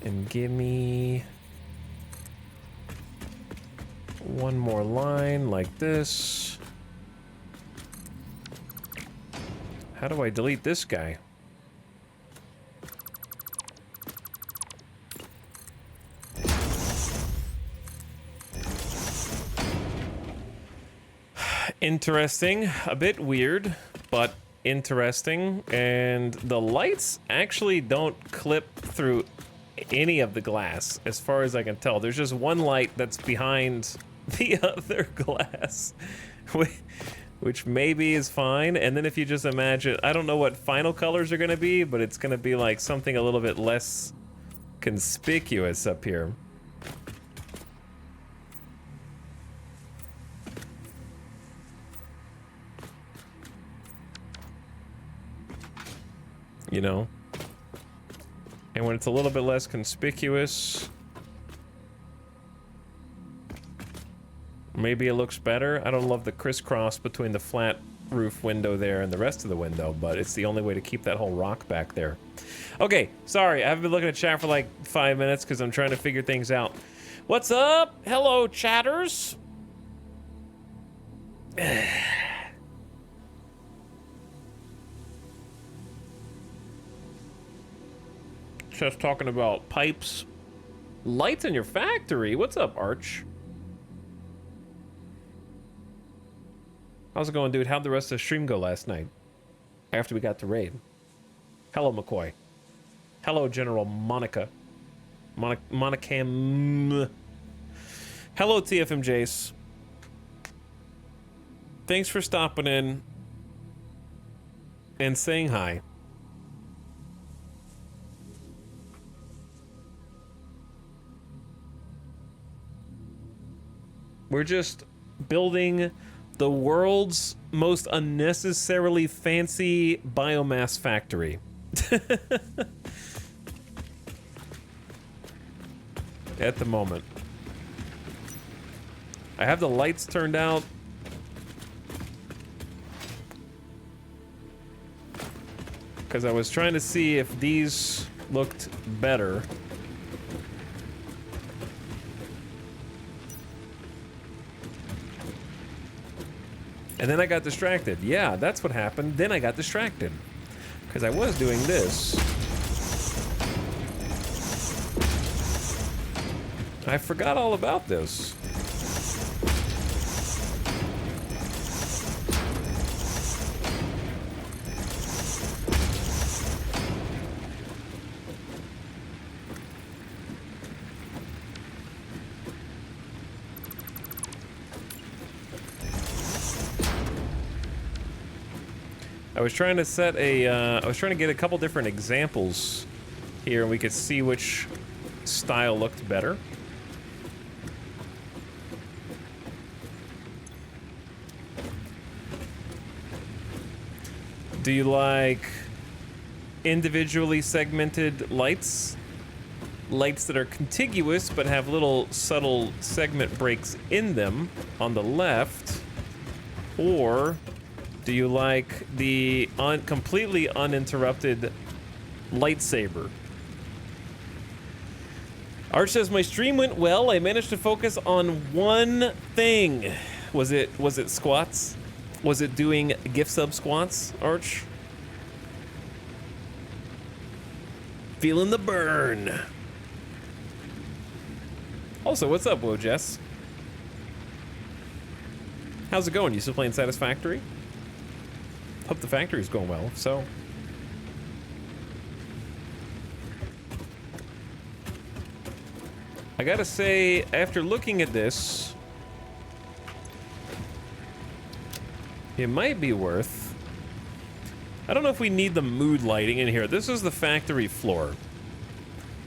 And give me one more line like this. How do I delete this guy? Interesting, a bit weird, but interesting. And the lights actually don't clip through any of the glass as far as I can tell. There's just one light that's behind the other glass, which maybe is fine. And then if you just imagine, I don't know what final colors are gonna be, but it's gonna be like something a little bit less conspicuous up here. You know? And when it's a little bit less conspicuous, maybe it looks better. I don't love the crisscross between the flat roof window there and the rest of the window, but it's the only way to keep that whole rock back there. Okay, sorry, I haven't been looking at chat for like 5 minutes because I'm trying to figure things out. What's up? Hello, chatters. Just talking about pipes. Lights in your factory? What's up, Arch? How's it going, dude? How'd the rest of the stream go last night? After we got the raid. Hello, McCoy. Hello, General Monica. Monica. Hello, TFM Jace. Thanks for stopping in and saying hi. We're just building the world's most unnecessarily fancy biomass factory. At the moment. I have the lights turned out. Because I was trying to see if these looked better. And then I got distracted. Yeah, that's what happened. Then I got distracted. Because I was doing this. I forgot all about this. I was trying to set a, I was trying to get a couple different examples here and we could see which style looked better. Do you like individually segmented lights? Lights that are contiguous but have little subtle segment breaks in them on the left? Or do you like the completely uninterrupted lightsaber? Arch says, my stream went well. I managed to focus on one thing. Was it squats? Was it doing gift sub squats, Arch? Feeling the burn. Also, what's up, Whoa Jess? How's it going? You still playing Satisfactory? Hope the factory's going well, so. I gotta say, after looking at this, it might be worth. I don't know if we need the mood lighting in here. This is the factory floor.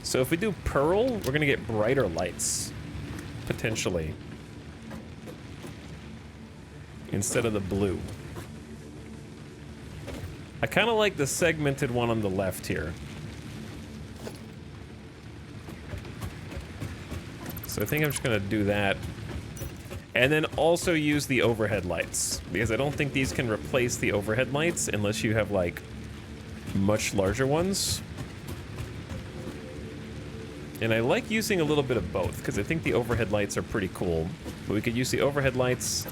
So if we do pearl, we're gonna get brighter lights, potentially, instead of the blue. I kind of like the segmented one on the left here. So I think I'm just gonna do that. And then also use the overhead lights, because I don't think these can replace the overhead lights unless you have like much larger ones. And I like using a little bit of both, because I think the overhead lights are pretty cool. But we could use the overhead lights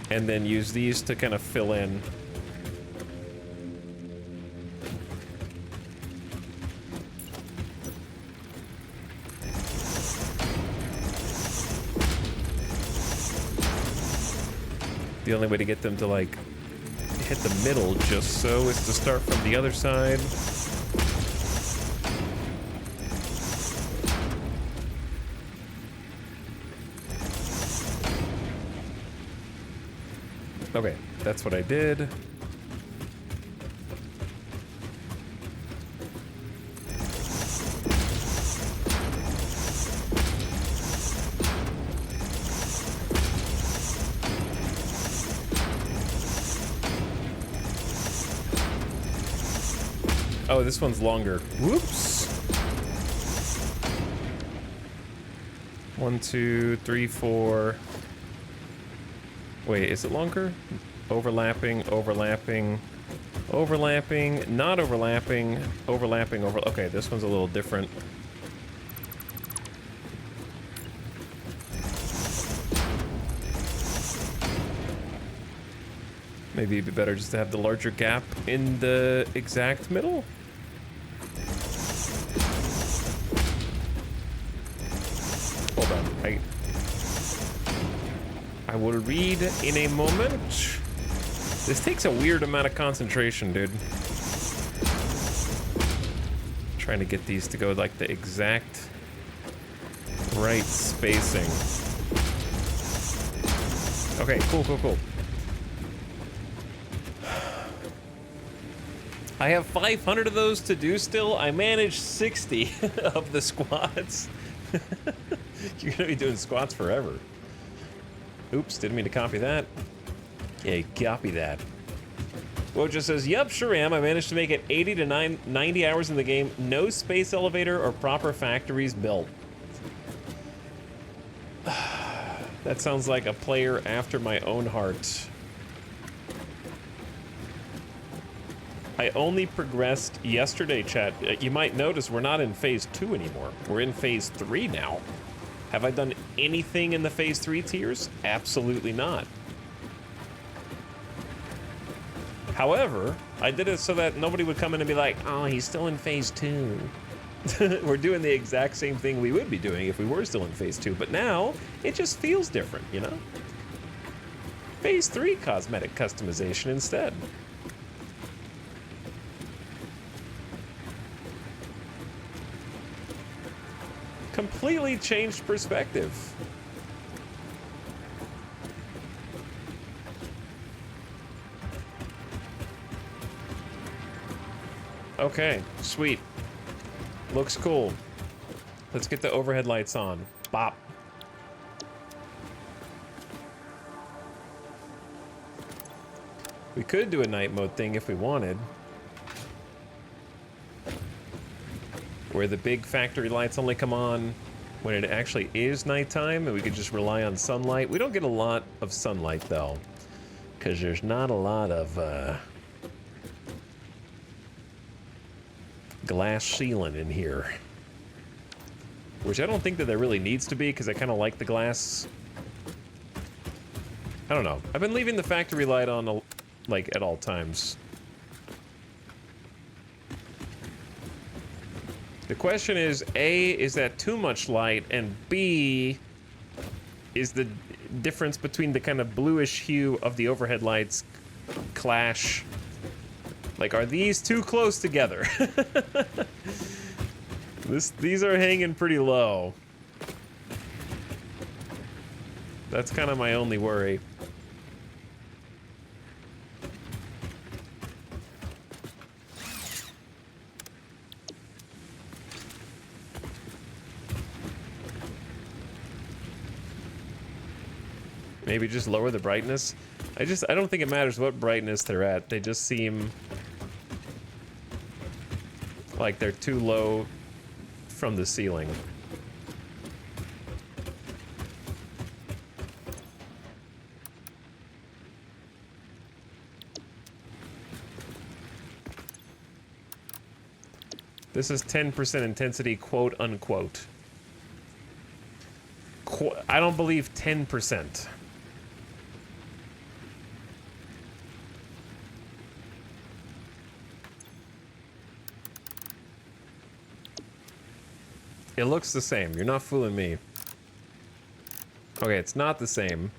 and then use these to kind of fill in. The only way to get them to like hit the middle just so is to start from the other side. Okay, that's what I did. Oh, this one's longer. Whoops. 1, 2, 3, 4. Wait, is it longer? Overlapping, overlapping, overlapping, not overlapping, overlapping, okay, this one's a little different. Maybe it'd be better just to have the larger gap in the exact middle. Hold on, I will read in a moment. This takes a weird amount of concentration, dude. Trying to get these to go like the exact right spacing. Okay, cool, cool, cool. I have 500 of those to do still. I managed 60 of the squats. You're gonna be doing squats forever. Oops, didn't mean to copy that. Yeah, copy that. Well, it just says, yep, sure am. I managed to make it 80 to 90 hours in the game. No space elevator or proper factories built. That sounds like a player after my own heart. I only progressed yesterday, chat. You might notice we're not in phase 2 anymore. We're in phase 3 now. Have I done anything in the phase 3 tiers? Absolutely not. However, I did it so that nobody would come in and be like, oh, he's still in phase 2. We're doing the exact same thing we would be doing if we were still in phase 2, but now it just feels different, you know? Phase 3 cosmetic customization instead. Completely changed perspective. Okay, sweet. Looks cool. Let's get the overhead lights on. Bop. We could do a night mode thing if we wanted. Where the big factory lights only come on when it actually is nighttime, and we could just rely on sunlight. We don't get a lot of sunlight, though, because there's not a lot of glass ceiling in here. Which I don't think that there really needs to be, because I kind of like the glass. I don't know. I've been leaving the factory light on, like, at all times. The question is, A, is that too much light? And B, is the difference between the kind of bluish hue of the overhead lights clash? Like, are these too close together? These are hanging pretty low. That's kind of my only worry. Maybe just lower the brightness. I don't think it matters what brightness they're at. They just seem like they're too low from the ceiling. This is 10% intensity, quote unquote. I don't believe 10%. It looks the same. You're not fooling me. Okay, it's not the same.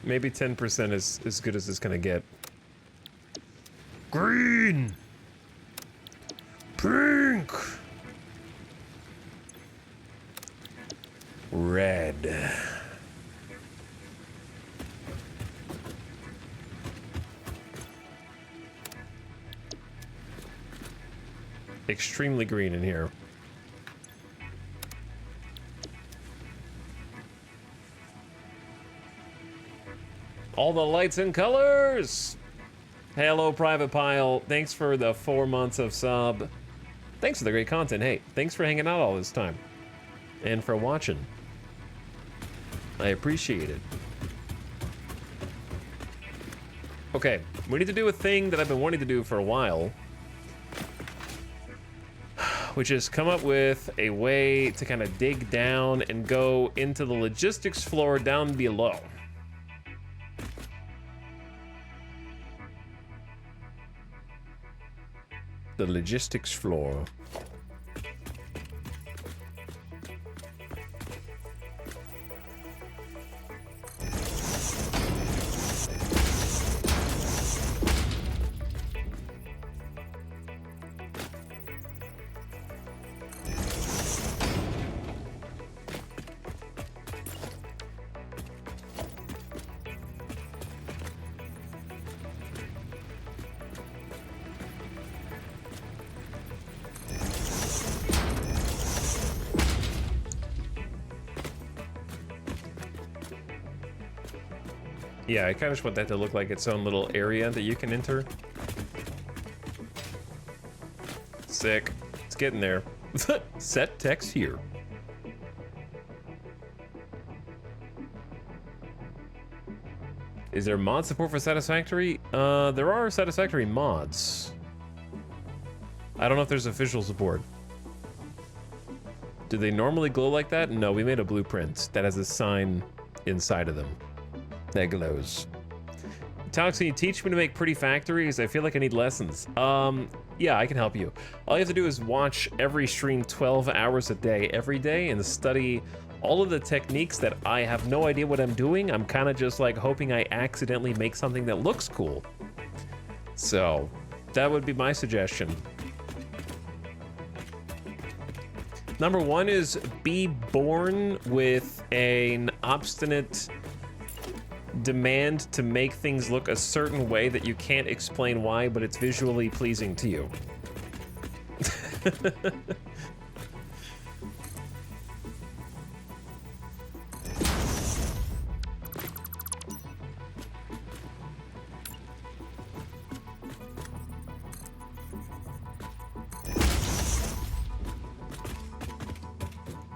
Maybe 10% is as good as it's gonna get. Green! Pink! Red. Extremely green in here. All the lights and colors! Hello, Private Pile. Thanks for the 4 months of sub. Thanks for the great content. Hey, thanks for hanging out all this time. And for watching. I appreciate it. Okay, we need to do a thing that I've been wanting to do for a while. Which is come up with a way to kind of dig down and go into the logistics floor down below. The logistics floor. Yeah, I kind of just want that to look like its own little area that you can enter. Sick. It's getting there. Set text here. Is there mod support for Satisfactory? There are Satisfactory mods. I don't know if there's official support. Do they normally glow like that? No, we made a blueprint that has a sign inside of them that glows. Alex, can you teach me to make pretty factories? I feel like I need lessons. Yeah, I can help you. All you have to do is watch every stream 12 hours a day, every day, and study all of the techniques that I have no idea what I'm doing. I'm kind of just like hoping I accidentally make something that looks cool. So, that would be my suggestion. Number one is be born with an obstinate demand to make things look a certain way that you can't explain why, but it's visually pleasing to you.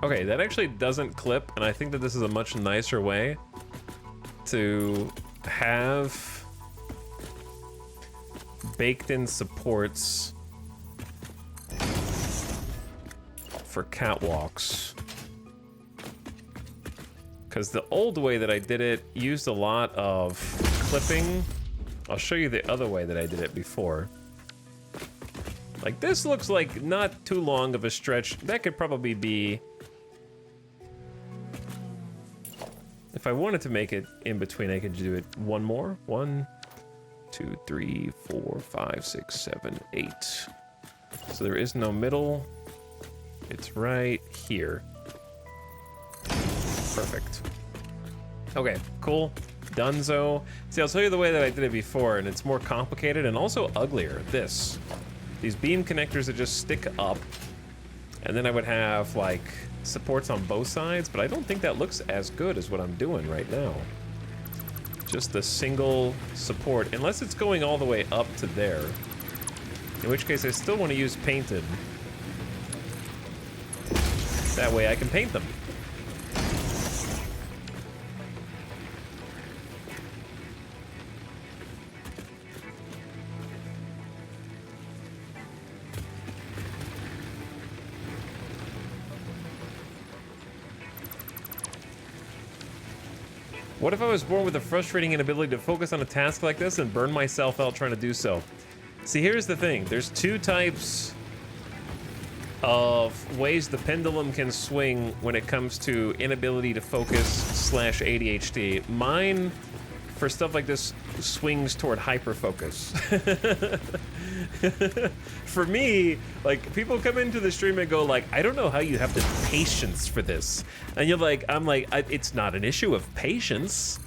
Okay, that actually doesn't clip, and I think that this is a much nicer way to have baked-in supports for catwalks. Because the old way that I did it used a lot of clipping. I'll show you the other way that I did it before. Like, this looks like not too long of a stretch. That could probably be... If I wanted to make it in between, I could do it one more. 1, 2, 3, 4, 5, 6, 7, 8. So there is no middle. It's right here. Perfect. Okay, cool. Dunzo. See, I'll tell you the way that I did it before, and it's more complicated and also uglier. These beam connectors that just stick up, and then I would have, like, supports on both sides, but I don't think that looks as good as what I'm doing right now. Just a single support, unless it's going all the way up to there. In which case, I still want to use painted. That way I can paint them. What if I was born with a frustrating inability to focus on a task like this and burn myself out trying to do so? See, here's the thing. There's two types of ways the pendulum can swing when it comes to inability to focus / ADHD. Mine, for stuff like this, swings toward hyperfocus. For me, like, people come into the stream and go like, I don't know how you have the patience for this. And you're like, it's not an issue of patience.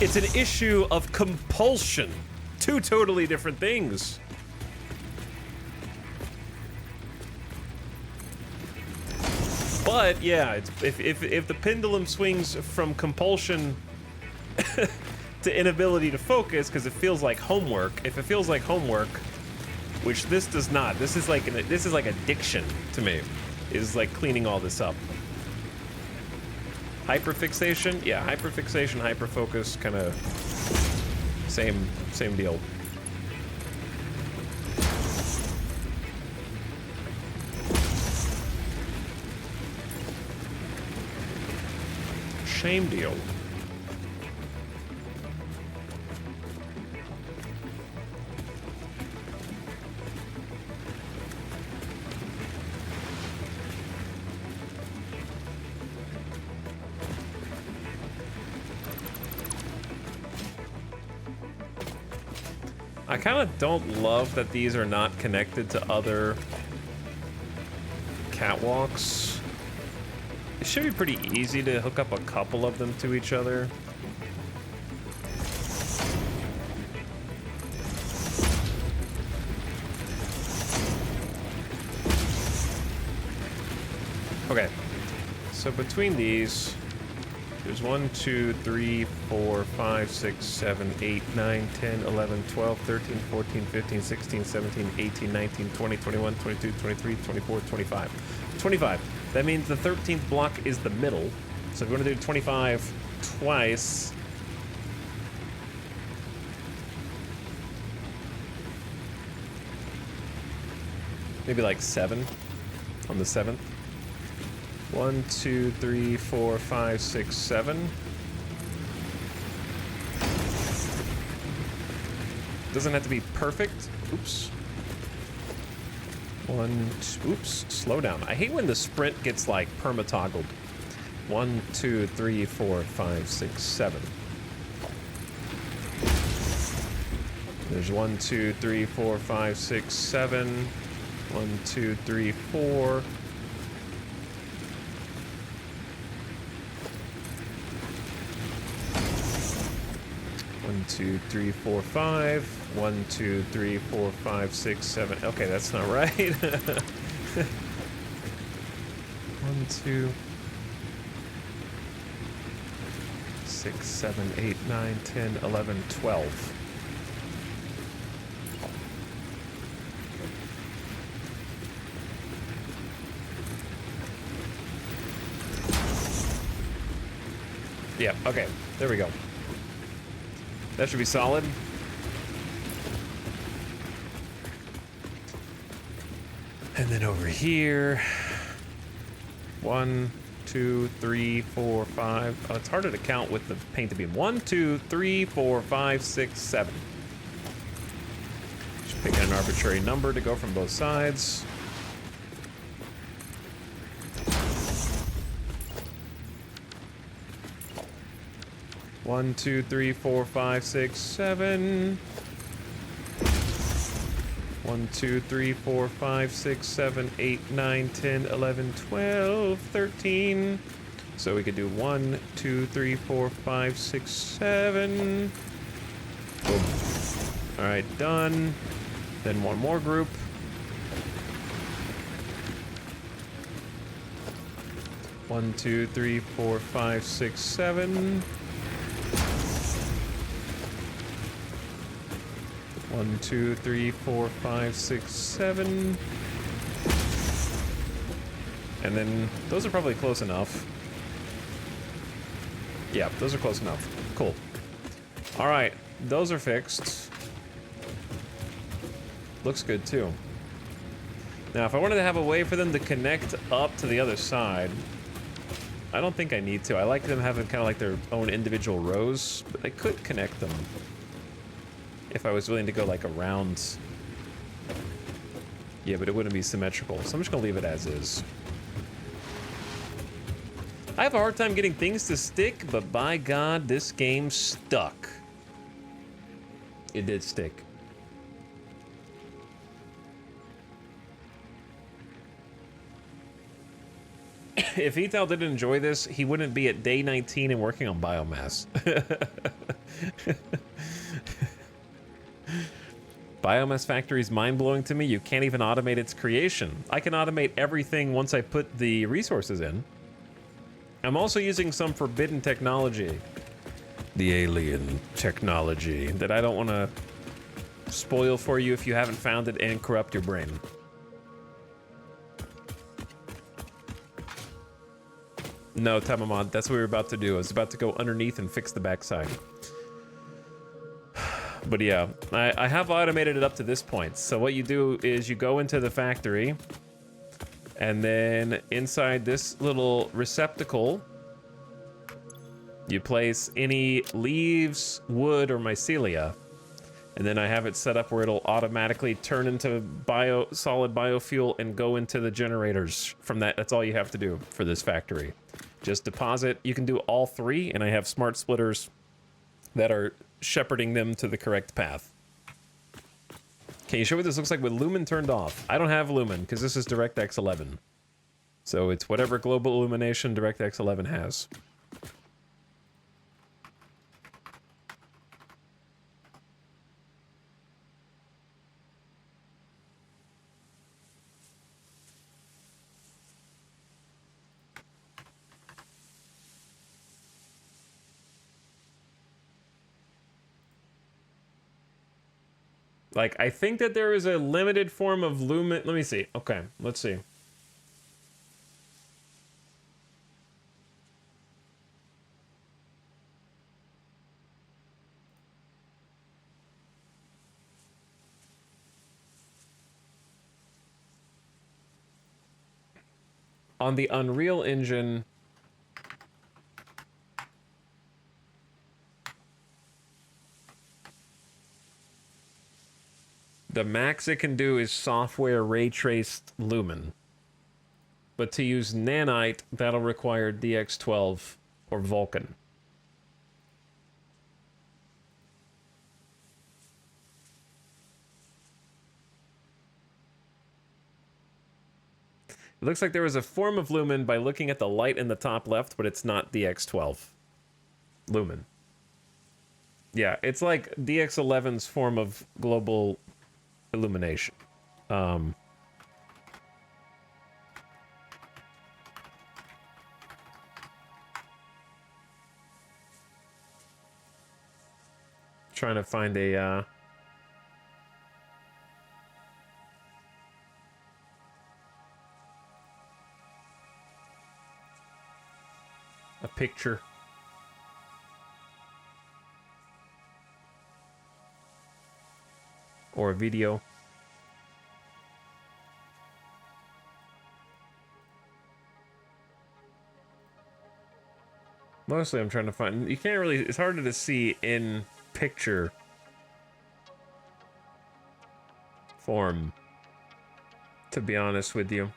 It's an issue of compulsion. Two totally different things. But yeah, if the pendulum swings from compulsion to inability to focus because it feels like homework, if it feels like homework, which this does not, this is like addiction to me, is like cleaning all this up. Hyperfixation, yeah, hyperfixation, hyperfocus, kind of same deal. Same deal. I kind of don't love that these are not connected to other catwalks. It should be pretty easy to hook up a couple of them to each other. Okay, so between these, there's 1, 2, 3, 4, 5, 6, 7, 8, 9, 10, 11, 12, 13, 14, 15, 16, 17, 18, 19, 20, 21, 22, 23, 24, 25. 25. That means the 13th block is the middle. So if you want to do 25 twice, maybe like 7 on the 7th. 1, 2, 3, 4, 5, 6, 7. Doesn't have to be perfect. Oops. Oops, slow down. I hate when the sprint gets like perma-toggled. 1, 2, 3, 4, 5, 6, 7. There's 1, 2, 3, 4, 5, 6, 7. 1, 2, 3, 4. One, 2, 3, 4, 5. 1, 2, 3, 4, 5, 6, 7. Okay, that's not right. 1, 2, 6, 7, 8, 9, 10, 11, 12. Yeah, okay. There we go. That should be solid. And then over here, 1, 2, 3, 4, 5. Oh, it's harder to count with the paint to beam. 1, 2, 3, 4, 5, 6, 7. Just pick an arbitrary number to go from both sides. One, 2, 3, 4, 5, 6, 7. 1, 2, 3, 4, 5, 6, 7, 8, 9, 10, 11, 12, 13. So we could do 1, 2, 3, 4, 5, 6, 7. Boom. All right, done. Then one more group. One, 2, 3, 4, 5, 6, 7. 1, 2, 3, 4, 5, 6, 7. And then those are probably close enough. Yeah, those are close enough. Cool. All right, those are fixed. Looks good too. Now, if I wanted to have a way for them to connect up to the other side, I don't think I need to. I like them having kind of like their own individual rows, but I could connect them if I was willing to go like around. Yeah, but it wouldn't be symmetrical, so I'm just gonna leave it as is. I have a hard time getting things to stick, but by God, this game stuck. It did stick. If Etal didn't enjoy this, he wouldn't be at day 19 and working on biomass. Biomass Factory is mind-blowing to me. You can't even automate its creation. I can automate everything once I put the resources in. I'm also using some forbidden technology. The alien technology that I don't want to spoil for you if you haven't found it and corrupt your brain. No, Tamamod, that's what we were about to do. I was about to go underneath and fix the backside. But yeah, I have automated it up to this point. So what you do is you go into the factory, and then inside this little receptacle, you place any leaves, wood, or mycelia. And then I have it set up where it'll automatically turn into solid biofuel and go into the generators from that. That's all you have to do for this factory. Just deposit. You can do all three, and I have smart splitters that are shepherding them to the correct path. Can you show me what this looks like with Lumen turned off? I don't have Lumen because this is DirectX 11. So it's whatever global illumination DirectX 11 has. Like, I think that there is a limited form of lumen. Let me see. Okay, let's see. On the Unreal Engine, the max it can do is software ray traced lumen. But to use nanite, that'll require DX12 or Vulkan. It looks like there was a form of lumen by looking at the light in the top left, but it's not DX12 lumen. Yeah, it's like DX11's form of global illumination. Trying to find a picture. or a video. Mostly I'm trying to find, you can't really, it's harder to see in picture form, to be honest with you.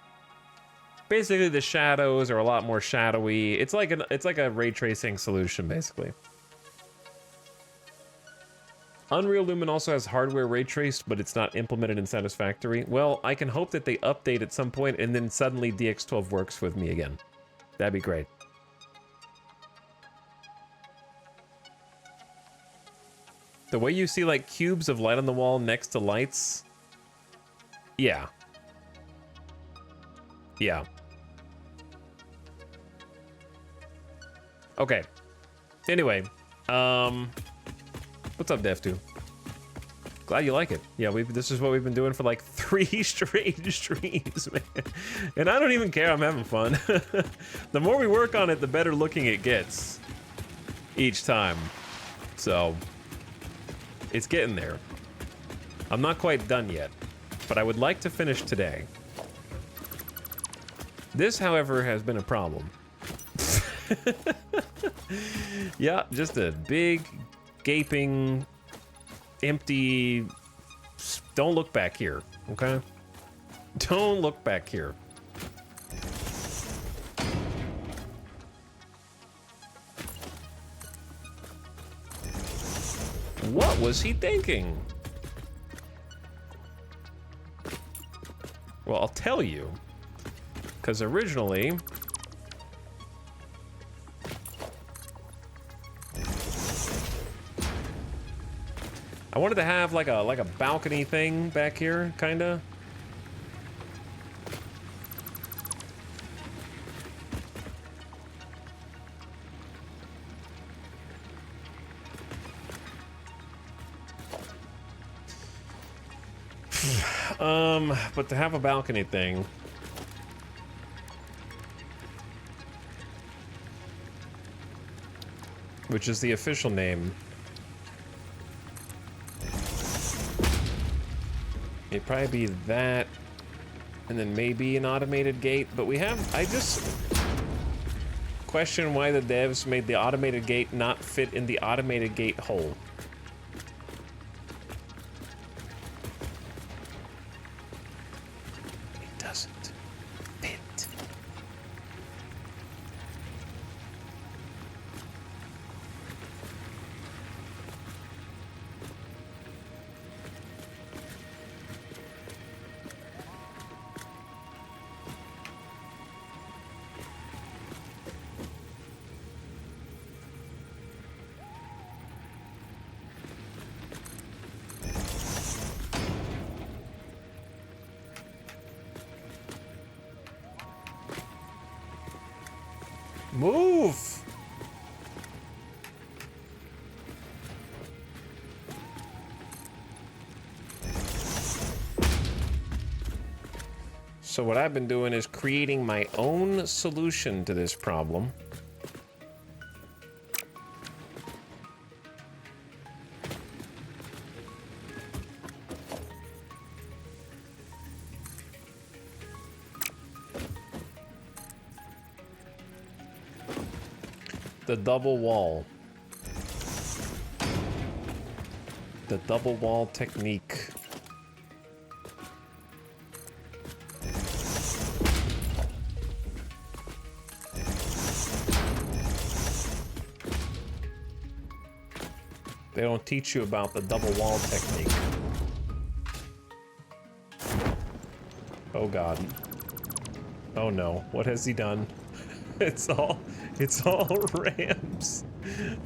Basically the shadows are a lot more shadowy. It's like a ray tracing solution basically. Unreal Lumen also has hardware ray traced, but it's not implemented in Satisfactory. Well, I can hope that they update at some point and then suddenly DX12 works with me again. That'd be great. The way you see like cubes of light on the wall next to lights. Yeah. Yeah. Okay. Anyway, what's up, Dev2? Glad you like it. Yeah, this is what we've been doing for like 3 straight streams, man. And I don't even care, I'm having fun. The more we work on it, the better looking it gets each time. So, it's getting there. I'm not quite done yet, but I would like to finish today. This, however, has been a problem. Yeah, just a big, gaping, empty... Don't look back here, okay? Don't look back here. What was he thinking? Well, I'll tell you. Because originally... I wanted to have like a balcony thing back here, kinda. But to have a balcony thing, which is the official name, it'd probably be that, and then maybe an automated gate, but I just question why the devs made the automated gate not fit in the automated gate hole. It doesn't fit. Move! So what I've been doing is creating my own solution to this problem. The double wall. The double wall technique. They don't teach you about the double wall technique. Oh God. Oh no, what has he done? It's all ramps.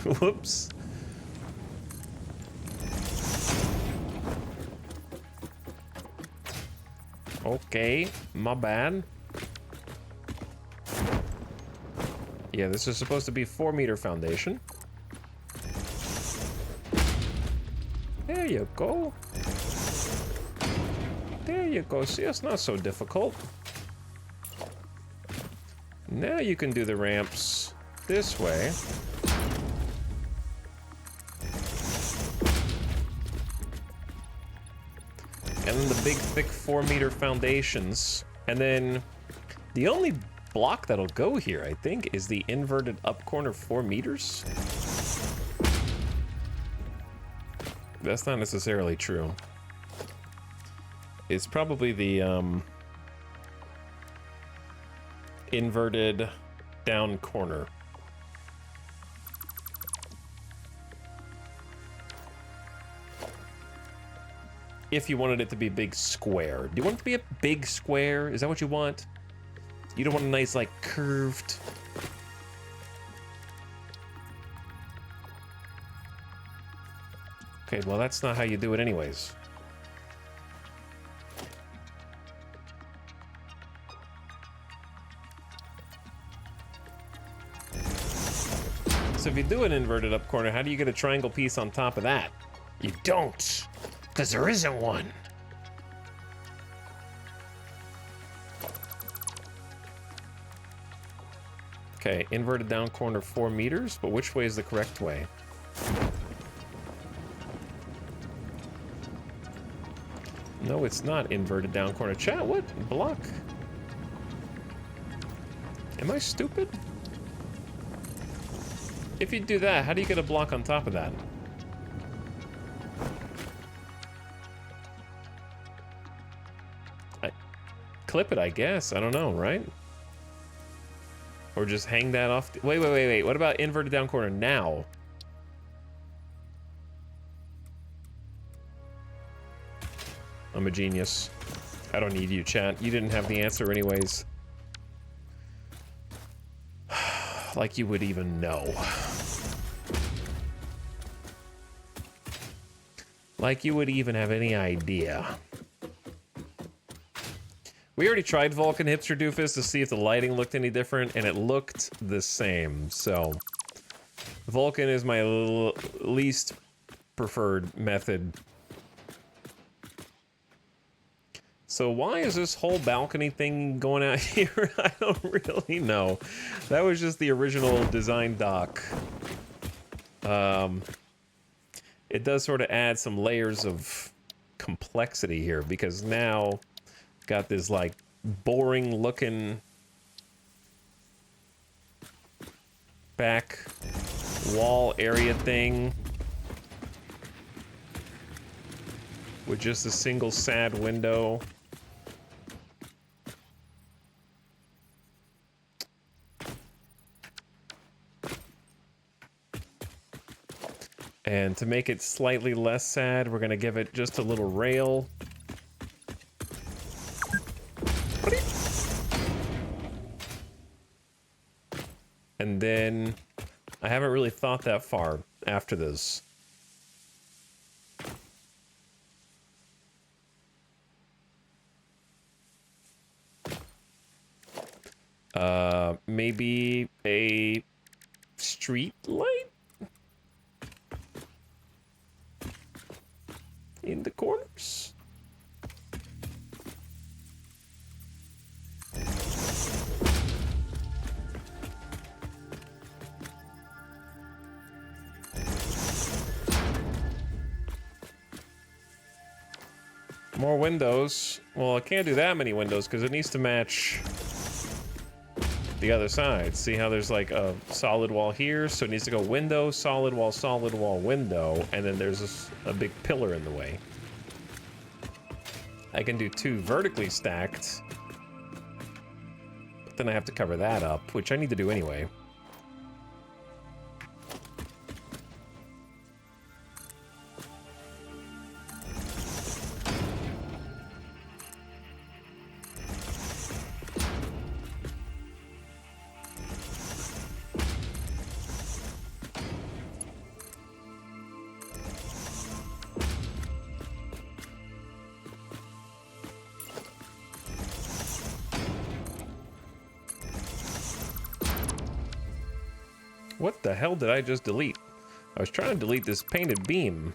Whoops. Okay, my bad. Yeah, this is supposed to be 4-meter foundation. There you go. There you go. See, it's not so difficult. Now you can do the ramps this way. and then the big, thick 4-meter foundations. And then the only block that'll go here, I think, is the inverted up corner 4 meters. That's not necessarily true. It's probably the inverted down corner. If you wanted it to be a big square. Do you want it to be a big square? Is that what you want? You don't want a nice, like, curved... Okay, well, that's not how you do it anyways. So if you do an inverted up corner, how do you get a triangle piece on top of that? You don't, because there isn't one. Okay, inverted down corner 4 meters, but which way is the correct way? No, it's not inverted down corner. Chat, what? Block? Am I stupid? If you do that, how do you get a block on top of that? Clip it, I guess. I don't know, right? Or just hang that off. Wait. What about inverted down corner now? I'm a genius. I don't need you, chat. You didn't have the answer anyways. Like you would even know. Like you would even have any idea. We already tried Vulcan Hipster Doofus to see if the lighting looked any different, and it looked the same. So, Vulcan is my least preferred method. So why is this whole balcony thing going out here? I don't really know. That was just the original design doc. It does sort of add some layers of complexity here, because now got this like boring looking back wall area thing with just a single sad window. And to make it slightly less sad, we're gonna give it just a little rail. And then I haven't really thought that far after this. Maybe a street light in the corners. More windows. Well, I can't do that many windows because it needs to match the other side. See how there's like a solid wall here? So it needs to go window, solid wall, window, and then there's a big pillar in the way. I can do 2 vertically stacked, but then I have to cover that up, which I need to do anyway. What the hell did I just delete? I was trying to delete this painted beam.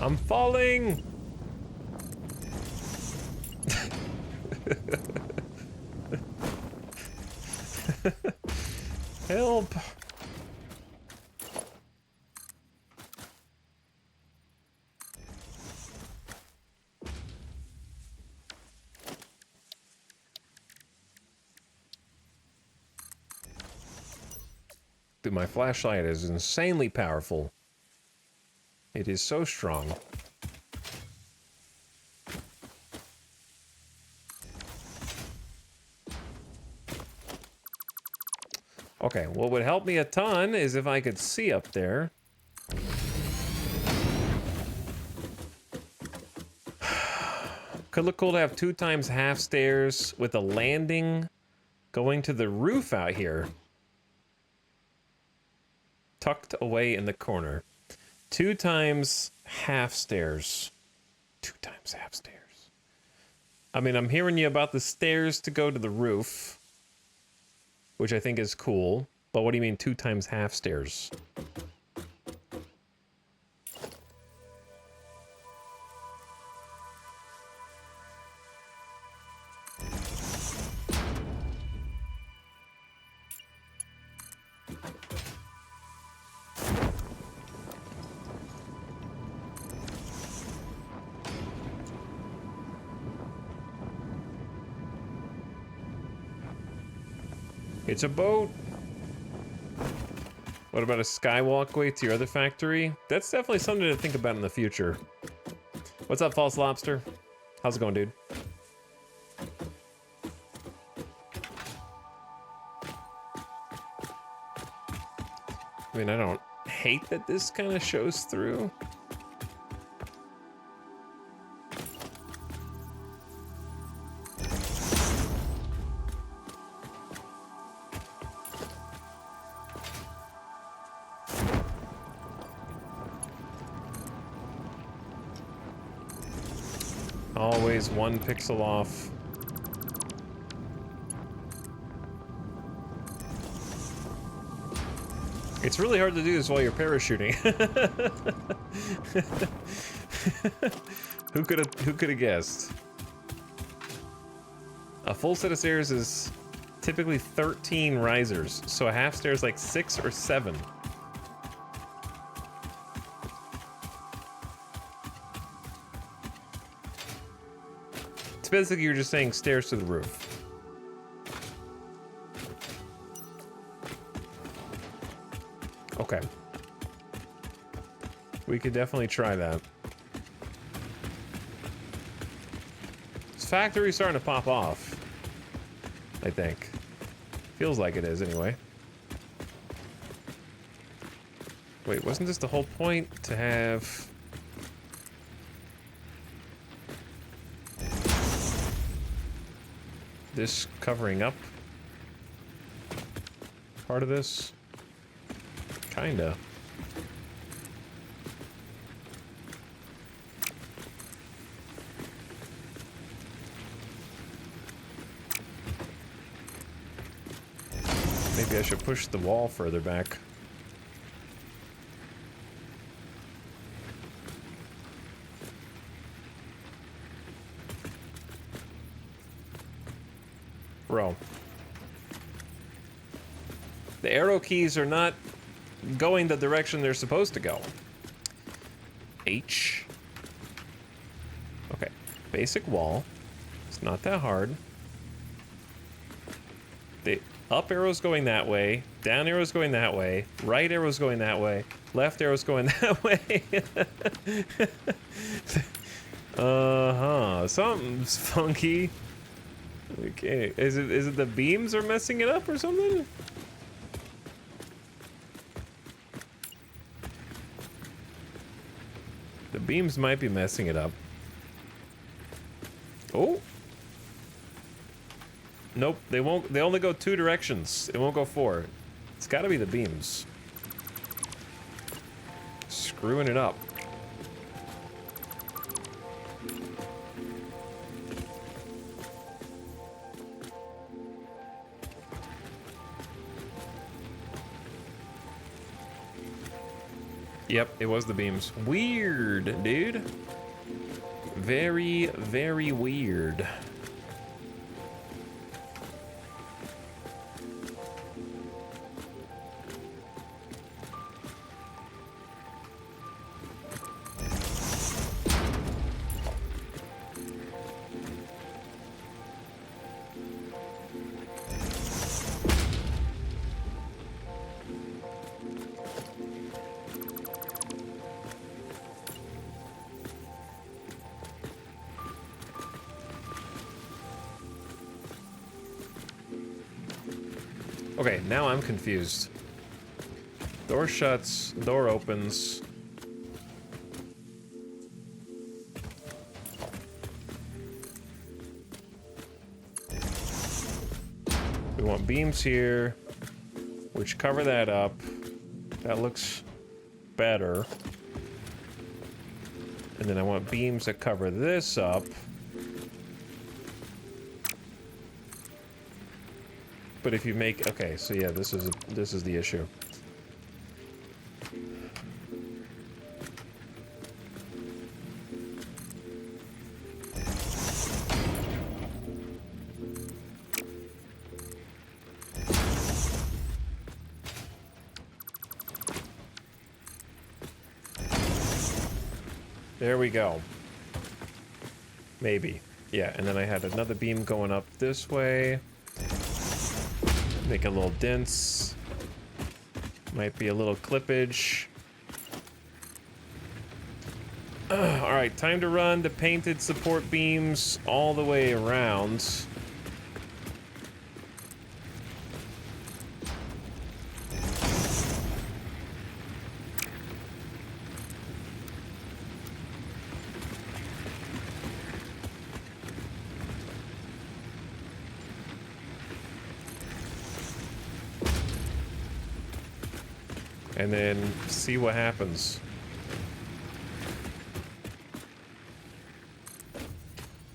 I'm falling! Help! Dude, my flashlight is insanely powerful. It is so strong. Okay, what would help me a ton is if I could see up there. Could look cool to have 2 times half stairs with a landing going to the roof out here. Tucked away in the corner. 2 times half stairs. 2 times half stairs. I mean, I'm hearing you about the stairs to go to the roof, which I think is cool. But what do you mean 2 times half stairs? It's a boat. What about a skywalkway to your other factory? That's definitely something to think about in the future. What's up, False Lobster? How's it going, dude? I mean, I don't hate that this kind of shows through. Always 1 pixel off. It's really hard to do this while you're parachuting. Who could have guessed? A full set of stairs is typically 13 risers, so a half stair is like 6 or 7. It's basically you're just saying stairs to the roof. Okay. We could definitely try that. This factory's starting to pop off, I think. Feels like it is, anyway. Wait, wasn't this the whole point to have... this covering up part of this? Kinda. Maybe I should push the wall further back. Bro. The arrow keys are not going the direction they're supposed to go. H. Okay. Basic wall. It's not that hard. The up arrow's going that way. Down arrow's going that way. Right arrow's going that way. Left arrow's going that way. Uh-huh. Something's funky. Okay. Is it the beams are messing it up or something? The beams might be messing it up. Oh. Nope, they won't. They only go 2 directions. It won't go 4. It's got to be the beams. Screwing it up. Yep, it was the beams. Weird, dude. Very, very weird. Okay, now I'm confused. Door shuts, door opens. We want beams here, which cover that up. That looks better. And then I want beams that cover this up. But if you make, okay, so yeah, this is the issue. There we go. Maybe. Yeah, and then I had another beam going up this way. Make a little dents. Might be a little clippage. Alright, time to run the painted support beams all the way around. And then see what happens.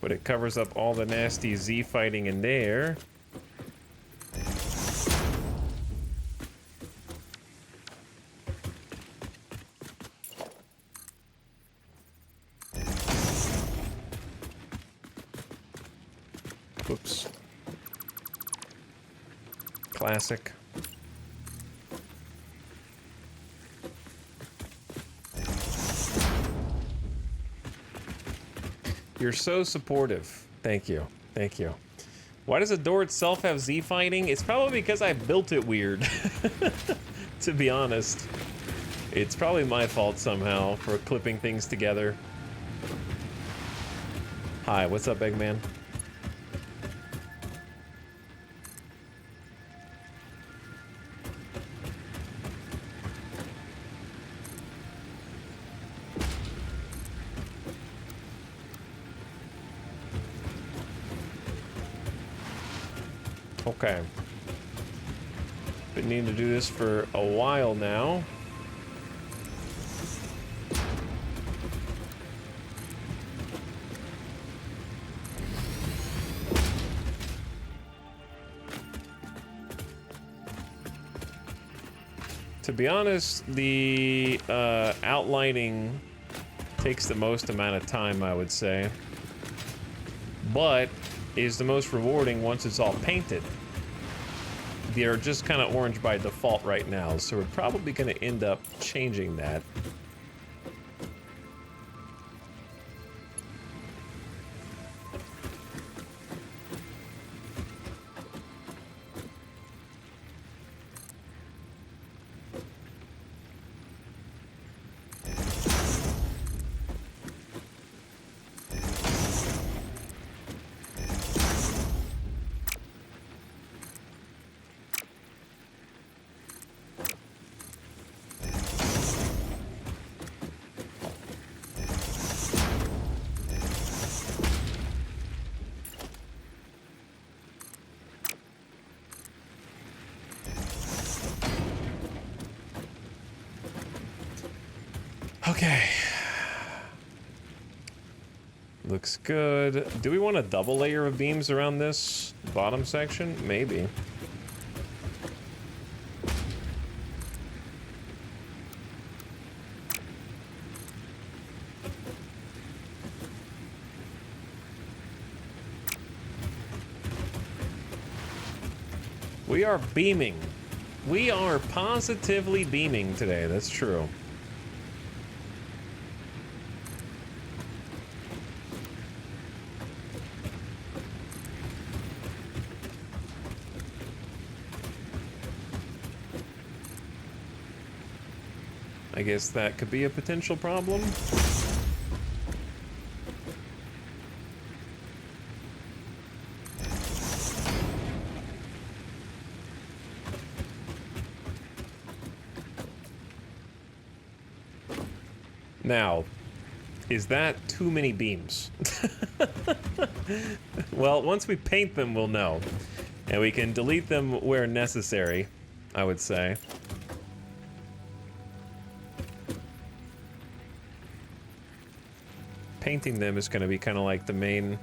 But it covers up all the nasty Z fighting in there. Whoops. Classic. You're so supportive. Thank you. Thank you. Why does the door itself have Z fighting? It's probably because I built it weird. To be honest. It's probably my fault somehow for clipping things together. Hi, what's up, Eggman? Okay. Been needing to do this for a while now. To be honest, the outlining takes the most amount of time, I would say. But is the most rewarding once it's all painted. They're just kind of orange by default right now, so we're probably going to end up changing that. Okay. Looks good. Do we want a double layer of beams around this bottom section? Maybe. We are beaming. We are positively beaming today. That's true. I guess that could be a potential problem. Now, is that too many beams? Well, once we paint them, we'll know. And we can delete them where necessary, I would say. Painting them is going to be kind of like the main...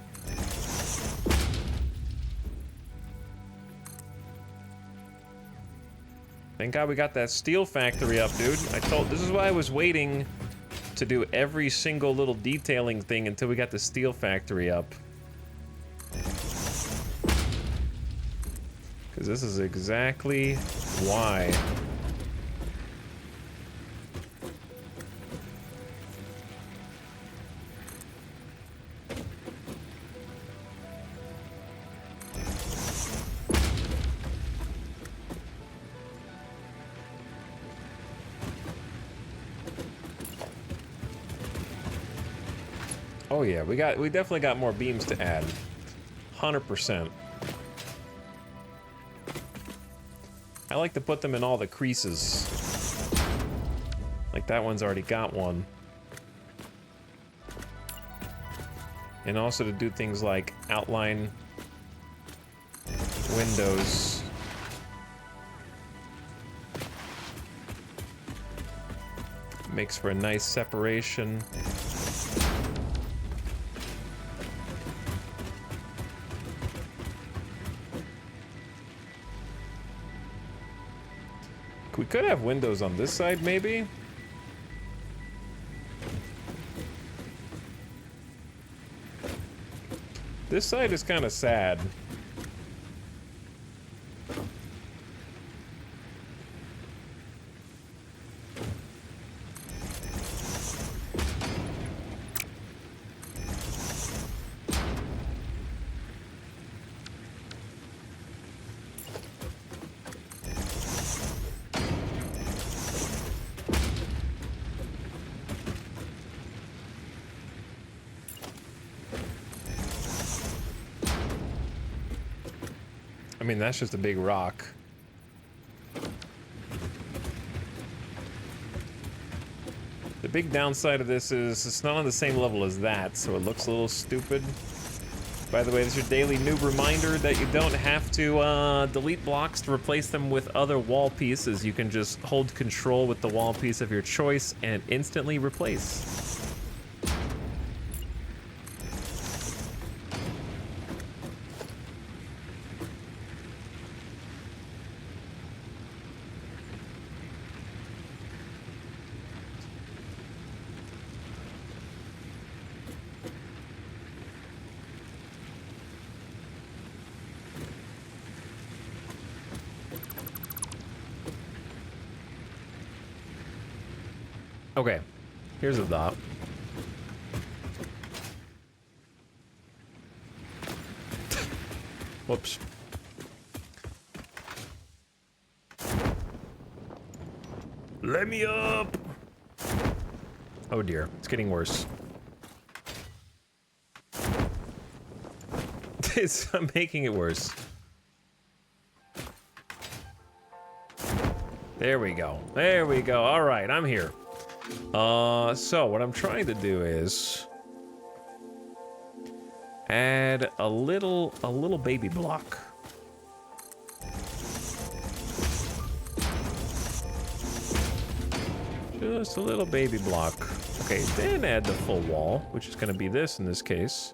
Thank God we got that steel factory up, dude. This is why I was waiting to do every single little detailing thing until we got the steel factory up. Because this is exactly why. Oh yeah, we definitely got more beams to add. 100%. I like to put them in all the creases. Like that one's already got one. And also to do things like outline windows. Makes for a nice separation. We could have windows on this side, maybe? This side is kind of sad. I mean, that's just a big rock. The big downside of this is it's not on the same level as that, so it looks a little stupid. By the way, this is your daily noob reminder that you don't have to delete blocks to replace them with other wall pieces. You can just hold control with the wall piece of your choice and instantly replace. Okay, here's a thought. Whoops. Let me up! Oh dear, it's getting worse. I'm making it worse. There we go. There we go. All right, I'm here. So what I'm trying to do is add a little baby block. Just a little baby block. Okay, then add the full wall, which is going to be this in this case.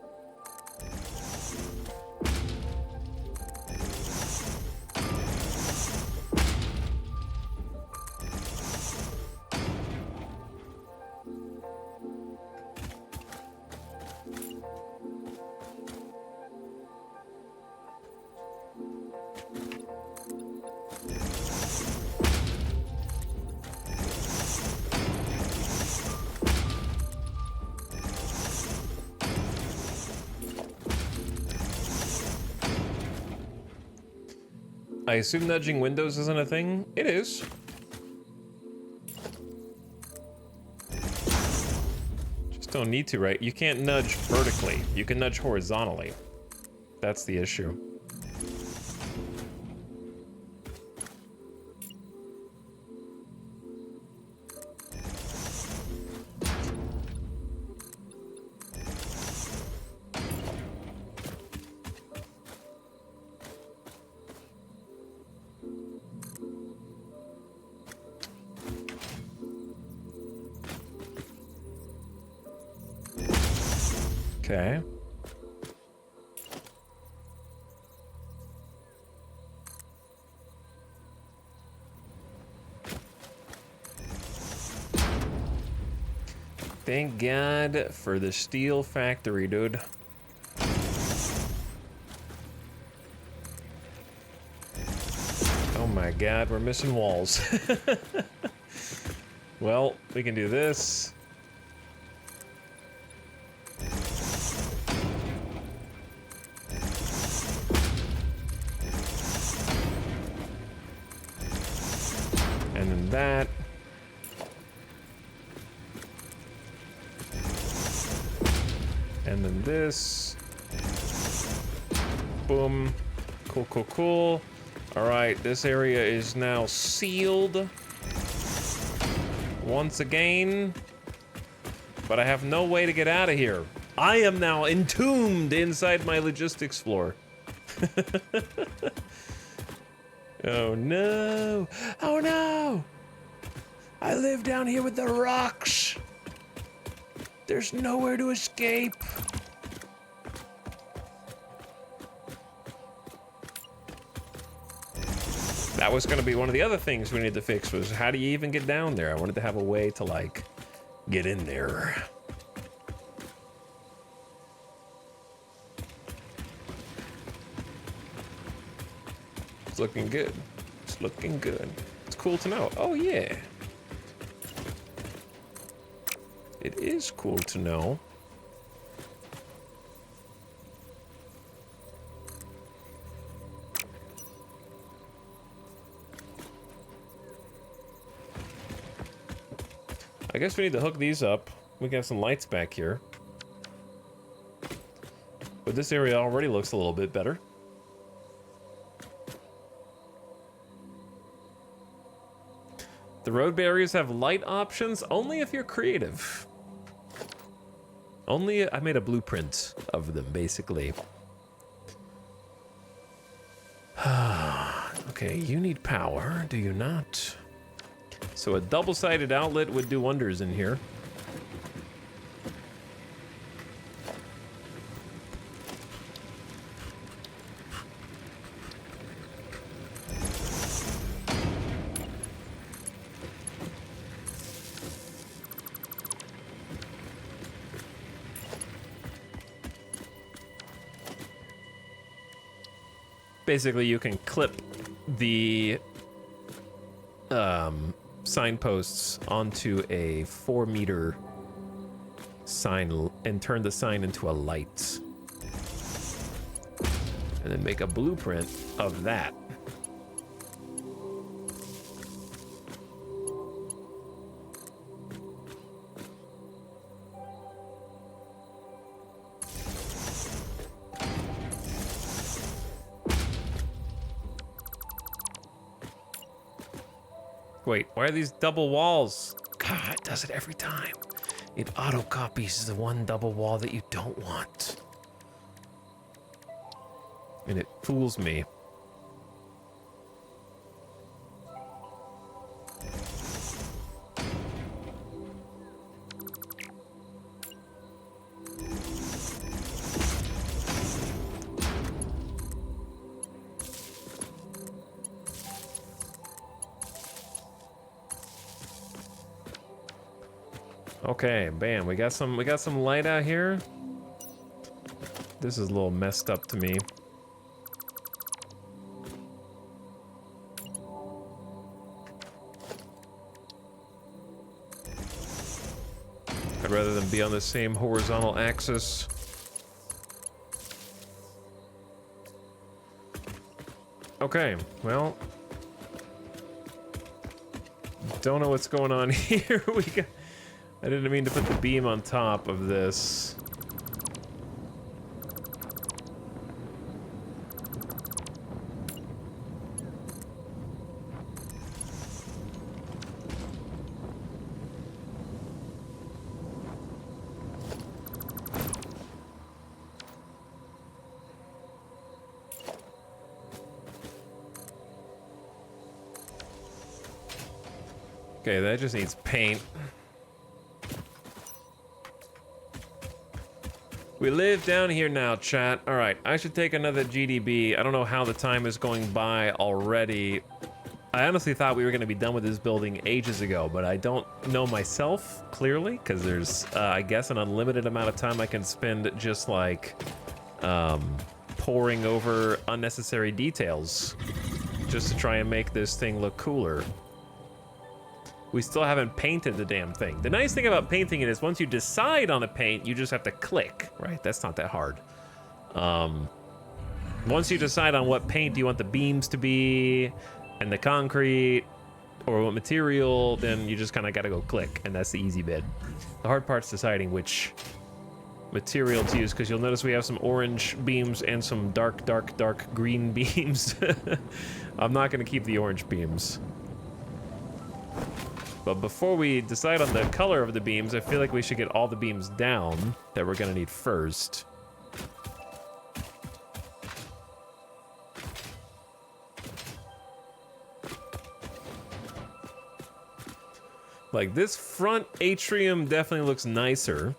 I assume nudging windows isn't a thing? It is. Just don't need to, right? You can't nudge vertically. You can nudge horizontally. That's the issue. Okay. Thank God for the steel factory, dude. Oh my God, we're missing walls. Well, we can do this. And then that. And then this. Boom. Cool, cool, cool. All right, this area is now sealed. Once again. But I have no way to get out of here. I am now entombed inside my logistics floor. Oh no! Oh no! I live down here with the rocks. There's nowhere to escape. That was gonna be one of the other things we needed to fix, was how do you even get down there? I wanted to have a way to, like, get in there. It's looking good. It's looking good. It's cool to know. Oh, yeah. It is cool to know. I guess we need to hook these up. We can have some lights back here. But this area already looks a little bit better. The road barriers have light options only if you're creative. Only I made a blueprint of them, basically. Okay, you need power, do you not? So a double-sided outlet would do wonders in here. Basically, you can clip the signposts onto a 4-meter sign and turn the sign into a light. And then make a blueprint of that. Wait, why are these double walls? God, it does it every time. It auto-copies the one double wall that you don't want. And it fools me. Okay, bam, we got some light out here. This is a little messed up to me. I'd rather than be on the same horizontal axis. Okay, well, don't know what's going on here. I didn't mean to put the beam on top of this. Okay, that just needs paint. We live down here now, chat. All right, I should take another GDB. I don't know how the time is going by already. I honestly thought we were going to be done with this building ages ago, but I don't know myself clearly, because there's, I guess, an unlimited amount of time I can spend just like poring over unnecessary details just to try and make this thing look cooler. We still haven't painted the damn thing. The nice thing about painting it is once you decide on a paint, you just have to click, right? That's not that hard. Once you decide on what paint you want the beams to be and the concrete or what material, then you just kind of got to go click, and that's the easy bit. The hard part's deciding which material to use, because you'll notice we have some orange beams and some dark green beams. I'm not going to keep the orange beams. But before we decide on the color of the beams, I feel like we should get all the beams down that we're gonna need first. Like, this front atrium definitely looks nicer.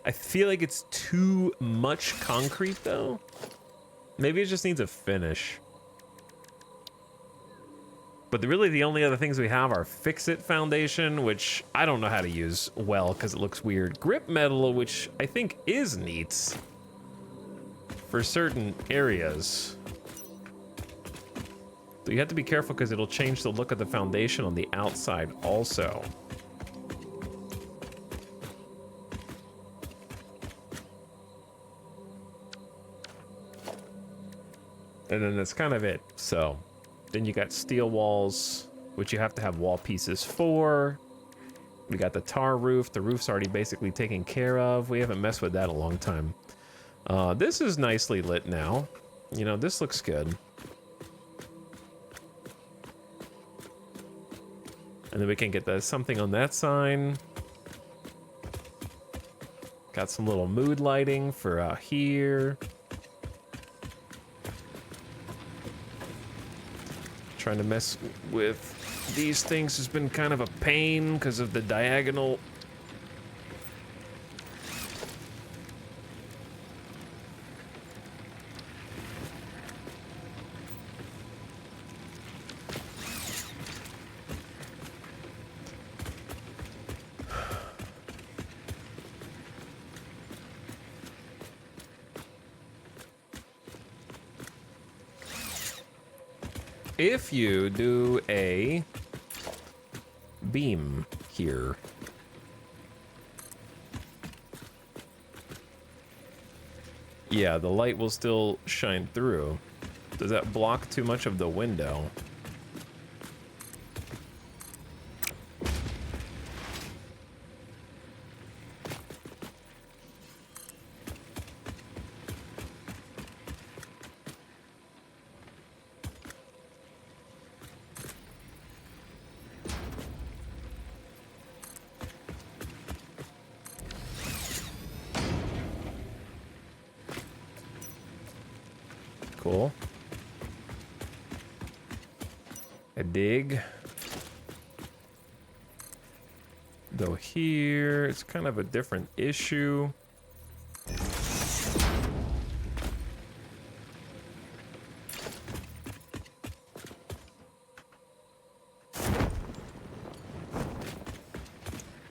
I feel like it's too much concrete though. Maybe it just needs a finish. But really the only other things we have are Fix-It Foundation, which I don't know how to use well because it looks weird. Grip Metal, which I think is neat for certain areas. So you have to be careful because it'll change the look of the foundation on the outside also. And then that's kind of it, so. Then you got steel walls, which you have to have wall pieces for. We got the tar roof. The roof's already basically taken care of. We haven't messed with that in a long time. This is nicely lit now. You know, this looks good. And then we can get something on that sign. Got some little mood lighting for here. Trying to mess with these things has been kind of a pain because of the diagonal. If you do a beam here, yeah, the light will still shine through. Does that block too much of the window? Cool. A dig. Though here, it's kind of a different issue.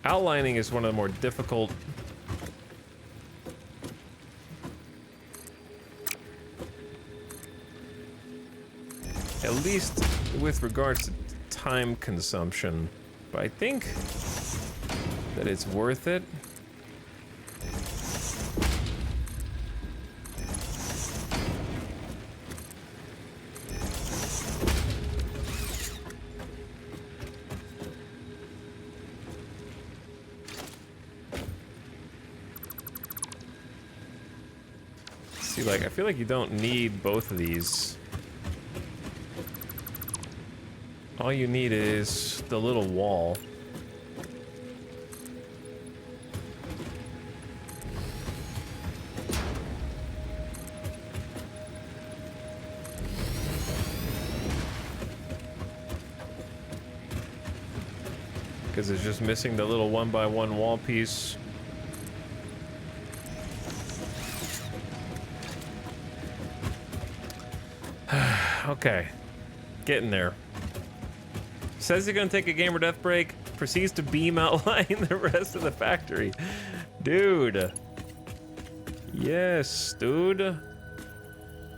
Outlining is one of the more difficult at least with regards to time consumption, but I think that it's worth it. See, like, I feel like you don't need both of these. All you need is the little wall. Because it's just missing the little 1x1 wall piece. Okay, getting there. Says he's gonna take a gamer death break, proceeds to beam outline the rest of the factory. Dude. Yes, dude.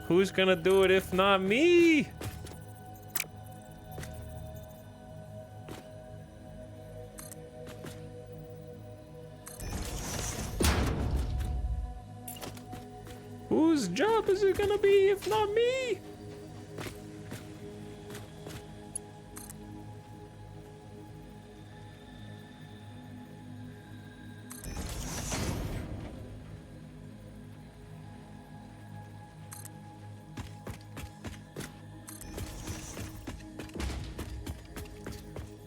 Who's gonna do it if not me? Whose job is it gonna be if not me?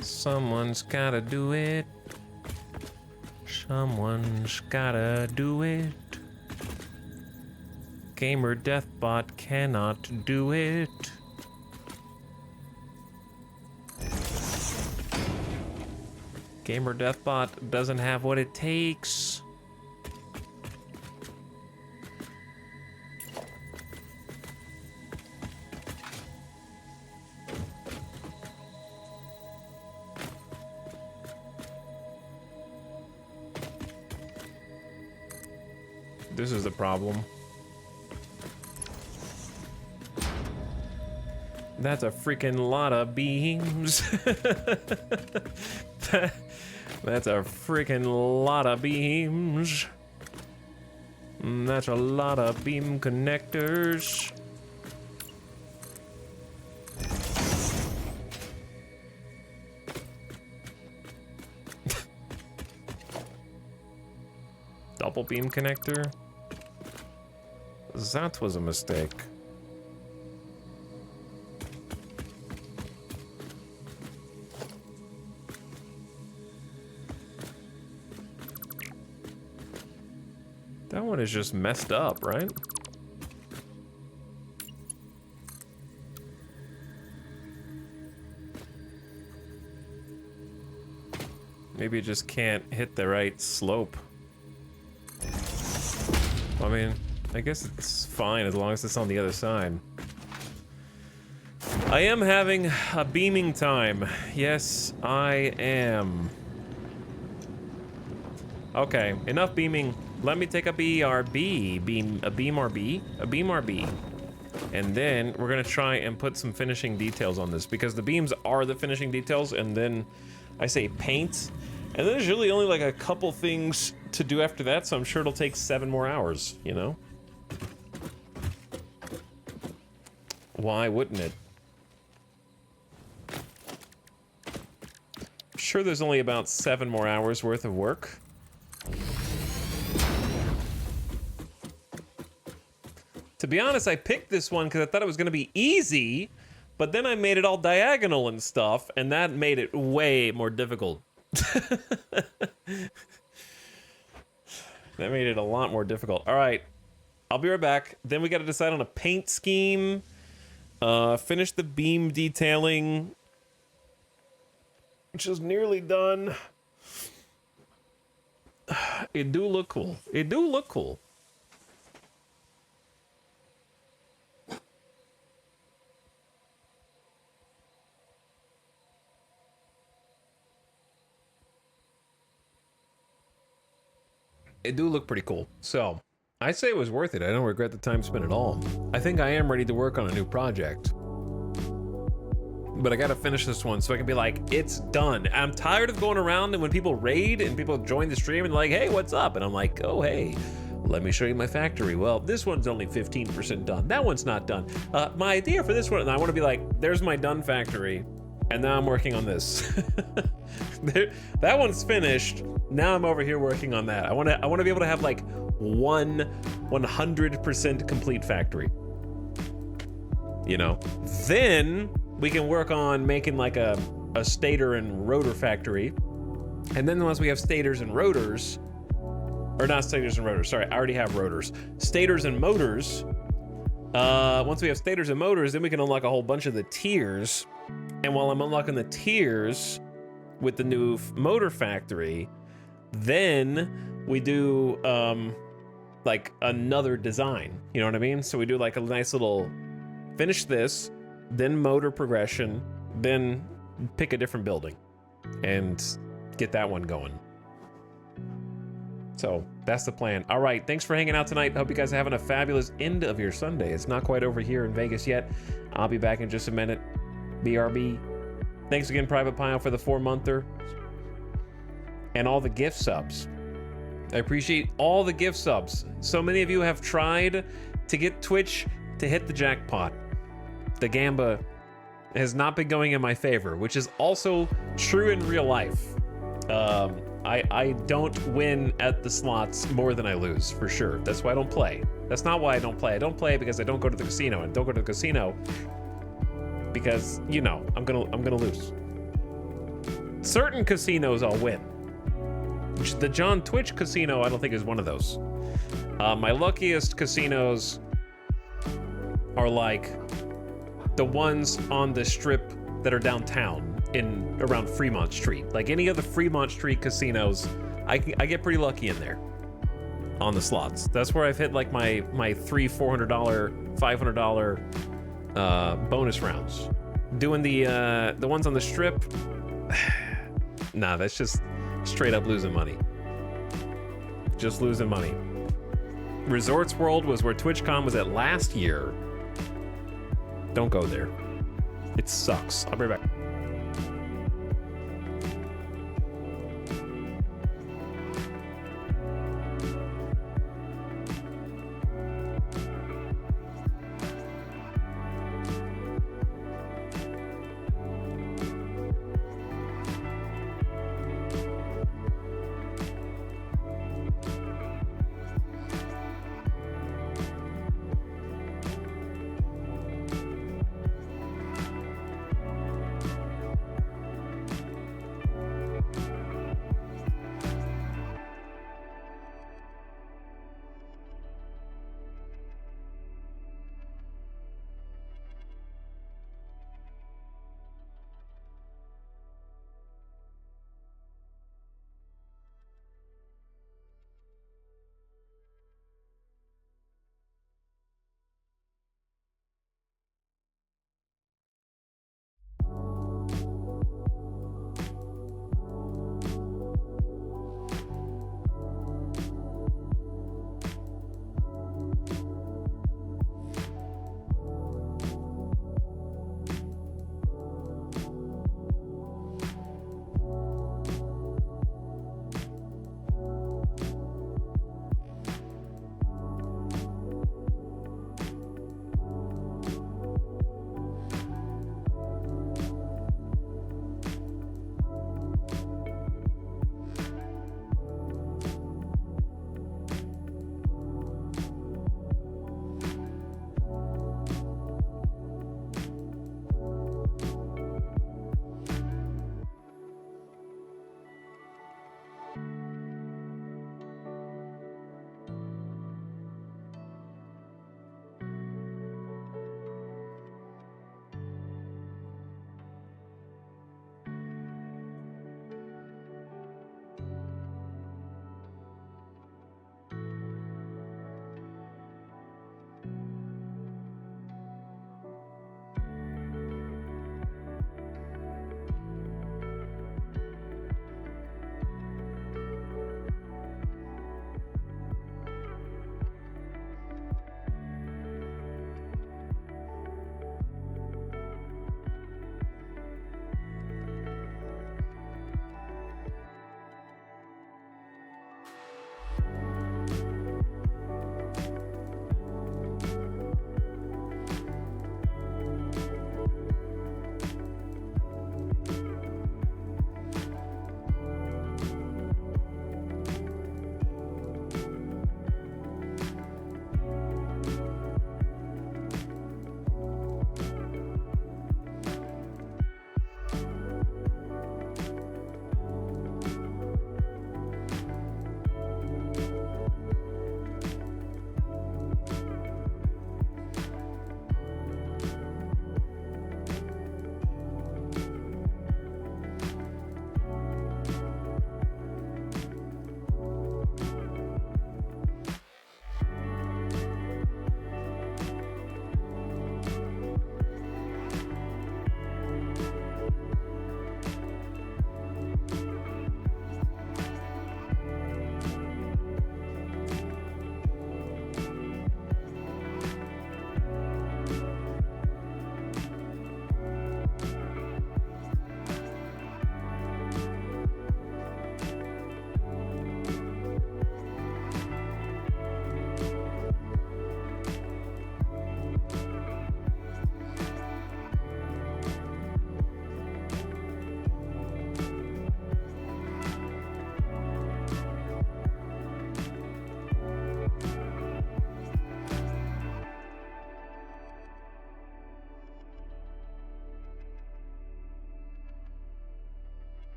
Someone's gotta do it. Someone's gotta do it. Gamer Deathbot cannot do it. Gamer Deathbot doesn't have what it takes. This is the problem. That's a freaking lot of beams. That's a freaking lot of beams. That's a lot of beam connectors. Double beam connector? That was a mistake. That one is just messed up, right? Maybe it just can't hit the right slope. I mean, I guess it's fine as long as it's on the other side. I am having a beaming time. Yes, I am. Okay, enough beaming. Let me take a BRB, a beam RB. And then we're gonna try and put some finishing details on this because the beams are the finishing details, and then I say paint. And then there's really only like a couple things to do after that, so I'm sure it'll take 7 more hours, you know? Why wouldn't it? I'm sure there's only about 7 more hours worth of work. To be honest, I picked this one because I thought it was going to be easy, but then I made it all diagonal and stuff, and that made it way more difficult. That made it a lot more difficult. All right, I'll be right back. Then we got to decide on a paint scheme, finish the beam detailing, which is nearly done. It do look cool. It do look cool. It do look pretty cool. So, I say it was worth it. I don't regret the time spent at all. I think I am ready to work on a new project. But I gotta finish this one so I can be like, it's done. I'm tired of going around and when people raid and people join the stream and like, hey, what's up? And I'm like, oh, hey, let me show you my factory. Well, this one's only 15% done. That one's not done. My idea for this one, and I wanna be like, there's my done factory. And now I'm working on this. That one's finished. Now I'm over here working on that. I wanna be able to have like one 100% complete factory. You know, then we can work on making like a stator and rotor factory. And then once we have stators and rotors, or not stators and rotors, sorry, I already have rotors. Stators and motors. Once we have stators and motors, then we can unlock a whole bunch of the tiers. And while I'm unlocking the tiers with the new motor factory, then we do like another design. You know what I mean? So we do like a nice little finish this, then motor progression, then pick a different building and get that one going. So that's the plan. All right, thanks for hanging out tonight. Hope you guys are having a fabulous end of your Sunday. It's not quite over here in Vegas yet. I'll be back in just a minute. BRB. Thanks again, Private Pile, for the 4-monther and all the gift subs. I appreciate all the gift subs. So many of you have tried to get Twitch to hit the jackpot. The gamba has not been going in my favor, which is also true in real life. I don't win at the slots more than I lose, for sure. That's why I don't play. That's not why I don't play. I don't play because I don't go to the casino. And don't go to the casino because, you know, I'm gonna lose. Certain casinos I'll win. The John Twitch casino, I don't think is one of those. My luckiest casinos are like the ones on the strip that are downtown in around Fremont Street. Like any of the Fremont Street casinos, I get pretty lucky in there on the slots. That's where I've hit like my $300, $400, $500 bonus rounds. Doing the ones on the strip, nah, that's just straight up losing money. Just losing money. Resorts World was where TwitchCon was at last year. Don't go there. It sucks. I'll be right back.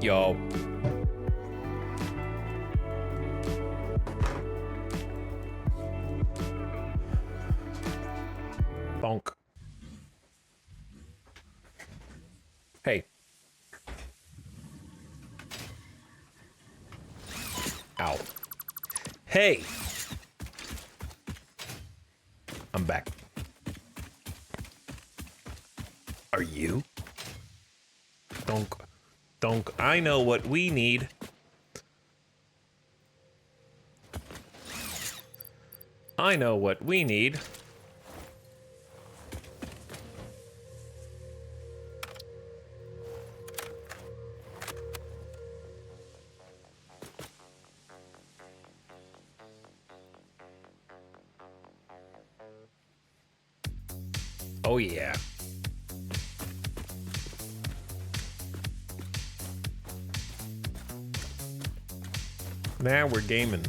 Yo. Bonk. Hey. Ow. Hey. I'm back. Are you? Donk. Donk. I know what we need. I know what we need. Oh yeah. Now we're gaming.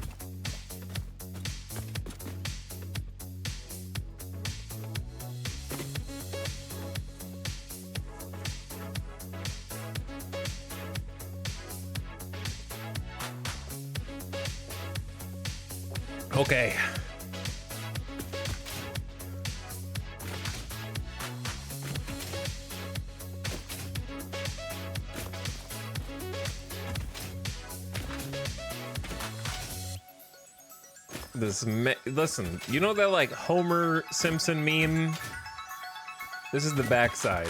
Okay. Listen, you know that like Homer Simpson meme? This is the backside.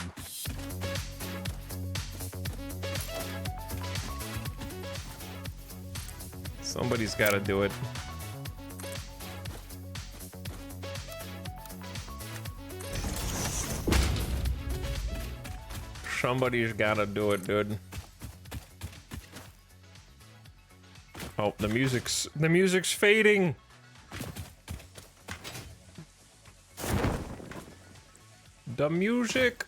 Somebody's got to do it. Somebody's got to do it, dude. Oh, the music's fading. The music.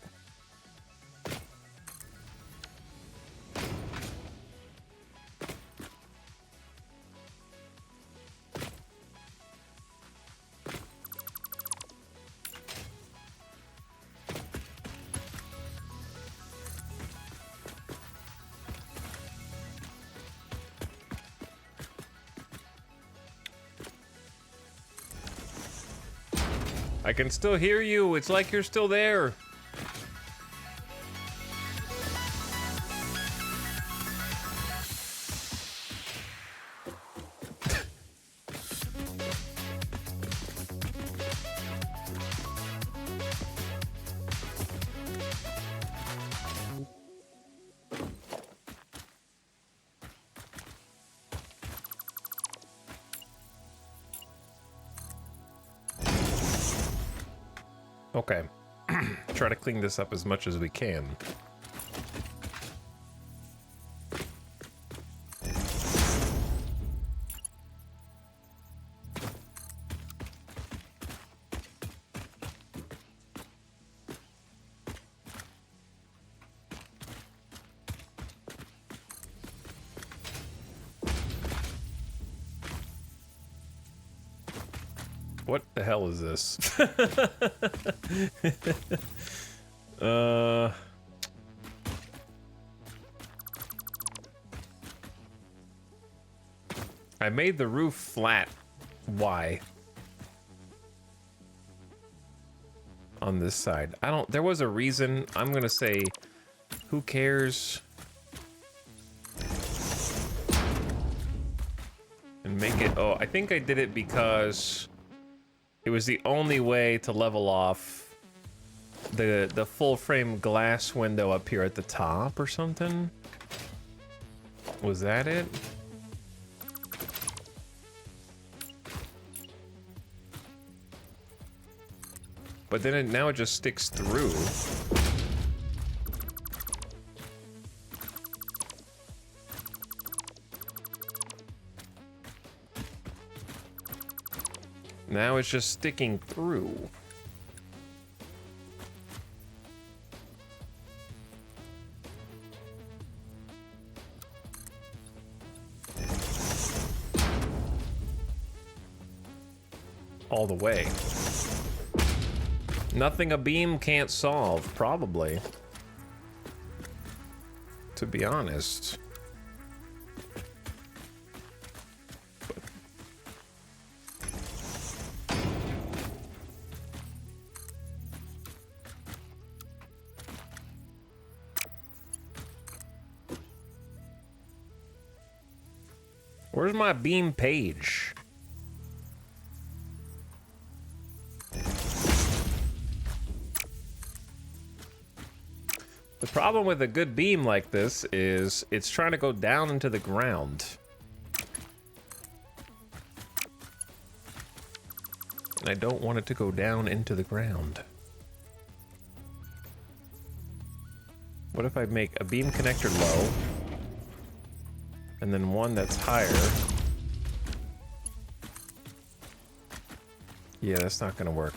I can still hear you. It's like you're still there. Okay. Try to clean this up as much as we can. What the hell is this? I made the roof flat. Why? On this side. There was a reason. I'm gonna say, who cares? And make it, oh, I think I did it because it was the only way to level off the full frame glass window up here at the top or something. Was that it? But then now it just sticks through. Now it's just sticking through. All the way. Nothing a beam can't solve, probably. To be honest. Where's my beam page? The problem with a good beam like this is it's trying to go down into the ground. And I don't want it to go down into the ground. What if I make a beam connector low, and then one that's higher? Yeah, that's not gonna work.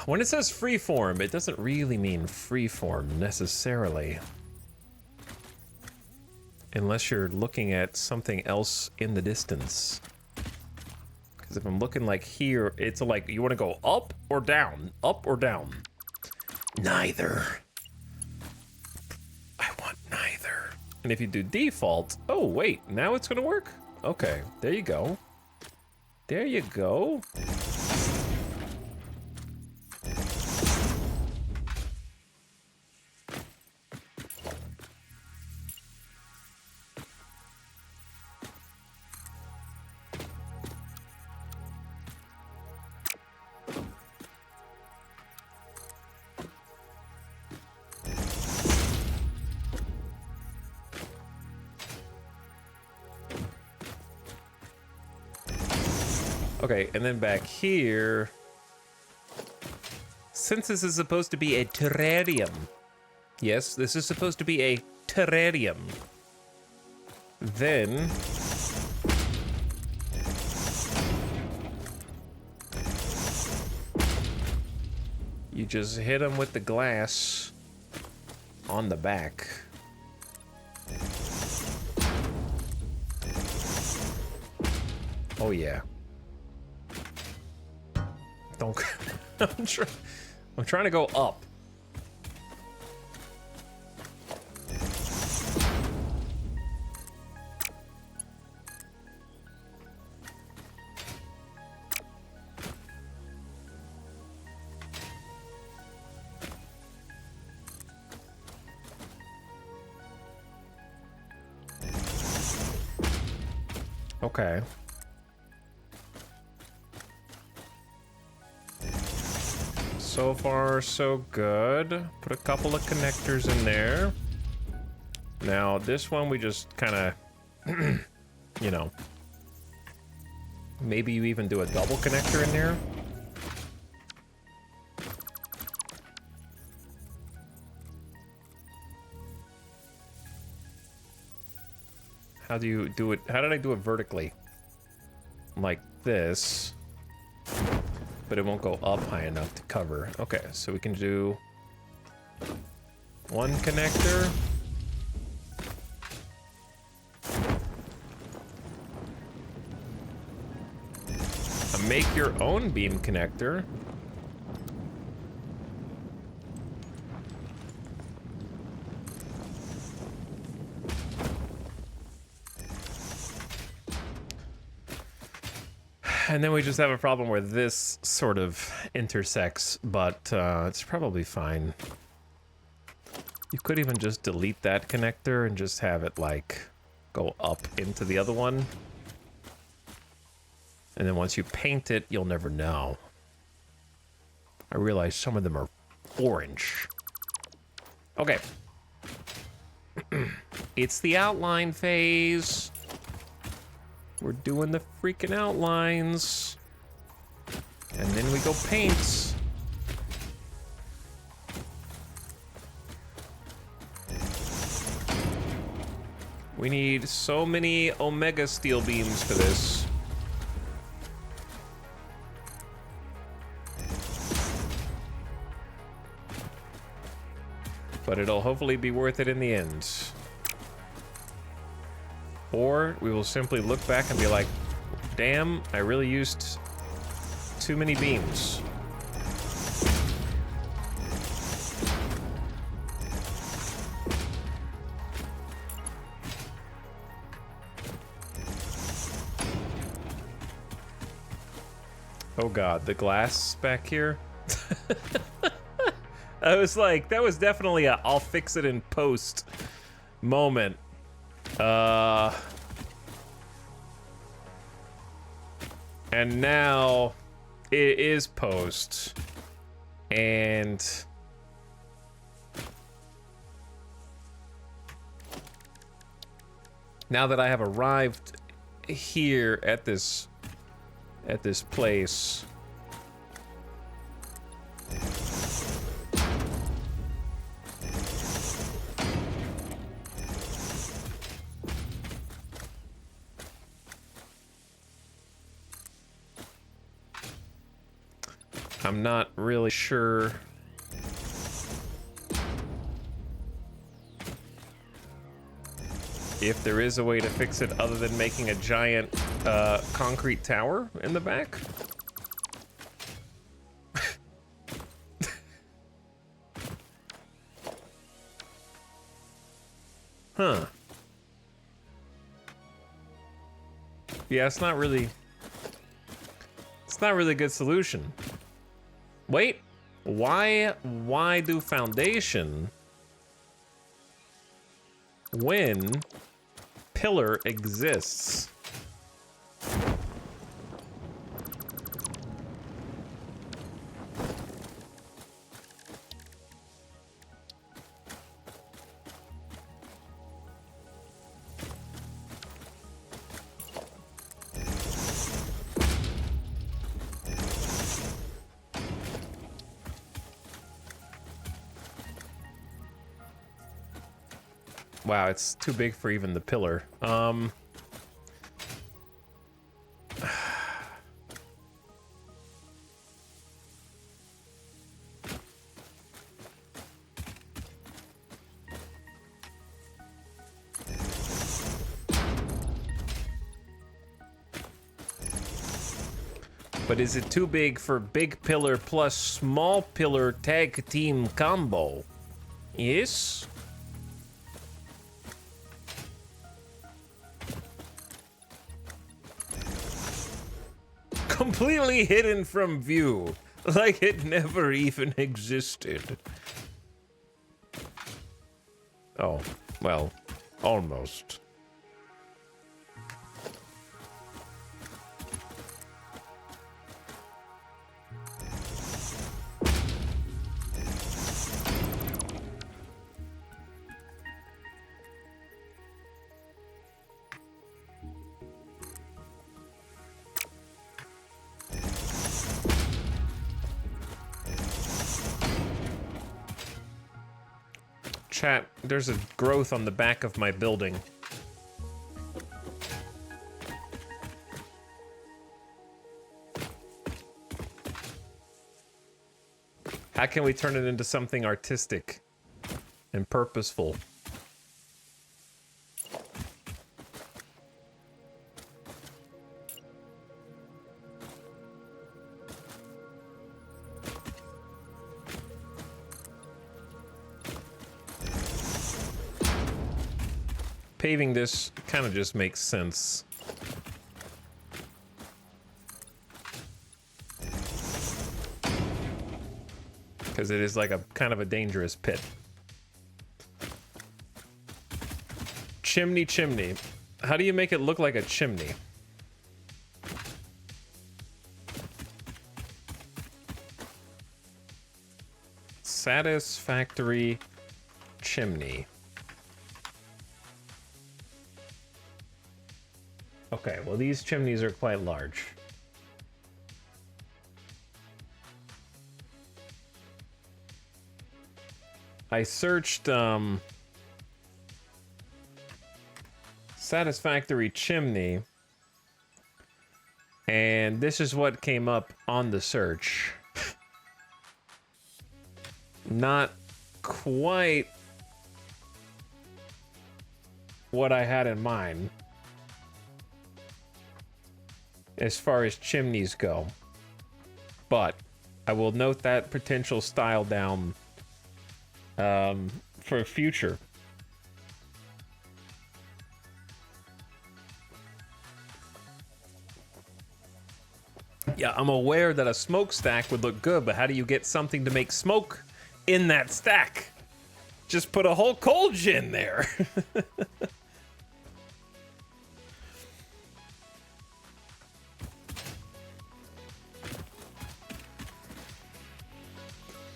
When it says freeform, it doesn't really mean freeform necessarily. Unless you're looking at something else in the distance. Because if I'm looking like here, it's like, you want to go up or down? Up or down? Neither. I want neither. And if you do default, oh wait, now it's gonna work? Okay, there you go. There you go. Okay, and then back here, since this is supposed to be a terrarium, yes, this is supposed to be a terrarium, then you just hit them with the glass on the back. Oh yeah. Don't. I'm trying to go up. Okay. So far, so good. Put a couple of connectors in there. Now, this one we just kind of, you know, maybe you even do a double connector in there. How do you do it? How did I do it vertically? Like this. But it won't go up high enough to cover. Okay, so we can do one connector. A make your own beam connector. And then we just have a problem where this sort of intersects, but it's probably fine. You could even just delete that connector and just have it like go up into the other one. And then once you paint it, you'll never know. I realize some of them are orange. Okay. It's the outline phase. We're doing the freaking outlines. And then we go paints. We need so many Omega steel beams for this. But it'll hopefully be worth it in the end. Or we will simply look back and be like, damn, I really used too many beams. Oh god, the glass back here? I was like, that was definitely a I'll fix it in post moment. And now it is post. And now that I have arrived here at this place, I'm not really sure if there is a way to fix it other than making a giant concrete tower in the back. Huh. Yeah, it's not really a good solution. Wait, why do foundation when pillar exists? Wow, it's too big for even the pillar. But is it too big for big pillar plus small pillar tag team combo? Yes? Completely hidden from view, like it never even existed. Oh, well, almost. Chat, there's a growth on the back of my building. How can we turn it into something artistic and purposeful? Paving this kind of just makes sense. Because it is like a kind of a dangerous pit. Chimney, chimney. How do you make it look like a chimney? Satisfactory chimney. Okay, well, these chimneys are quite large. I searched, Satisfactory chimney, and this is what came up on the search. Not quite what I had in mind as far as chimneys go, but I will note that potential style down for future. Yeah, I'm aware that a smokestack would look good, but how do you get something to make smoke in that stack? Just put a whole cold gin there.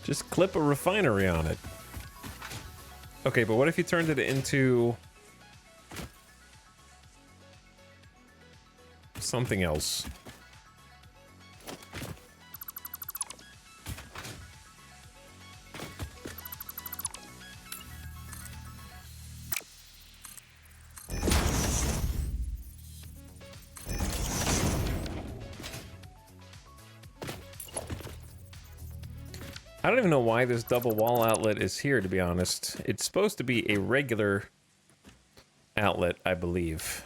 Just clip a refinery on it. Okay, but what if you turned it into something else? I don't even know why this double wall outlet is here, to be honest. It's supposed to be a regular outlet, I believe.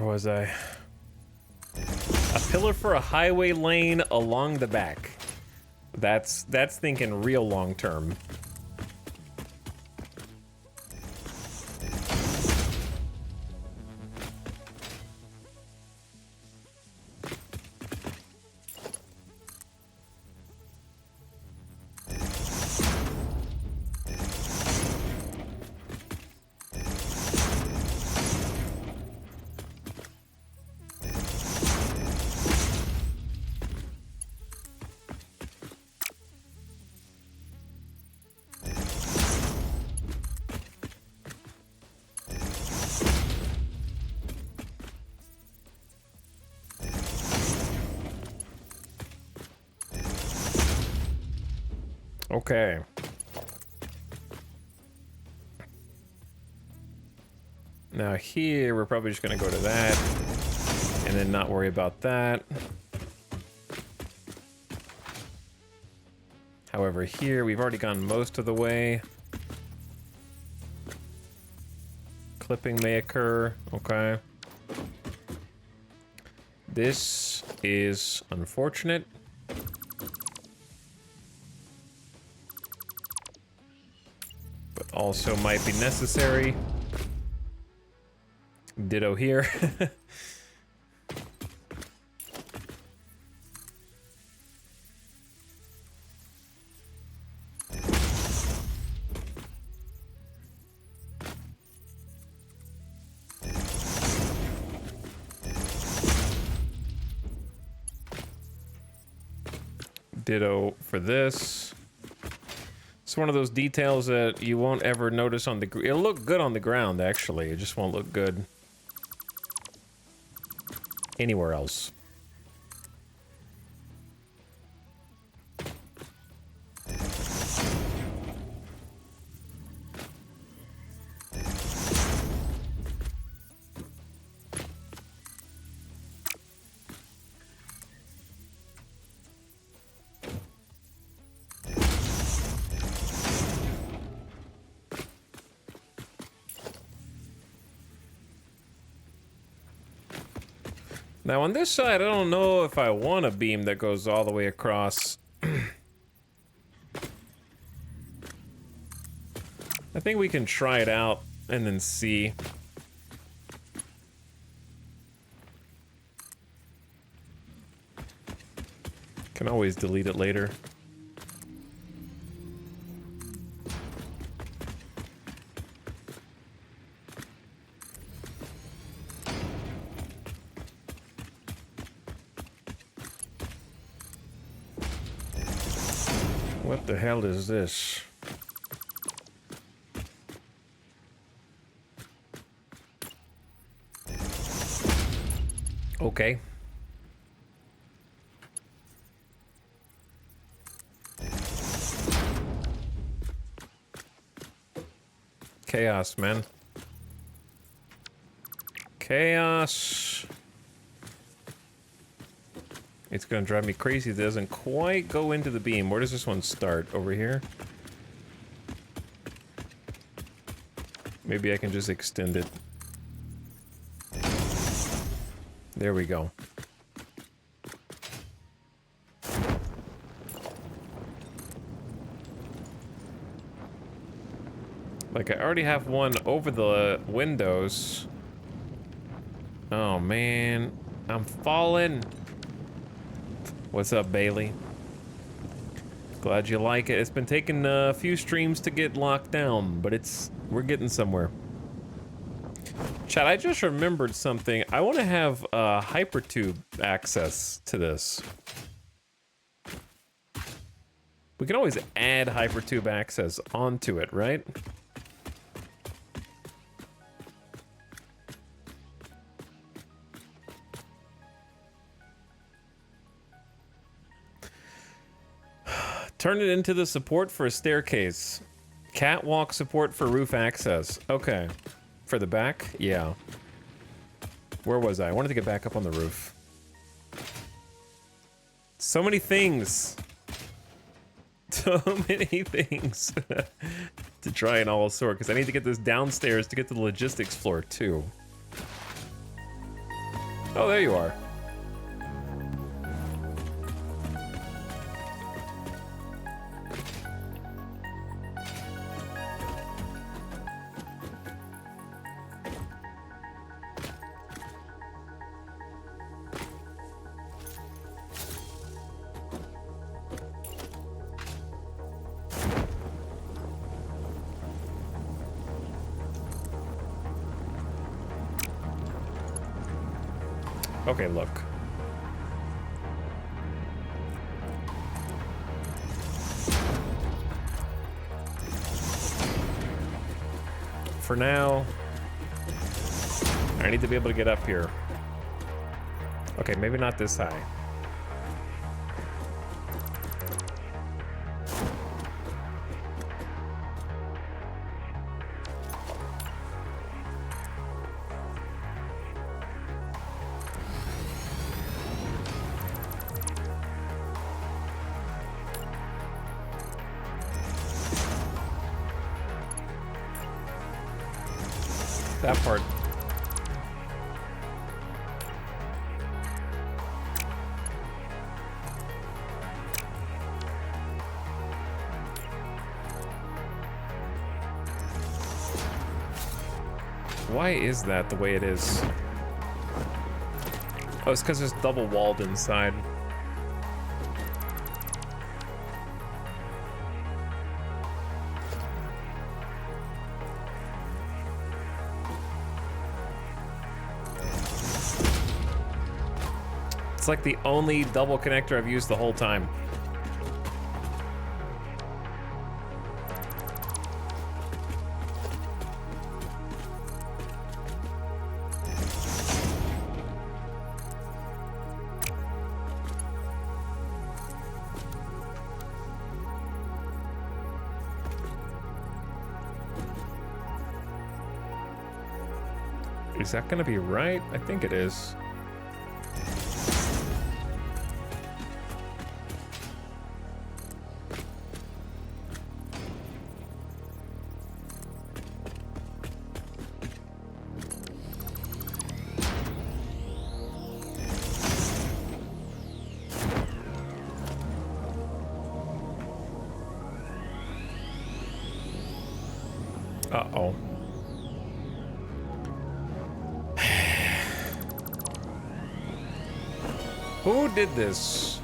Was I? A pillar for a highway lane along the back. That's thinking real long term. Okay. Now here, we're probably just gonna go to that, and then not worry about that. However, here, we've already gone most of the way. Clipping may occur, okay. This is unfortunate. But also might be necessary. Ditto here. Ditto for this. It's one of those details that you won't ever notice on the... It'll look good on the ground, actually. It just won't look good anywhere else. Now on this side, I don't know if I want a beam that goes all the way across. I think we can try it out and then see. Can always delete it later. What the hell is this? Okay. Chaos, man. Chaos. It's gonna drive me crazy. It doesn't quite go into the beam. Where does this one start? Over here? Maybe I can just extend it. There we go. Like, I already have one over the windows. Oh, man. I'm falling. What's up, Bailey? Glad you like it. It's been taking a few streams to get locked down, but we're getting somewhere. Chat, I just remembered something. I want to have hypertube access to this. We can always add hypertube access onto it, right? Turn it into the support for a staircase. Catwalk support for roof access. Okay. For the back? Yeah. Where was I? I wanted to get back up on the roof. So many things. So many things to try and all sort, because I need to get this downstairs to get to the logistics floor, too. Oh, there you are. Okay, look. For now, I need to be able to get up here. Okay, maybe not this high. That part. Why is that the way it is? Oh, it's because it's double walled inside. It's like the only double connector I've used the whole time. Is that gonna be right? I think it is. Uh-oh. Who did this?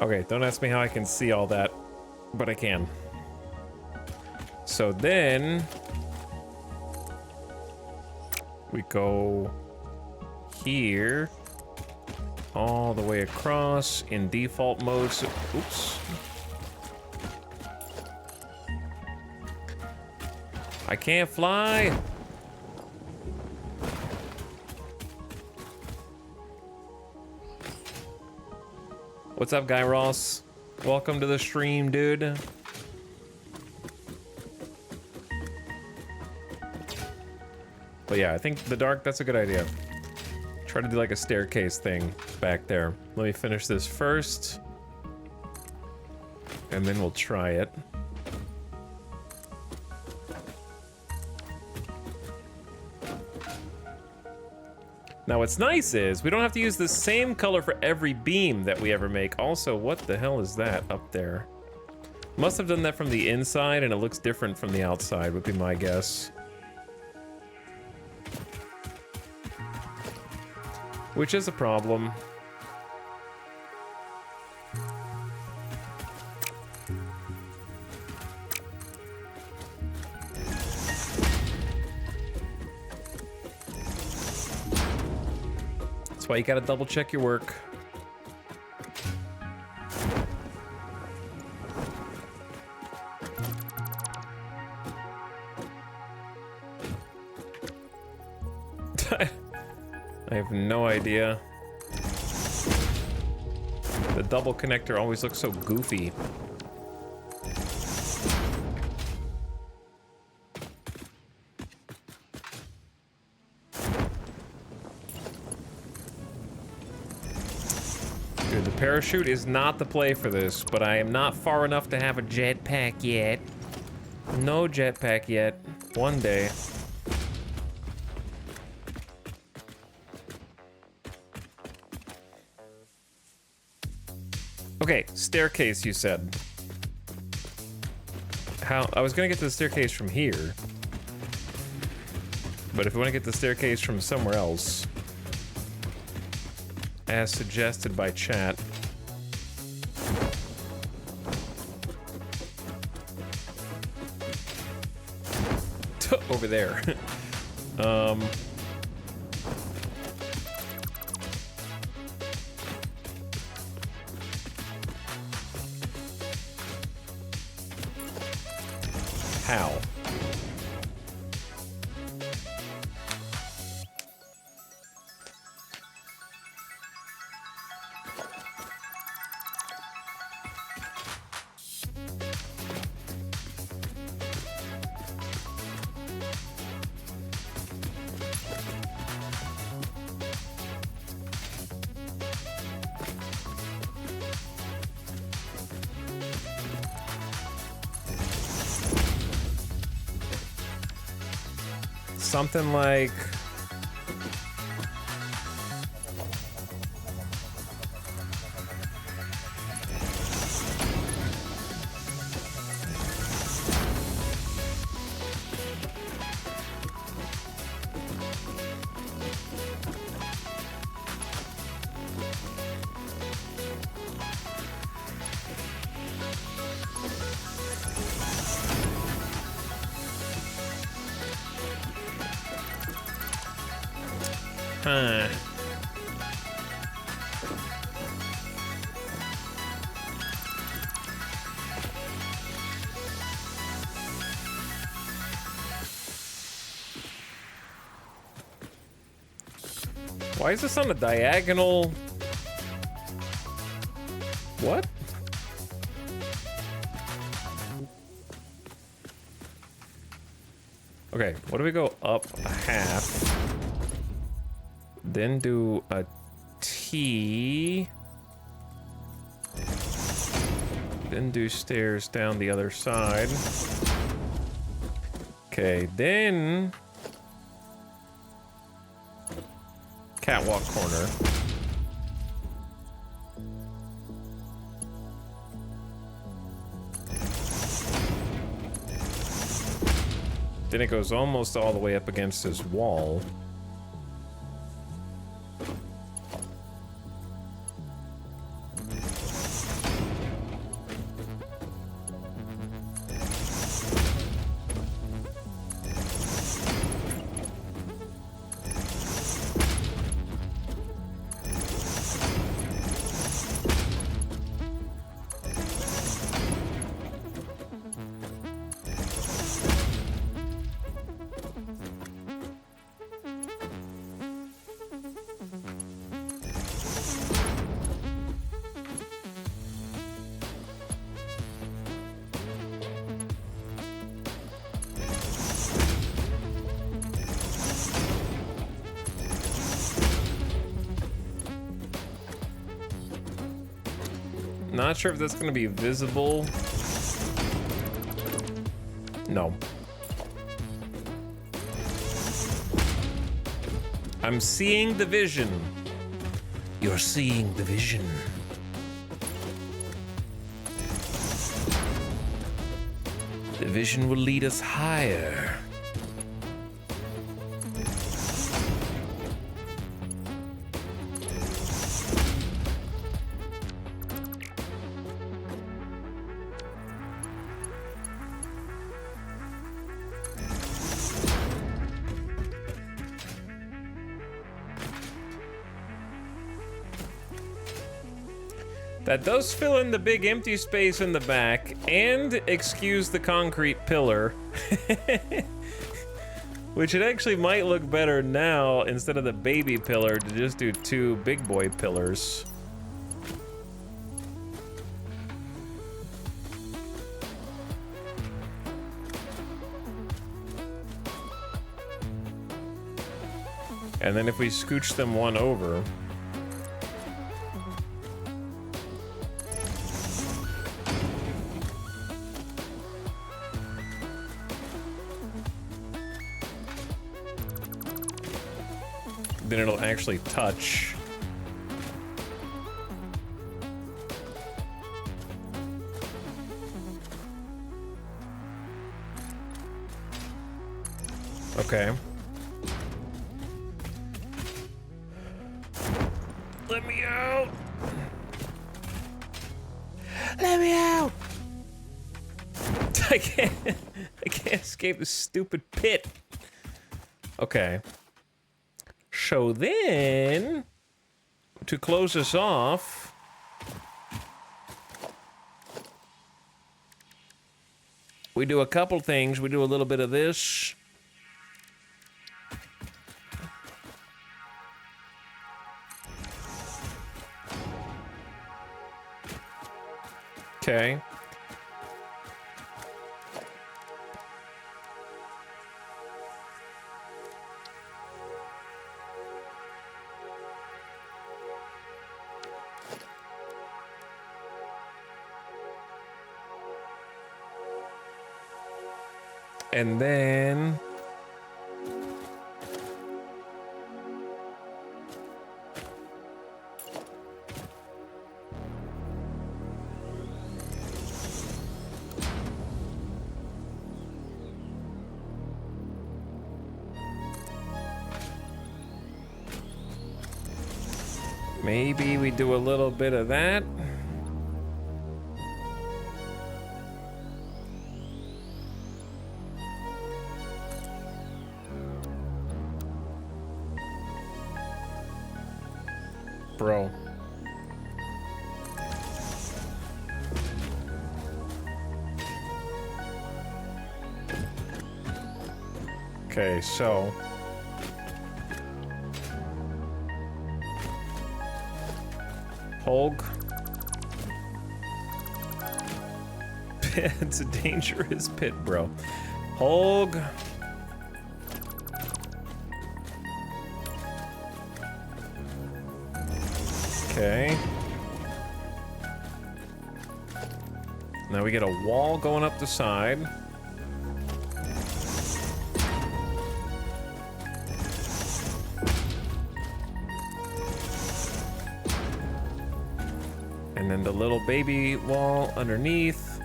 Okay, don't ask me how I can see all that, but I can. So then we go here all the way across in default mode. So, oops. I can't fly. What's up, Guy Ross? Welcome to the stream, dude. But yeah, I think the dark, that's a good idea. Try to do like a staircase thing back there. Let me finish this first. And then we'll try it. Now what's nice is we don't have to use the same color for every beam that we ever make. Also, what the hell is that up there? Must have done that from the inside and it looks different from the outside, would be my guess. Which is a problem. That's why you gotta double check your work. I have no idea. The double connector always looks so goofy. Dude, the parachute is not the play for this, but I am not far enough to have a jetpack yet. No jetpack yet. One day. Okay, staircase, you said. How? I was gonna get to the staircase from here. But if we want to get the staircase from somewhere else, as suggested by chat. Over there. How? Something like... Huh. Why is this on a diagonal? What? Okay, what do we go up a half? Then do a T. Then do stairs down the other side. Okay, then catwalk corner. Then it goes almost all the way up against his wall. not sure if that's gonna be visible. No. I'm seeing the vision. You're seeing the vision. The vision will lead us higher. That does fill in the big empty space in the back and excuse the concrete pillar. Which it actually might look better now instead of the baby pillar to just do 2 big boy pillars. And then if we scooch them one over, then it'll actually touch. Okay. Let me out! Let me out! I can't escape this stupid pit. Okay. So then, to close us off, we do a couple things. We do a little bit of this. Okay. And then maybe we do a little bit of that. Bro. Okay, so Hulk. It's a dangerous pit, bro. Hulk. Okay. Now we get a wall going up the side. And then the little baby wall underneath.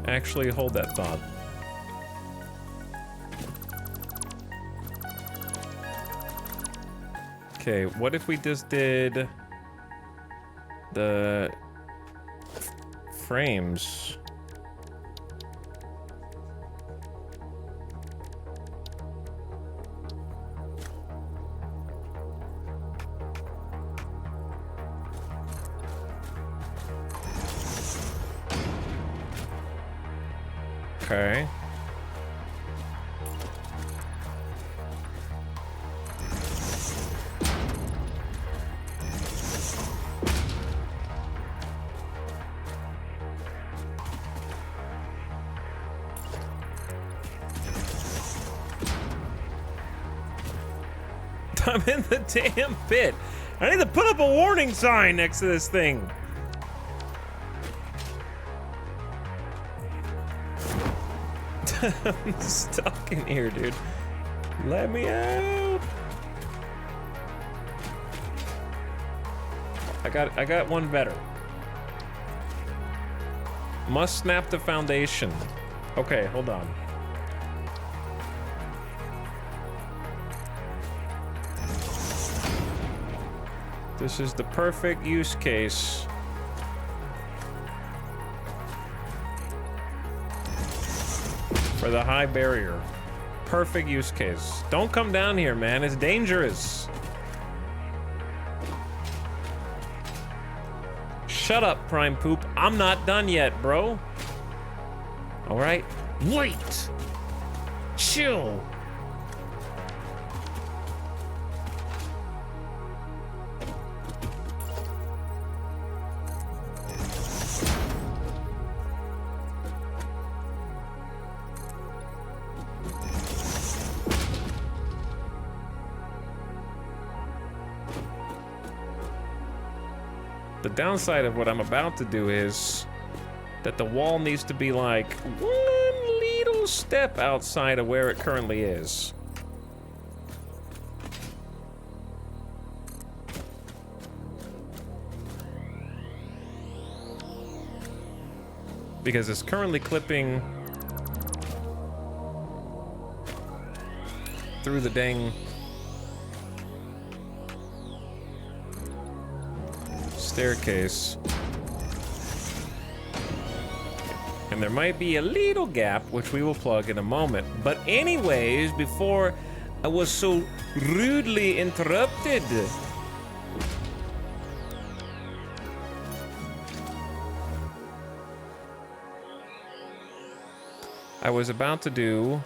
Actually, hold that thought. Okay, what if we just did the frames? Okay. I'm in the damn pit. I need to put up a warning sign next to this thing. I'm stuck in here, dude. Let me out. I got one better. Must snap the foundation. Okay, hold on. This is the perfect use case. For the high barrier. Perfect use case. Don't come down here, man. It's dangerous. Shut up, Prime Poop. I'm not done yet, bro. All right? Wait. Chill. The downside of what I'm about to do is that the wall needs to be like one little step outside of where it currently is. Because it's currently clipping through the dang staircase. And there might be a little gap, which we will plug in a moment. But anyways, before I was so rudely interrupted, I was about to do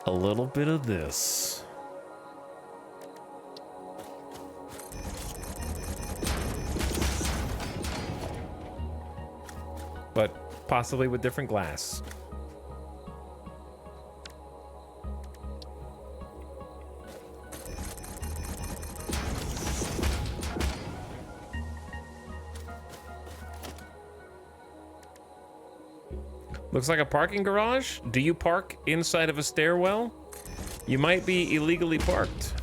a little bit of this. But possibly with different glass. Looks like a parking garage. Do you park inside of a stairwell? You might be illegally parked.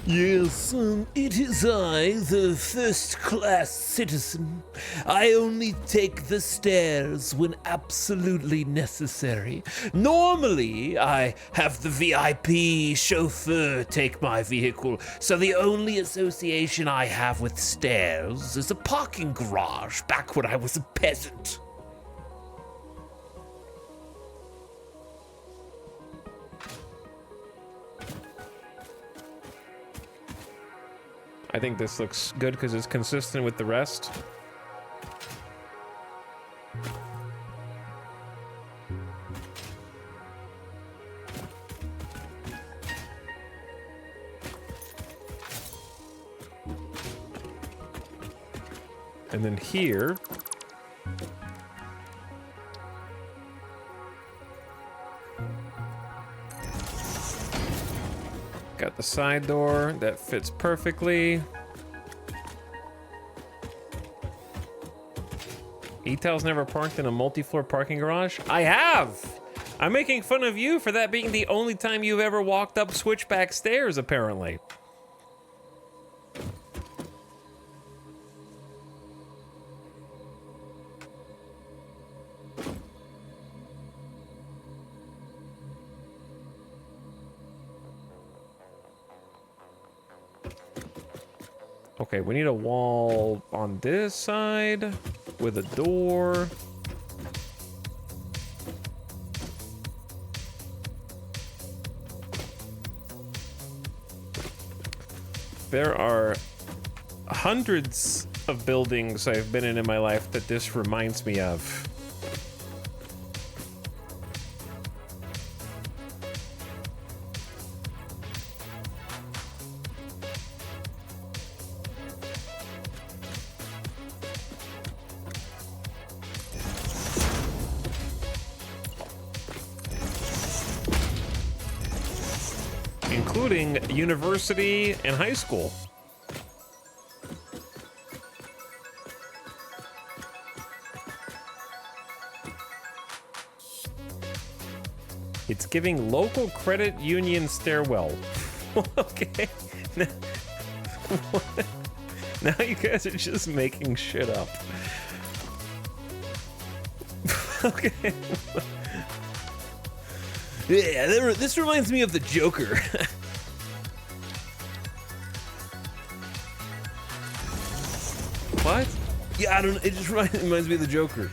Yes, it is I, the first-class citizen. I only take the stairs when absolutely necessary. Normally, I have the VIP chauffeur take my vehicle, so the only association I have with stairs is a parking garage back when I was a peasant. I think this looks good because it's consistent with the rest. And then here, got the side door that fits perfectly. E-Tail's never parked in a multi-floor parking garage? I have! I'm making fun of you for that being the only time you've ever walked up switchback stairs, apparently. Okay, we need a wall on this side with a door. There are hundreds of buildings I've been in my life that this reminds me of. including university and high school. It's giving local credit union stairwell. Okay. What? Now you guys are just making shit up. Okay. Yeah, this reminds me of the Joker. What? Yeah, I don't know. It just reminds me of the Joker.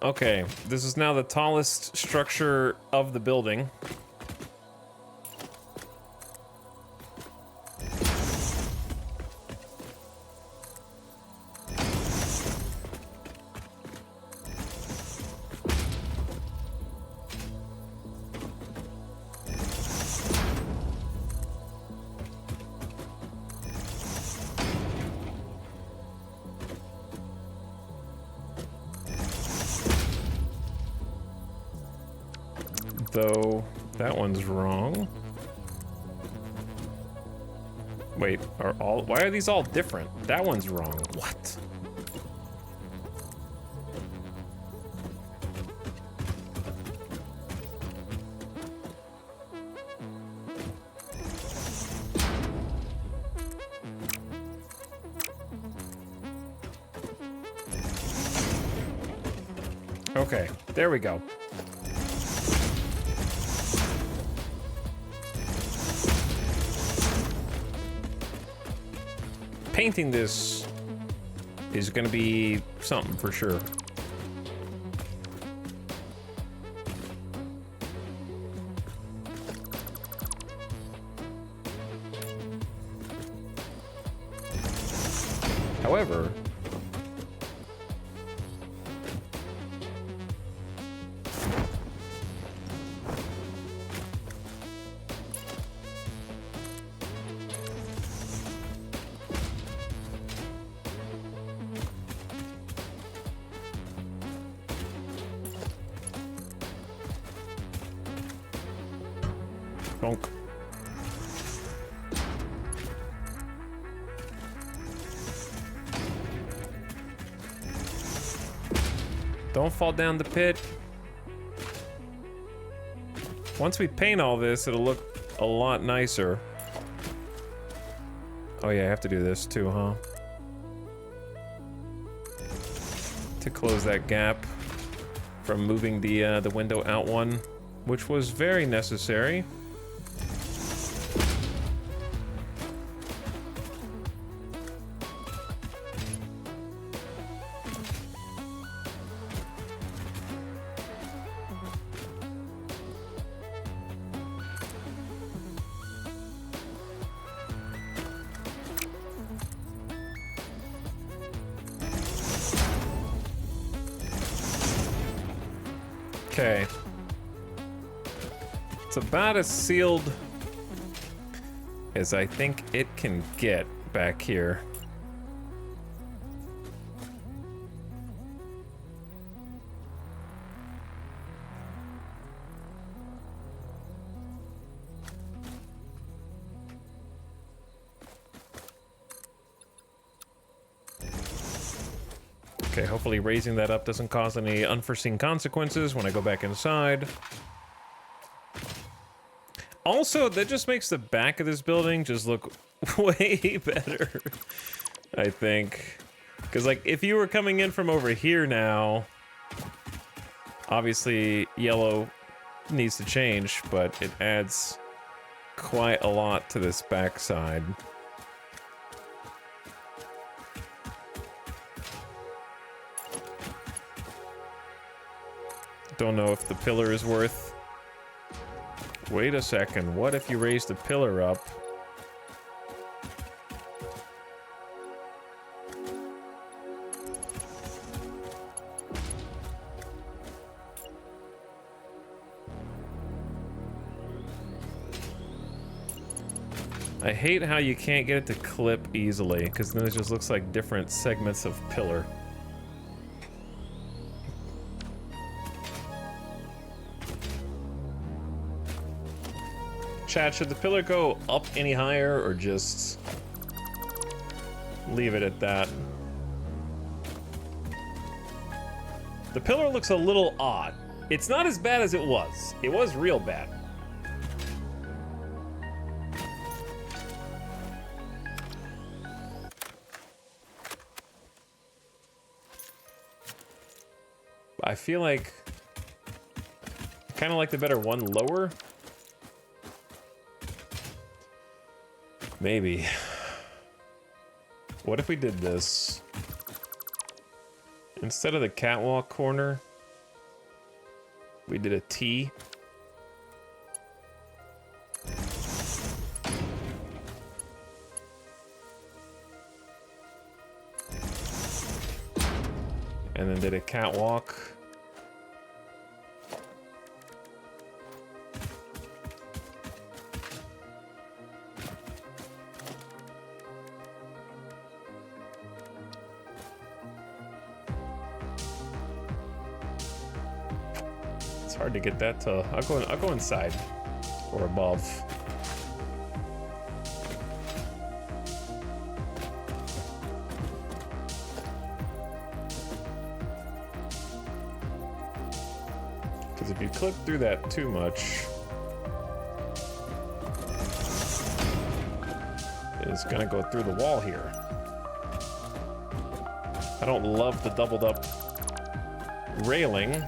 Okay, this is now the tallest structure of the building. Though that one's wrong. Wait, why are these all different? That one's wrong. What? Okay, there we go. Painting this is gonna be something for sure. However, donk. Don't fall down the pit. Once we paint all this, it'll look a lot nicer. Oh yeah, I have to do this too, huh? To close that gap from moving the window out one, which was very necessary. Okay. It's about as sealed as I think it can get back here. Okay, hopefully raising that up doesn't cause any unforeseen consequences when I go back inside. Also, that just makes the back of this building just look way better. I think. Because, like, if you were coming in from over here now, obviously yellow needs to change, but it adds quite a lot to this backside. Don't know if the pillar is worth... Wait a second, what if you raise the pillar up? I hate how you can't get it to clip easily, because then it just looks like different segments of pillar. Chat, should the pillar go up any higher, or just leave it at that? The pillar looks a little odd. It's not as bad as it was. It was real bad. I feel like kind of like the better one lower. Maybe. What if we did this? Instead of the catwalk corner, we did a T. And then did a catwalk. It's hard to get that to. I'll go inside or above. If you clip through that too much, it's gonna go through the wall here. I don't love the doubled up railing.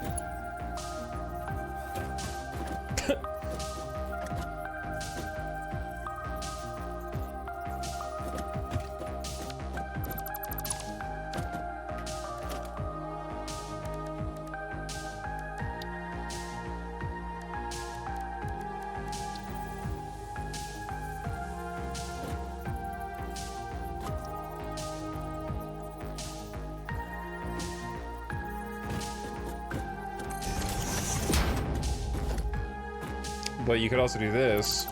But you could also do this.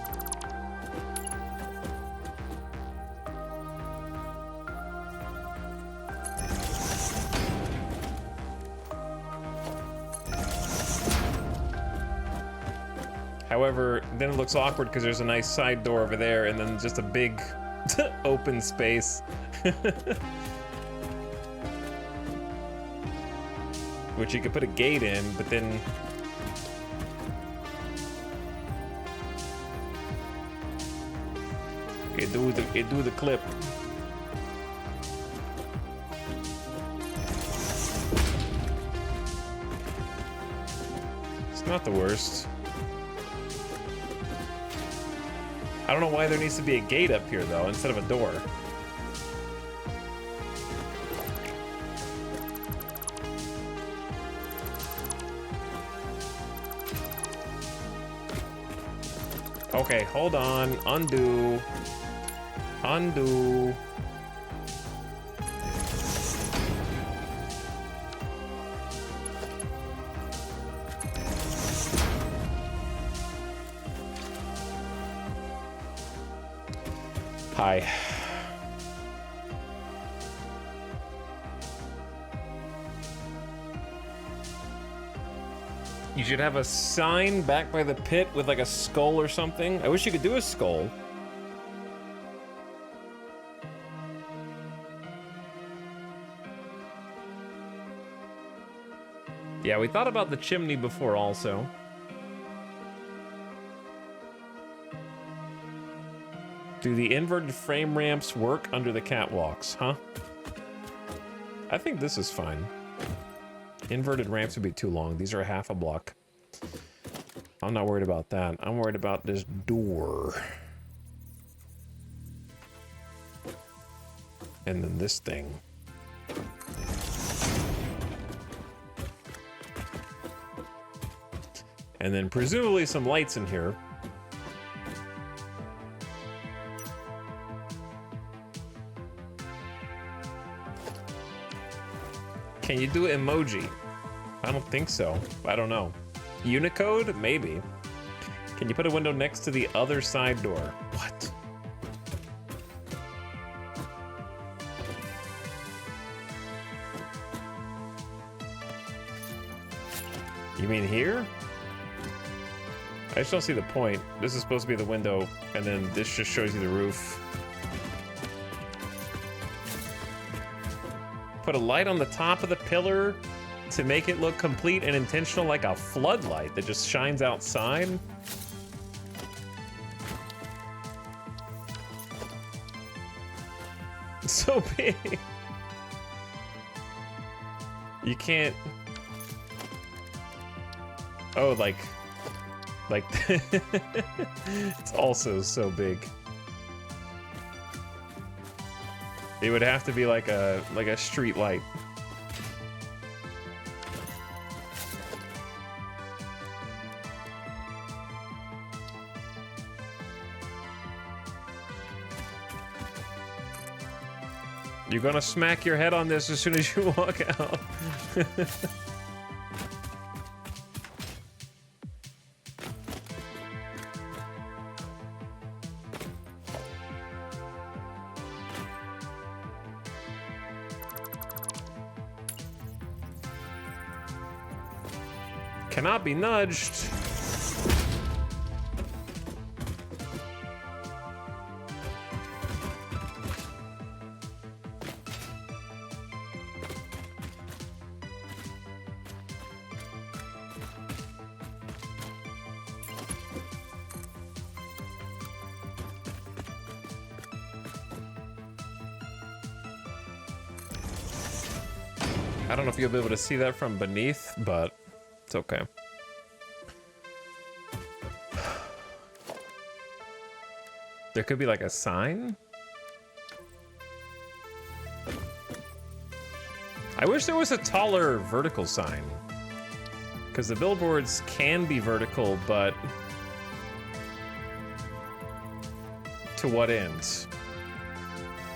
However, then it looks awkward because there's a nice side door over there and then just a big open space. Which you could put a gate in, but then... It do the clip. It's not the worst. I don't know why there needs to be a gate up here though, instead of a door. Okay, hold on. Undo. Undo. Hi. You should have a sign back by the pit with like a skull or something. I wish you could do a skull. Yeah, we thought about the chimney before also. Do the inverted frame ramps work under the catwalks, huh? I think this is fine. Inverted ramps would be too long. These are half a block. I'm not worried about that. I'm worried about this door. And then this thing. And then presumably some lights in here. Can you do emoji? I don't think so. I don't know. Unicode? Maybe. Can you put a window next to the other side door? What? You mean here? I just don't see the point. This is supposed to be the window, and then this just shows you the roof. Put a light on the top of the pillar to make it look complete and intentional, like a floodlight that just shines outside. It's so big. You can't... Oh, like it's also so big. It would have to be like a street light. You're gonna smack your head on this as soon as you walk out. Cannot be nudged. I don't know if you'll be able to see that from beneath, but it's okay. There could be like a sign. I wish there was a taller vertical sign, because the billboards can be vertical, but to what end?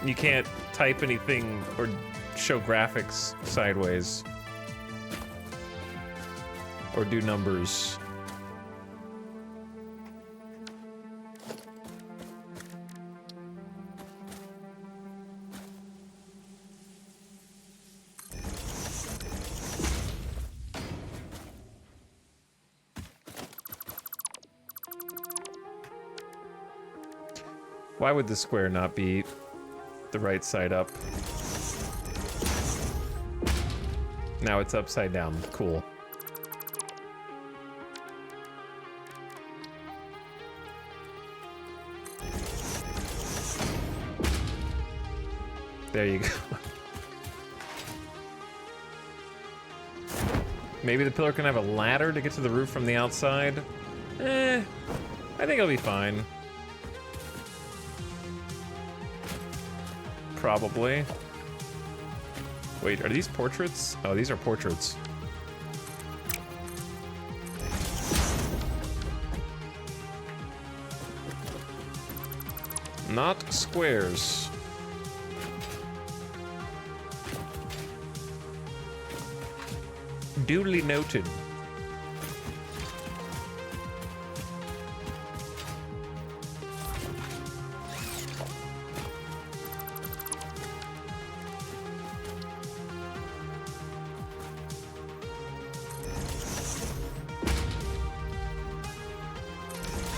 You can't type anything or show graphics sideways or do numbers. Why would the square not be the right side up? Now it's upside down. Cool. There you go. Maybe the pillar can have a ladder to get to the roof from the outside. I think it'll be fine. Probably. Wait, are these portraits? Oh, these are portraits. Not squares. Duly noted.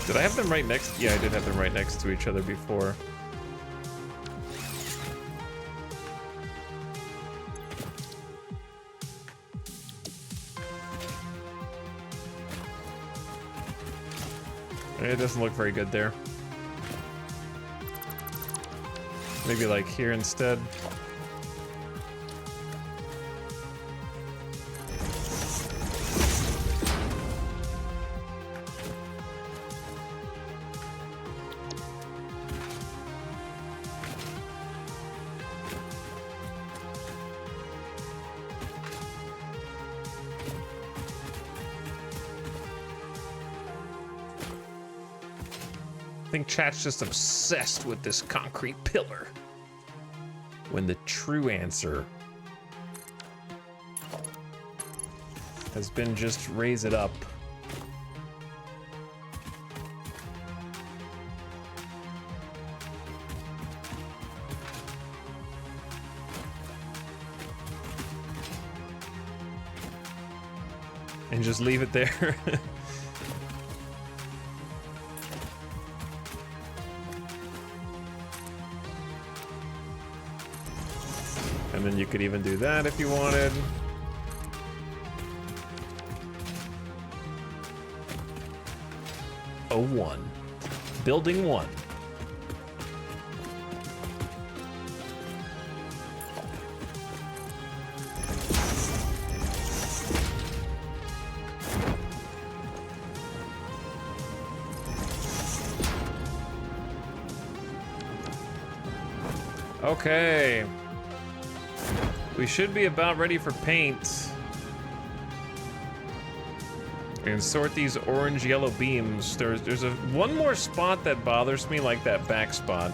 Did I have them right next? Yeah, I did have them right next to each other before. It doesn't look very good there. Maybe like here instead. I think chat's just obsessed with this concrete pillar. When the true answer has been just raise it up. And just leave it there. And then you could even do that if you wanted. Oh, 1. Building 1. Okay. We should be about ready for paint. And sort these orange yellow beams. There's one more spot that bothers me, like that back spot.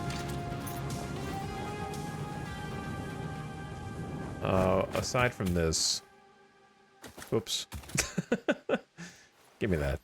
Aside from this. Oops. Give me that.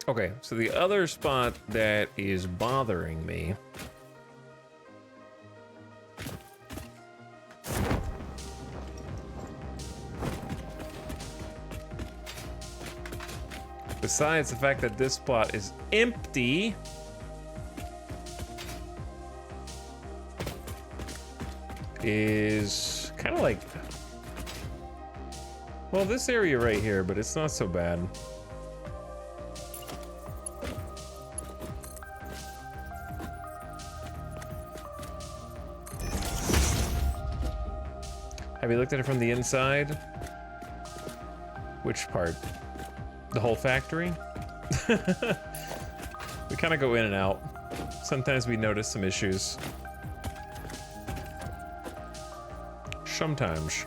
Okay, so the other spot that is bothering me besides the fact that this spot is empty is kind of like, well, this area right here, but it's not so bad. Have you looked at it from the inside? Which part? The whole factory? We kind of go in and out. Sometimes we notice some issues. Sometimes.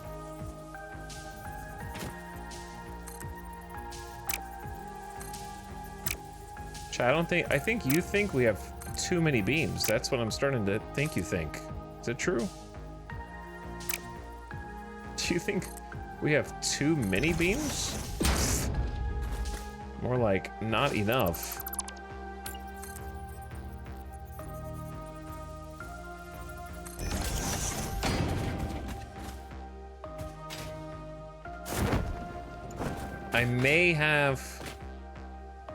Chat, I think you think we have too many beams. That's what I'm starting to think you think. Is it true? Do you think we have too many beams? More like not enough. I may have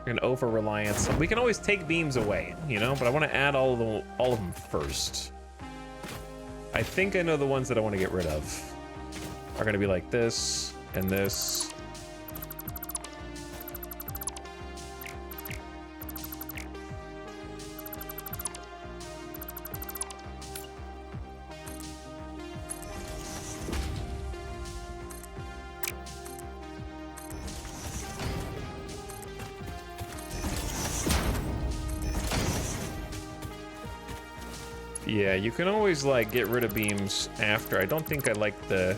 an over-reliance. We can always take beams away, you know, but I want to add all of them first. I think I know the ones that I want to get rid of. Are going to be like this and this. Yeah, you can always like get rid of beams after. I don't think I like the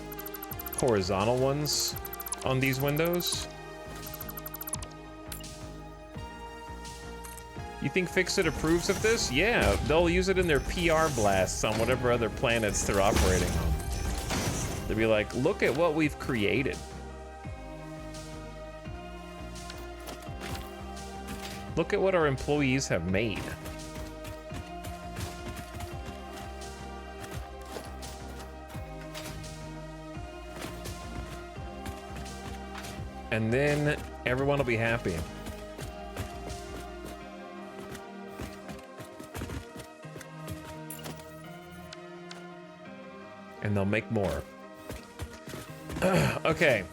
horizontal ones on these windows. You think Fixit approves of this? Yeah, they'll use it in their PR blasts on whatever other planets they're operating on. They'll be like, look at what we've created. Look at what our employees have made. And then everyone will be happy. And they'll make more. Okay.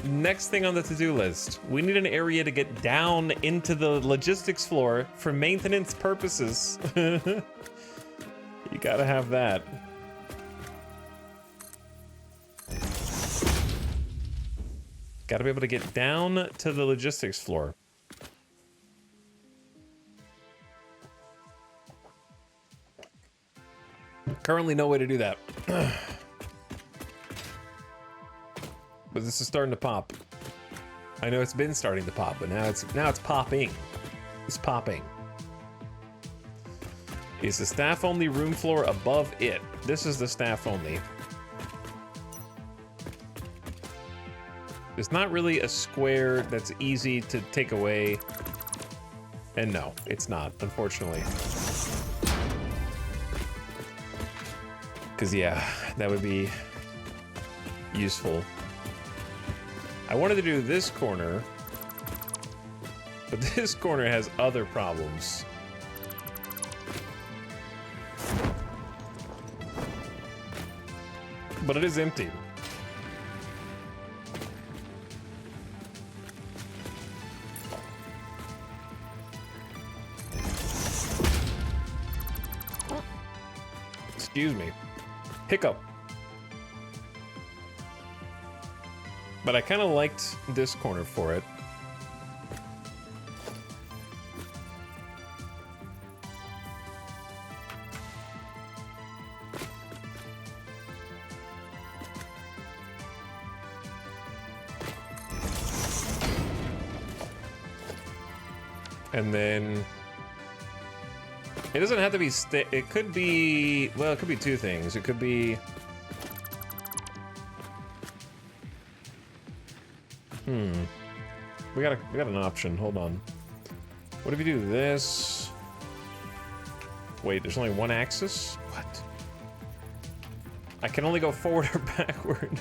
Next thing on the to-do list. We need an area to get down into the logistics floor for maintenance purposes. You gotta have that. Gotta be able to get down to the logistics floor. Currently no way to do that. But this is starting to pop. I know it's been starting to pop, but now it's popping. It's popping. Is the staff only room floor above it? This is the staff only. There's not really a square that's easy to take away. And no, it's not, unfortunately. Because yeah, that would be useful. I wanted to do this corner, but this corner has other problems. But it is empty. Excuse me. Hiccup. But I kind of liked this corner for it. And then it doesn't have to be it could be, well, it could be two things. It could be we got an option. Hold on. What if you do this? Wait, there's only one axis? What? I can only go forward or backward.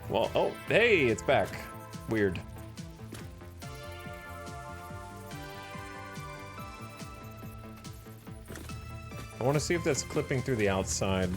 Well, oh, hey, it's back. Weird. I want to see if that's clipping through the outside.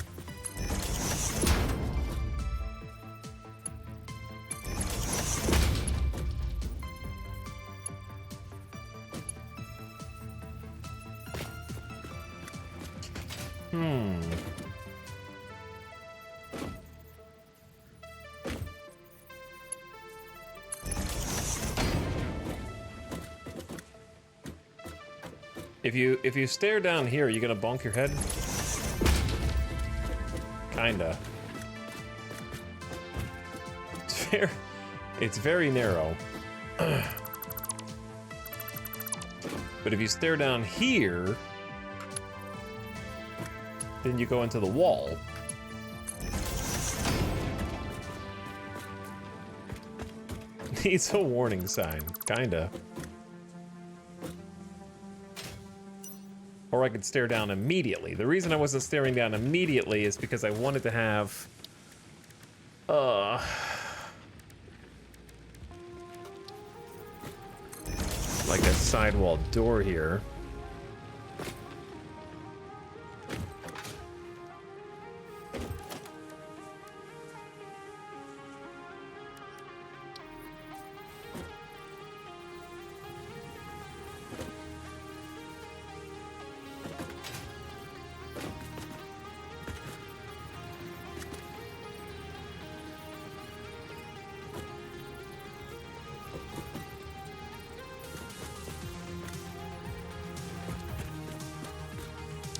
If you stare down here, are you gonna bonk your head? Kinda. It's very narrow. But if you stare down here, then you go into the wall. Needs a warning sign, kinda. Or I could stare down immediately. The reason I wasn't staring down immediately is because I wanted to have like a sidewall door here.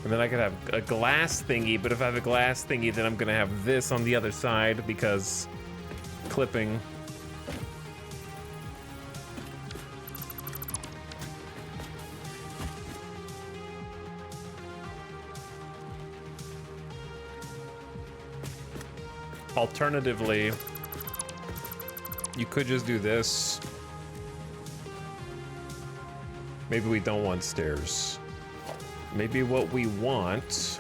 And then I could have a glass thingy, but if I have a glass thingy, then I'm gonna have this on the other side because clipping. Alternatively, you could just do this. Maybe we don't want stairs. Maybe what we want...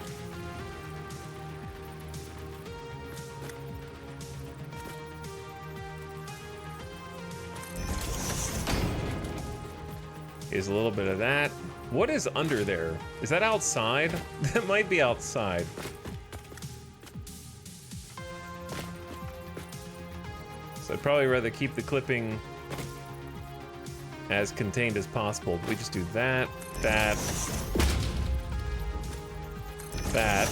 is a little bit of that. What is under there? Is that outside? That might be outside. So I'd probably rather keep the clipping as contained as possible. We just do that, that, that.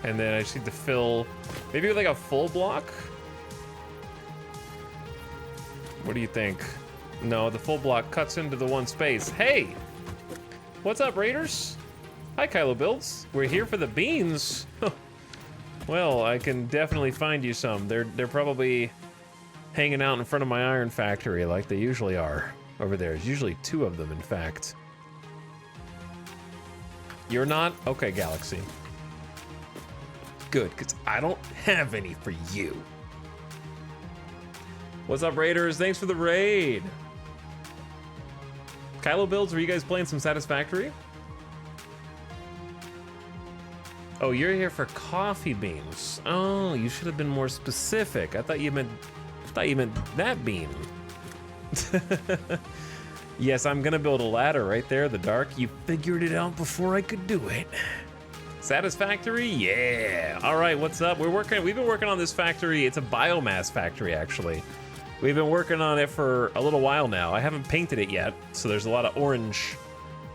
And then I just need to fill, maybe like a full block? What do you think? No, the full block cuts into the one space. Hey! What's up, Raiders? Hi, Kylo Builds. We're here for the beans. Well, I can definitely find you some. They're probably hanging out in front of my iron factory like they usually are over there. There's usually 2 of them, in fact. You're not? Okay, Galaxy. Good, because I don't have any for you. What's up, Raiders? Thanks for the raid. Kylo Builds, were you guys playing some Satisfactory? Oh, you're here for coffee beans. Oh, you should have been more specific. I thought you meant that bean. Yes, I'm gonna build a ladder right there, the dark. You figured it out before I could do it. Satisfactory, yeah. All right, what's up? We've been working on this factory. It's a biomass factory, actually. We've been working on it for a little while now. I haven't painted it yet, so there's a lot of orange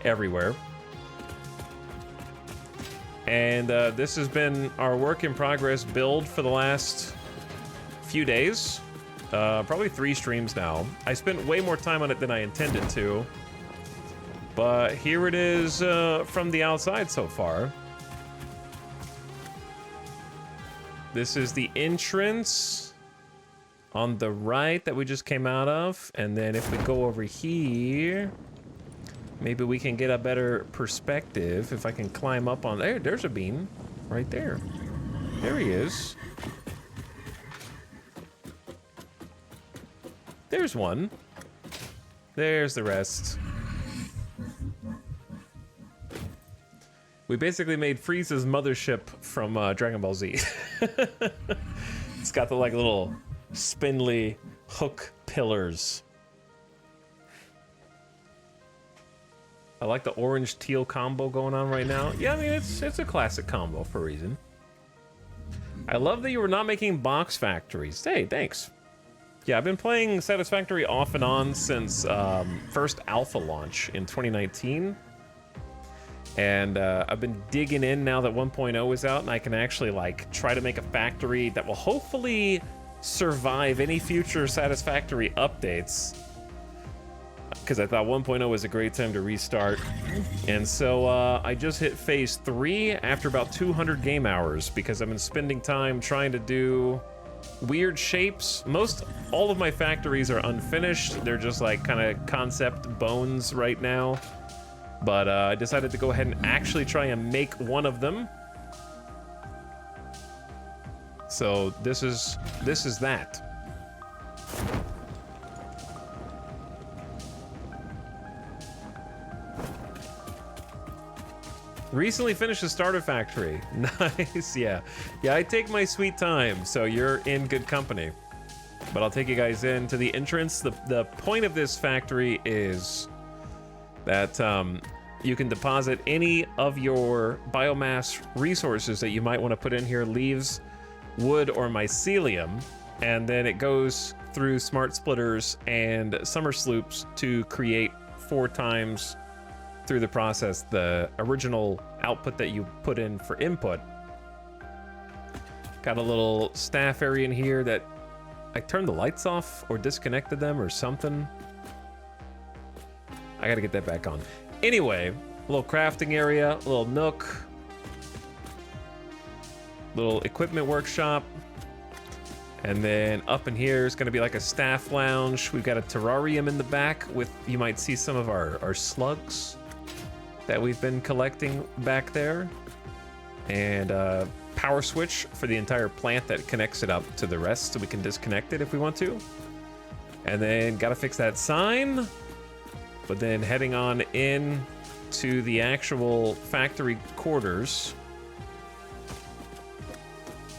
everywhere. And this has been our work in progress build for the last few days. Probably 3 streams now. I spent way more time on it than I intended to. But here it is from the outside so far. This is the entrance on the right that we just came out of. And then if we go over here, maybe we can get a better perspective. If I can climb up on there, there's a bean right there. There he is. There's one. There's the rest. We basically made Frieza's mothership from Dragon Ball Z. It's got the like little spindly hook pillars. I like the orange teal combo going on right now. Yeah, I mean it's a classic combo for a reason. I love that you were not making box factories. Hey, thanks. Yeah, I've been playing Satisfactory off and on since first alpha launch in 2019. And I've been digging in now that 1.0 is out, and I can actually like try to make a factory that will hopefully survive any future Satisfactory updates. Because I thought 1.0 was a great time to restart. And so I just hit phase 3 after about 200 game hours because I've been spending time trying to do weird shapes. All of my factories are unfinished. They're just like kind of concept bones right now. But I decided to go ahead and actually try and make one of them. So this is that. Recently finished the starter factory. Nice, yeah. Yeah, I take my sweet time, so you're in good company. But I'll take you guys into the entrance. The point of this factory is that you can deposit any of your biomass resources that you might want to put in here, leaves, wood, or mycelium, and then it goes through smart splitters and summer sloops to create 4 times through the process the original output that you put in for input. Got a little staff area in here that I turned the lights off or disconnected them or something. I gotta get that back on. Anyway, a little crafting area, a little nook, little equipment workshop. And then up in here is gonna be like a staff lounge. We've got a terrarium in the back with, you might see some of our slugs that we've been collecting back there. and power switch for the entire plant that connects it up to the rest, so we can disconnect it if we want to. And then gotta fix that sign, but then heading on in to the actual factory quarters.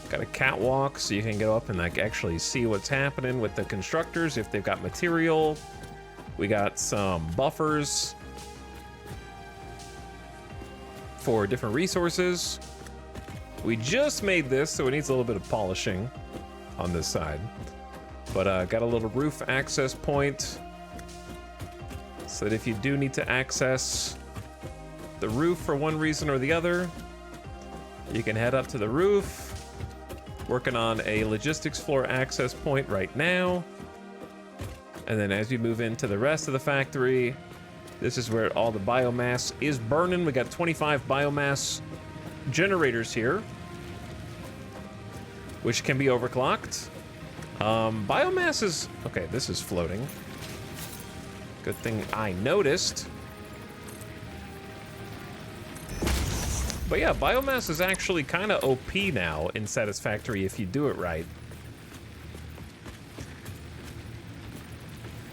Got a catwalk so you can go up and like actually see what's happening with the constructors, if they've got material. We got some buffers for different resources. We just made this, so it needs a little bit of polishing on this side. But got a little roof access point so that if you do need to access the roof for one reason or the other, you can head up to the roof. Working on a logistics floor access point right now. And then as you move into the rest of the factory, this is where all the biomass is burning. We got 25 biomass generators here, which can be overclocked. Biomass is, okay, this is floating. Good thing I noticed. But yeah, biomass is actually kind of OP now in Satisfactory if you do it right.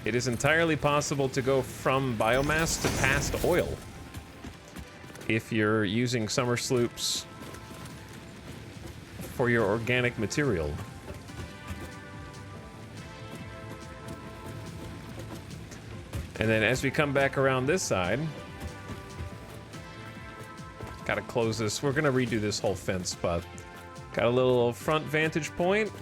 It is entirely possible to go from biomass to past oil if you're using summer sloops for your organic material. And then as we come back around this side, gotta close this. We're gonna redo this whole fence, but got a little front vantage point.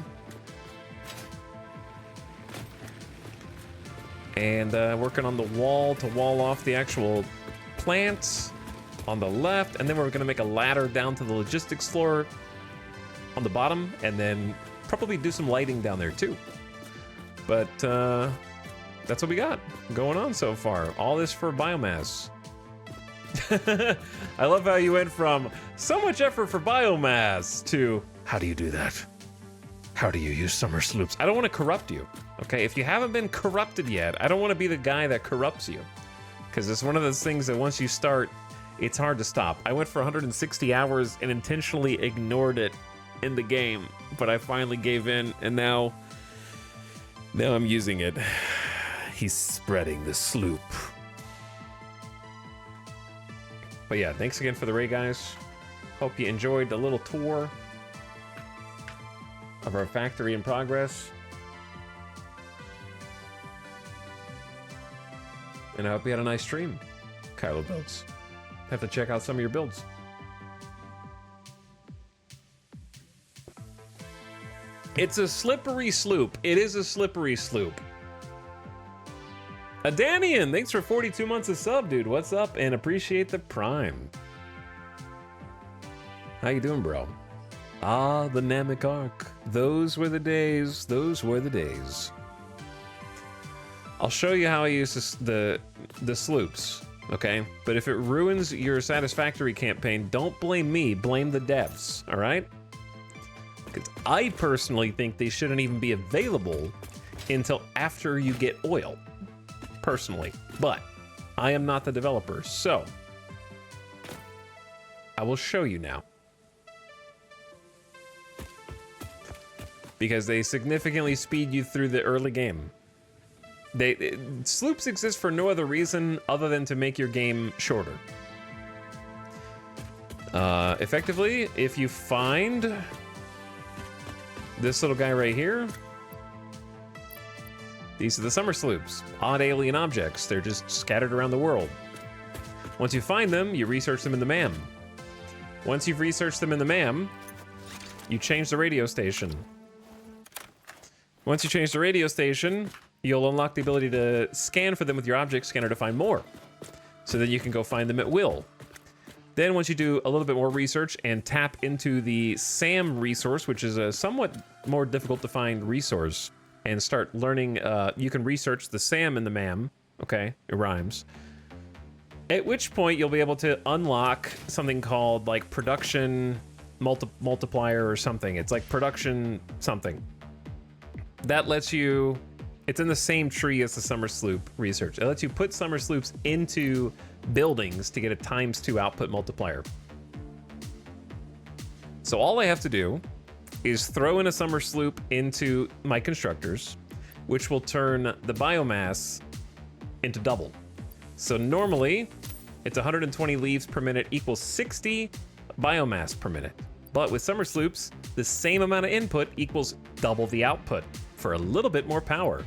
And working on the wall to wall off the actual plant on the left. And then we're gonna make a ladder down to the logistics floor on the bottom, and then probably do some lighting down there too. But that's what we got going on so far. All this for biomass. I love how you went from so much effort for biomass to how do you do that? How do you use summer sloops? I don't want to corrupt you, okay? If you haven't been corrupted yet, I don't want to be the guy that corrupts you, because it's one of those things that once you start, it's hard to stop. I went for 160 hours and intentionally ignored it in the game, but I finally gave in, and now I'm using it. He's spreading the sloop. But yeah, thanks again for the raid, guys. Hope you enjoyed the little tour of our factory in progress. And I hope you had a nice stream, Kylo Builds. Have to check out some of your builds. It's a slippery sloop. It is a slippery sloop. Adanian, thanks for 42 months of sub, dude. What's up? And appreciate the prime. How you doing, bro? Ah, the Namek Arc. Those were the days. Those were the days. I'll show you how I use the sloops, okay? But if it ruins your Satisfactory campaign, don't blame me. Blame the devs, all right? Because I personally think they shouldn't even be available until after you get oil. Personally, but I am not the developer, so I will show you now. Because they significantly speed you through the early game. Sloops exist for no other reason other than to make your game shorter. Effectively, if you find this little guy right here, these are the summer sloops, odd alien objects. They're just scattered around the world. Once you find them, you research them in the MAM. Once you've researched them in the MAM, you change the radio station. Once you change the radio station, you'll unlock the ability to scan for them with your object scanner to find more. So that you can go find them at will. Then once you do a little bit more research and tap into the SAM resource, which is a somewhat more difficult to find resource, and start learning, you can research the SAM in the MAM, okay, it rhymes. At which point you'll be able to unlock something called like production multiplier or something. It's like production something. That lets you, it's in the same tree as the summer sloop research. It lets you put summer sloops into buildings to get a ×2 output multiplier. So all I have to do is throw in a summer sloop into my constructors, which will turn the biomass into double. So normally, it's 120 leaves per minute equals 60 biomass per minute. But with summer sloops, the same amount of input equals double the output for a little bit more power.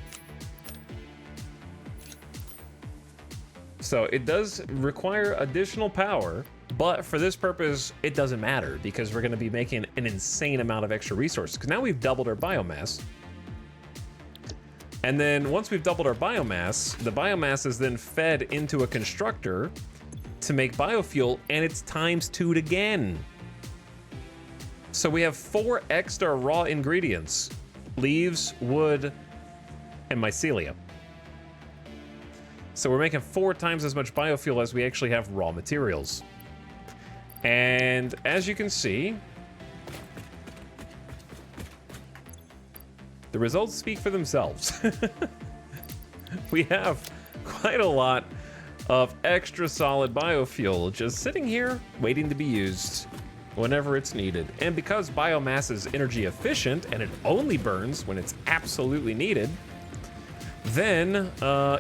So it does require additional power, but for this purpose, it doesn't matter because we're gonna be making an insane amount of extra resources because now we've doubled our biomass. And then once we've doubled our biomass, the biomass is then fed into a constructor to make biofuel, and it's times 2'd again. So we have 4 extra raw ingredients: leaves, wood, and mycelia. So we're making 4 times as much biofuel as we actually have raw materials. And as you can see, the results speak for themselves. We have quite a lot of extra solid biofuel just sitting here waiting to be used whenever it's needed. And because biomass is energy efficient and it only burns when it's absolutely needed, then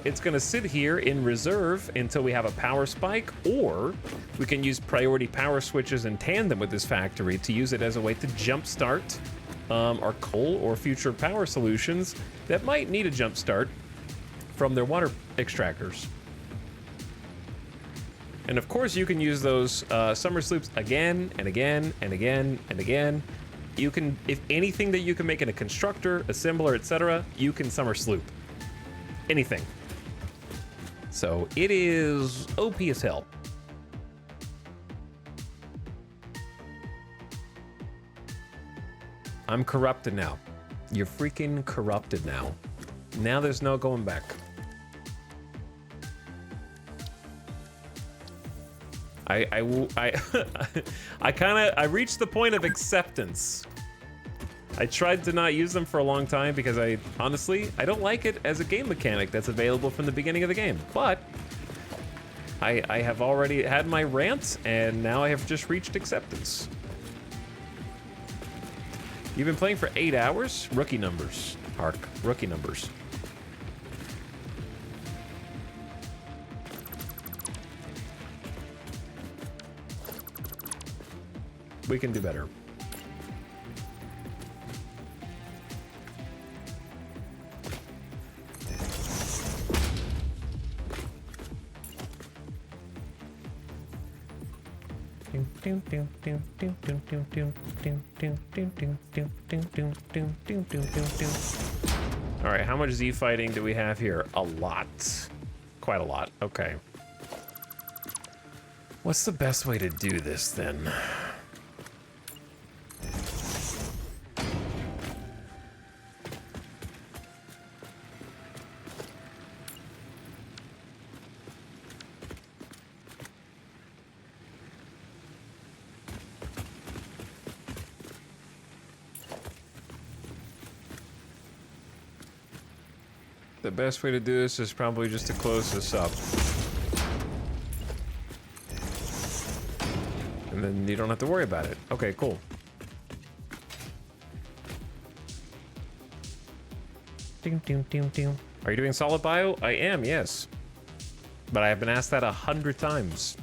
it's gonna sit here in reserve until we have a power spike, or we can use priority power switches in tandem with this factory to use it as a way to jumpstart our coal or future power solutions that might need a jumpstart from their water extractors. And of course, you can use those summer sloops again and again and again and again. You can, if anything that you can make in a constructor, assembler, etc., you can summer sloop. Anything. So it is OP as hell. I'm corrupted now. You're freaking corrupted now. Now there's no going back. I reached the point of acceptance. I tried to not use them for a long time because I don't like it as a game mechanic that's available from the beginning of the game. But I have already had my rant, and now I have just reached acceptance. You've been playing for 8 hours? Rookie numbers, Hark. Rookie numbers. We can do better. All right, how much Z fighting do we have here? A lot. Quite a lot. Okay. What's the best way to do this then? The best way to do this is probably just to close this up. And then you don't have to worry about it. Okay, cool. Are you doing solid bio? I am, yes. But I have been asked that 100 times.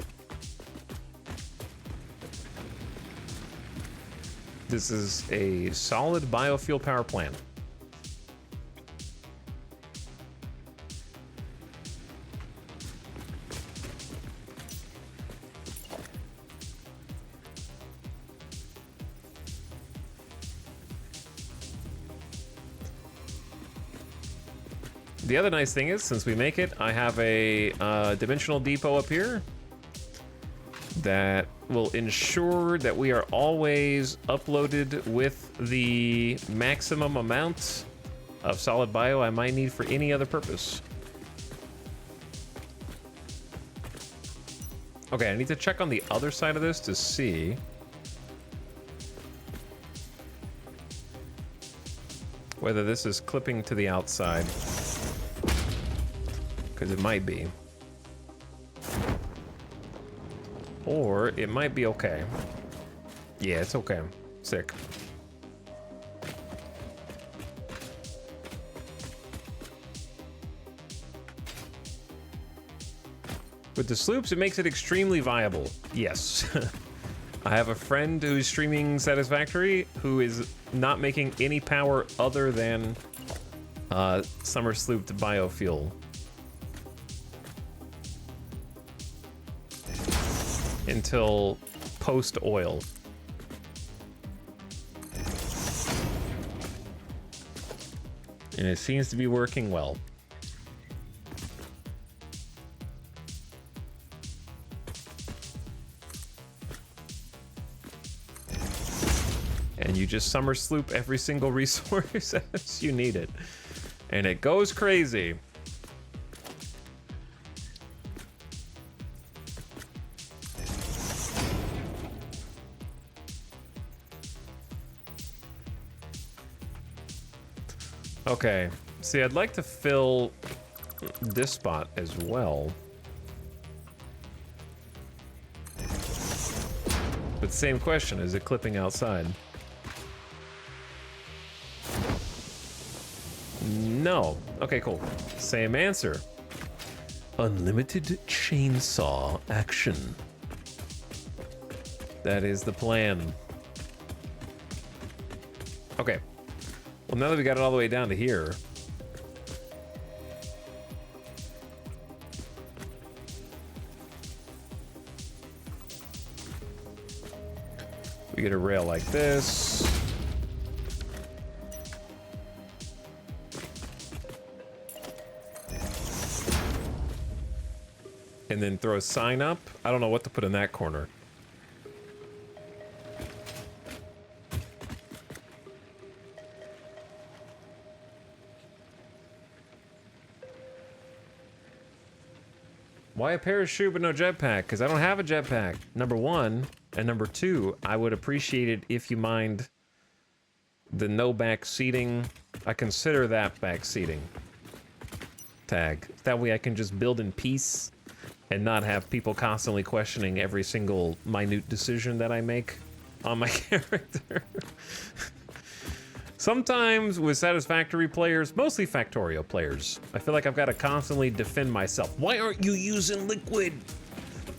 This is a solid biofuel power plant. The other nice thing is, since we make it, I have a dimensional depot up here that will ensure that we are always uploaded with the maximum amount of solid bio I might need for any other purpose. Okay, I need to check on the other side of this to see. Whether this is clipping to the outside. Because it might be. Or it might be okay. Yeah, it's okay. Sick. With the sloops, it makes it extremely viable. Yes. I have a friend who's streaming Satisfactory who is not making any power other than summer slooped biofuel. Until post oil. And it seems to be working well. And you just summer sloop every single resource as you need it. And it goes crazy. Okay, see, I'd like to fill this spot as well. But same question, is it clipping outside? No. Okay, cool. Same answer. Unlimited chainsaw action. That is the plan. Okay. Well, now that we got it all the way down to here. We get a rail like this. And then throw a sign up. I don't know what to put in that corner. Why a parachute but no jetpack? Because I don't have a jetpack, number one. And number two, I would appreciate it if you mind the no back seating. I consider that back seating tag. That way I can just build in peace and not have people constantly questioning every single minute decision that I make on my character. Sometimes with Satisfactory players, mostly Factorio players, I feel like I've got to constantly defend myself. Why aren't you using liquid?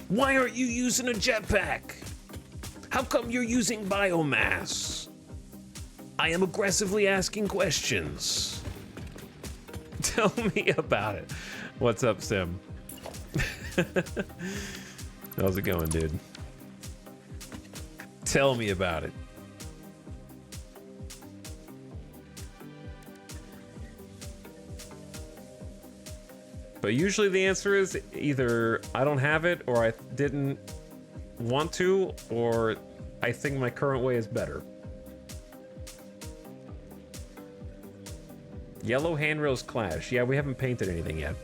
Why aren't you using a jetpack? How come you're using biomass? I am aggressively asking questions. Tell me about it. What's up, Sim? How's it going, dude? Tell me about it. But usually the answer is either I don't have it, or I didn't want to, or I think my current way is better. Yellow handrails clash. Yeah, we haven't painted anything yet.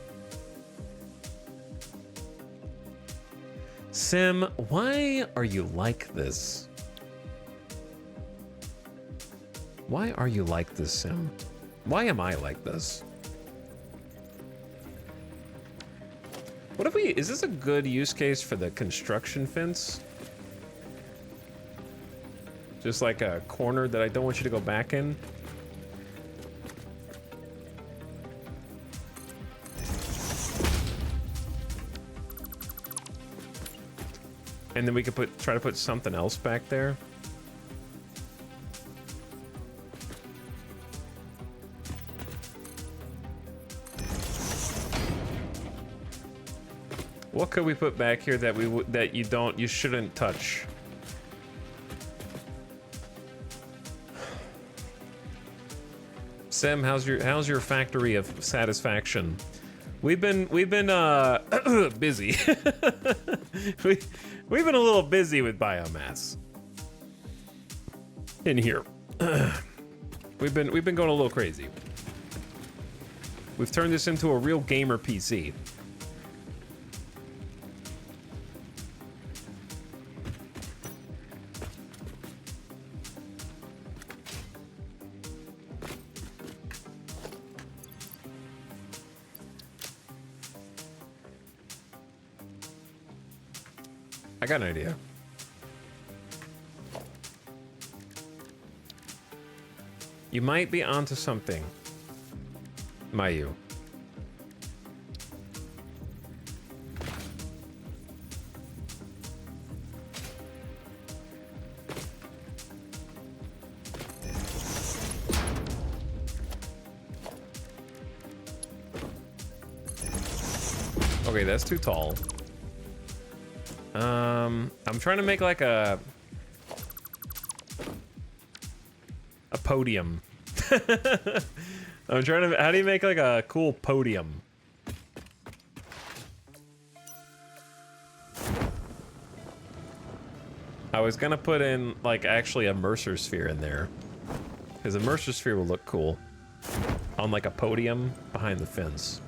Sim, why are you like this? Why are you like this, Sim? Why am I like this? What if we, is this a good use case for the construction fence? Just like a corner that I don't want you to go back in? And then we could try to put something else back there. What could we put back here that you shouldn't touch? Sam, how's your factory of satisfaction? We've been busy. We've been a little busy with biomass in here. We've been going a little crazy. We've turned this into a real gamer PC. I got an idea. You might be onto something, Mayu. Okay, that's too tall. I'm trying to make like a podium. I'm trying to. How do you make like a cool podium? I was gonna put in like actually a Mercer sphere in there, because a Mercer sphere will look cool on like a podium behind the fence.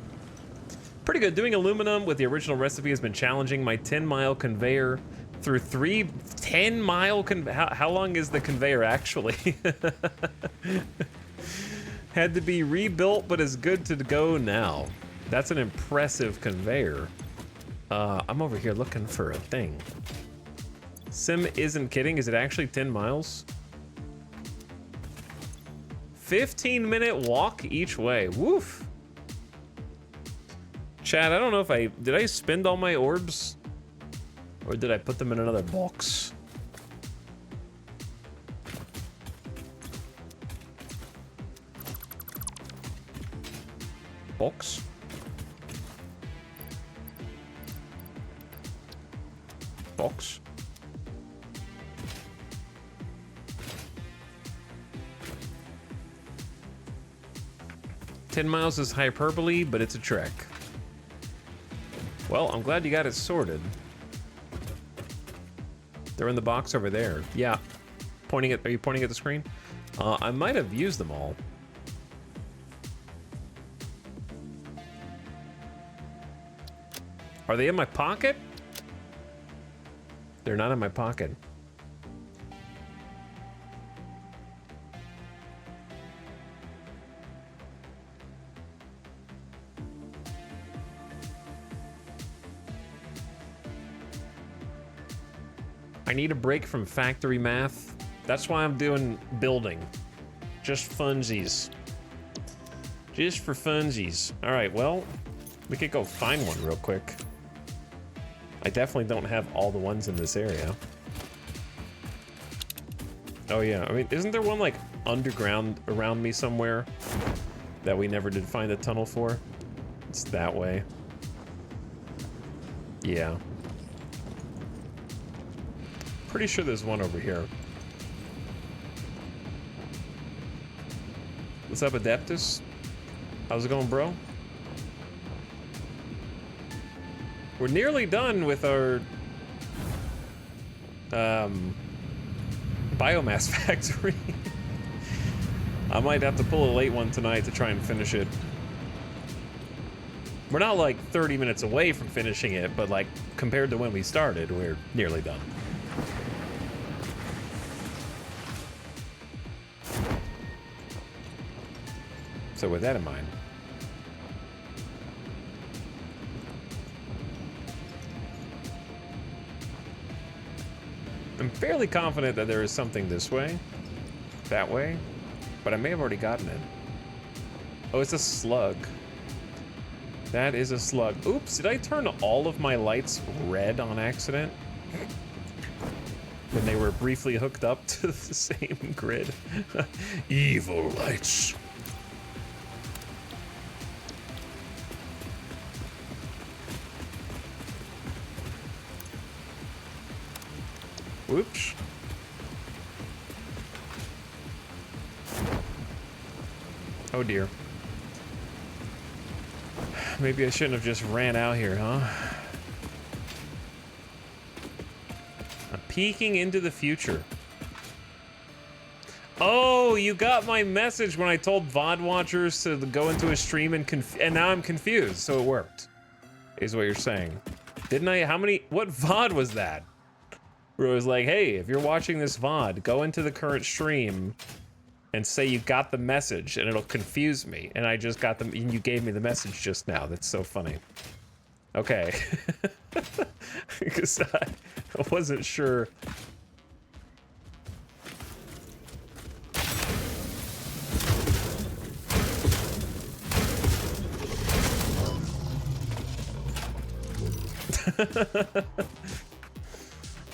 Pretty good. Doing aluminum with the original recipe has been challenging. My 10-mile conveyor through 10-mile how long is the conveyor actually? Had to be rebuilt, but is good to go now. That's an impressive conveyor. I'm over here looking for a thing. Sim isn't kidding. Is it actually 10 miles? 15-minute walk each way. Woof. Chad, I don't know if did I spend all my orbs? Or did I put them in another box? Box? Box? "10 miles is hyperbole, but it's a trek." Well, I'm glad you got it sorted. They're in the box over there. Yeah. Are you pointing at the screen? I might have used them all. Are they in my pocket? They're not in my pocket. I need a break from factory math. That's why I'm doing building. Just funsies. Just for funsies. All right, well, we could go find one real quick. I definitely don't have all the ones in this area. Oh yeah, I mean, isn't there one like underground around me somewhere that we never did find a tunnel for? It's that way. Yeah. Pretty sure there's one over here. What's up, Adeptus? How's it going, bro? We're nearly done with our biomass factory. I might have to pull a late one tonight to try and finish it. We're not like 30 minutes away from finishing it, but like compared to when we started, we're nearly done. So with that in mind, I'm fairly confident that there is something this way, that way, but I may have already gotten it. Oh, it's a slug. That is a slug. Oops, did I turn all of my lights red on accident? When they were briefly hooked up to the same grid. Evil lights. Whoops. Oh dear. Maybe I shouldn't have just ran out here, huh? I'm peeking into the future. Oh, you got my message when I told VOD watchers to go into a stream and now I'm confused, so it worked. Is what you're saying. Didn't I? What VOD was that? Where it was like, hey, if you're watching this VOD, go into the current stream and say you got the message, and it'll confuse me. And I just got them, and you gave me the message just now. That's so funny. Okay. Because I wasn't sure.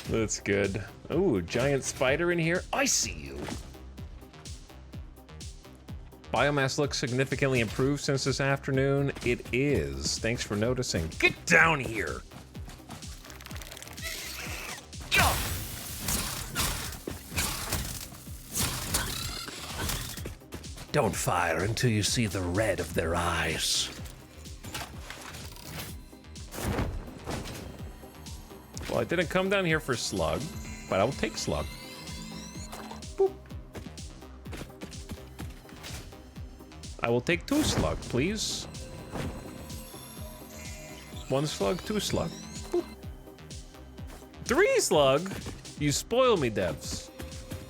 That's good. Ooh, giant spider in here. I see you. Biomass looks significantly improved since this afternoon. It is. Thanks for noticing. Get down here. Don't fire until you see the red of their eyes. Well, I didn't come down here for slug, but I will take slug. Boop. I will take 2 slug, please. 1 slug, 2 slug. Boop. 3 slug? You spoil me, devs.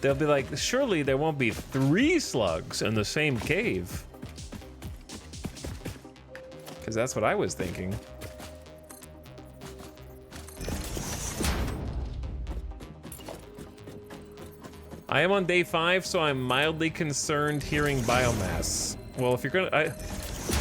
They'll be like, surely there won't be 3 slugs in the same cave. Because that's what I was thinking. I am on day 5, so I'm mildly concerned hearing biomass. Well, if you're gonna...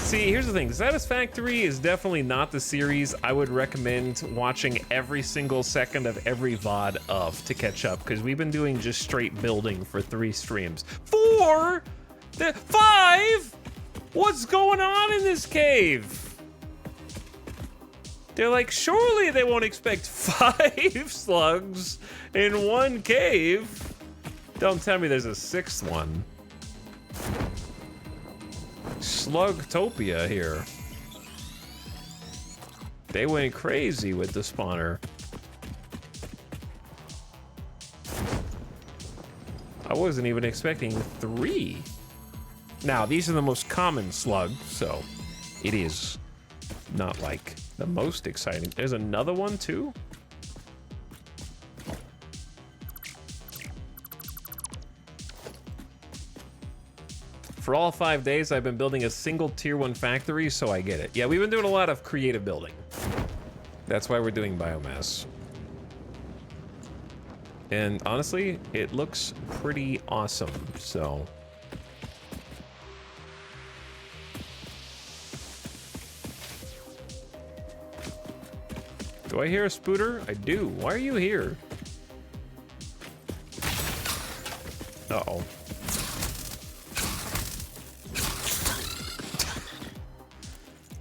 See, here's the thing. Satisfactory is definitely not the series I would recommend watching every single second of every VOD of to catch up, because we've been doing just straight building for 3 streams. 4? 5? What's going on in this cave? They're like, surely they won't expect 5 slugs in 1 cave. Don't tell me there's a 6th one. Slugtopia here. They went crazy with the spawner. I wasn't even expecting 3. Now, these are the most common slugs, so it is not like the most exciting. There's another one too? For all 5 days, I've been building a single tier 1 factory, so I get it. Yeah, we've been doing a lot of creative building. That's why we're doing biomass. And honestly, it looks pretty awesome, so. Do I hear a spooter? I do. Why are you here? Uh-oh.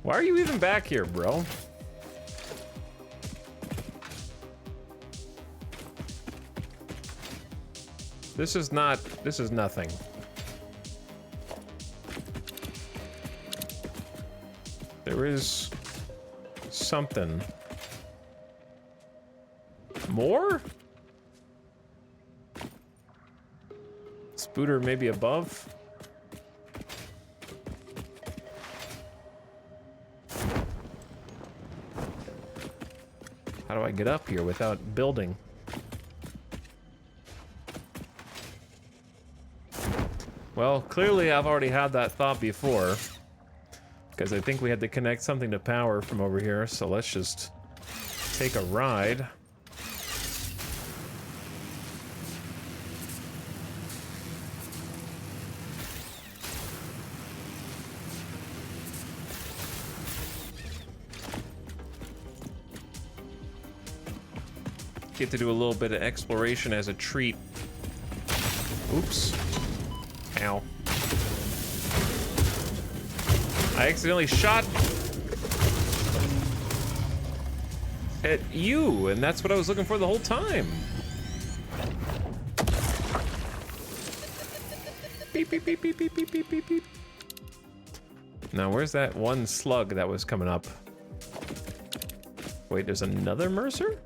Why are you even back here, bro? This is nothing. There is something. More? Spooter maybe above? How do I get up here without building? Well, clearly I've already had that thought before, because I think we had to connect something to power from over here, so let's just take a ride. Get to do a little bit of exploration as a treat. Oops. Ow. I accidentally shot at you, and that's what I was looking for the whole time. Beep, beep, beep, beep, beep, beep, beep, beep, beep. Now, where's that one slug that was coming up? Wait, there's another Mercer?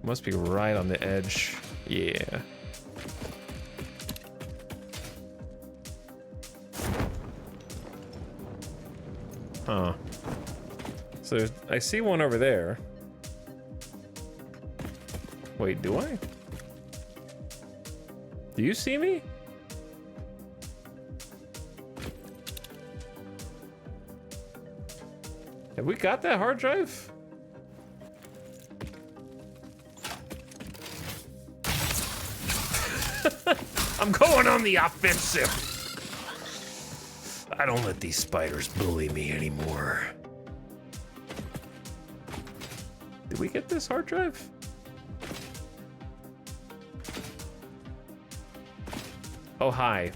Must be right on the edge. Yeah. Huh. So I see one over there. Wait, do I? Do you see me? Have we got that hard drive? I'm going on the offensive. I don't let these spiders bully me anymore. Did we get this hard drive? Oh, hi.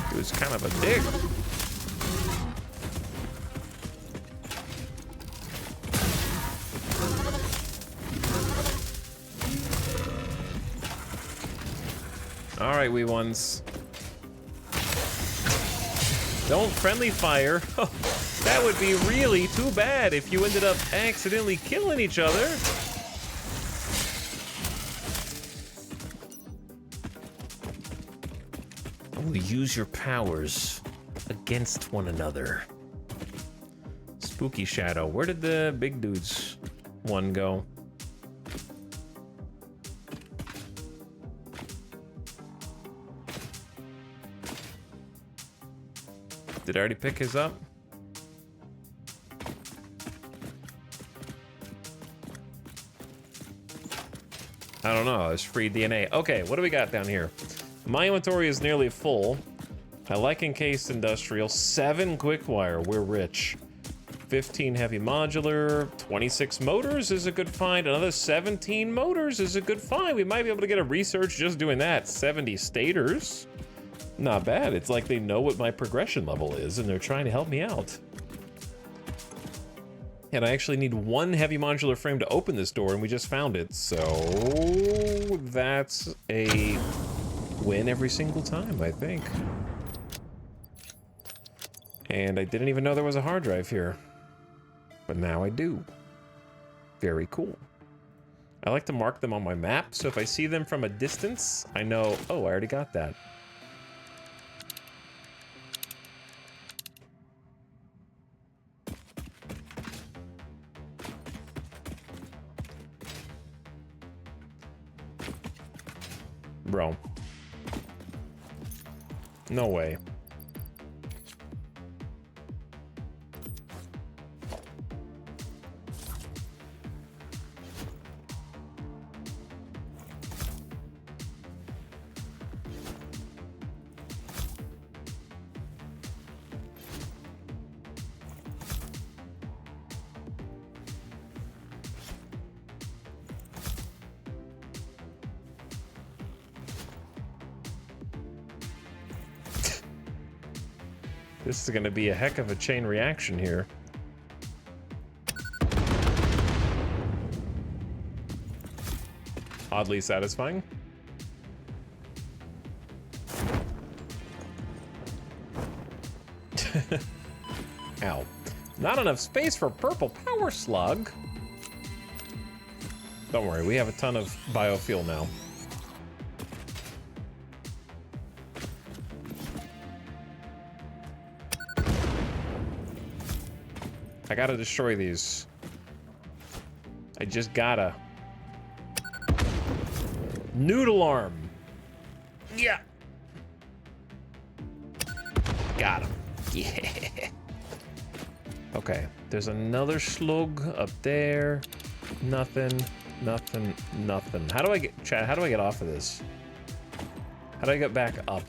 It was kind of a dick. All right, wee ones. Don't friendly fire. That would be really too bad if you ended up accidentally killing each other. Use your powers against one another. Spooky Shadow. Where did the big dudes one go? Did I already pick his up? I don't know. It's free DNA. Okay, what do we got down here? My inventory is nearly full. I like encased industrial. 7 quick wire. We're rich. 15 heavy modular. 26 motors is a good find. Another 17 motors is a good find. We might be able to get a research just doing that. 70 stators. Not bad. It's like they know what my progression level is and they're trying to help me out. And I actually need 1 heavy modular frame to open this door and we just found it. So that's a win every single time, I think. And I didn't even know there was a hard drive here. But now I do. Very cool. I like to mark them on my map, so if I see them from a distance, I know, oh, I already got that. Bro. No way. This is gonna be a heck of a chain reaction here. Oddly satisfying. Ow. Not enough space for purple power slug. Don't worry, we have a ton of biofuel now. I gotta destroy these. I just gotta. Noodle arm. Yeah. Got him. Yeah. Okay, there's another slug up there. Nothing, nothing, nothing. How do I get, chat, how do I get off of this? How do I get back up?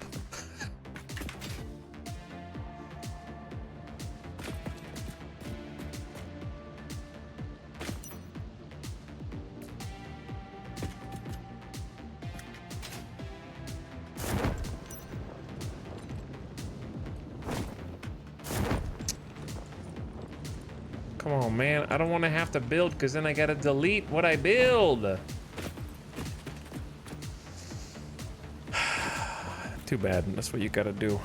Come on, man. I don't want to have to build because then I gotta delete what I build. Too bad. That's what you gotta do.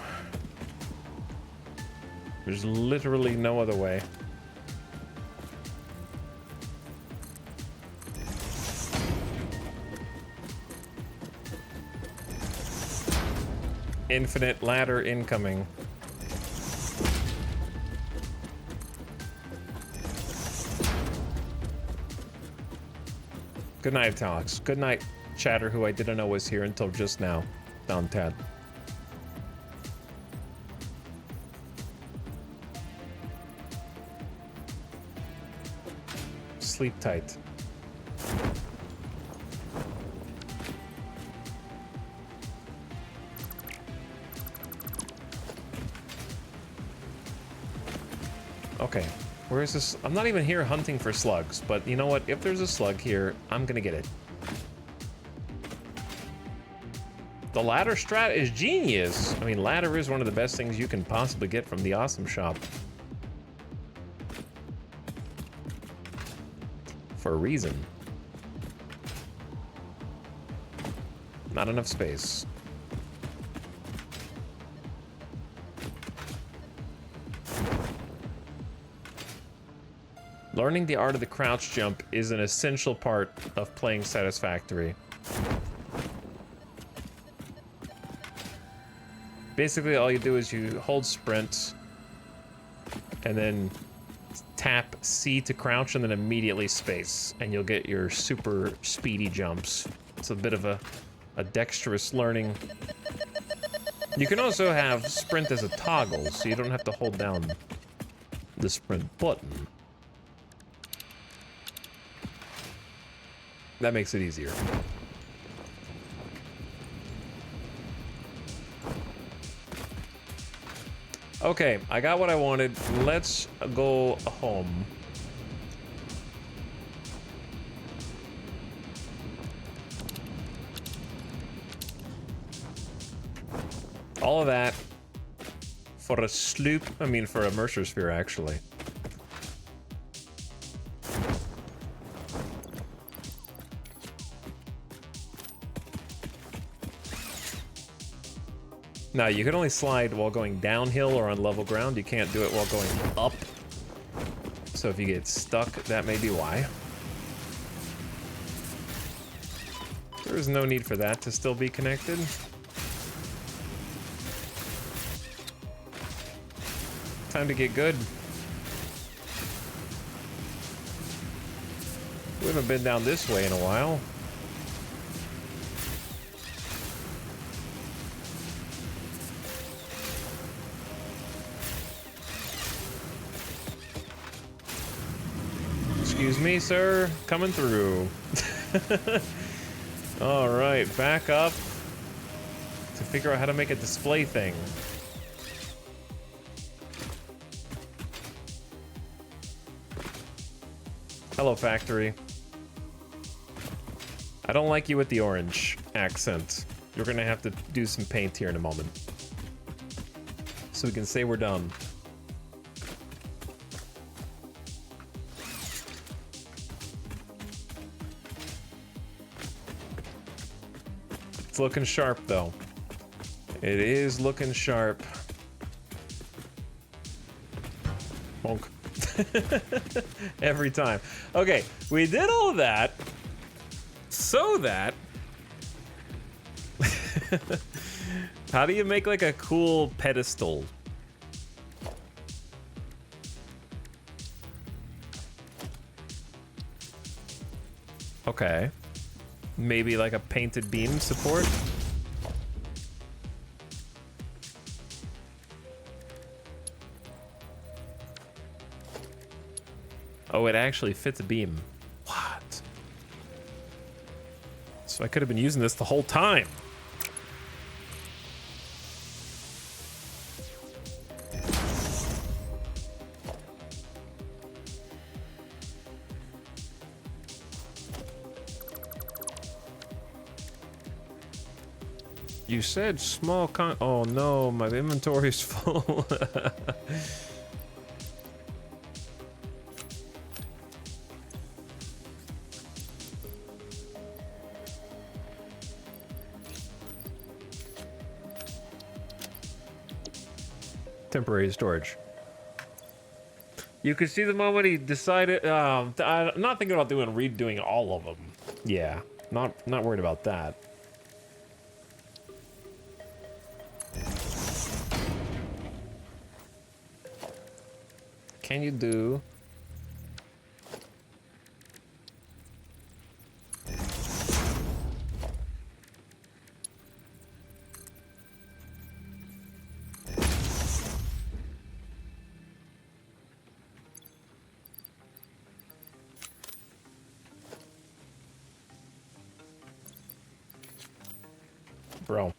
There's literally no other way. Infinite ladder incoming. Good night, Alex. Good night, chatter, who I didn't know was here until just now. Down Tad. Sleep tight. Okay, where is this? I'm not even here hunting for slugs, but you know what? If there's a slug here, I'm gonna get it. The ladder strat is genius. I mean, ladder is one of the best things you can possibly get from the Awesome Shop. For a reason. Not enough space. Learning the art of the crouch jump is an essential part of playing Satisfactory. Basically, all you do is you hold sprint, and then tap C to crouch, and then immediately space, and you'll get your super speedy jumps. It's a bit of a dexterous learning. You can also have sprint as a toggle, so you don't have to hold down the sprint button. That makes it easier. Okay, I got what I wanted. Let's go home. All of that for a sloop, I mean for a Mercer Sphere, actually. Now, you can only slide while going downhill or on level ground. You can't do it while going up. So if you get stuck, that may be why. There is no need for that to still be connected. Time to get good. We haven't been down this way in a while. Excuse me, sir. Coming through. All right, back up to figure out how to make a display thing. Hello, factory. I don't like you with the orange accent. You're gonna have to do some paint here in a moment, so we can say we're done. It's looking sharp, though. It is looking sharp. Bonk. Every time. Okay, we did all of that so that... How do you make, like, a cool pedestal? Okay. Maybe like a painted beam support? Oh, it actually fits a beam. What? So I could have been using this the whole time. You said small oh no, my inventory's full. Temporary storage. You could see the moment he decided, I'm not thinking about redoing all of them. Yeah, not worried about that. Can you do... Bro.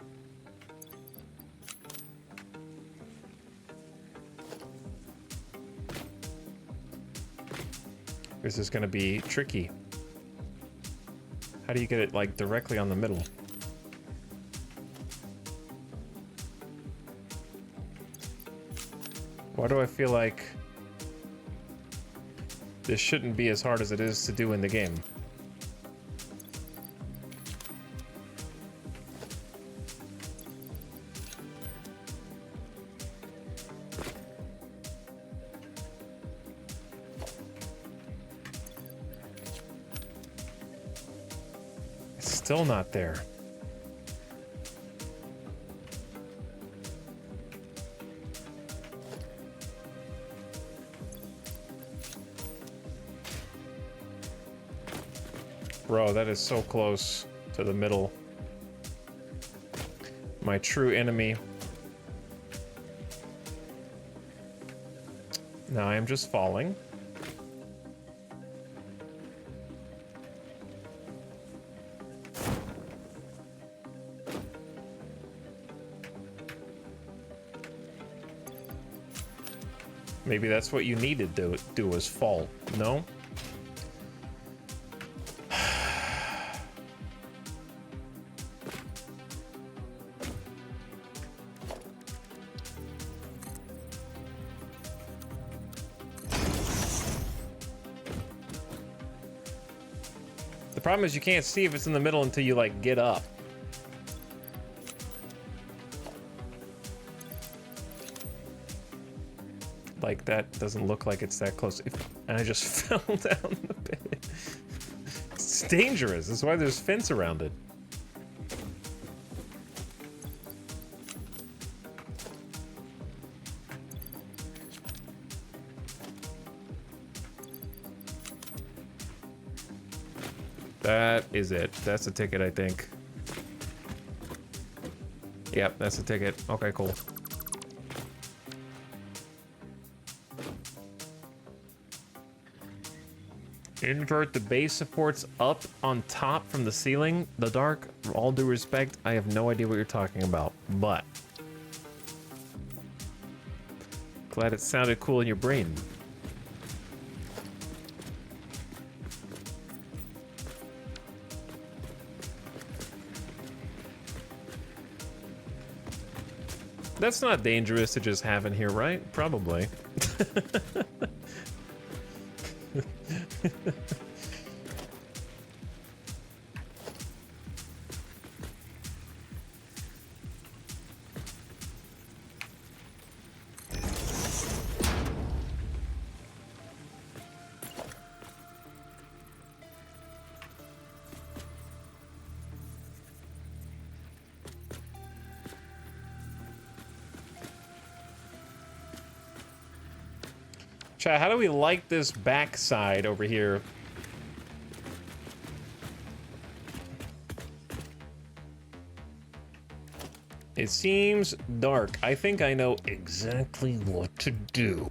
This is gonna be tricky. How do you get it, like, directly on the middle? Why do I feel like this shouldn't be as hard as it is to do in the game? It's still not there. Bro, that is so close to the middle. My true enemy. Now I am just falling. Maybe that's what you needed to do was fall. No? The problem is you can't see if it's in the middle until you, like, get up. Like, that doesn't look like it's that close. And I just fell down the pit. It's dangerous. That's why there's fence around it. That is it. That's the ticket, I think. Yep, that's the ticket. Okay, cool. Invert the base supports up on top from the ceiling. The dark, all due respect, I have no idea what you're talking about, but glad it sounded cool in your brain. That's not dangerous to just have in here, right? Probably. Chat, how do we like this backside over here? It seems dark. I think I know exactly what to do.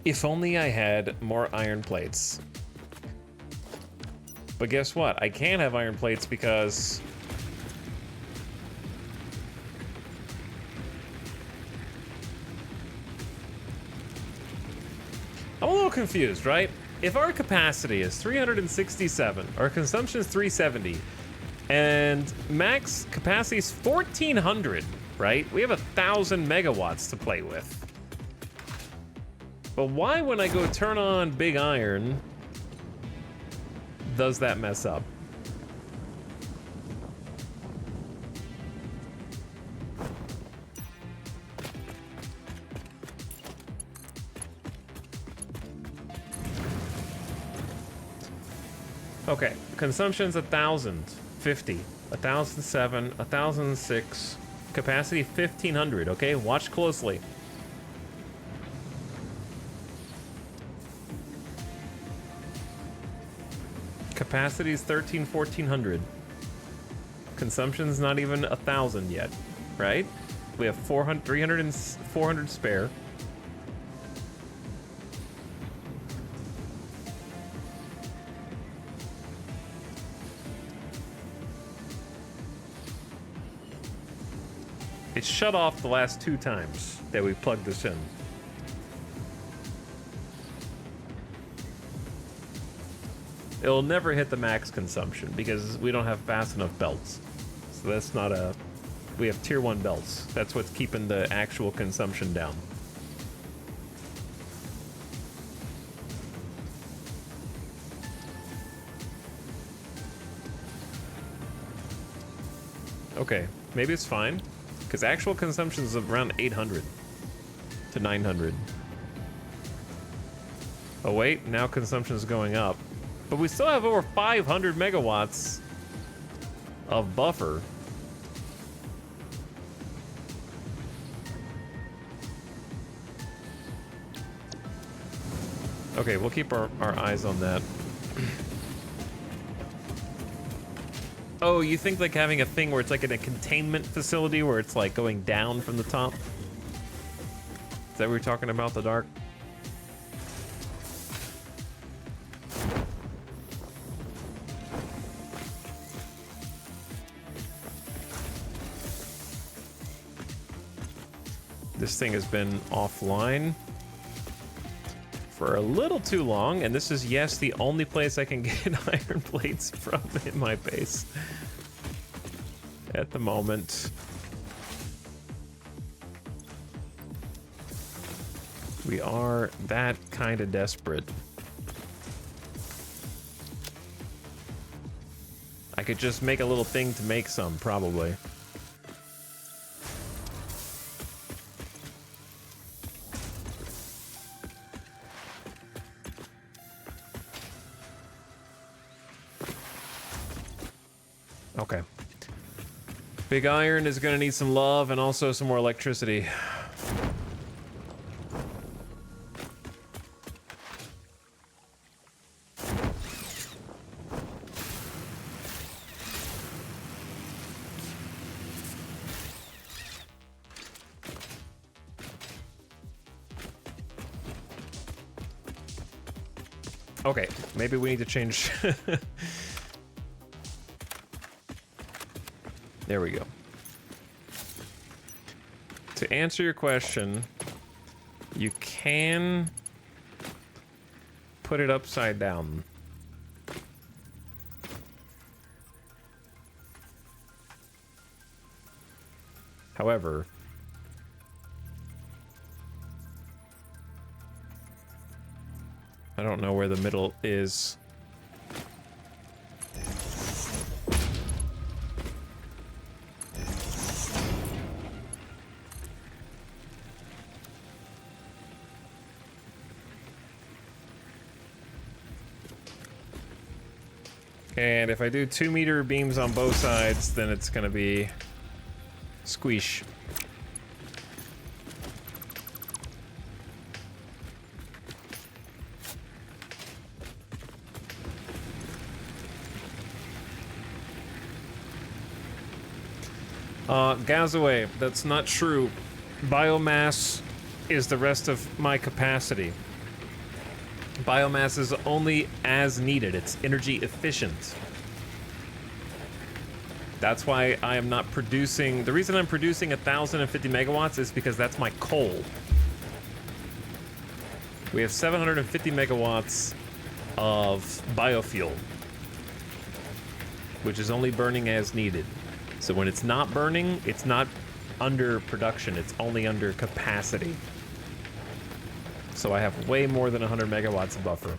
If only I had more iron plates. But guess what? I can't have iron plates because I'm a little confused, right? If our capacity is 367, our consumption is 370, and max capacity is 1400, right? We have 1,000 megawatts to play with. But why, when I go turn on big iron, does that mess up? Okay, consumption's 1,050, 1,007, 1,006, capacity 1,500, okay? Watch closely. Capacity is 1,400. Consumption's not even 1,000 yet, right? We have 400, 300, and 400 spare. it's shut off the last 2 times that we plugged this in. It'll never hit the max consumption because we don't have fast enough belts. So that's not a... We have tier 1 belts. That's what's keeping the actual consumption down. Okay, maybe it's fine. Because actual consumption is around 800 to 900. Oh wait, now consumption is going up. But we still have over 500 megawatts of buffer. Okay, we'll keep our eyes on that. Oh, you think like having a thing where it's like in a containment facility where it's like going down from the top? Is that what we're talking about, the dark? This thing has been offline for a little too long, and this is, yes, the only place I can get iron plates from in my base at the moment. We are that kind of desperate. I could just make a little thing to make some, probably. Okay. Big iron is gonna need some love and also some more electricity. Okay, maybe we need to change. There we go. To answer your question, you can put it upside down. However, I don't know where the middle is. And if I do 2-meter beams on both sides, then it's gonna be squish. Gazaway, that's not true. Biomass is the rest of my capacity. Biomass is only as needed. It's energy efficient. That's why I am not producing... The reason I'm producing 1,050 megawatts is because that's my coal. We have 750 megawatts of biofuel, which is only burning as needed. So when it's not burning, it's not under production. It's only under capacity. So I have way more than 100 megawatts of buffer.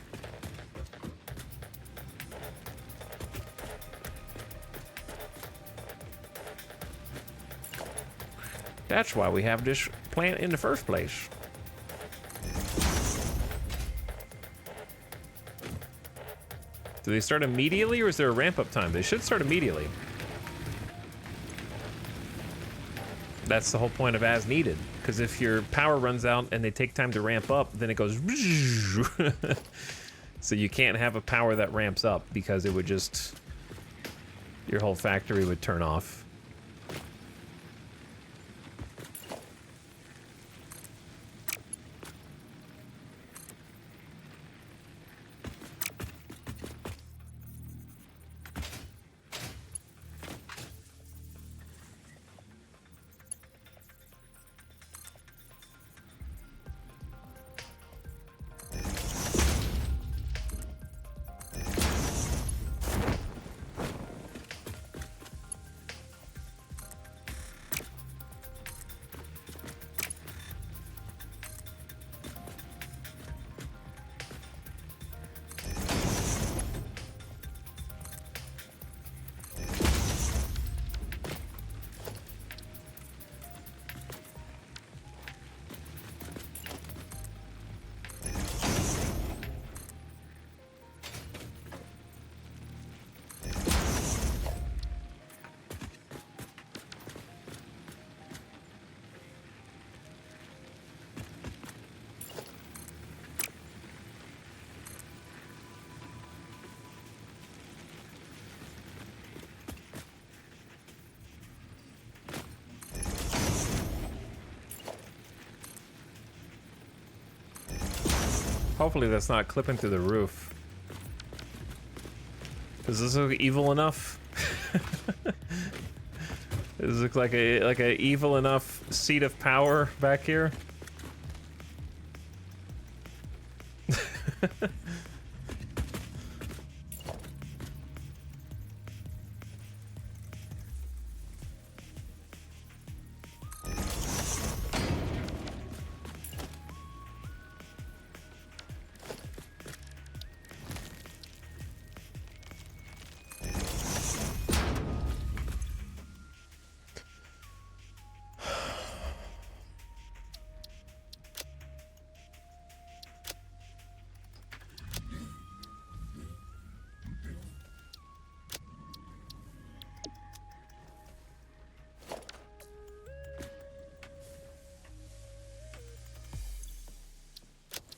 That's why we have this plant in the first place. Do they start immediately, or is there a ramp-up time? They should start immediately. That's the whole point of as needed. Because if your power runs out and they take time to ramp up, then it goes... So you can't have a power that ramps up because it would just... Your whole factory would turn off. Hopefully that's not clipping through the roof. Does this look evil enough? Does this look like a evil enough seat of power back here?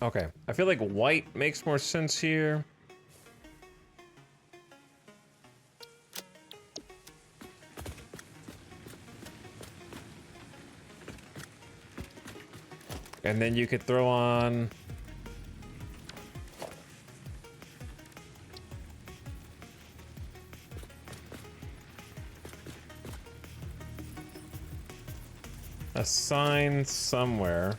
Okay, I feel like white makes more sense here. And then you could throw on a sign somewhere.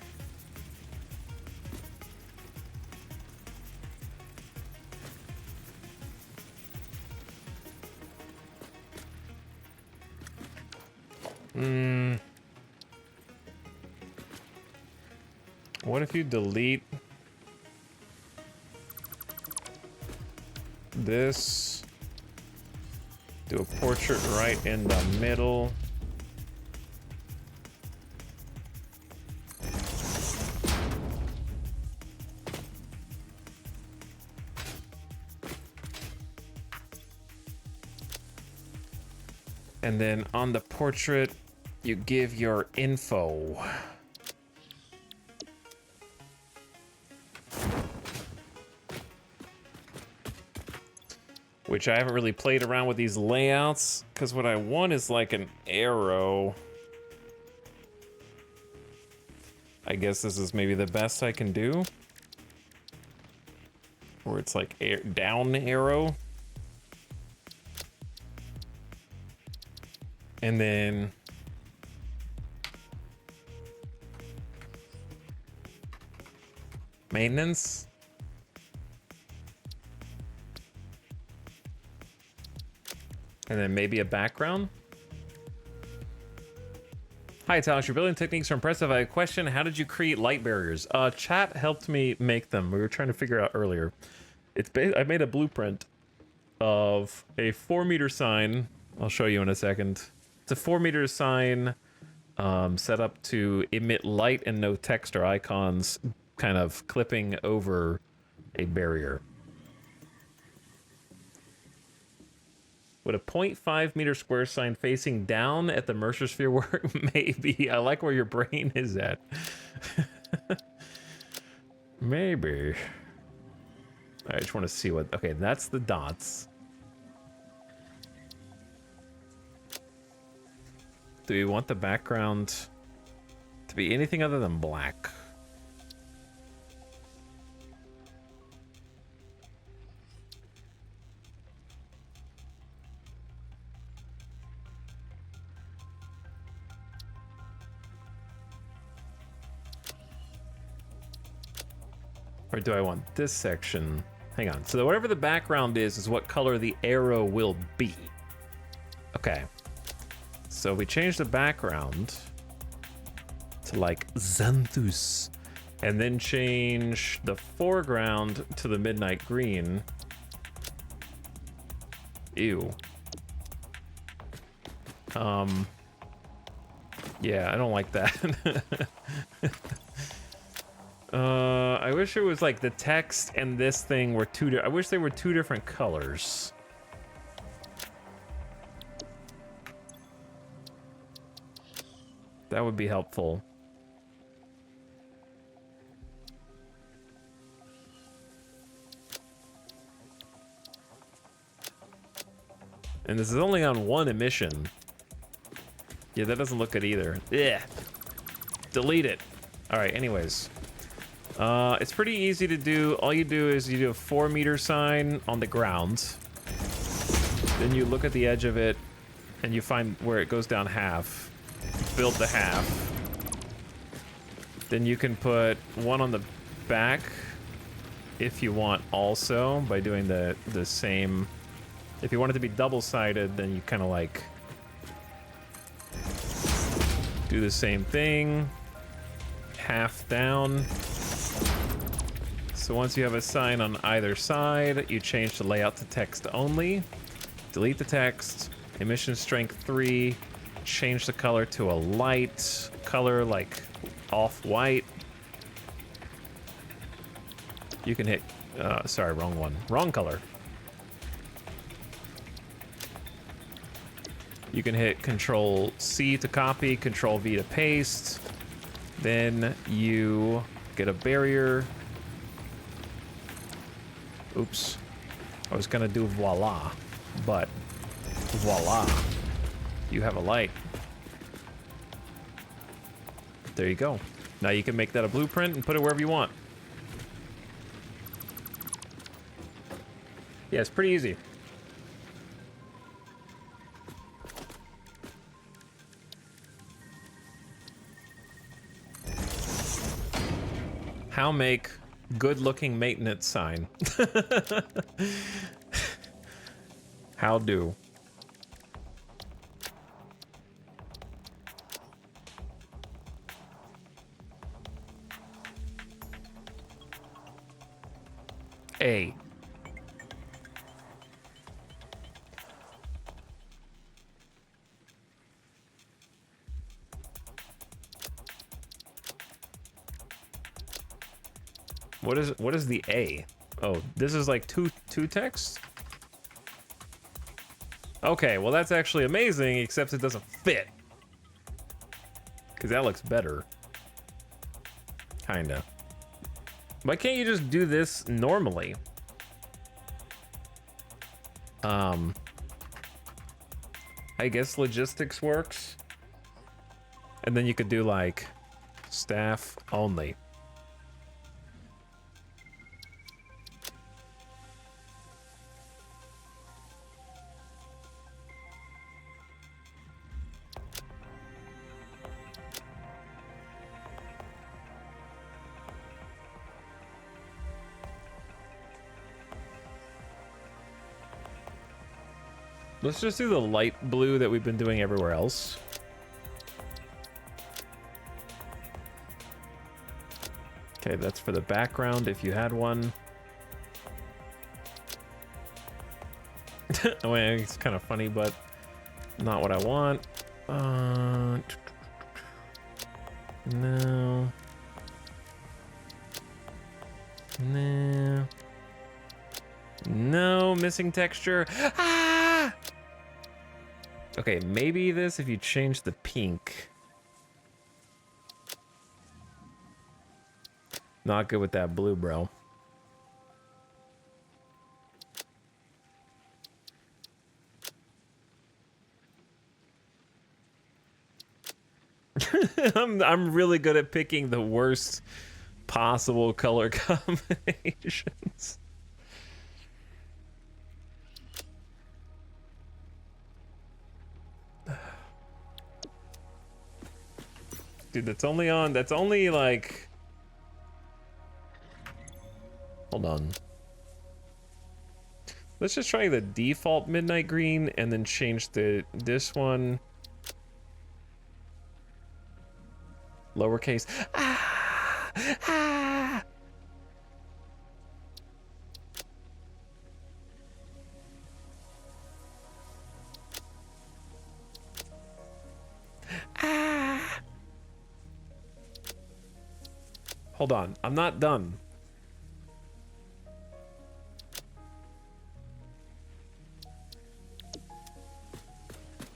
What if you delete this, do a portrait right in the middle, and then on the portrait you give your info. Which I haven't really played around with these layouts, because what I want is like an arrow. I guess this is maybe the best I can do. Or it's like down arrow. And then maintenance. And then maybe a background. Hi, Talis. Your building techniques are impressive. I have a question. How did you create light barriers? Chat helped me make them. We were trying to figure out earlier. I made a blueprint of a 4-meter sign. I'll show you in a second. It's a 4-meter sign set up to emit light and no text or icons, kind of clipping over a barrier. Would a 0.5 meter square sign facing down at the Mercer sphere work? Maybe. I like where your brain is at. Maybe. I just want to see what... Okay, that's the dots. Do we want the background to be anything other than black? Or do I want this section? Hang on. So whatever the background is what color the arrow will be. Okay. So we change the background to like Xanthus. And then change the foreground to the midnight green. Ew. Yeah, I don't like that. I wish it was like the text and this thing were I wish they were two different colors. That would be helpful. And this is only on one emission. Yeah, that doesn't look good either. Yeah. Delete it. All right, anyways. It's pretty easy to do. All you do is you do a 4-meter sign on the ground. Then you look at the edge of it, and you find where it goes down half. Build the half. Then you can put one on the back if you want also, by doing the same. If you want it to be double-sided, then you kind of like do the same thing. Half down. So once you have a sign on either side, you change the layout to text only. Delete the text. Emission strength 3. Change the color to a light color like off-white. You can hit, sorry, wrong one. Wrong color. You can hit Control C to copy, Control V to paste. Then you get a barrier. Oops. I was gonna do voila, but voila. You have a light. There you go. Now you can make that a blueprint and put it wherever you want. Yeah, it's pretty easy. How make good-looking maintenance sign? How do? A. What is the A? Oh, this is like two text? Okay, well that's actually amazing, except it doesn't fit. Cause that looks better. Kinda. Why can't you just do this normally? I guess logistics works. And then you could do like staff only. Let's just do the light blue that we've been doing everywhere else. Okay, that's for the background if you had one. Oh, yeah, it's kind of funny, but not what I want. No. No. No, missing texture. Ah! Okay, maybe this if you change the pink. Not good with that blue, bro. I'm really good at picking the worst possible color combinations. Dude, that's only like... Hold on. Let's just try the default midnight green and then change this one. Lowercase. Ah! Ah! Ah! Hold on, I'm not done.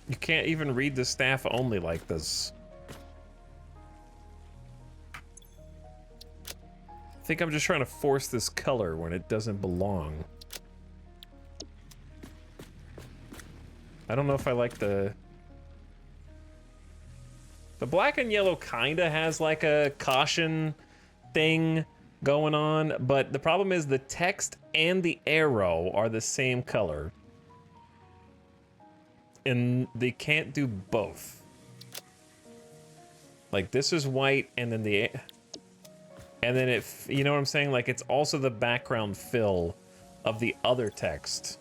You can't even read the staff only like this. I think I'm just trying to force this color when it doesn't belong. I don't know if I like the black and yellow kinda has like a caution thing, going on, but the problem is the text and the arrow are the same color. And they can't do both. Like this is white and then you know what I'm saying? Like it's also the background fill of the other text.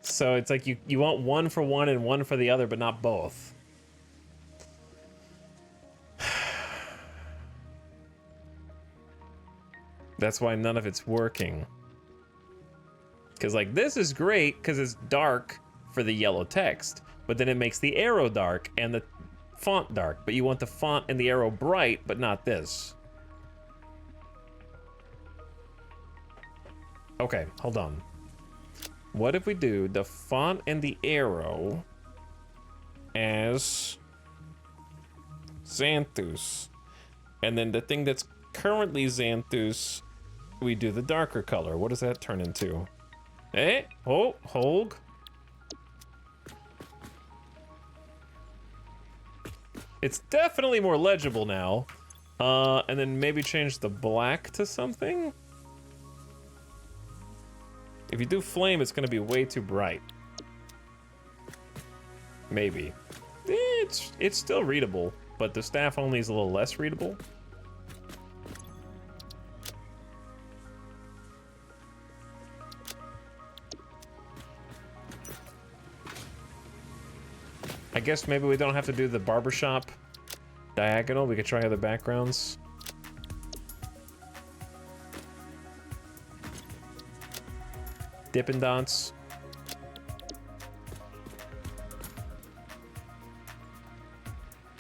So it's like you want one for one and one for the other, but not both. That's why none of it's working. Because like this is great because it's dark for the yellow text, but then it makes the arrow dark and the font dark, but you want the font and the arrow bright, but not this. Okay, hold on. What if we do the font and the arrow as Xanthus, and then the thing that's currently Xanthus, we do the darker color. What does that turn into? Eh? Oh, Holg. It's definitely more legible now. And then maybe change the black to something? If you do flame, it's gonna be way too bright. Maybe. It's still readable, but the staff only is a little less readable. I guess maybe we don't have to do the barbershop diagonal. We could try other backgrounds. Dippin' Dots.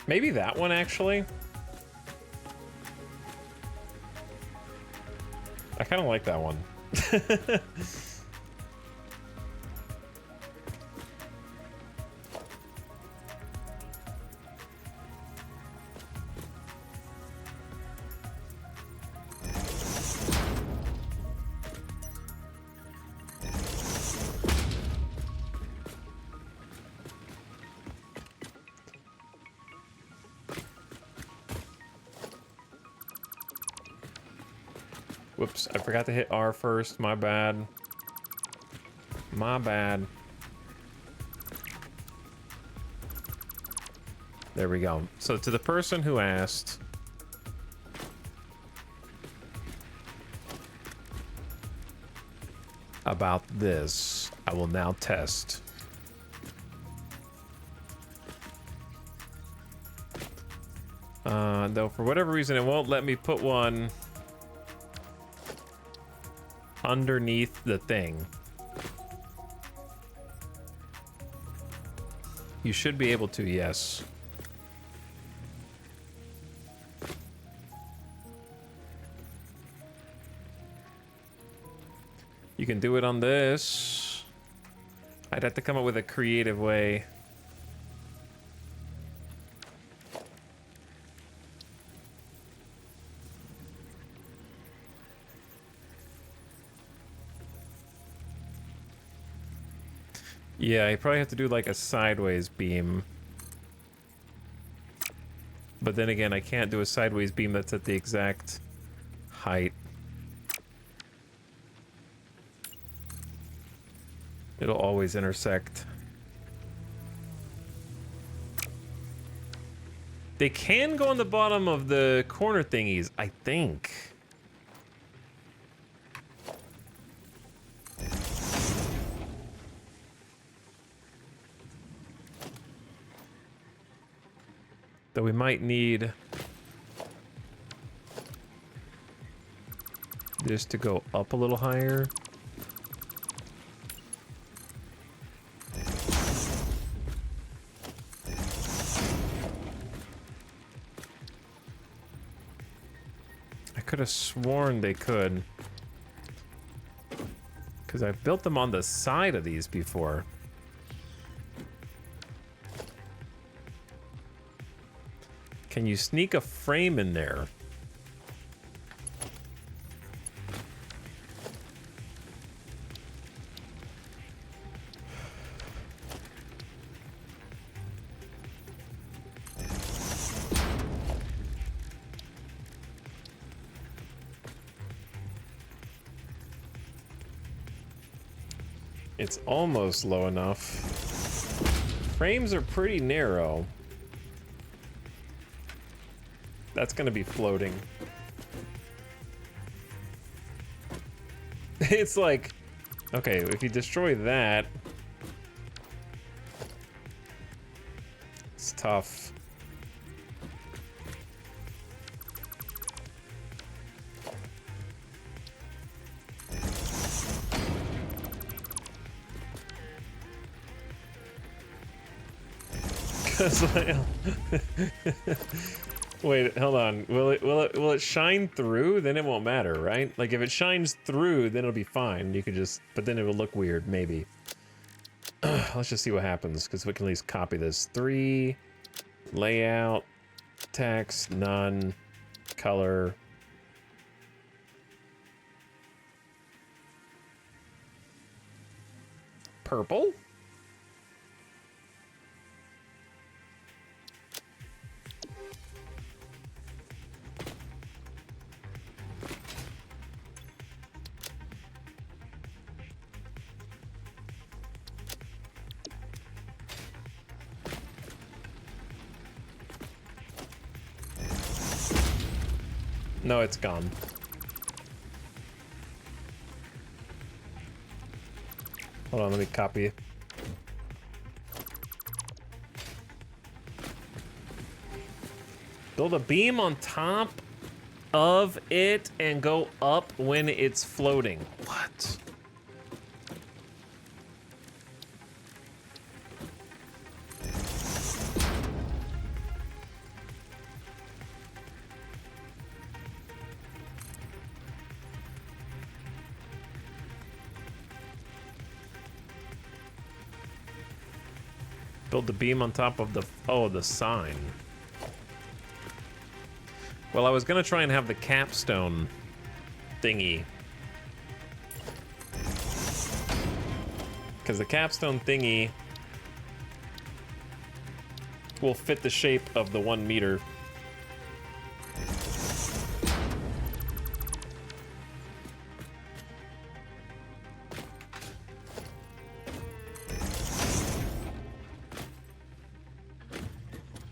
Maybe that one, actually. I kind of like that one. Whoops, I forgot to hit R first. My bad. My bad. There we go. So to the person who asked, about this, I will now test. Though for whatever reason it won't let me put one underneath the thing. You should be able to, yes. You can do it on this. I'd have to come up with a creative way. Yeah, you probably have to do like a sideways beam. But then again, I can't do a sideways beam that's at the exact height. It'll always intersect. They can go on the bottom of the corner thingies, I think. Though we might need this to go up a little higher. I could have sworn they could, because I've built them on the side of these before. Can you sneak a frame in there? It's almost low enough. Frames are pretty narrow. That's gonna be floating. It's like, okay, if you destroy that, it's tough. Wait, hold on. Will it shine through? Then it won't matter, right? Like if it shines through, then it'll be fine. You could just, but then it will look weird, maybe. Let's just see what happens, because we can at least copy this. 3, layout, text, none, color. Purple? No, it's gone. Hold on, let me copy. Build a beam on top of it and go up when it's floating. What? Build the beam on top of the, oh, the sign. Well, I was gonna try and have the capstone thingy. Because the capstone thingy will fit the shape of the 1 meter.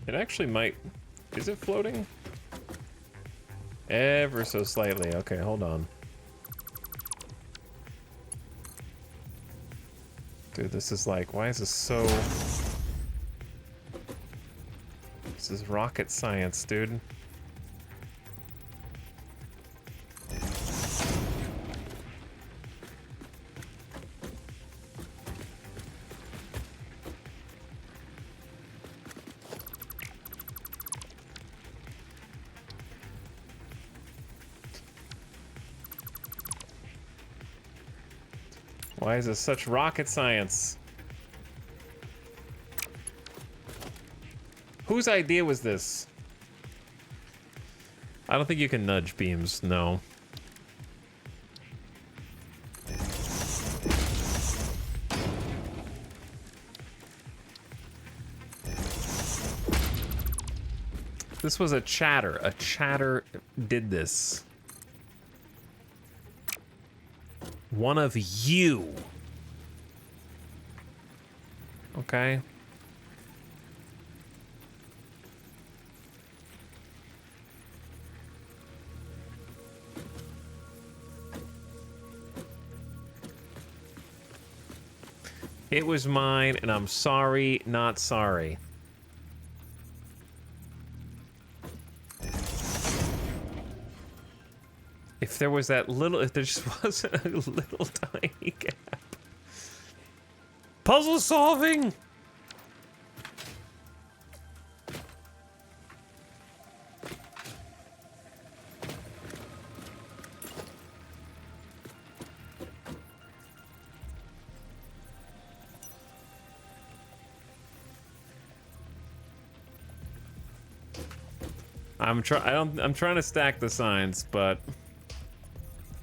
It actually might... Is it floating? Ever so slightly. Okay, hold on. Dude, this is like... Why is this so... This is rocket science, dude. Why is this such rocket science? Whose idea was this? I don't think you can nudge beams, no. This was a chatter. A chatter did this. One of you. Okay. It was mine, and I'm sorry, not sorry. If there was that little, if there just wasn't a little tiny gap. Puzzle solving! I'm trying to stack the signs, but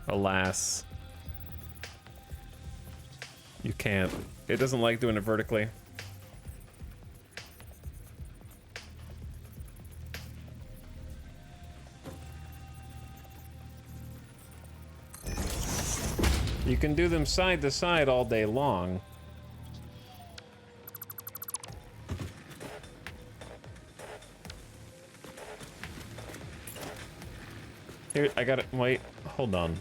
alas, you can't. It doesn't like doing it vertically. You can do them side to side all day long. Here, I got it. Wait, hold on.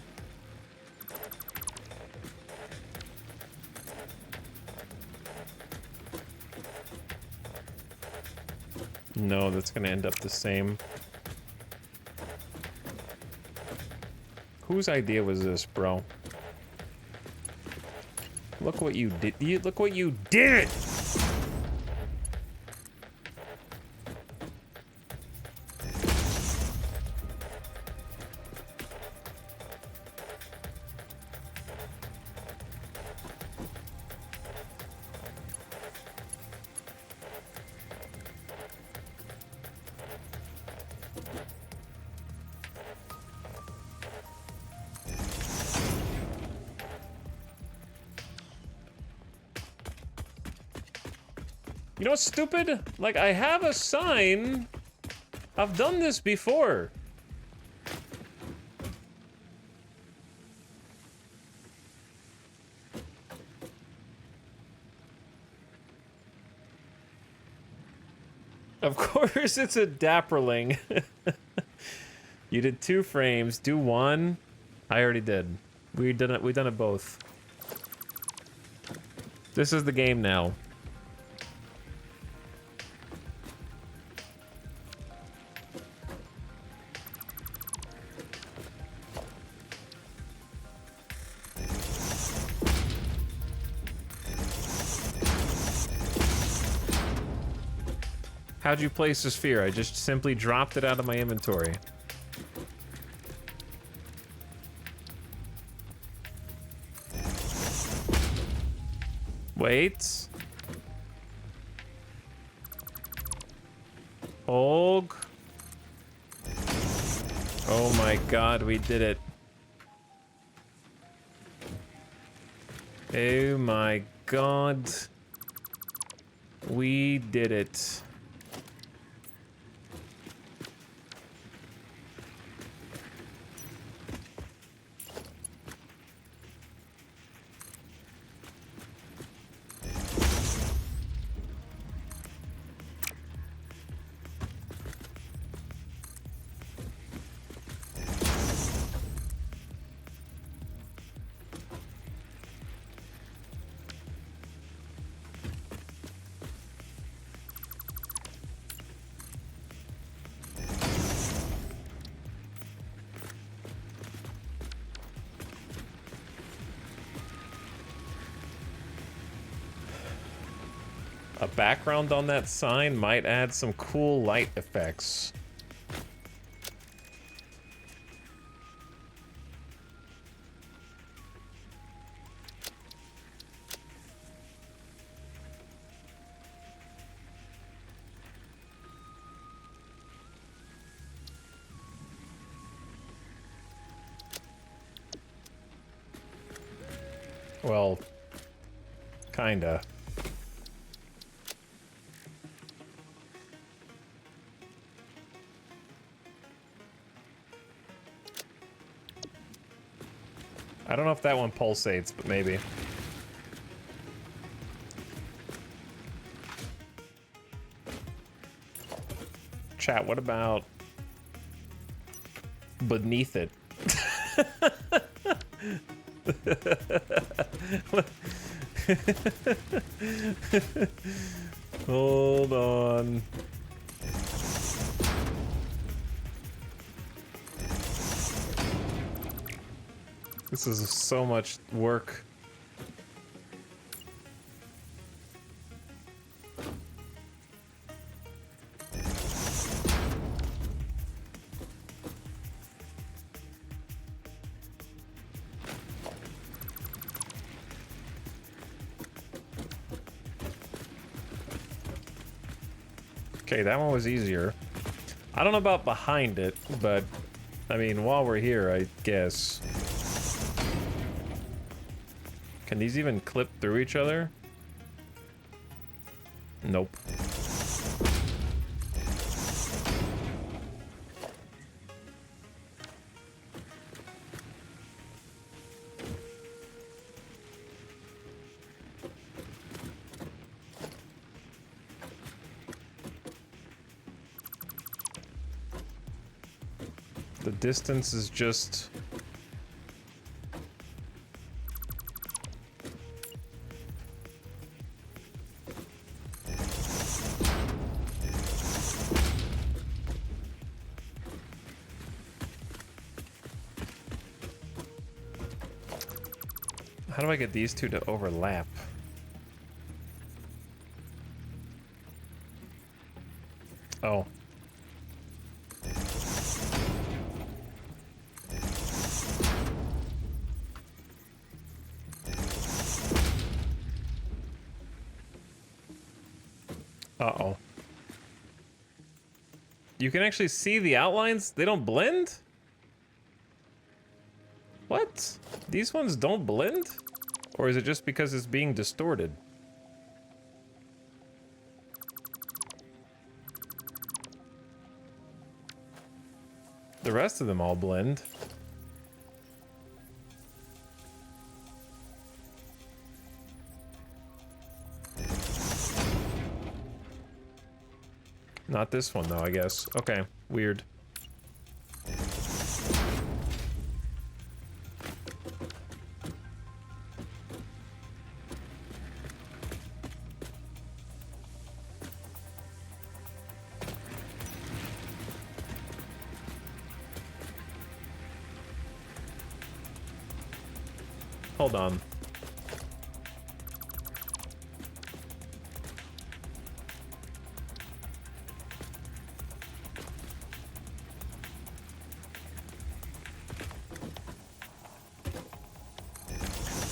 No, that's gonna end up the same. Whose idea was this, bro? Look what you did. Look what you did! You know what's stupid? Like, I have a sign. I've done this before. Of course it's a dapperling. You did 2 frames, do 1. I already did. We've done it both. This is the game now. How'd you place the sphere? I just simply dropped it out of my inventory. Wait. Olg. Oh my god, we did it. Oh my god. We did it. A background on that sign might add some cool light effects. Well, kinda. I don't know if that one pulsates, but maybe. Chat, what about beneath it? Hold on. This is so much work. Okay, that one was easier. I don't know about behind it, but I mean, while we're here, I guess. Can these even clip through each other? Nope. The distance is just... How do I get these two to overlap? Oh. Uh-oh. You can actually see the outlines? They don't blend? What? These ones don't blend? Or is it just because it's being distorted? The rest of them all blend. Not this one, though, I guess. Okay, weird. Hold on.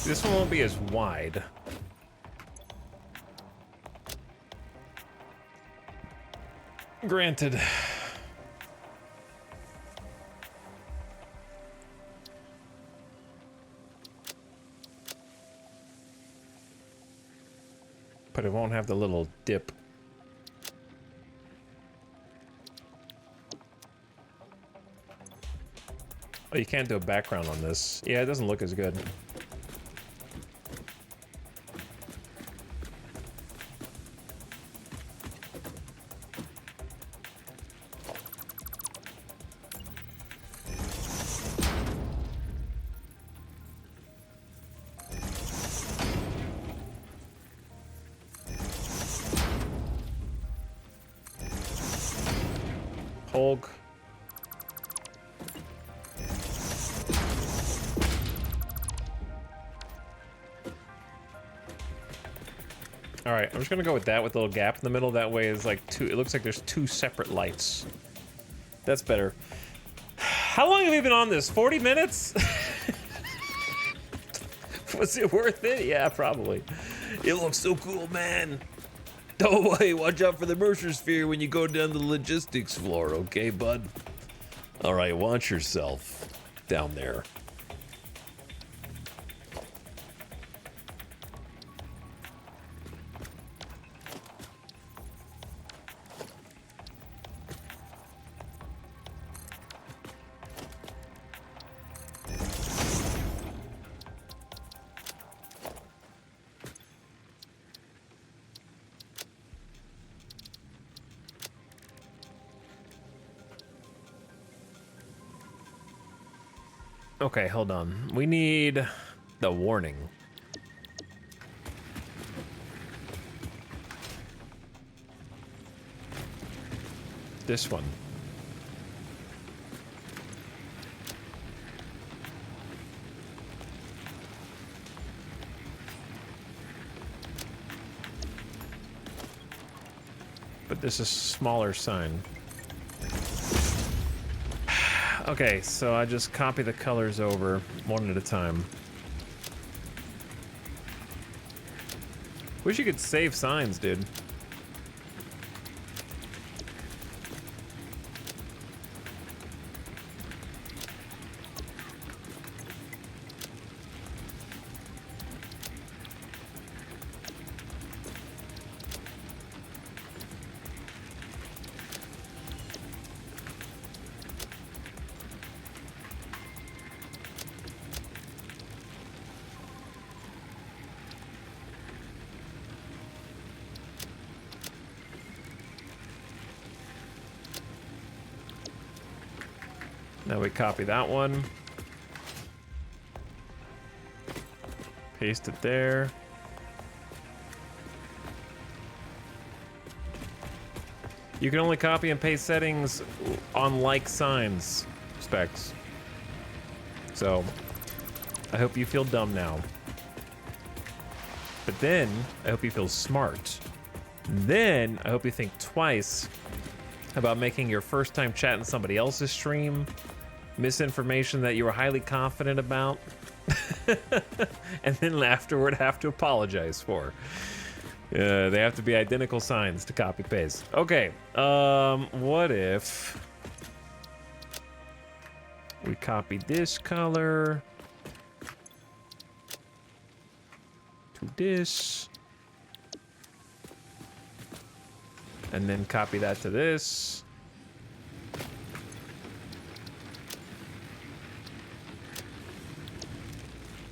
This one won't be as wide. Granted. But it won't have the little dip. Oh, you can't do a background on this. Yeah, it doesn't look as good. Hulk. All right, I'm just gonna go with that with a little gap in the middle. That way it's like two, it looks like there's two separate lights. That's better. How long have we been on this? 40 minutes? Was it worth it? Yeah, probably. It looks so cool, man. Don't worry, watch out for the Mercer sphere when you go down the logistics floor, okay, bud? All right, watch yourself down there. Okay, hold on. We need the warning. This one. But this is a smaller sign. Okay, so I just copy the colors over one at a time. Wish you could save signs, dude. Now we copy that one. Paste it there. You can only copy and paste settings on like signs specs. So, I hope you feel dumb now. But then, I hope you feel smart. Then, I hope you think twice about making your first time chatting somebody else's stream misinformation that you were highly confident about, and then afterward have to apologize for. They have to be identical signs to copy paste. Okay, what if we copy this color to this, and then copy that to this.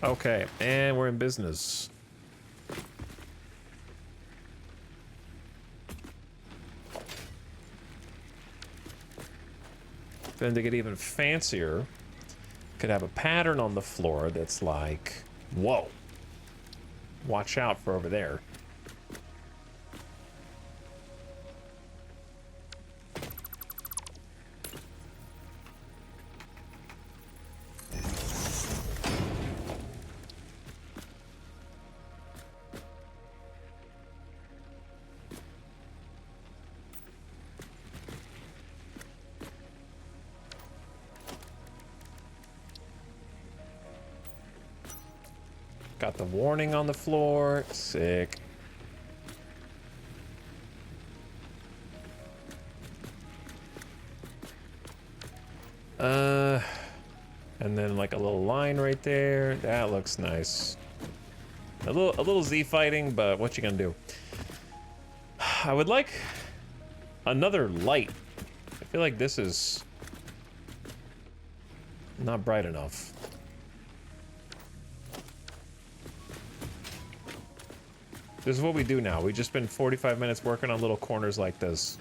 Okay, and we're in business. Then to get even fancier, could have a pattern on the floor that's like, whoa, watch out for over there. Got the warning on the floor. Sick. And then like a little line right there. That looks nice. A little Z fighting, but what you gonna do? I would like another light. I feel like this is not bright enough. This is what we do now. We just spend 45 minutes working on little corners like this.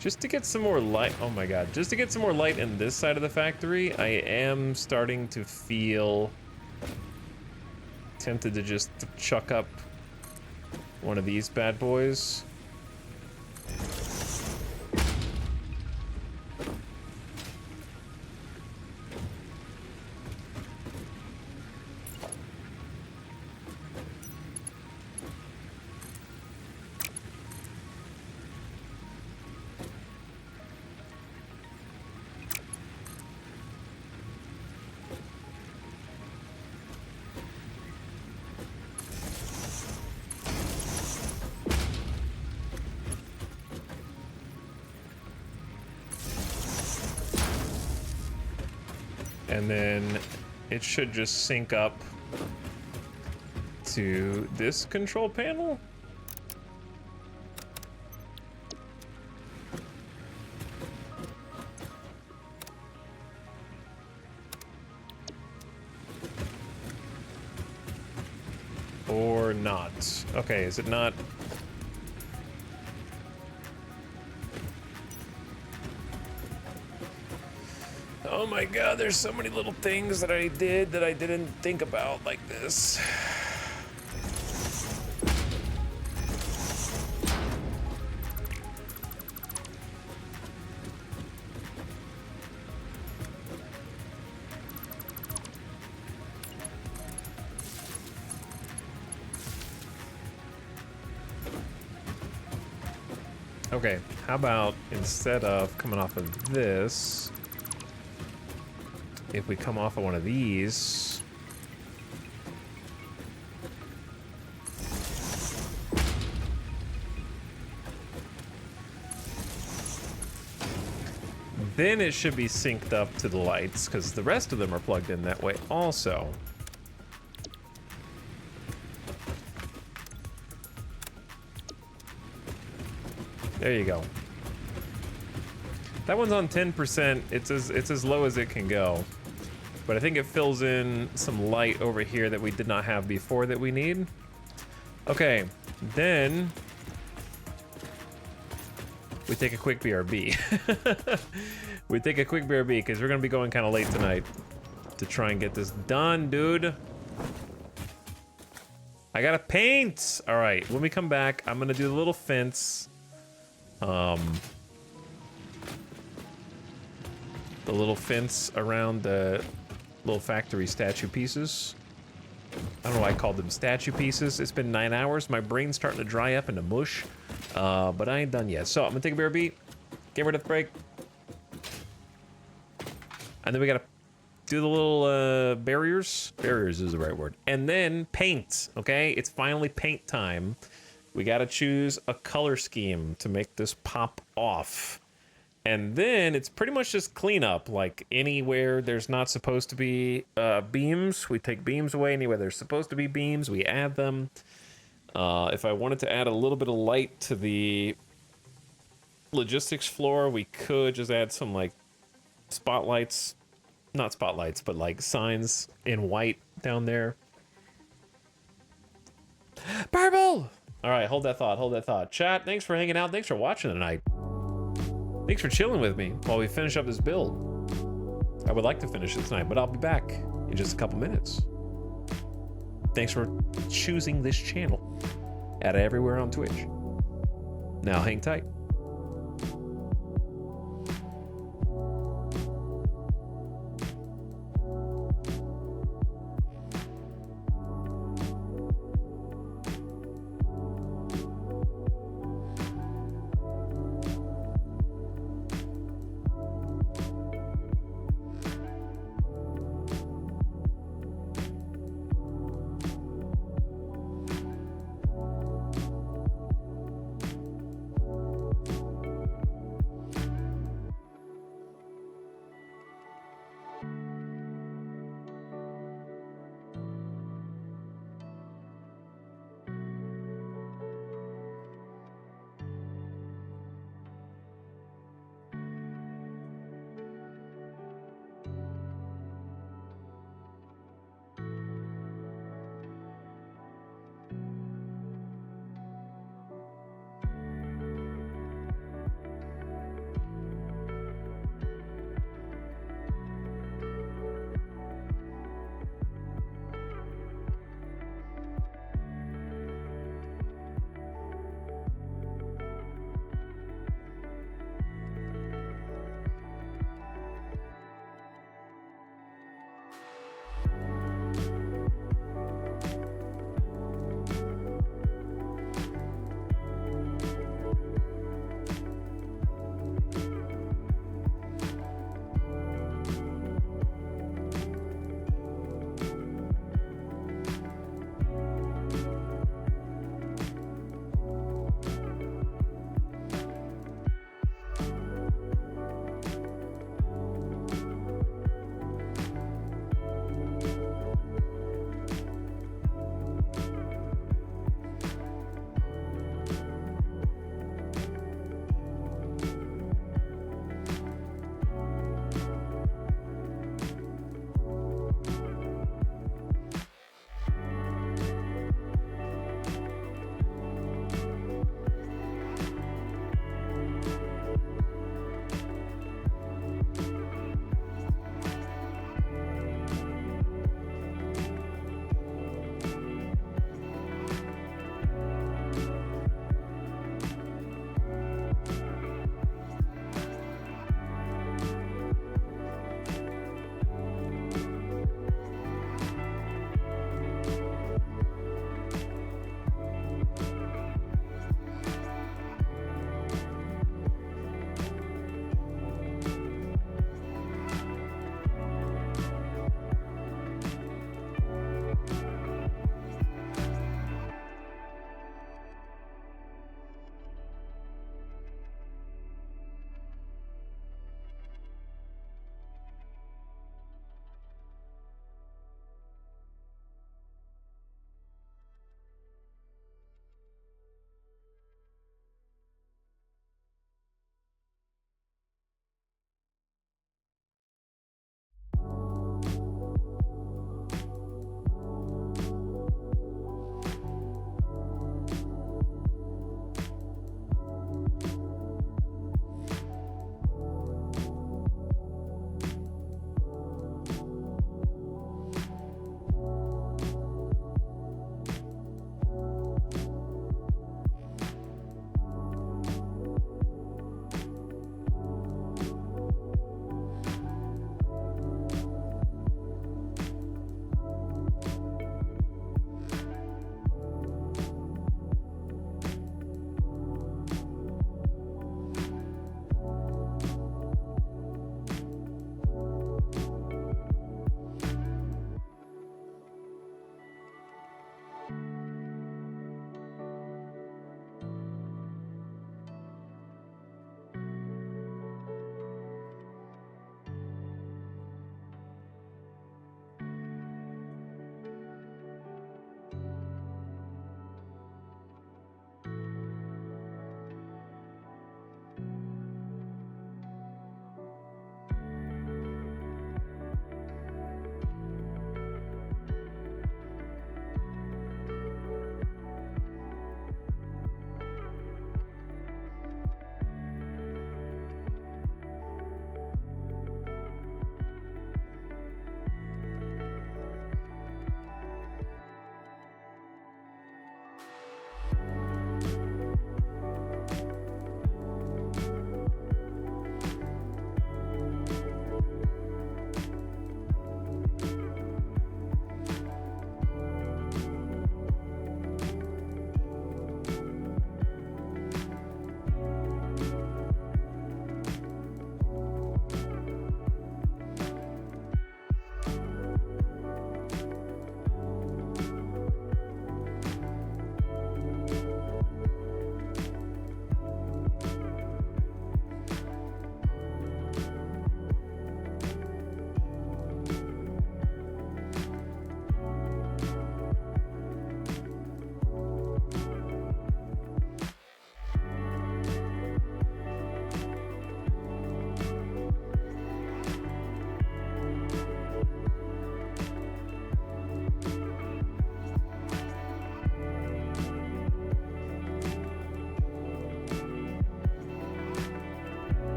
Just to get some more light, oh my god, just to get some more light in this side of the factory, I am starting to feel tempted to just chuck up one of these bad boys. And then it should just sync up to this control panel. Or not. Okay, is it not? Oh my god, there's so many little things that I did that I didn't think about like this. Okay, how about instead of coming off of this, if we come off of one of these, then it should be synced up to the lights because the rest of them are plugged in that way also. There you go. That one's on 10%. It's as low as it can go. But I think it fills in some light over here that we did not have before that we need. Okay, then we take a quick BRB. We take a quick BRB because we're gonna be going kind of late tonight to try and get this done, dude. I gotta paint. All right, when we come back, I'm gonna do the little fence. The little fence around the little factory statue pieces. I don't know why I called them statue pieces. It's been 9 hours. My brain's starting to dry up into mush, but I ain't done yet. So I'm gonna take a BRB, get rid of the break, and then we gotta do the little barriers. Barriers is the right word. And then paint, okay? It's finally paint time. We gotta choose a color scheme to make this pop off. And then it's pretty much just cleanup. Like anywhere there's not supposed to be beams, we take beams away. Anywhere there's supposed to be beams, we add them. If I wanted to add a little bit of light to the logistics floor, we could just add some like spotlights. Not spotlights, but like signs in white down there. Purple! All right, hold that thought, hold that thought. Chat, thanks for hanging out. Thanks for watching tonight. Thanks for chilling with me while we finish up this build. I would like to finish it tonight, but I'll be back in just a couple minutes. Thanks for choosing this channel. Add it everywhere on Twitch. Now hang tight.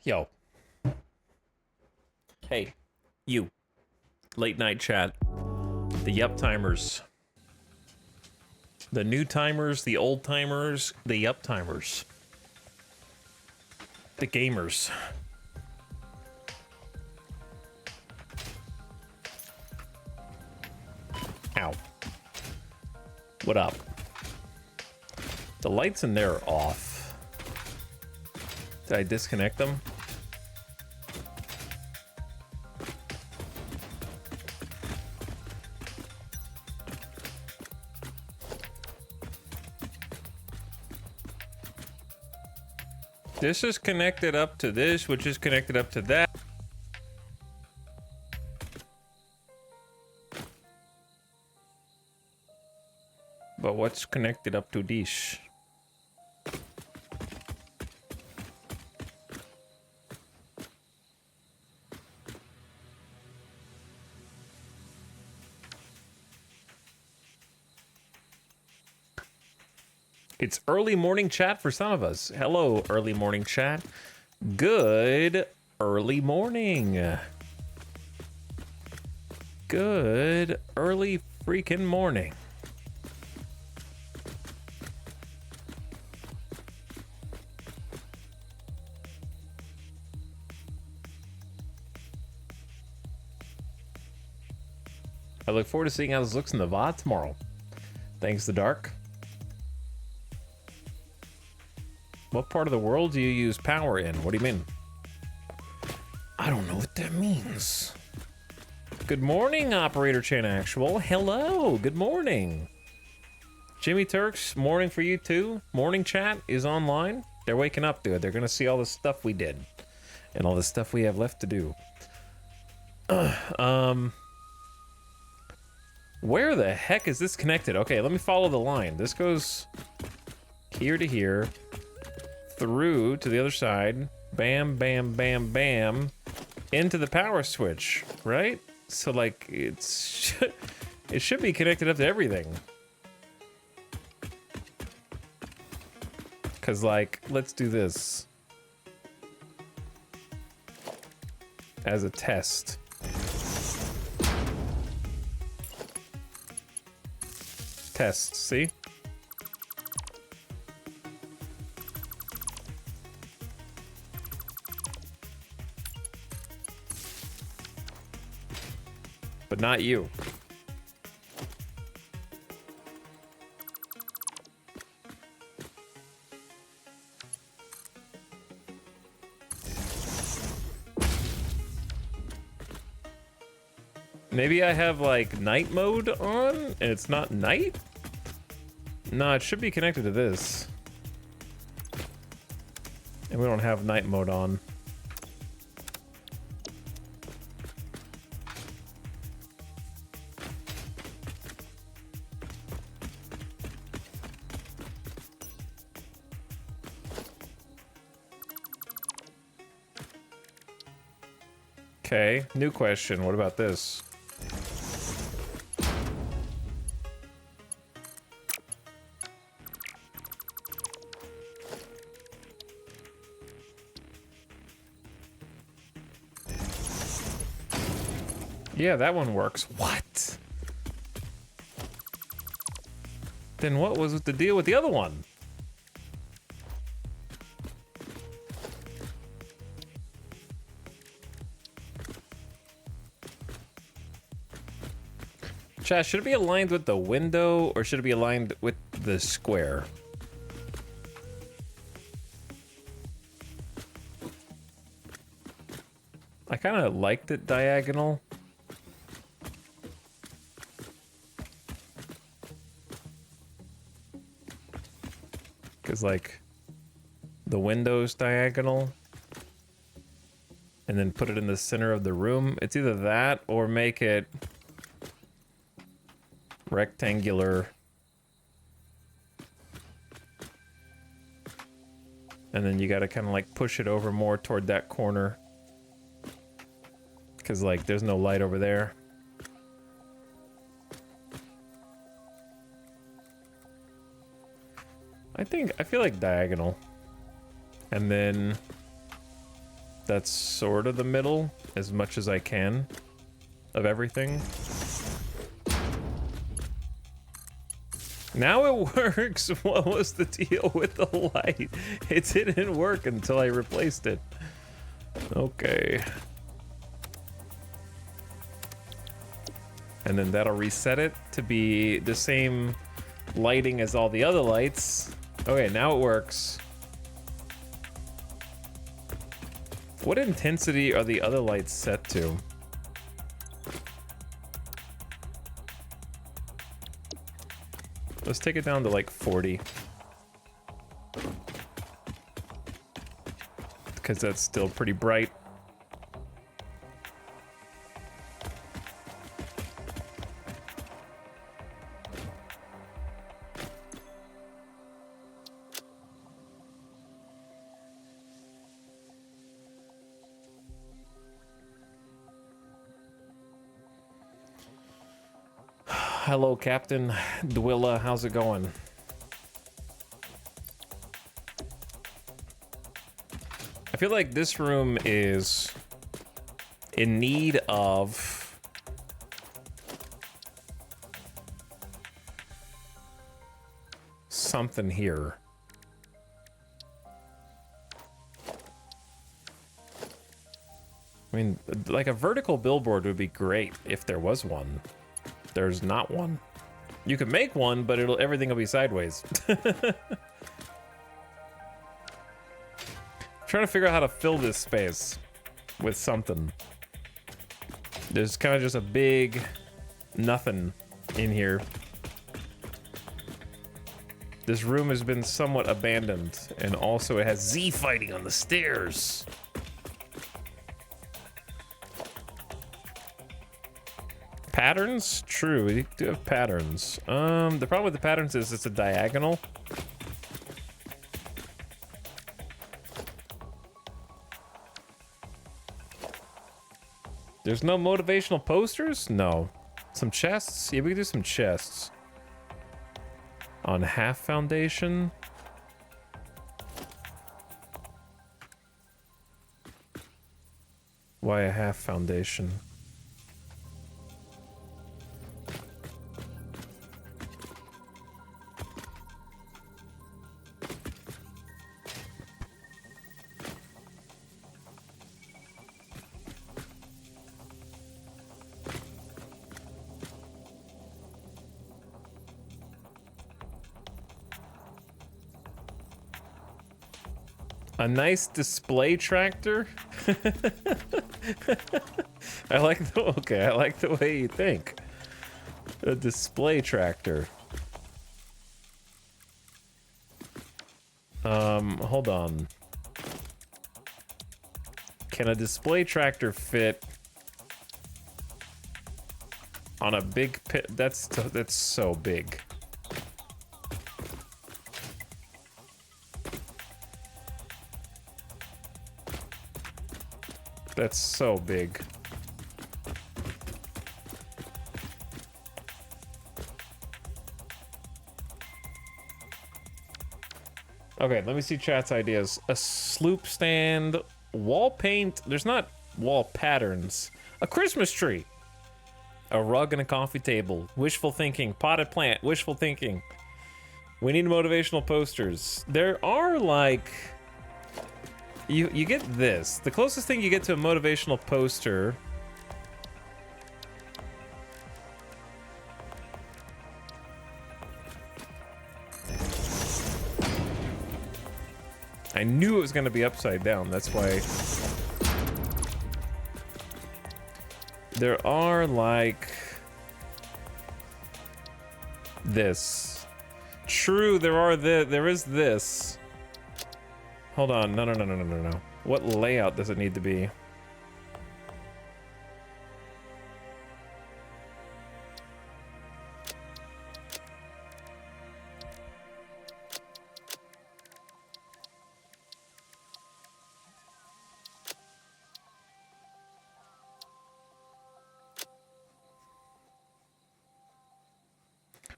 Yo. Hey, you. Late night chat. The yup timers. The new timers, the old timers, the yup timers. The gamers. Ow. What up? The lights in there are off. Did I disconnect them? This is connected up to this, which is connected up to that. But what's connected up to this? It's early morning chat for some of us. Hello, early morning chat. Good early morning. Good early freaking morning. I look forward to seeing how this looks in the VOD tomorrow. Thanks, The Dark. What part of the world do you use power in? What do you mean? I don't know what that means. Good morning, Operator Chan Actual. Hello, good morning. Jimmy Turks, morning for you too. Morning chat is online. They're waking up, dude. They're gonna see all the stuff we did. And all the stuff we have left to do. Where the heck is this connected? Okay, let me follow the line. This goes here to here. Through to the other side, bam, bam, bam, bam, into the power switch, right? So like it should be connected up to everything. Cause like, let's do this as a test. Test, see? But not you. Maybe I have like night mode on and it's not night? No, it should be connected to this. And we don't have night mode on. Okay, new question. What about this? Yeah, that one works. What? Then what was the deal with the other one? Chat, should it be aligned with the window or should it be aligned with the square? I kind of liked it diagonal. Because, like, the window's diagonal. And then put it in the center of the room. It's either that or make it rectangular. And then you gotta kind of like push it over more toward that corner. Because, like, there's no light over there. I feel like diagonal. And then That's sort of the middle, as much as I can, of everything. Now it works. What was the deal with the light? It didn't work until I replaced it. Okay. And then that'll reset it to be the same lighting as all the other lights. Okay, now it works. What intensity are the other lights set to? Let's take it down to like 40. Because that's still pretty bright. Hello, Captain Dwilla. How's it going? I feel like this room is in need of something here. I mean, like a vertical billboard would be great if there was one. There's not one. You can make one, but everything will be sideways. Trying to figure out how to fill this space with something. There's kind of just a big nothing in here. This room has been somewhat abandoned, and also it has Z fighting on the stairs. Patterns? True, we do have patterns. The problem with the patterns is it's a diagonal. There's no motivational posters? No. Some chests? Yeah, we can do some chests. On half foundation? Why a half foundation? A nice display tractor? I like the way you think. A display tractor. Hold on. Can a display tractor fit on a big pit? That's so big. That's so big. Okay, let me see chat's ideas. A sloop stand, wall paint. There's not wall patterns. A Christmas tree. A rug and a coffee table. Wishful thinking. Potted plant. Wishful thinking. We need motivational posters. There are like... You get this. The closest thing you get to a motivational poster... I knew it was going to be upside down. That's why... There are like... This. True, there is this. Hold on, no. What layout does it need to be?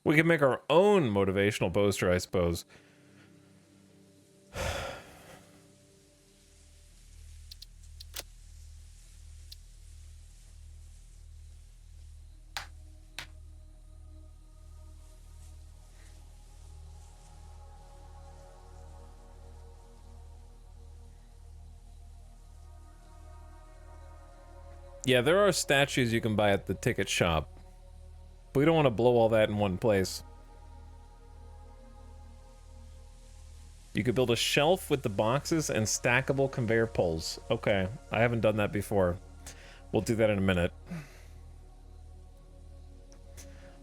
We can make our own motivational poster, I suppose. Yeah, there are statues you can buy at the ticket shop. But we don't want to blow all that in one place. You could build a shelf with the boxes and stackable conveyor poles. Okay, I haven't done that before. We'll do that in a minute.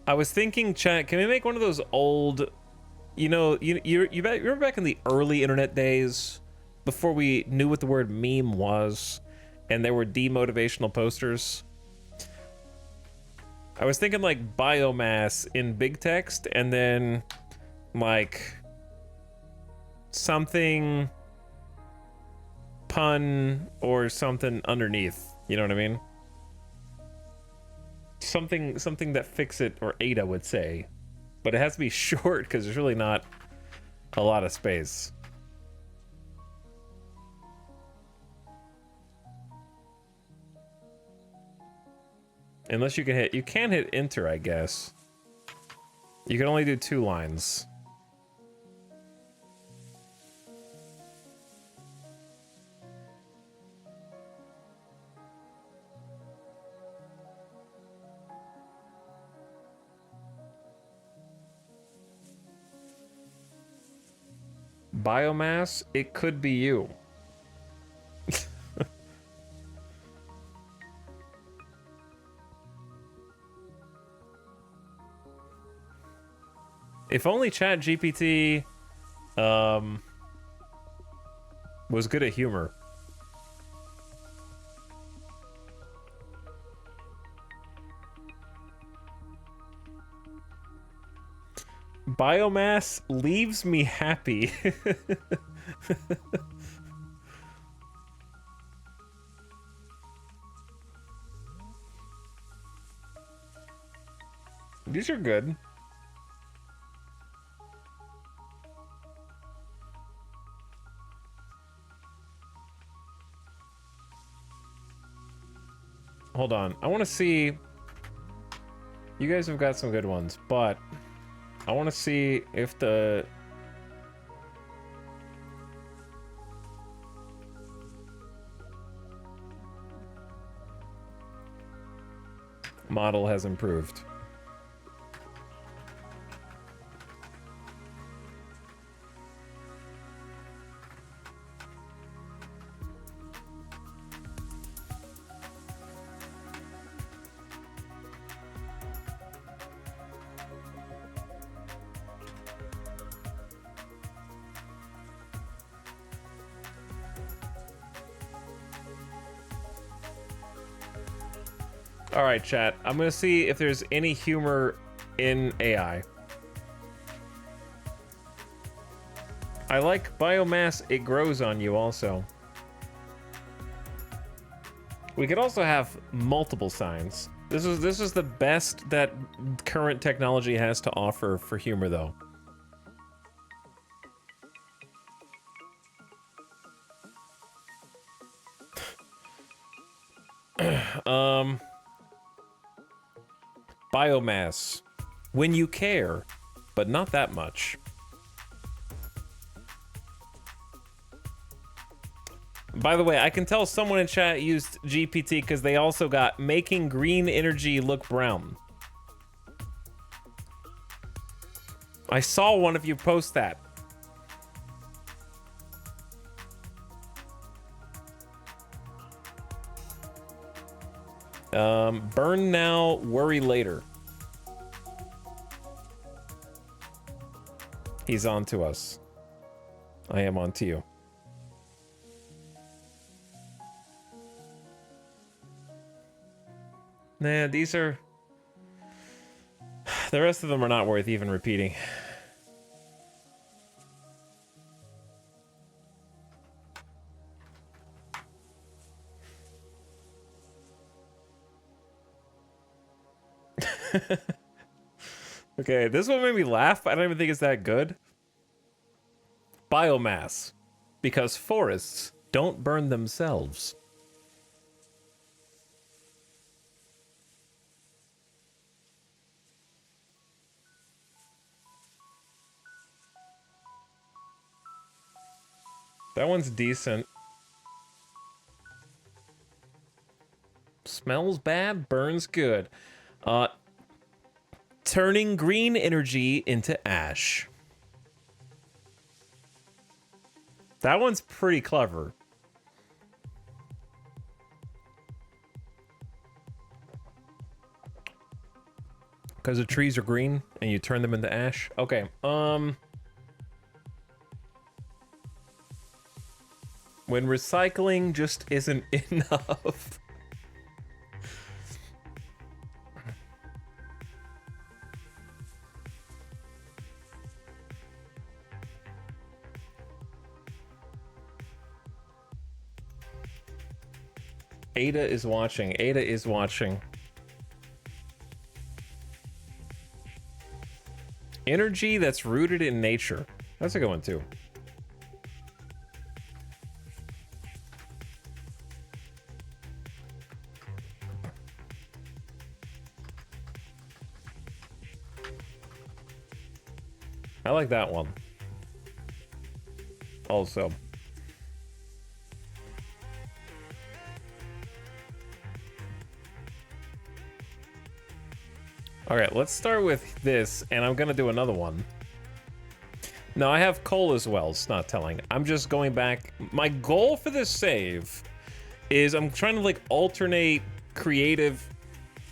I was thinking, chat, can we make one of those old, you know, you remember back in the early internet days, before we knew what the word meme was, and there were demotivational posters? I was thinking like biomass in big text, and then like something pun or something underneath. You know what I mean? Something that Fix It or Ada would say, but it has to be short because there's really not a lot of space. Unless you can hit enter, I guess. You can only do 2 lines. Biomass, it could be you. If only ChatGPT was good at humor. Biomass leaves me happy. These are good. Hold on. I want to see... You guys have got some good ones, but I want to see if the... model has improved. All right, chat. I'm gonna see if there's any humor in AI. I like biomass. It grows on you also. We could also have multiple signs. This is the best that current technology has to offer for humor, though. Biomass. When you care, but not that much. By the way, I can tell someone in chat used GPT because they also got making green energy look brown. I saw one of you post that. Burn now, worry later. He's on to us. I am on to you. Nah, these are... The rest of them are not worth even repeating. Okay, this one made me laugh. I don't even think it's that good. Biomass. Because forests don't burn themselves. That one's decent. Smells bad, burns good. Turning green energy into ash. That one's pretty clever. Because the trees are green and you turn them into ash. Okay, when recycling just isn't enough. Ada is watching. Ada is watching. Energy that's rooted in nature. That's a good one too. I like that one. Also. Alright, let's start with this, and I'm gonna do another one. No, I have coal as well, it's not telling. I'm just going back. My goal for this save is I'm trying to like alternate creative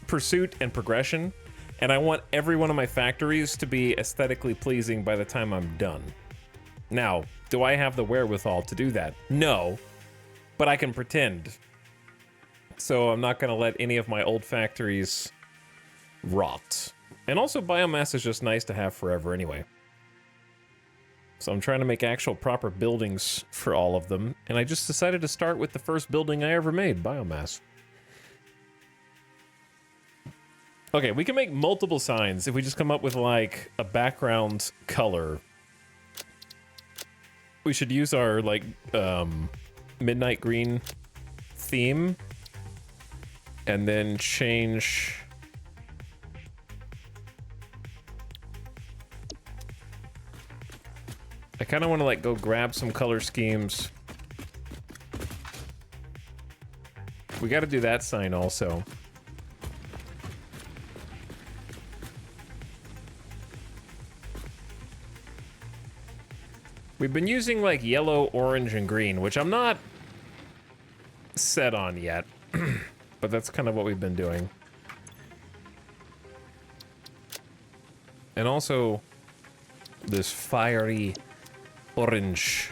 pursuit and progression, and I want every one of my factories to be aesthetically pleasing by the time I'm done. Now, do I have the wherewithal to do that? No, but I can pretend. So I'm not gonna let any of my old factories rot. And also biomass is just nice to have forever anyway. So I'm trying to make actual proper buildings for all of them, and I just decided to start with the first building I ever made, biomass. Okay, we can make multiple signs if we just come up with like a background color. We should use our like midnight green theme and then change I kind of want to like go grab some color schemes. We got to do that sign also. We've been using like yellow, orange, and green, which I'm not set on yet, but that's kind of what we've been doing. And also this fiery orange.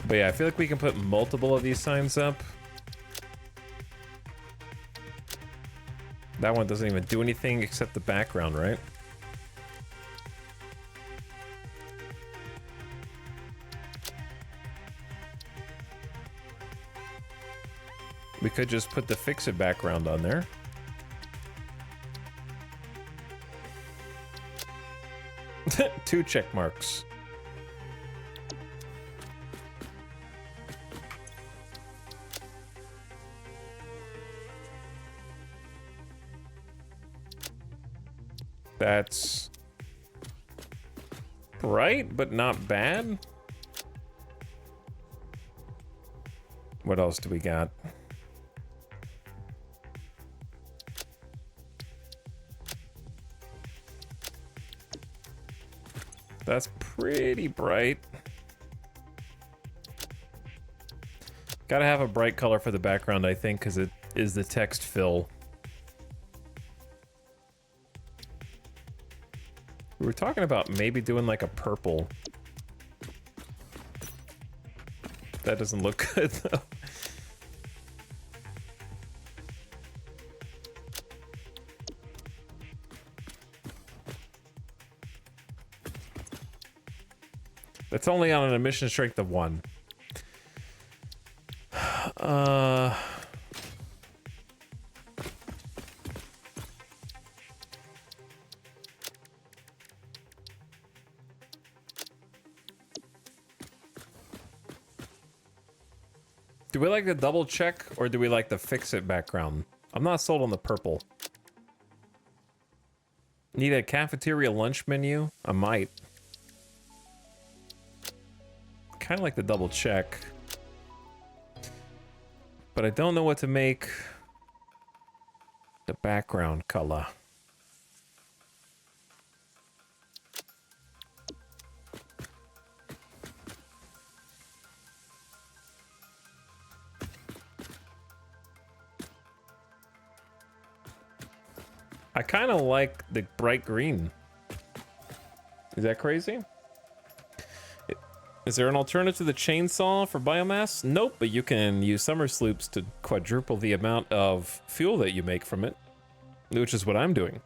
But yeah, I feel like we can put multiple of these signs up. That one doesn't even do anything except the background, right? We could just put the fix-it background on there. Two check marks. That's bright, but not bad. What else do we got? That's pretty bright. Gotta have a bright color for the background, I think, because it is the text fill. We were talking about maybe doing like a purple. That doesn't look good though. That's only on an emission strength of 1. Do we like the double check or do we like the fix it background? I'm not sold on the purple. Need a cafeteria lunch menu? I might. kind of like to double check. But I don't know what to make the background color. I kind of like the bright green. Is that crazy? Is there an alternative to the chainsaw for biomass? Nope, but you can use summer sloops to quadruple the amount of fuel that you make from it, which is what I'm doing.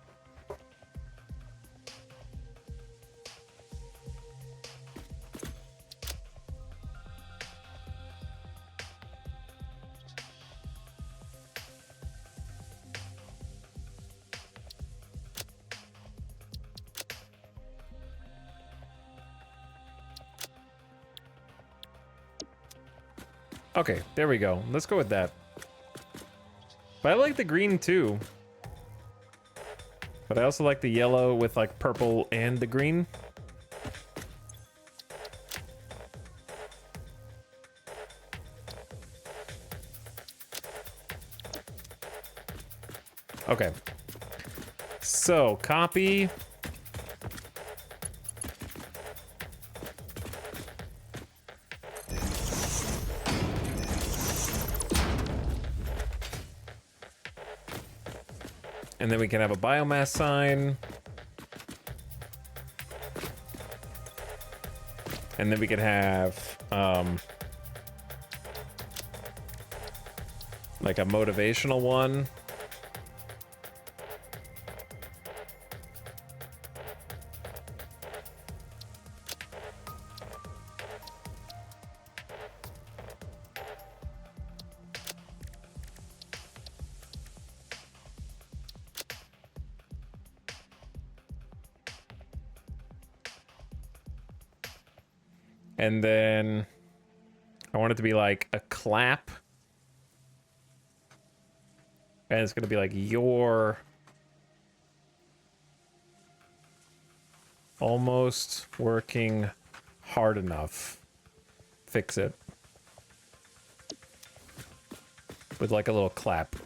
Okay, there we go. Let's go with that. But I like the green too. But I also like the yellow with like purple and the green. Okay. So, copy. And then we can have a biomass sign. And then we can have, like a motivational one. And then I want it to be like a clap. And it's going to be like you're almost working hard enough. Fix it. With like a little clap.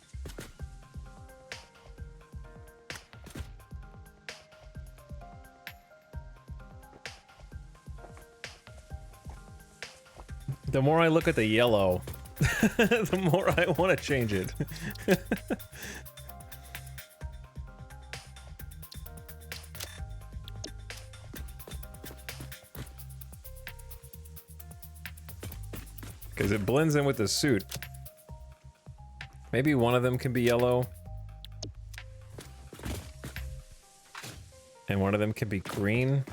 The more I look at the yellow, the more I want to change it. Because it blends in with the suit. Maybe one of them can be yellow. And one of them can be green.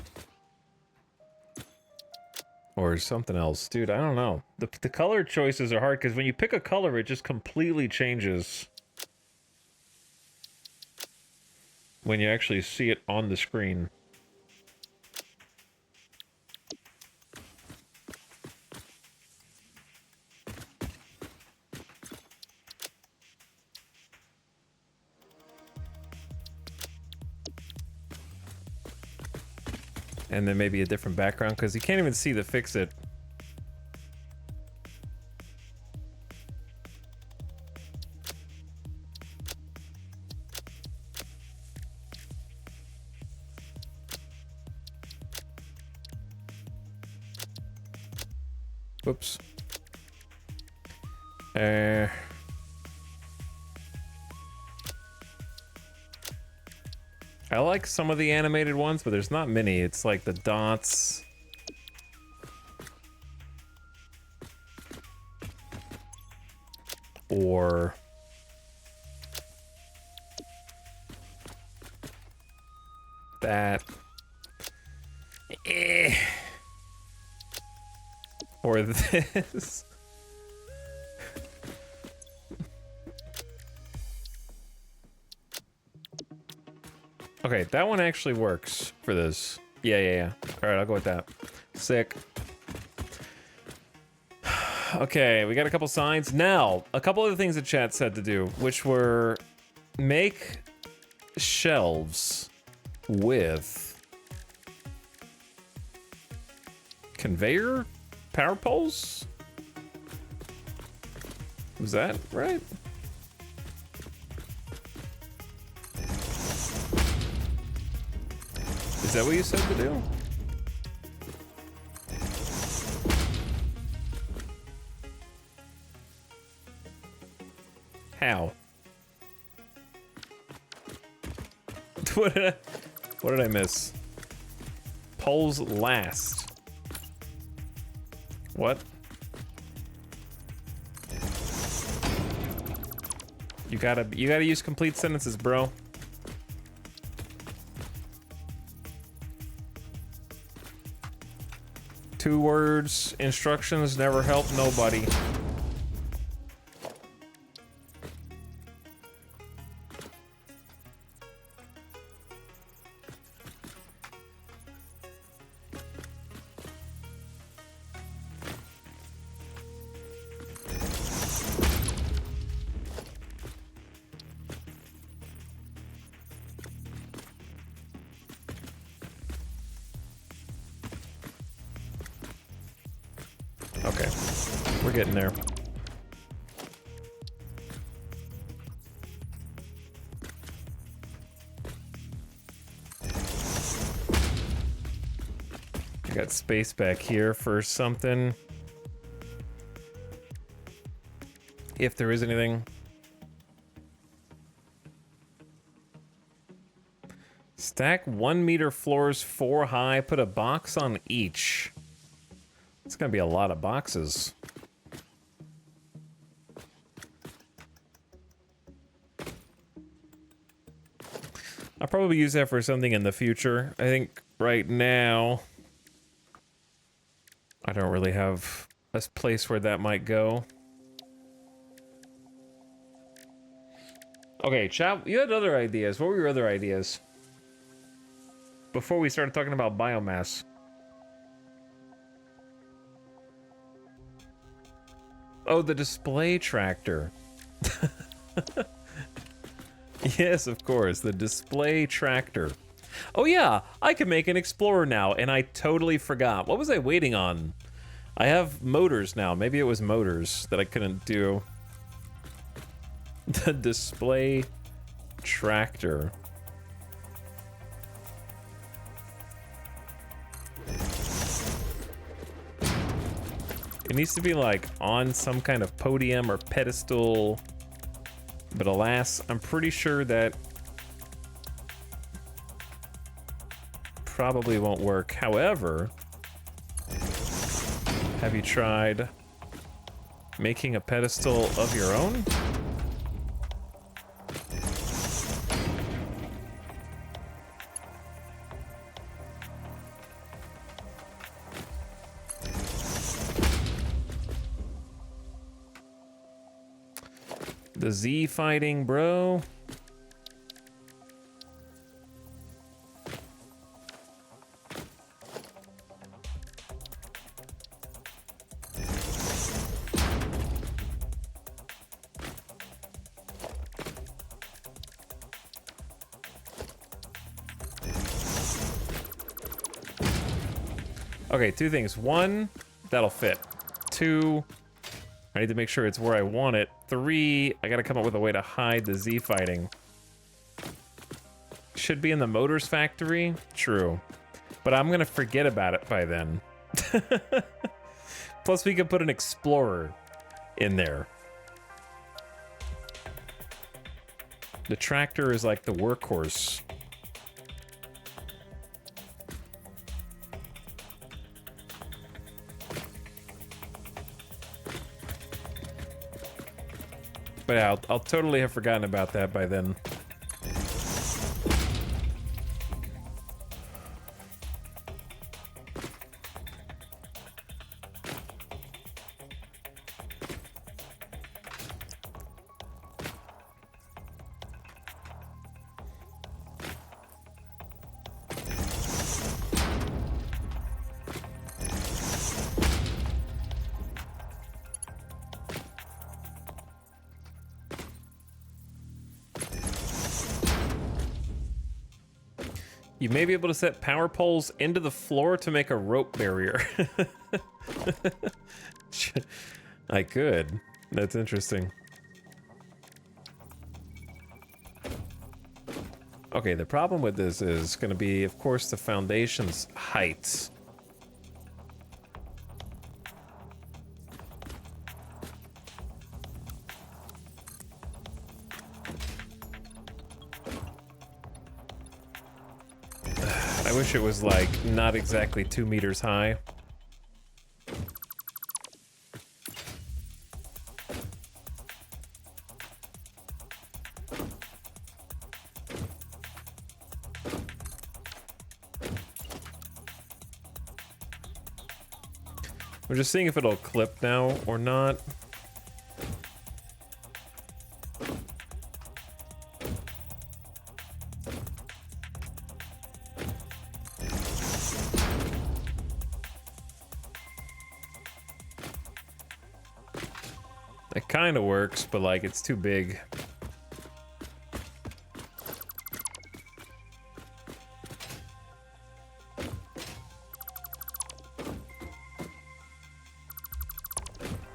Or something else. Dude, I don't know. The color choices are hard because when you pick a color, it just completely changes when you actually see it on the screen. And then maybe a different background, because you can't even see the fix-it. Whoops. I like some of the animated ones, but there's not many. It's like the dots. Or that. Or this. Okay, that one actually works for this. Yeah. All right, I'll go with that. Sick. Okay, we got a couple signs. Now, a couple of the things the chat said to do, which were make shelves with conveyor power poles? Was that right? Is that what you said to do? How? What did I miss? Poles last. What? You gotta use complete sentences, bro. Two words, instructions never help nobody. Okay, we're getting there. I got space back here for something. If there is anything. Stack 1 meter floors 4 high, put a box on each. It's gonna be a lot of boxes. I'll probably use that for something in the future. I think right now I don't really have a place where that might go. Okay, chat, you had other ideas. What were your other ideas? Before we started talking about biomass. Oh, the display tractor. Yes, of course, the display tractor. Oh yeah, I can make an Explorer now, and I totally forgot. What was I waiting on? I have motors now. Maybe it was motors that I couldn't do. The display tractor. It needs to be like on some kind of podium or pedestal. But alas, I'm pretty sure that probably won't work. However, have you tried making a pedestal of your own? The Z fighting, bro. Okay, two things. One, that'll fit. Two, I need to make sure it's where I want it. 3, I gotta come up with a way to hide the Z fighting. Should be in the motors factory? True. But I'm gonna forget about it by then. Plus we could put an Explorer in there. The tractor is like the workhorse. But yeah, I'll totally have forgotten about that by then. You may be able to set power poles into the floor to make a rope barrier. I could. That's interesting. Okay, the problem with this is going to be, of course, the foundation's height. I wish it was, like, not exactly 2 meters high. We're just seeing if it'll clip now or not. It kind of works, but like it's too big.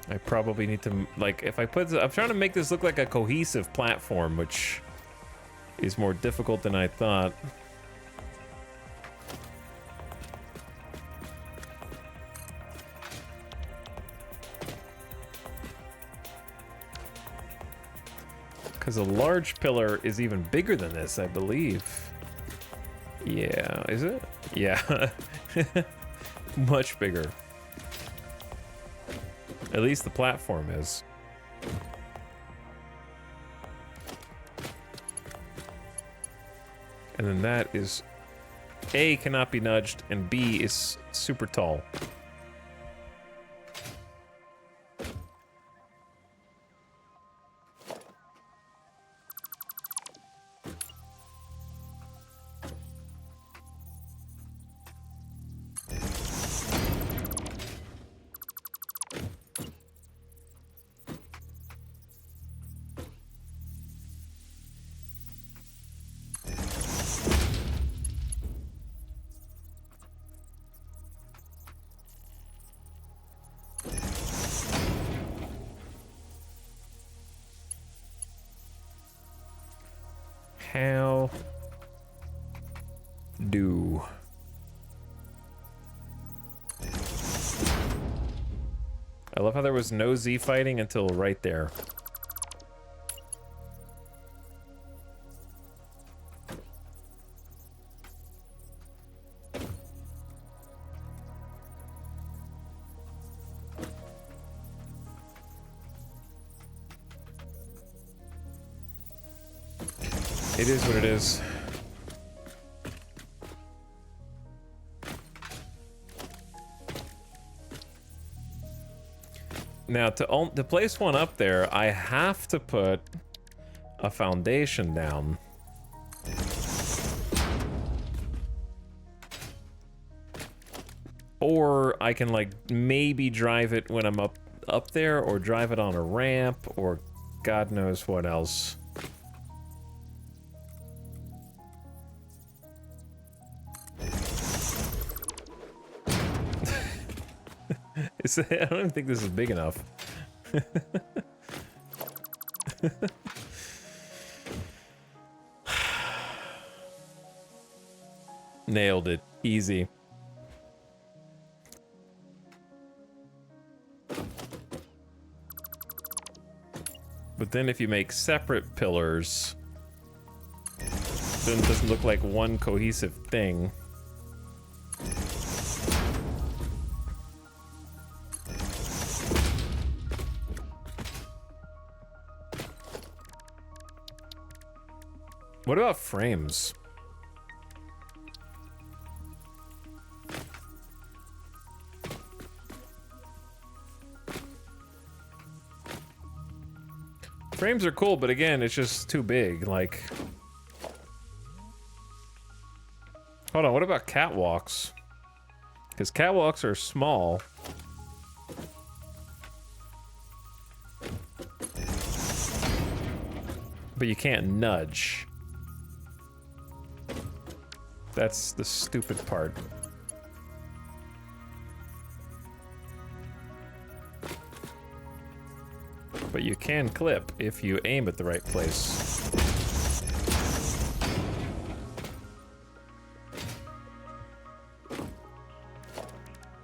I probably need to, like, if I put, I'm trying to make this look like a cohesive platform, which is more difficult than I thought. Because a large pillar is even bigger than this, I believe. Yeah, is it? Yeah. Much bigger. At least the platform is. And then that is... A, cannot be nudged, and B is super tall. How do I love how there was no Z fighting until right there. It is what it is. Now, to place one up there, I have to put a foundation down. Or I can, like, maybe drive it when I'm up there, or drive it on a ramp, or God knows what else. I don't even think this is big enough. Nailed it. Easy. But then if you make separate pillars, then it doesn't look like one cohesive thing. What about frames? Frames are cool, but again, it's just too big, like... Hold on, what about catwalks? Because catwalks are small. But you can't nudge. That's the stupid part. But you can clip if you aim at the right place.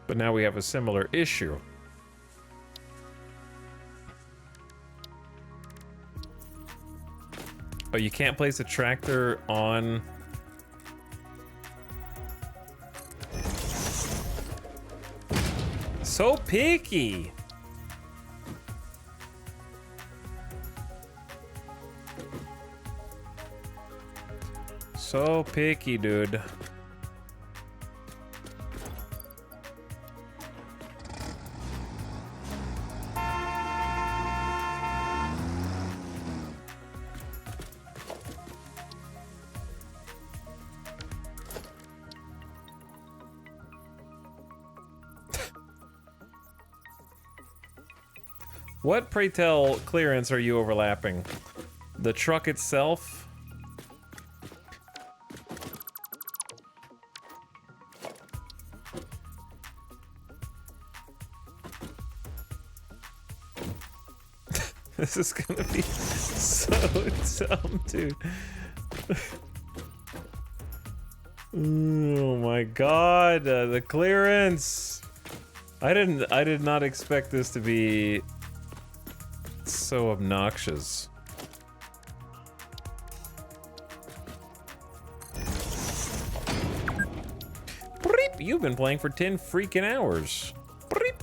But now we have a similar issue. Oh, you can't place a tractor on... So picky! So picky, dude. What, pray tell, clearance are you overlapping? The truck itself? This is gonna be so dumb, dude. Oh my god, the clearance! I did not expect this to be so obnoxious. Beep, you've been playing for 10 freaking hours. Beep.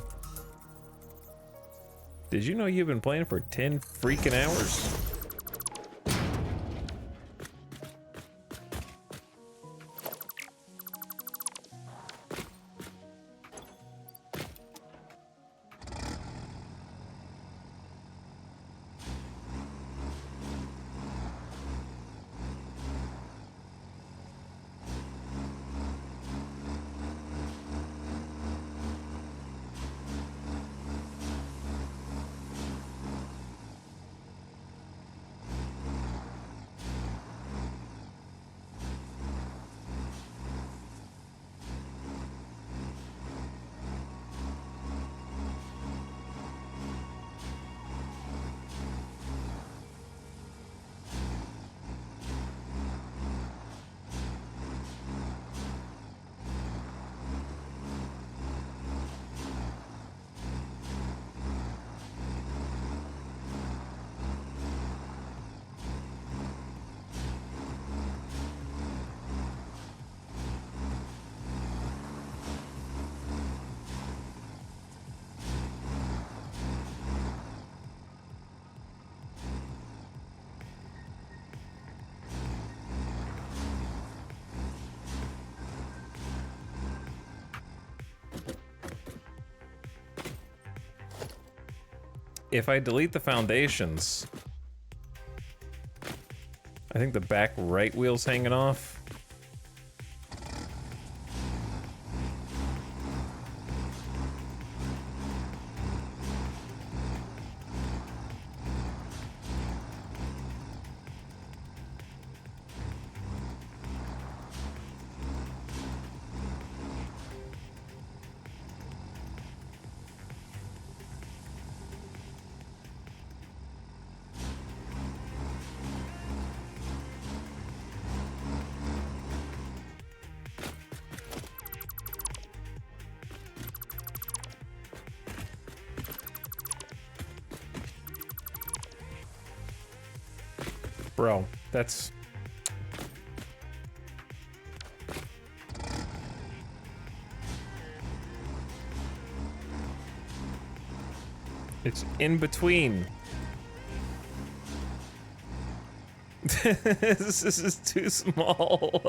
Did you know you've been playing for 10 freaking hours? If I delete the foundations, I think the back right wheel's hanging off. Bro, that's... It's in between. This is too small.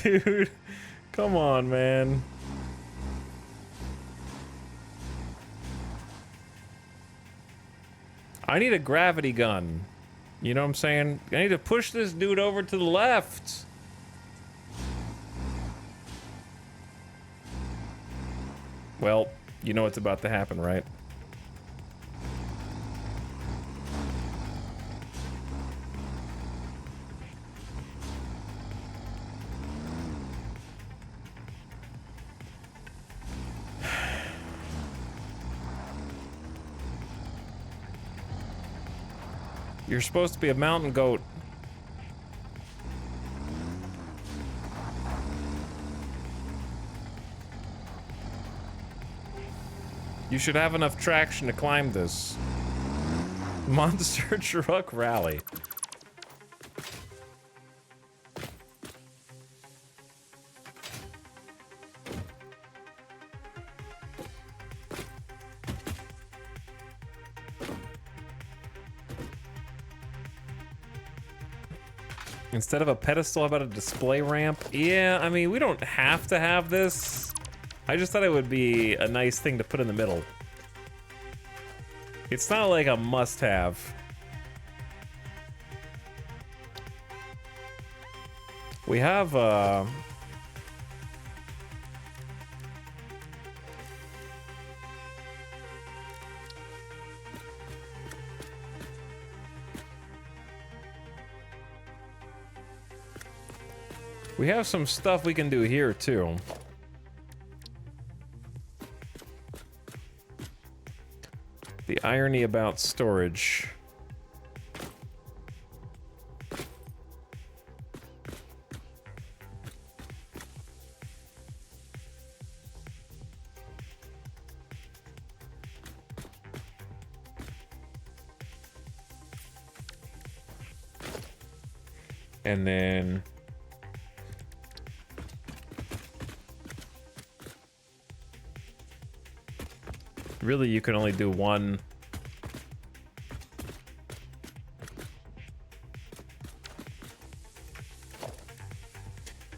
Dude, come on, man. I need a gravity gun. You know what I'm saying? I need to push this dude over to the left. Well, you know what's about to happen, right? You're supposed to be a mountain goat. You should have enough traction to climb this. Monster truck rally. Instead of a pedestal, how about a display ramp? Yeah, I mean, we don't have to have this. I just thought it would be a nice thing to put in the middle. It's not like a must-have. We have, we have some stuff we can do here, too. The irony about storage. And then really, you can only do one.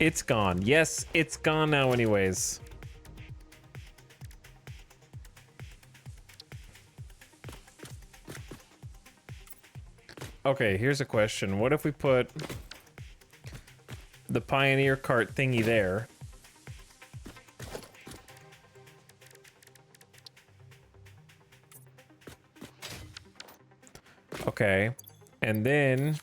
It's gone. Yes, it's gone now anyways. Okay, here's a question. What if we put the Pioneer cart thingy there? Okay, and then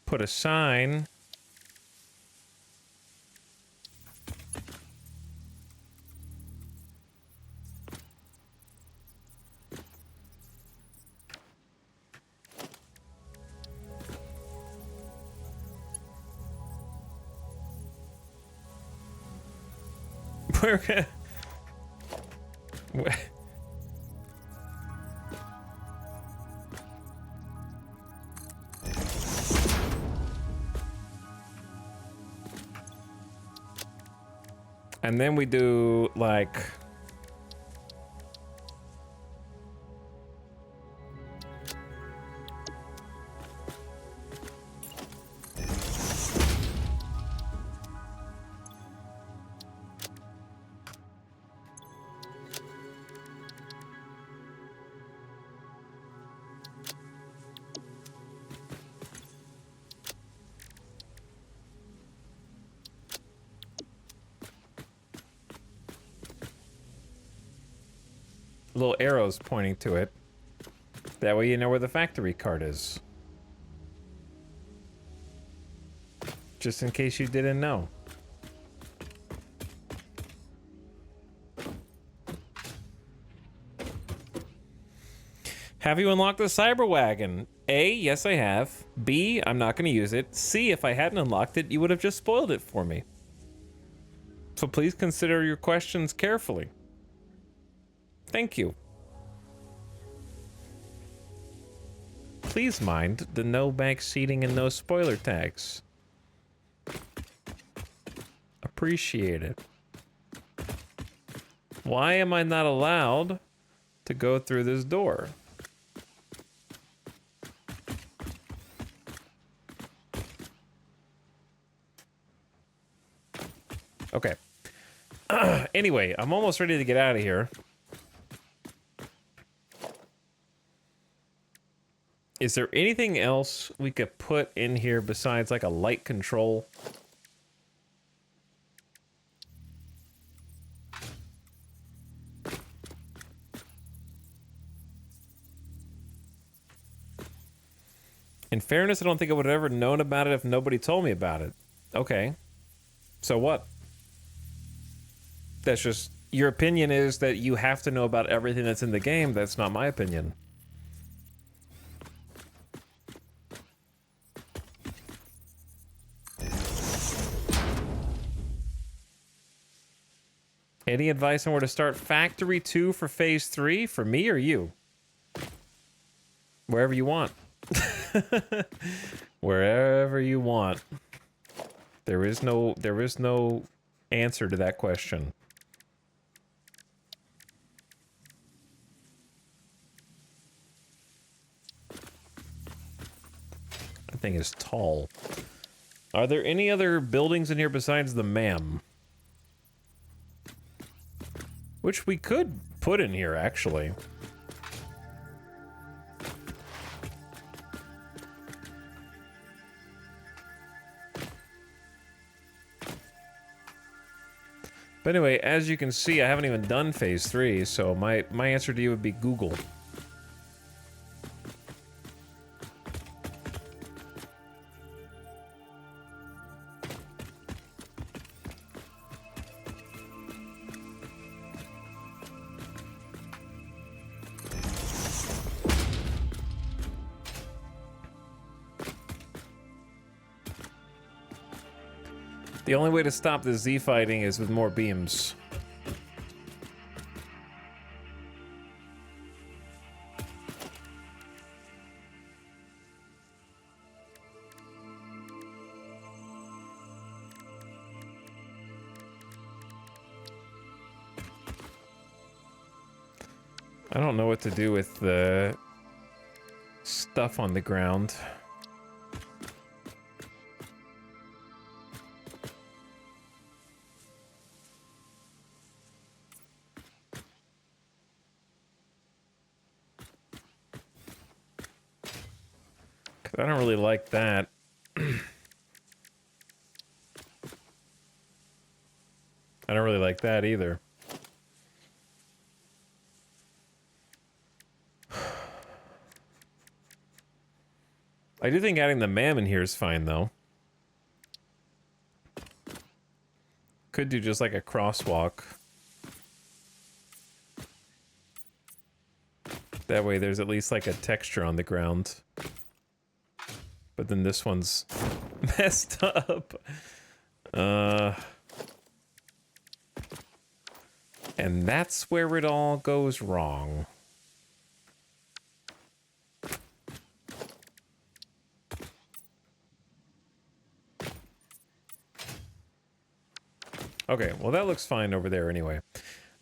put a sign. We're gonna... And then we do, like... little arrows pointing to it. That way you know where the factory cart is. Just in case you didn't know. Have you unlocked the cyber wagon? A, yes I have. B, I'm not going to use it. C, if I hadn't unlocked it, you would have just spoiled it for me. So please consider your questions carefully. Thank you. Please mind the no back seating and no spoiler tags. Appreciate it. Why am I not allowed to go through this door? Okay. Anyway, I'm almost ready to get out of here. Is there anything else we could put in here besides like a light control? In fairness, I don't think I would have ever known about it if nobody told me about it. Okay. So what? That's just... Your opinion is that you have to know about everything that's in the game. That's not my opinion. Any advice on where to start Factory 2 for Phase 3? For me or you? Wherever you want. Wherever you want. There is no answer to that question. That thing is tall. Are there any other buildings in here besides the MAM? Which we could put in here, actually. But anyway, as you can see, I haven't even done Phase 3, so my answer to you would be Google. The only way to stop the Z fighting is with more beams. I don't know what to do with the stuff on the ground. I don't really like that. I don't really like that either. I do think adding the MAM in here is fine, though. Could do just like a crosswalk. That way there's at least like a texture on the ground. But then this one's messed up. And that's where it all goes wrong. Okay, well that looks fine over there anyway.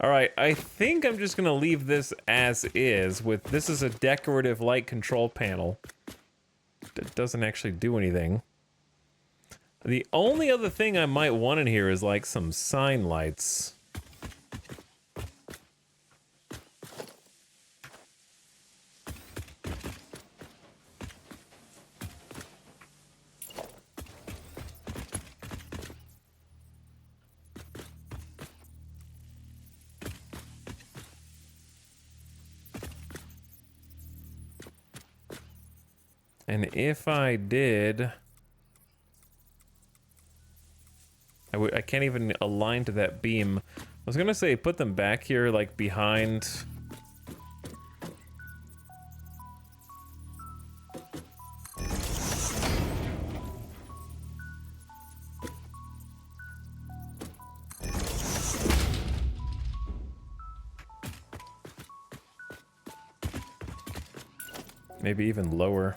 Alright, I think I'm just gonna leave this as is with this is a decorative light control panel. It doesn't actually do anything. The only other thing I might want in here is like some sign lights. And if I did, I can't even align to that beam. I was gonna say put them back here, like behind. Maybe even lower.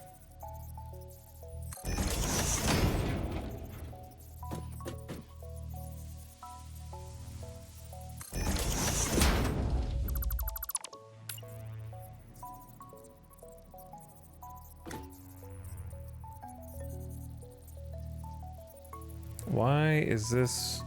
Why is this?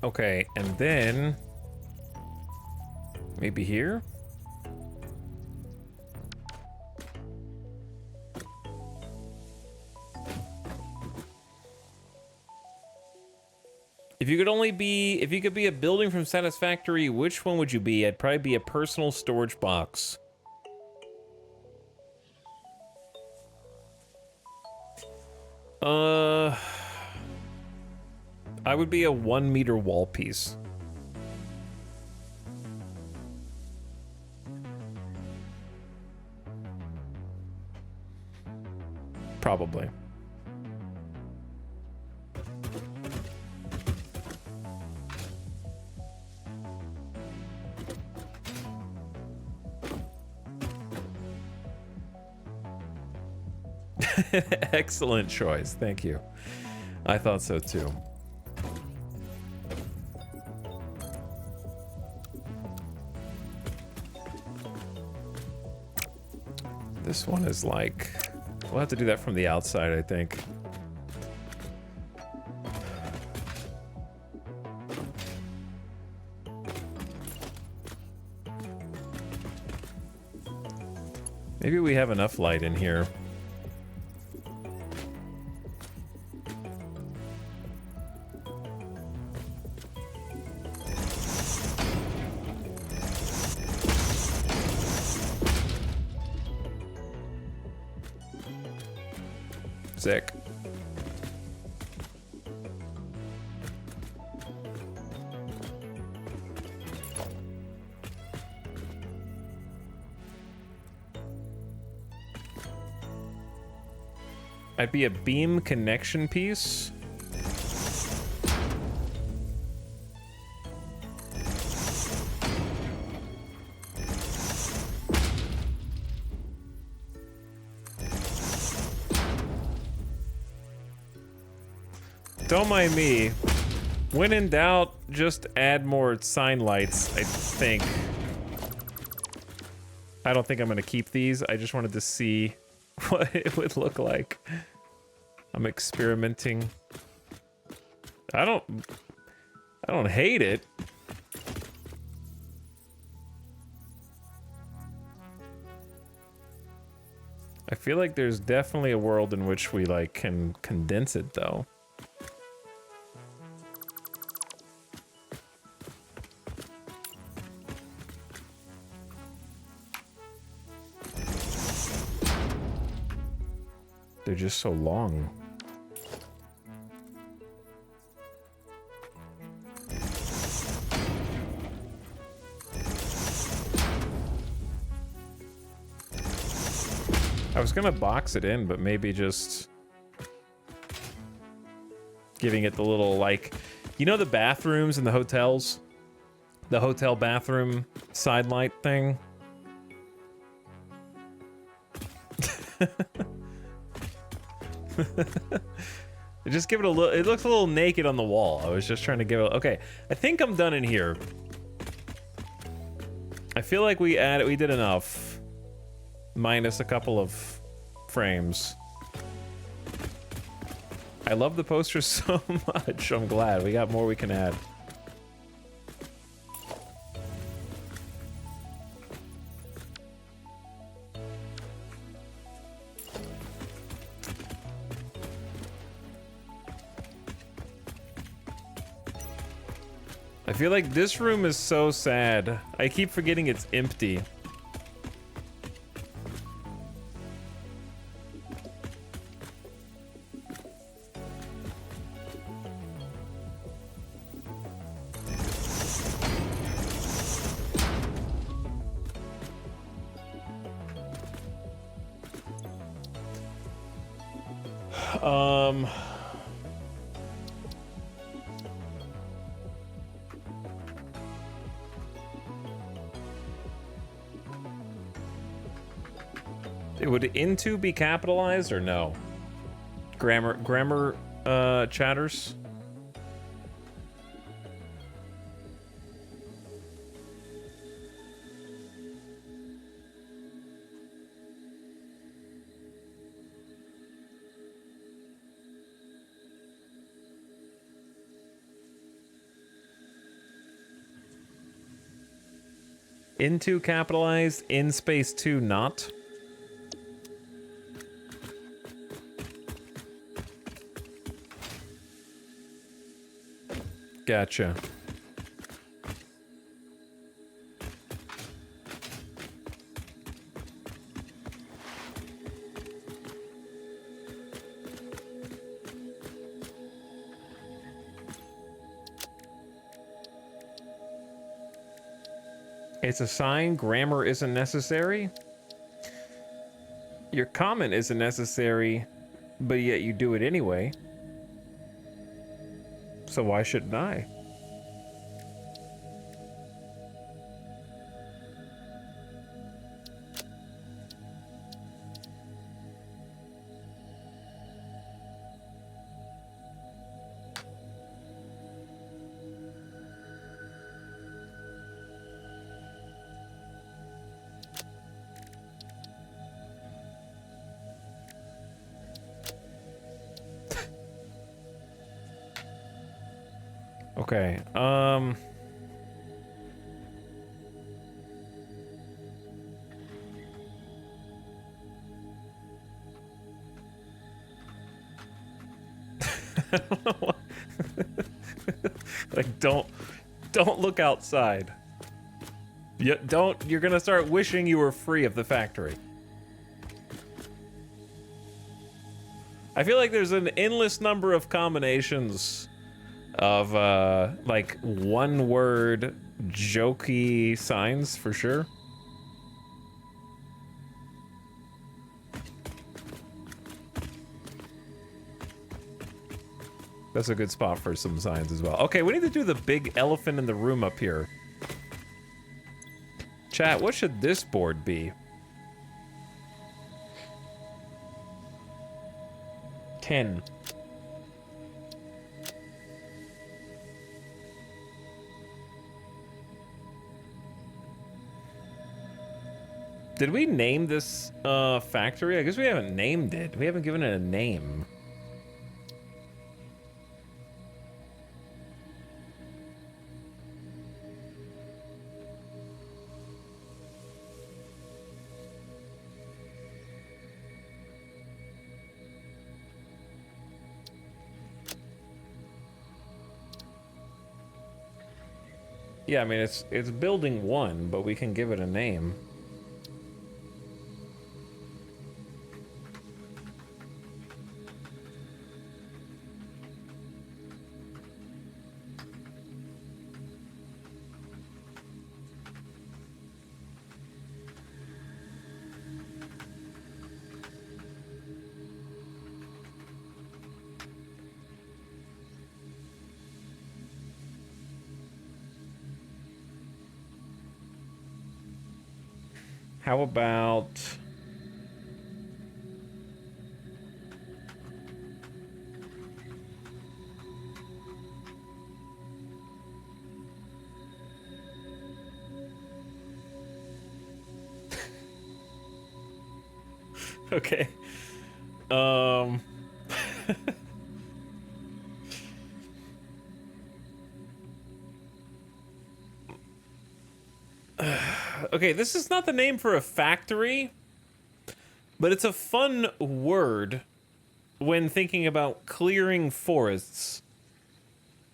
Okay, and then maybe here? If you could be a building from Satisfactory, which one would you be? I'd probably be a personal storage box. I would be a 1 meter wall piece. Probably. Excellent choice. Thank you. I thought so too. This one is like, we'll have to do that from the outside, I think. Maybe we have enough light in here. Sick. I'd be a beam connection piece. Don't mind me. When in doubt, just add more sign lights, I think. I don't think I'm gonna keep these. I just wanted to see what it would look like. I'm experimenting. I don't hate it. I feel like there's definitely a world in which we like can condense it though. They're just so long. I was gonna box it in, but maybe just giving it the little, like, you know the bathrooms in the hotels? The hotel bathroom side light thing? Just give it a little, it looks a little naked on the wall. I was just trying to give it, okay. I think I'm done in here. I feel like we did enough. Minus a couple of frames. I love the poster so much. I'm glad we got more we can add. I feel like this room is so sad. I keep forgetting it's empty. Would into be capitalized or no? Grammar chatters. Into capitalized, in space 2 not. Gotcha. It's a sign, grammar isn't necessary. Your comment isn't necessary, but yet you do it anyway. So why shouldn't I? Okay, I don't know what- like, don't look outside. You're gonna start wishing you were free of the factory. I feel like there's an endless number of combinations of, like, one-word jokey signs, for sure. That's a good spot for some signs as well. Okay, we need to do the big elephant in the room up here. Chat, what should this board be? 10. Did we name this factory? I guess we haven't named it. We haven't given it a name. Yeah, I mean, it's building 1, but we can give it a name. How about... Okay. Okay, this is not the name for a factory, but it's a fun word when thinking about clearing forests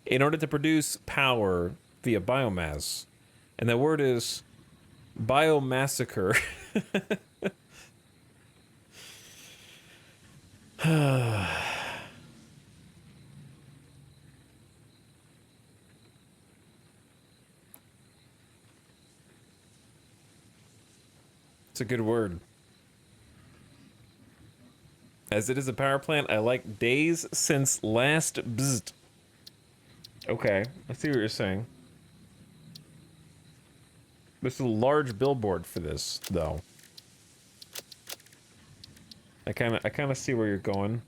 in order to produce power via biomass. And that word is biomassacre. It's a good word. As it is a power plant, I like days since last bzzzt. Okay, I see what you're saying. There's a large billboard for this, though. I kind of see where you're going.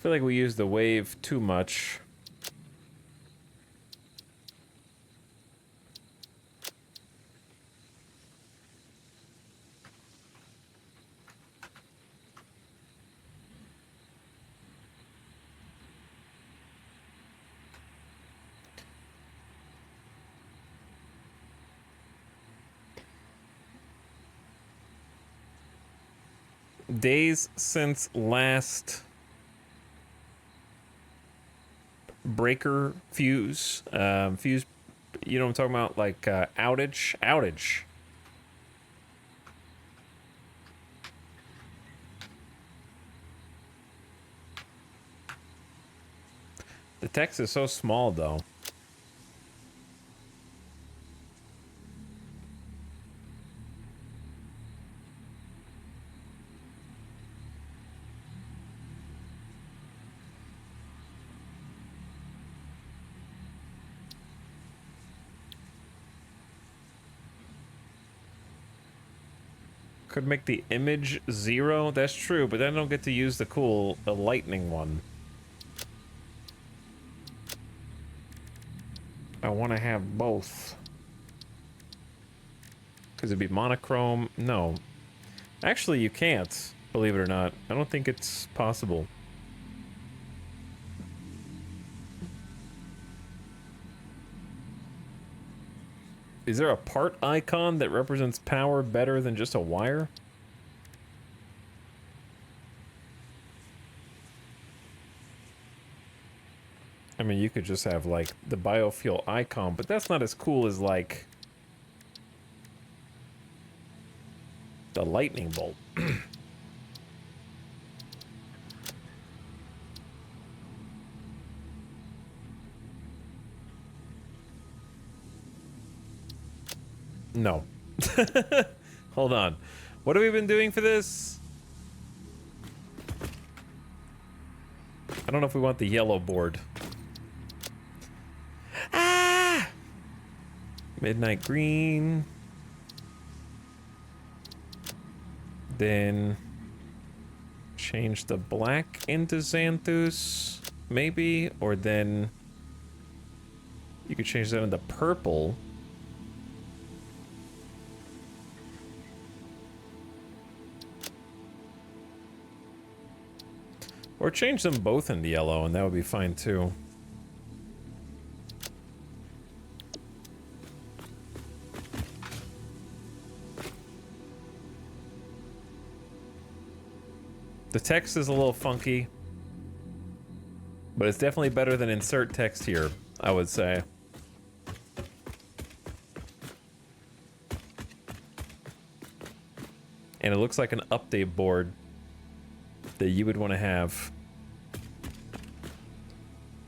feel like we use the wave too much. Days since last breaker fuse. Fuse, you know what I'm talking about? Like outage. Outage. The text is so small, though. Could make the image 0. That's true, but then I don't get to use the lightning one. I want to have both. Because it'd be monochrome. No. Actually, you can't, believe it or not. I don't think it's possible. Is there a part icon that represents power better than just a wire? I mean, you could just have, like, the biofuel icon, but that's not as cool as, like, the lightning bolt. No. Hold on. What have we been doing for this? I don't know if we want the yellow board. Ah! Midnight green. Then change the black into Xanthus, maybe, or then you could change that into purple. Or change them both into yellow, and that would be fine too. The text is a little funky, but it's definitely better than insert text here, I would say. And it looks like an update board that you would want to have.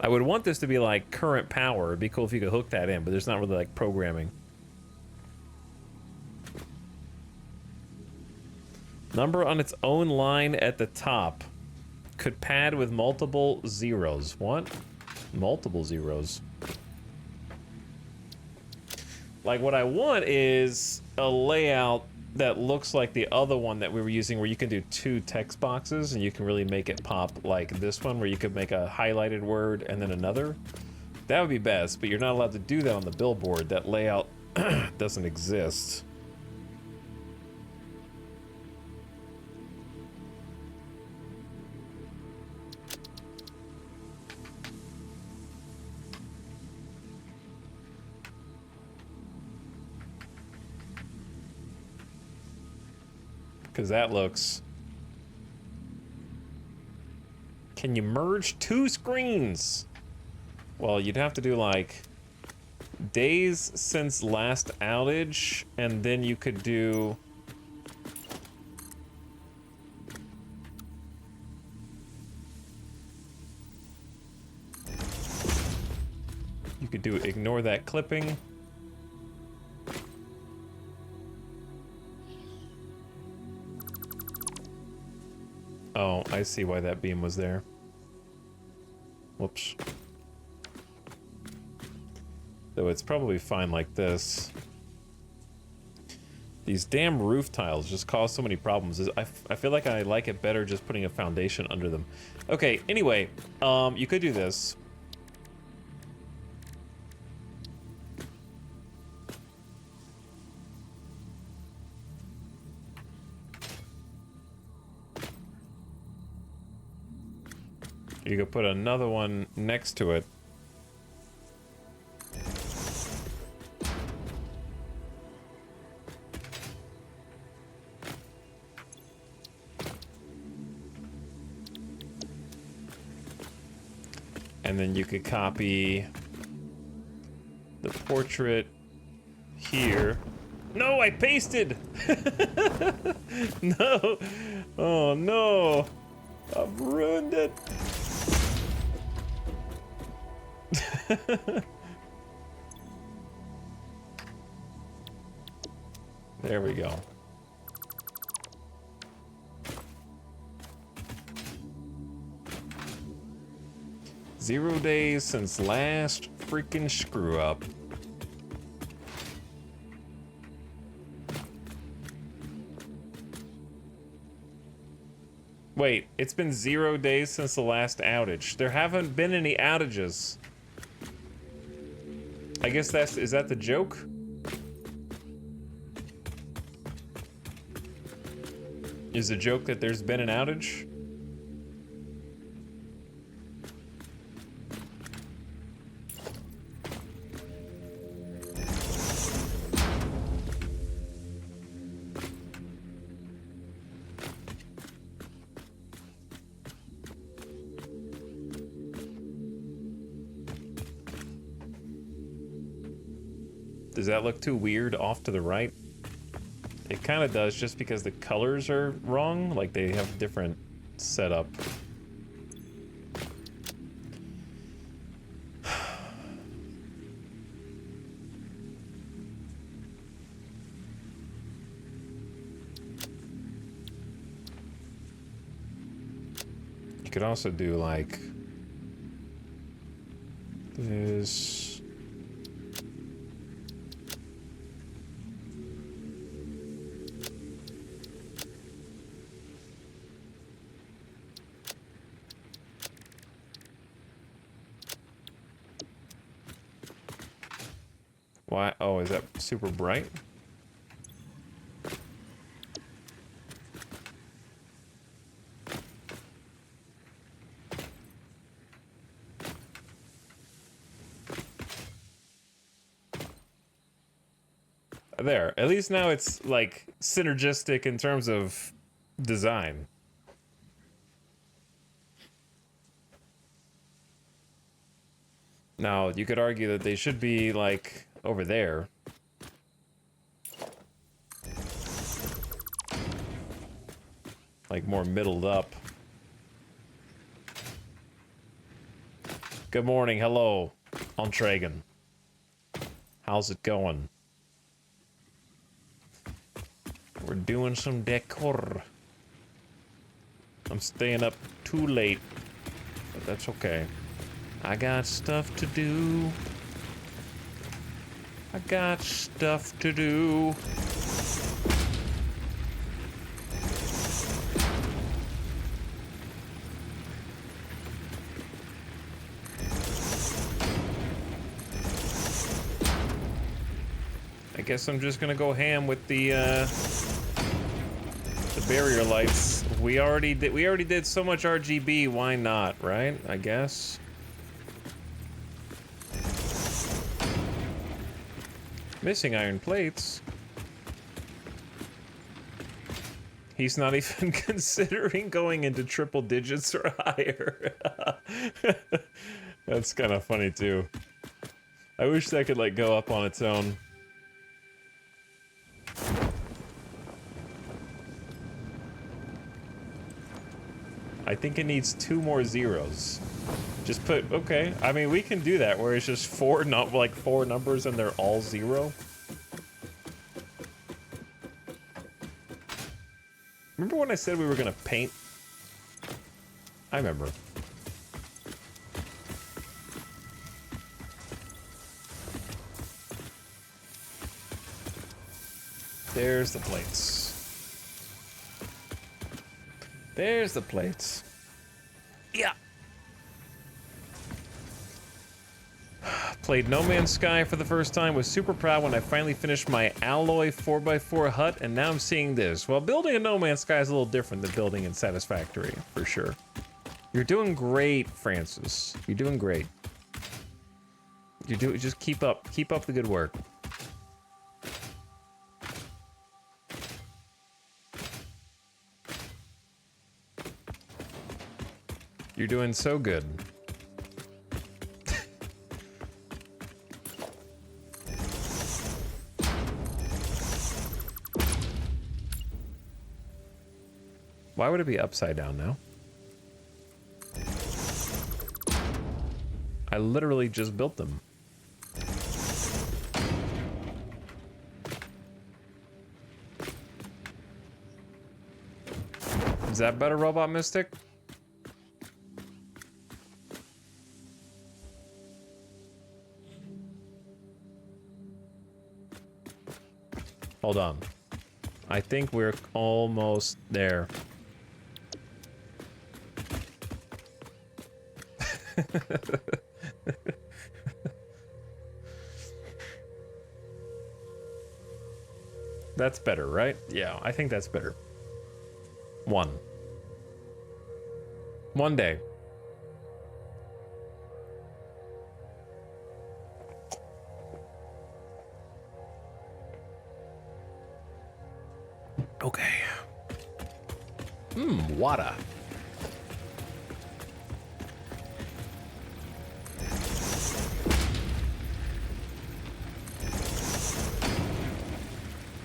I would want this to be like current power. It'd be cool if you could hook that in, but there's not really like programming. Number on its own line at the top. Could pad with multiple zeros. What? Multiple zeros. Like, what I want is a layout that looks like the other one that we were using, where you can do 2 text boxes and you can really make it pop, like this one, where you could make a highlighted word and then another. That would be best, but you're not allowed to do that on the billboard. That layout doesn't exist. Because that looks... Can you merge 2 screens? Well, you'd have to do like days since last outage, and then you could do... You could do ignore that clipping. Oh, I see why that beam was there. Whoops. Though it's probably fine like this. These damn roof tiles just cause so many problems. I feel like I like it better just putting a foundation under them. Okay, anyway, you could do this. You could put another one next to it. And then you could copy the portrait here. No, I pasted! No! Oh no! I've ruined it! There we go. Zero days since last freaking screw up. Wait, it's been 0 days since the last outage. There haven't been any outages. I guess is that the joke? Is the joke that there's been an outage? Does that look too weird off to the right? It kind of does, just because the colors are wrong. Like, they have different setup. You could also do, like, this. Why? Oh, is that super bright? There. At least now it's, like, synergistic in terms of design. Now, you could argue that they should be, like, over there. Like, more middled up. Good morning, hello, Ontragan. How's it going? We're doing some decor. I'm staying up too late, but that's okay. I got stuff to do. I got stuff to do. I guess I'm just gonna go ham with the barrier lights. We already did so much RGB, why not, right? I guess. Missing iron plates. He's not even considering going into triple digits or higher. That's kind of funny too. I wish that could like go up on its own. I think it needs 2 more zeros. Just put, okay, I mean, we can do that, where it's just 4 numbers and they're all 0. Remember when I said we were gonna paint? I remember. There's the plates. There's the plates. Yeah. Played No Man's Sky for the first time, was super proud when I finally finished my alloy 4x4 hut, and now I'm seeing this. Well, building a No Man's Sky is a little different than building in Satisfactory, for sure. You're doing great, Francis. You're doing great. Just keep up the good work. You're doing so good. Why would it be upside down now? I literally just built them. Is that better, Robot Mystic? Hold on. I think we're almost there. That's better, right? Yeah, I think that's better. One day. Okay. Water.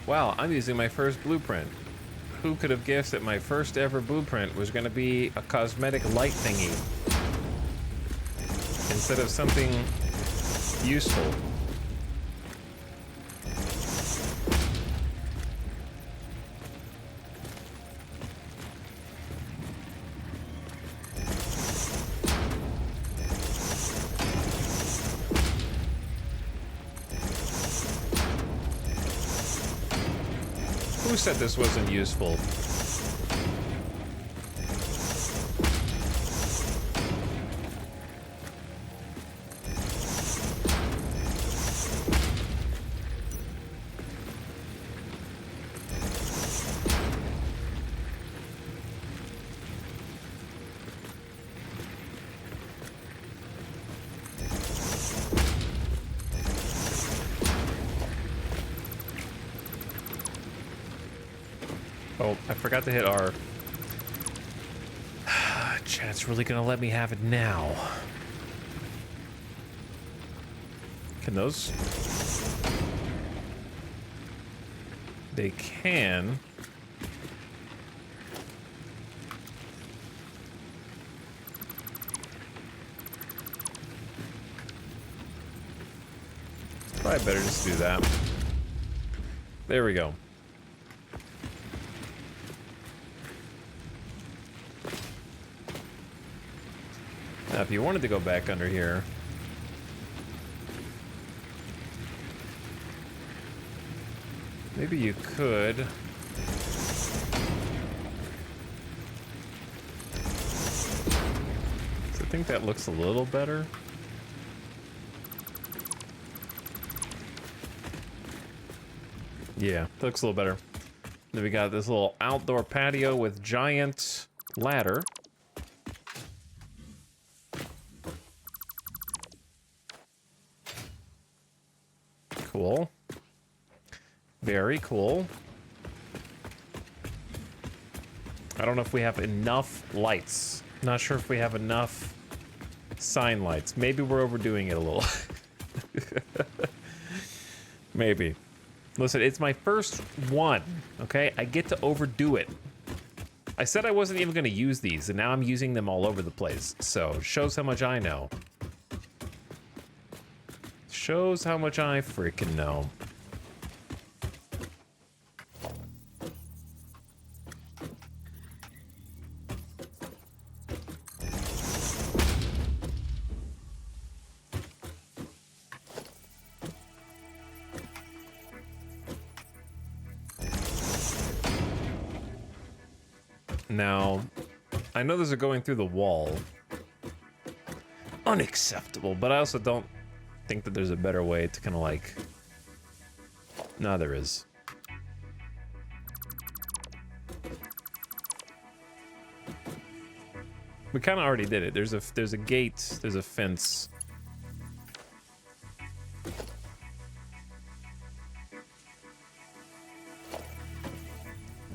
Wow, I'm using my first blueprint. Who could have guessed that my first ever blueprint was going to be a cosmetic light thingy instead of something useful? Who said this wasn't useful? Oh, I forgot to hit R. Chat's really gonna let me have it now. Can those? They can. Probably better just do that. There we go. Now, if you wanted to go back under here, maybe you could. So I think that looks a little better. Yeah, looks a little better. Then we got this little outdoor patio with giant ladder. Cool. Very cool. I don't know if we have enough lights. Not sure if we have enough sign lights. Maybe we're overdoing it a little. Maybe. Listen, it's my first one, okay? I get to overdo it. I said I wasn't even going to use these, and now I'm using them all over the place. So, shows how much I know. Shows how much I freaking know. Now, I know those are going through the wall. Unacceptable, but I also don't think that there's a better way to kind of like... No, there is. We kind of already did it. There's a gate, there's a fence.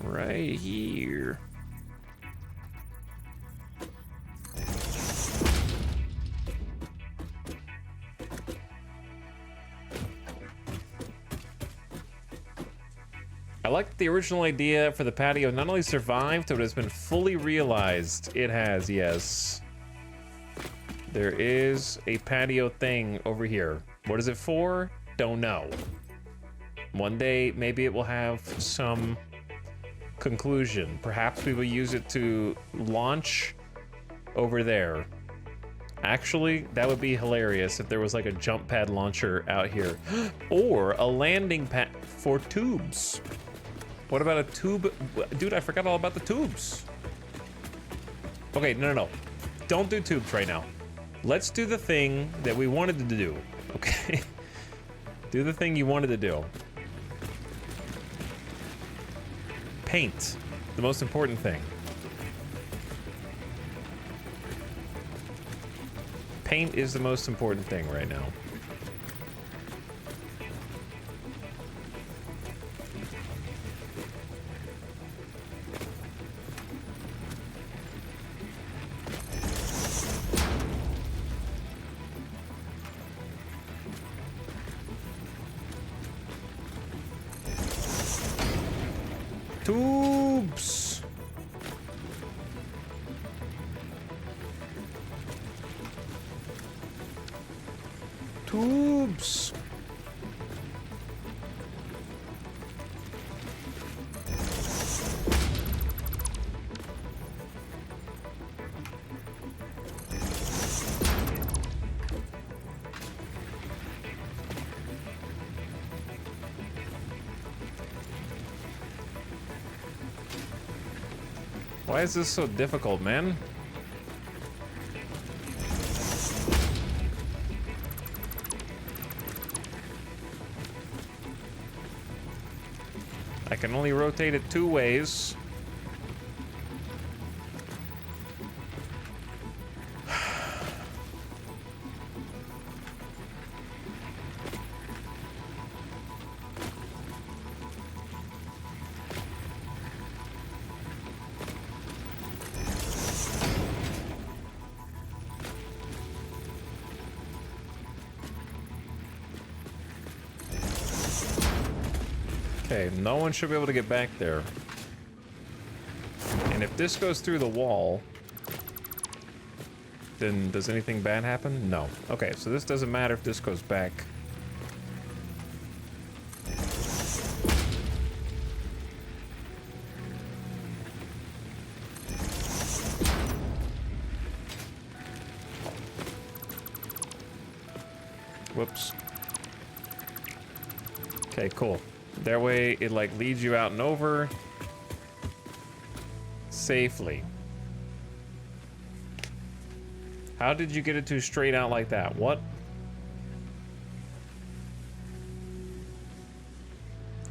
Right here. I like that the original idea for the patio not only survived, but has been fully realized. It has, yes. There is a patio thing over here. What is it for? Don't know. One day, maybe it will have some conclusion. Perhaps we will use it to launch over there. Actually, that would be hilarious if there was like a jump pad launcher out here. Or a landing pad for tubes. What about a tube? Dude, I forgot all about the tubes. Okay, no. Don't do tubes right now. Let's do the thing that we wanted to do, okay? Do the thing you wanted to do. Paint, the most important thing. Paint is the most important thing right now. Tubes. Tubes. Why is this so difficult, man? I can only rotate it 2 ways. Okay, no one should be able to get back there. And if this goes through the wall, then does anything bad happen? No. Okay, so this doesn't matter if this goes back. Whoops. Okay, cool. That way it like leads you out and over safely. How did you get it to straight out like that? What?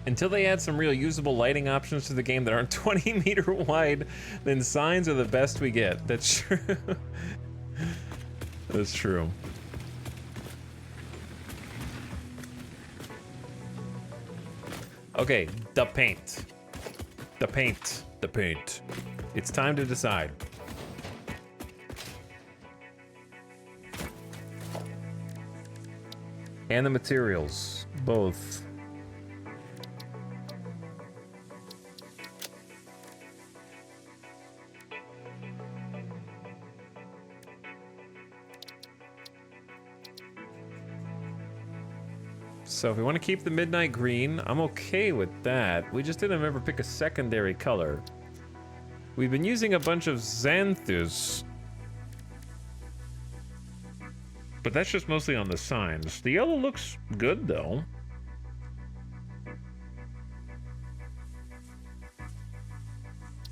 Until they add some real usable lighting options to the game that aren't 20-meter wide, then signs are the best we get. That's true. That's true. Okay, the paint. The paint. The paint. It's time to decide. And the materials, both. So if we want to keep the midnight green, I'm okay with that. We just didn't ever pick a secondary color. We've been using a bunch of xanthus, but that's just mostly on the signs. The yellow looks good though.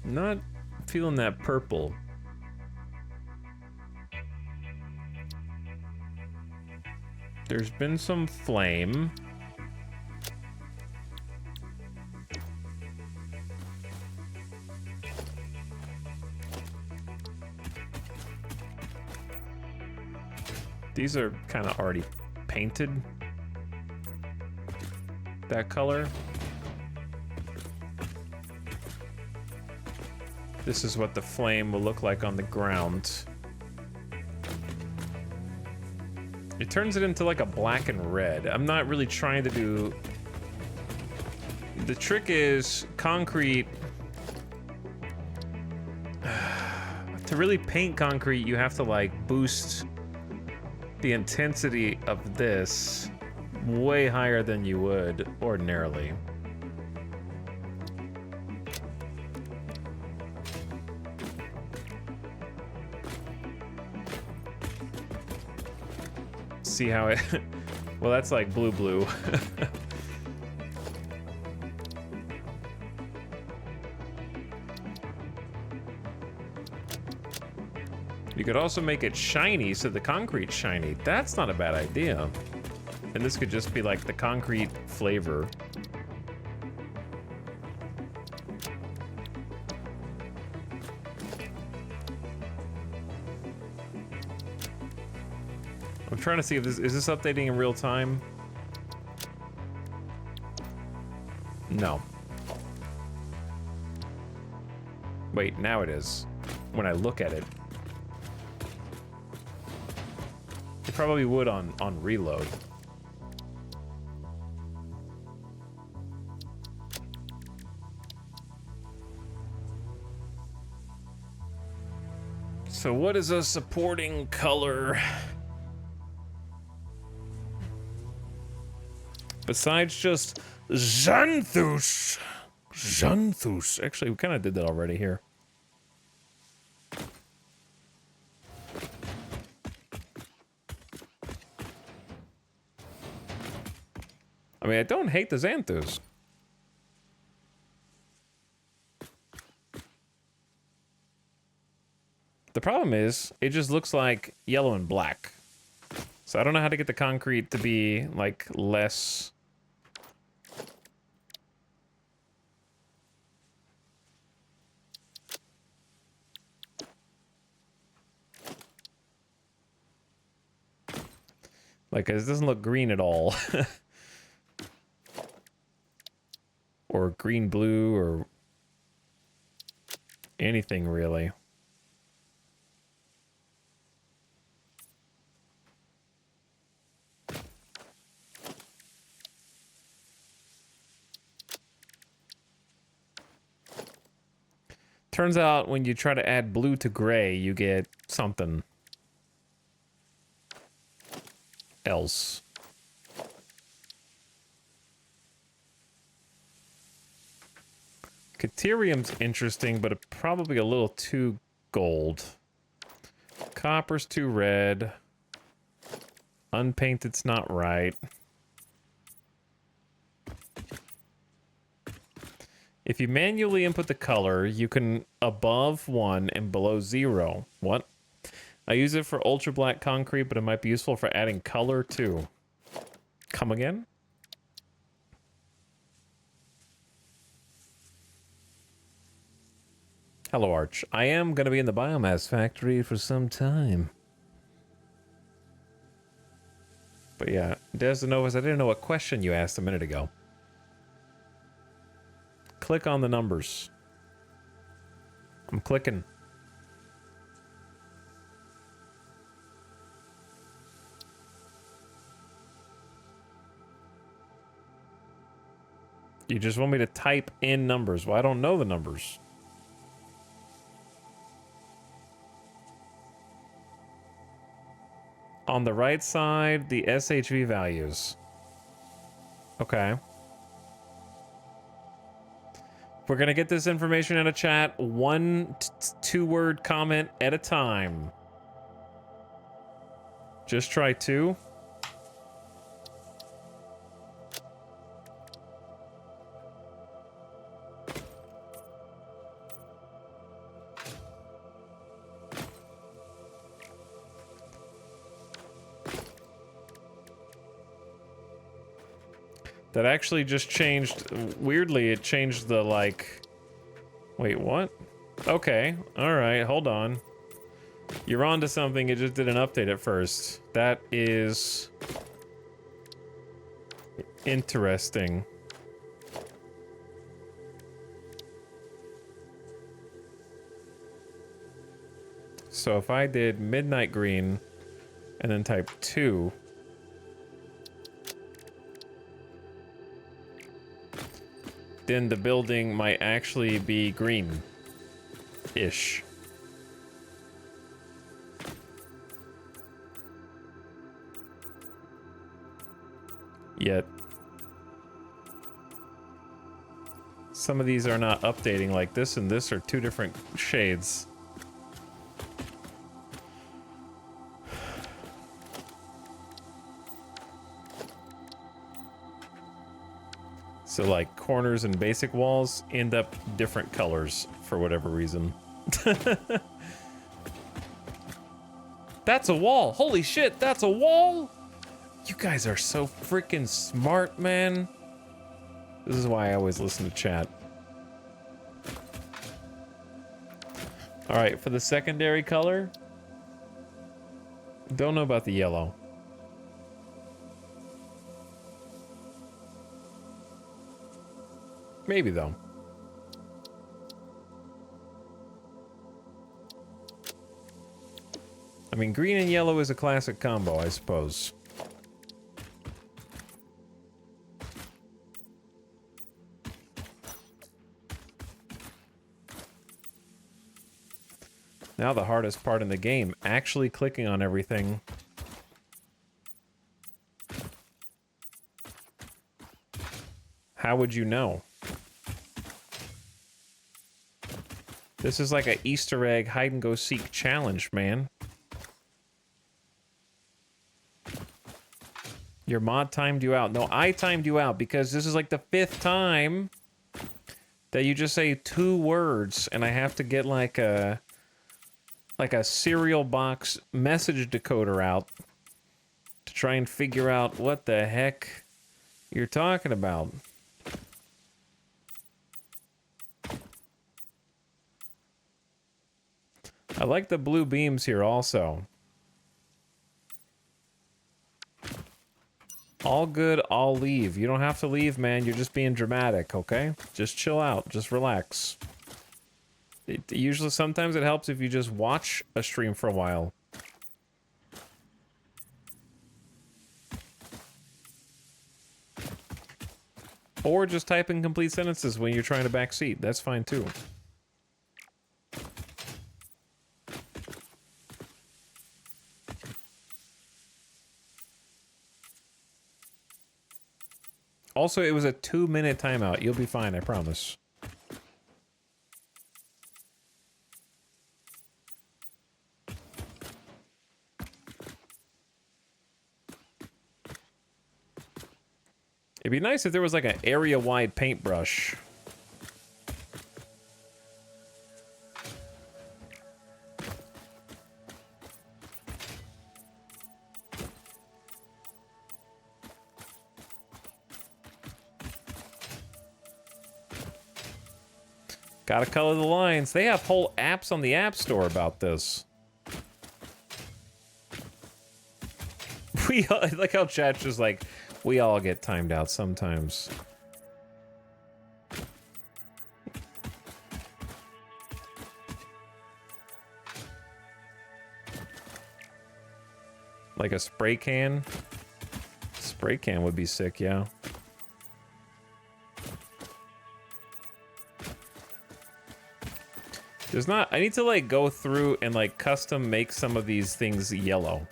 Not feeling that purple. There's been some flame. These are kind of already painted. That color. This is what the flame will look like on the ground. It turns it into like a black and red. I'm not really trying to do... The trick is concrete... To really paint concrete, you have to like boost the intensity of this way higher than you would ordinarily. See how it... Well, that's like blue. You could also make it shiny so the concrete's shiny. That's not a bad idea. And this could just be like the concrete flavor. I'm trying to see if this is this updating in real time? No. Wait, now it is. When I look at it. It probably would on reload. So what is a supporting color? Besides just Xanthus. Xanthus. Actually, we kind of did that already here. I mean, I don't hate the Xanthus. The problem is, it just looks like yellow and black. So I don't know how to get the concrete to be, like, less... Like, it doesn't look green at all. Or green-blue, or... anything, really. Turns out when you try to add blue to gray, you get something else. Caterium's interesting, but probably a little too gold. Copper's too red. Unpainted's not right. If you manually input the color, you can above 1 and below 0. What? I use it for ultra black concrete, but it might be useful for adding color too. Come again? Hello, Arch. I am going to be in the biomass factory for some time. But yeah, Desnovas, I didn't know what question you asked a minute ago. Click on the numbers. I'm clicking. You just want me to type in numbers. Well, I don't know the numbers. On the right side, the SHV values. Okay. We're gonna get this information in a chat, 1 2-word comment at a time. Just try 2. That actually just changed. Weirdly, it changed the, like... Wait, what? Okay, alright, hold on. You're onto something, it just did an update at first. That is... interesting. So if I did midnight green and then type 2, then the building might actually be green-ish. Yet some of these are not updating, like this and this are two different shades. So like corners and basic walls end up different colors for whatever reason. That's a wall. Holy shit, that's a wall? You guys are so freaking smart, man. This is why I always listen to chat. All right, for the secondary color, don't know about the yellow. Maybe though. I mean, green and yellow is a classic combo, I suppose. Now the hardest part in the game, actually clicking on everything. How would you know? This is like a Easter egg hide and go seek challenge, man. Your mod timed you out. No, I timed you out because this is like the 5th time that you just say 2 words and I have to get like a cereal box message decoder out to try and figure out what the heck you're talking about. I like the blue beams here also. All good, I'll leave. You don't have to leave, man. You're just being dramatic, okay? Just chill out. Just relax. Usually, sometimes it helps if you just watch a stream for a while. Or just type in complete sentences when you're trying to backseat. That's fine, too. Also, it was a 2-minute timeout. You'll be fine, I promise. It'd be nice if there was like an area-wide paintbrush. Gotta color the lines. They have whole apps on the App Store about this. We all, like how chat's just like, we all get timed out sometimes. Like a spray can? Spray can would be sick, yeah. There's not, I need to like go through and like custom make some of these things yellow.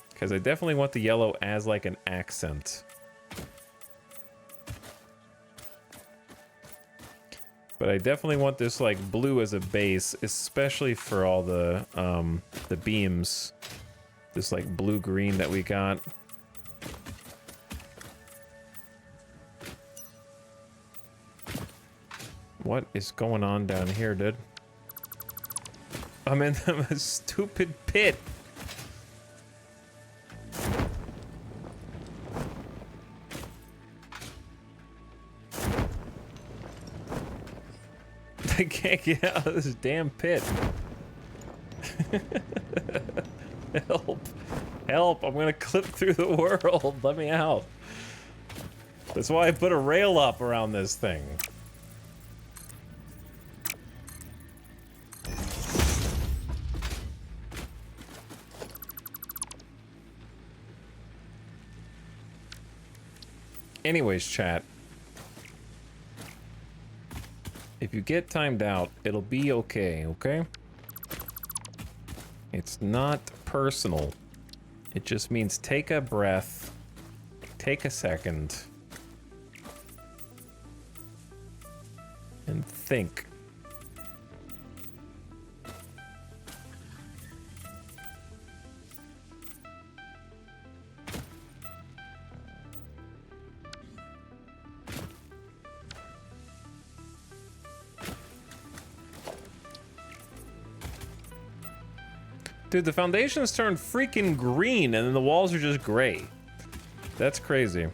Because I definitely want the yellow as like an accent. But I definitely want this like blue as a base, especially for all the beams. This like blue-green that we got. What is going on down here, dude? I'm in a stupid pit. I can't get out of this damn pit. Help. Help, I'm gonna clip through the world. Let me out. That's why I put a rail up around this thing. Anyways, chat. If you get timed out, it'll be okay, okay? It's not personal. It just means take a breath, take a second, and think. Dude, the foundations turned freaking green and then the walls are just gray. That's crazy.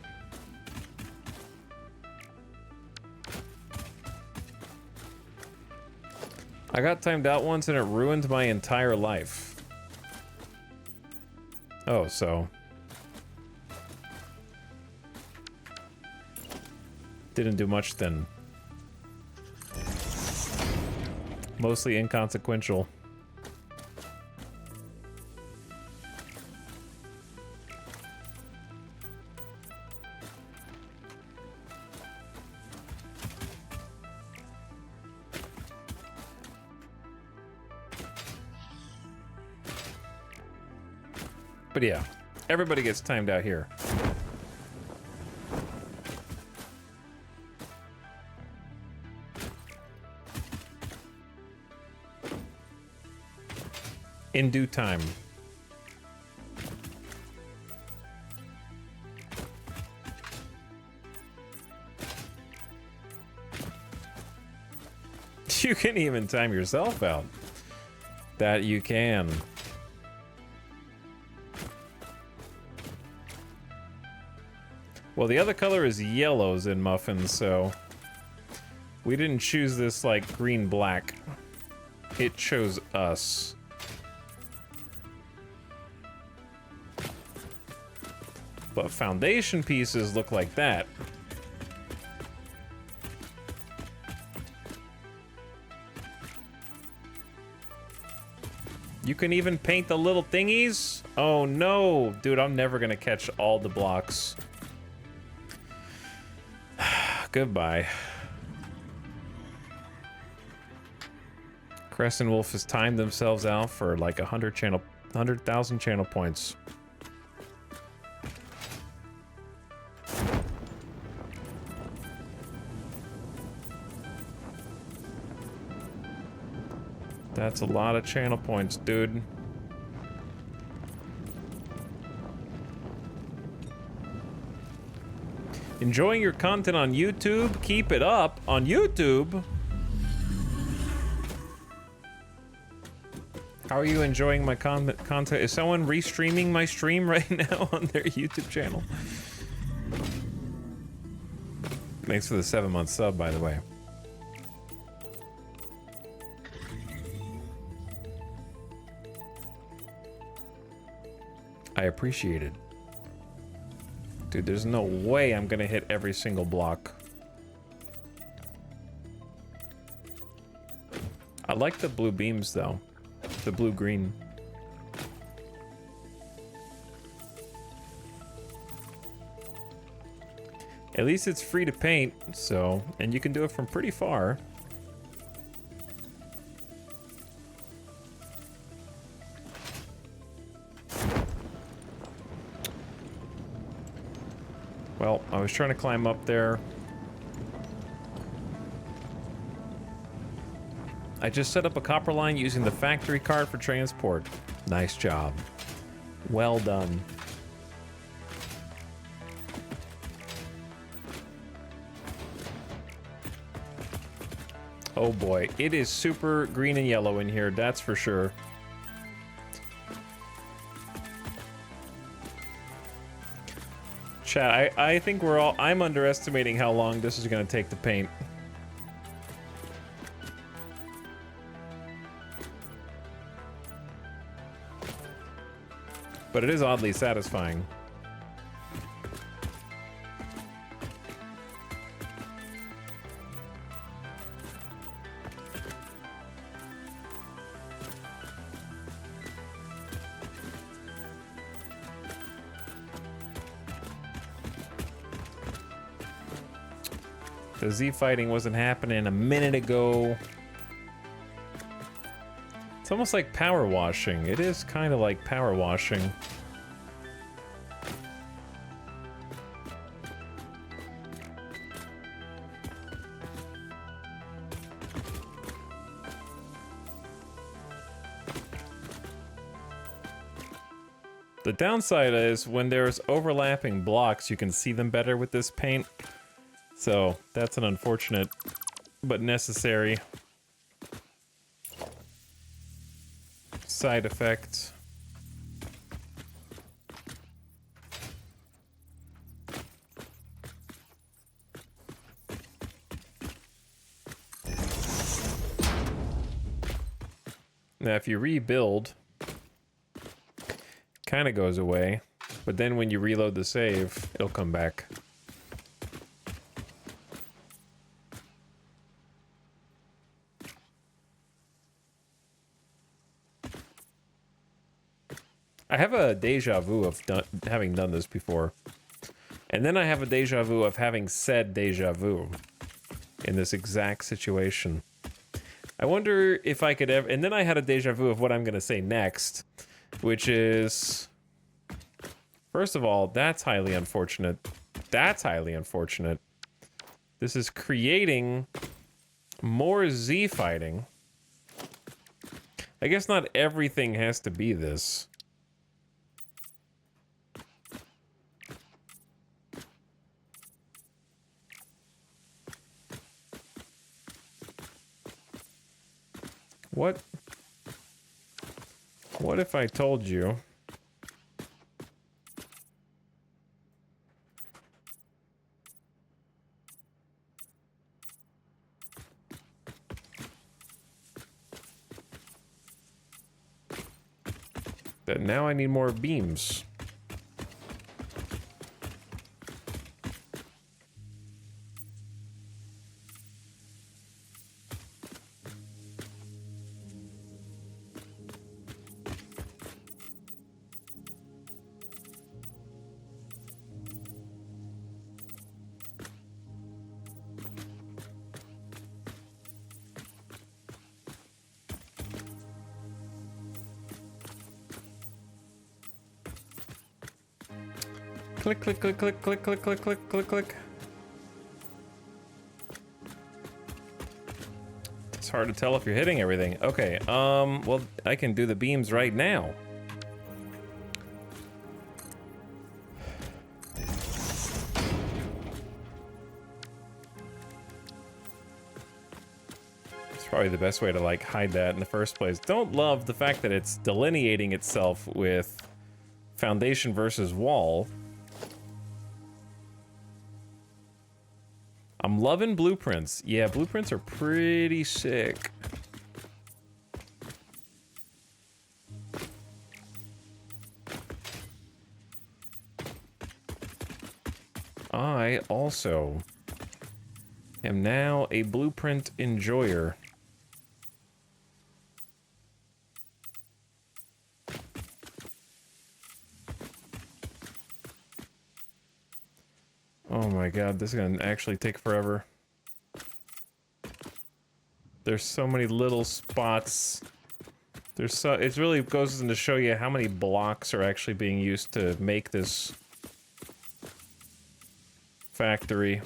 I got timed out once and it ruined my entire life. Oh, so. Didn't do much then. Mostly inconsequential. But yeah, everybody gets timed out here. In due time. You can even time yourself out. That you can. Well, the other color is yellows in muffins, so we didn't choose this like green-black. It chose us. But foundation pieces look like that. You can even paint the little thingies? Oh no, dude, I'm never gonna catch all the blocks. Goodbye. Crescent Wolf has timed themselves out for like 100,000 channel points. That's a lot of channel points, dude. Enjoying your content on YouTube? Keep it up on YouTube. How are you enjoying my content? Is someone restreaming my stream right now on their YouTube channel? Thanks for the 7-month sub, by the way. I appreciate it. Dude, there's no way I'm gonna hit every single block. I like the blue beams, though. The blue-green. At least it's free to paint, so... And you can do it from pretty far. Well, I was trying to climb up there. I just set up a copper line using the factory cart for transport. Nice job. Well done. Oh boy, it is super green and yellow in here, that's for sure. Chat, I think I'm underestimating how long this is gonna take to paint. But it is oddly satisfying. The Z fighting wasn't happening a minute ago. It's almost like power washing. It is kind of like power washing. The downside is when there's overlapping blocks, you can see them better with this paint. So that's an unfortunate but necessary side effect. Now if you rebuild, kind of goes away, but then when you reload the save, it'll come back. I have a deja vu of having done this before. And then I have a deja vu of having said deja vu in this exact situation. I wonder if I could ever... And then I had a deja vu of what I'm going to say next, which is... First of all, that's highly unfortunate. That's highly unfortunate. This is creating more Z fighting. I guess not everything has to be this. What if I told you that now I need more beams? Click, click, click, click, click, click, click, click, click, click. It's hard to tell if you're hitting everything. Okay, well, I can do the beams right now. It's probably the best way to, like, hide that in the first place. Don't love the fact that it's delineating itself with foundation versus wall. I'm loving blueprints. Yeah, blueprints are pretty sick. I also am now a blueprint enjoyer. Oh my god, this is gonna actually take forever. There's so many little spots. It really goes in to show you how many blocks are actually being used to make this factory.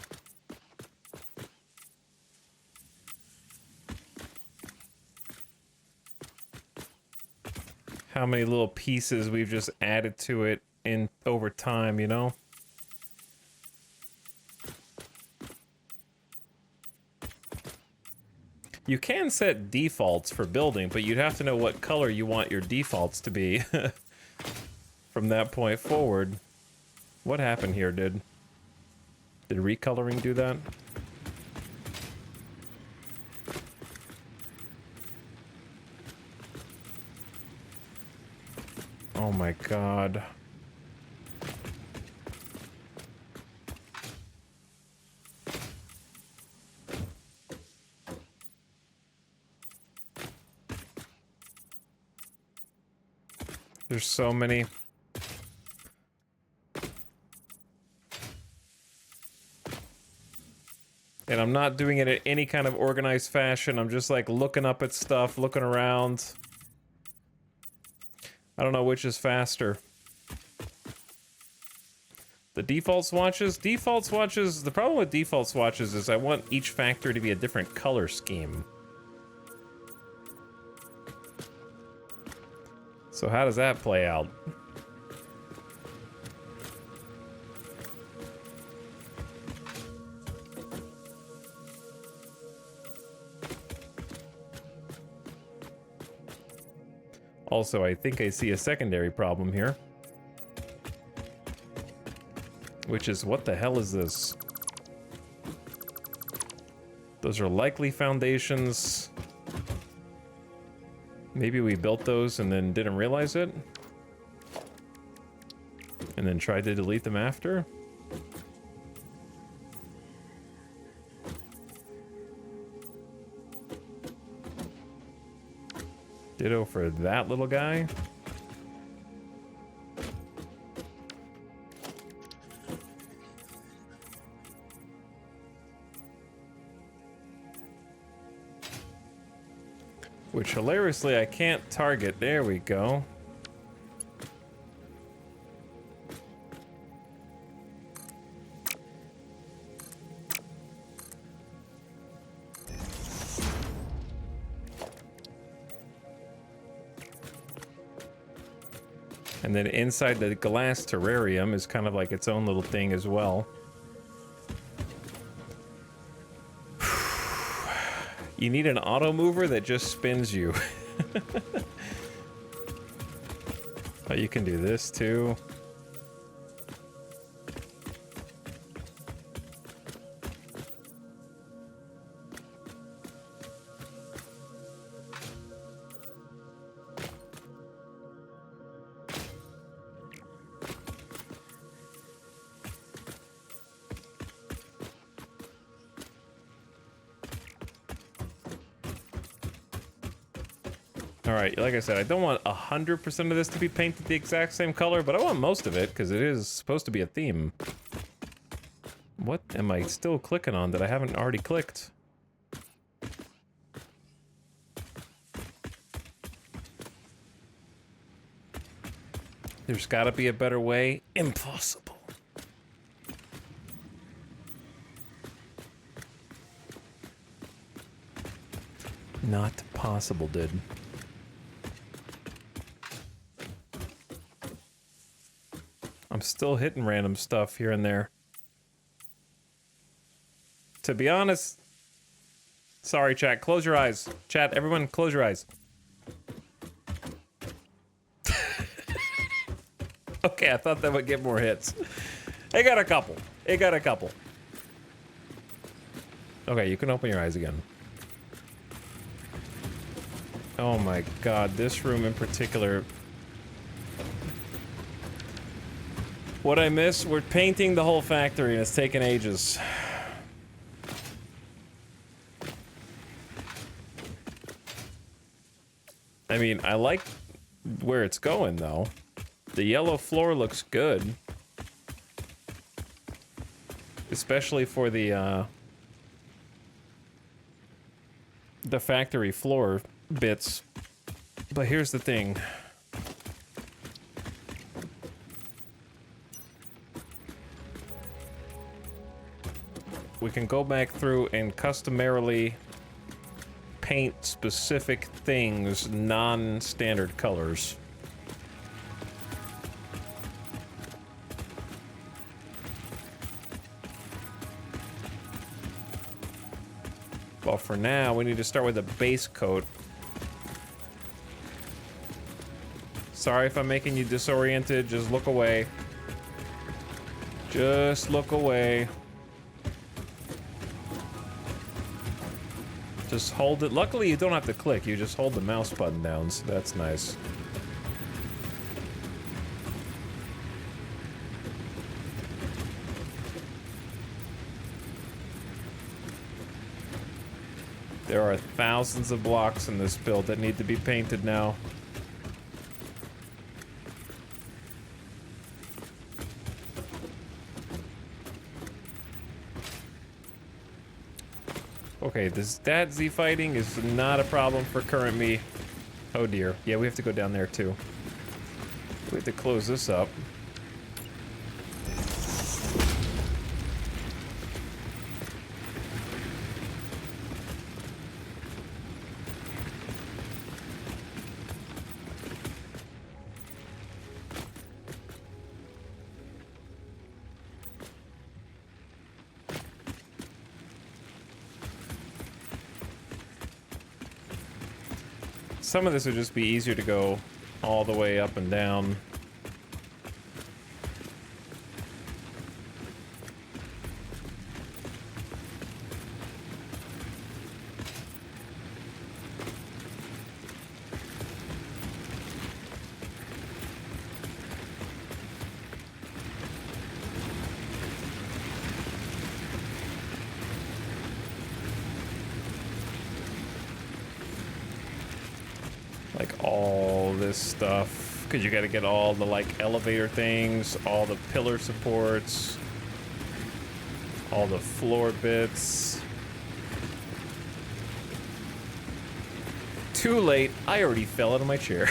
How many little pieces we've just added to it over time, you know? You can set defaults for building, but you'd have to know what color you want your defaults to be from that point forward. What happened here, Did recoloring do that? Oh my god. There's so many. And I'm not doing it in any kind of organized fashion. I'm just like looking up at stuff, looking around. I don't know which is faster. The default swatches? Default swatches, the problem with default swatches is I want each factory to be a different color scheme. So how does that play out? Also, I think I see a secondary problem here. Which is, what the hell is this? Those are likely foundations. Maybe we built those and then didn't realize it? And then tried to delete them after? Ditto for that little guy. Which, hilariously, I can't target. There we go. And then inside the glass terrarium is kind of like its own little thing as well. You need an auto mover that just spins you. Oh, you can do this too. Alright, like I said, I don't want 100% of this to be painted the exact same color, but I want most of it, because it is supposed to be a theme. What am I still clicking on that I haven't already clicked? There's gotta be a better way. Impossible. Not possible, dude. I'm still hitting random stuff here and there. To be honest... Sorry, chat. Close your eyes. Chat, everyone, close your eyes. Okay, I thought that would get more hits. It got a couple. It got a couple. Okay, you can open your eyes again. Oh my god, this room in particular... What I miss, we're painting the whole factory and it's taken ages. I mean, I like where it's going though. The yellow floor looks good. Especially for the factory floor bits. But here's the thing. We can go back through and customarily paint specific things non-standard colors. Well, for now, we need to start with a base coat. Sorry if I'm making you disoriented, just look away. Just look away. Just hold it. Luckily, you don't have to click. You just hold the mouse button down, so that's nice. There are thousands of blocks in this build that need to be painted now. Okay, this Z fighting is not a problem for current me. Oh dear. Yeah, we have to go down there too. We have to close this up. Some of this would just be easier to go all the way up and down. Like all this stuff, because you got to get all the like elevator things, all the pillar supports, all the floor bits. Too late, I already fell out of my chair.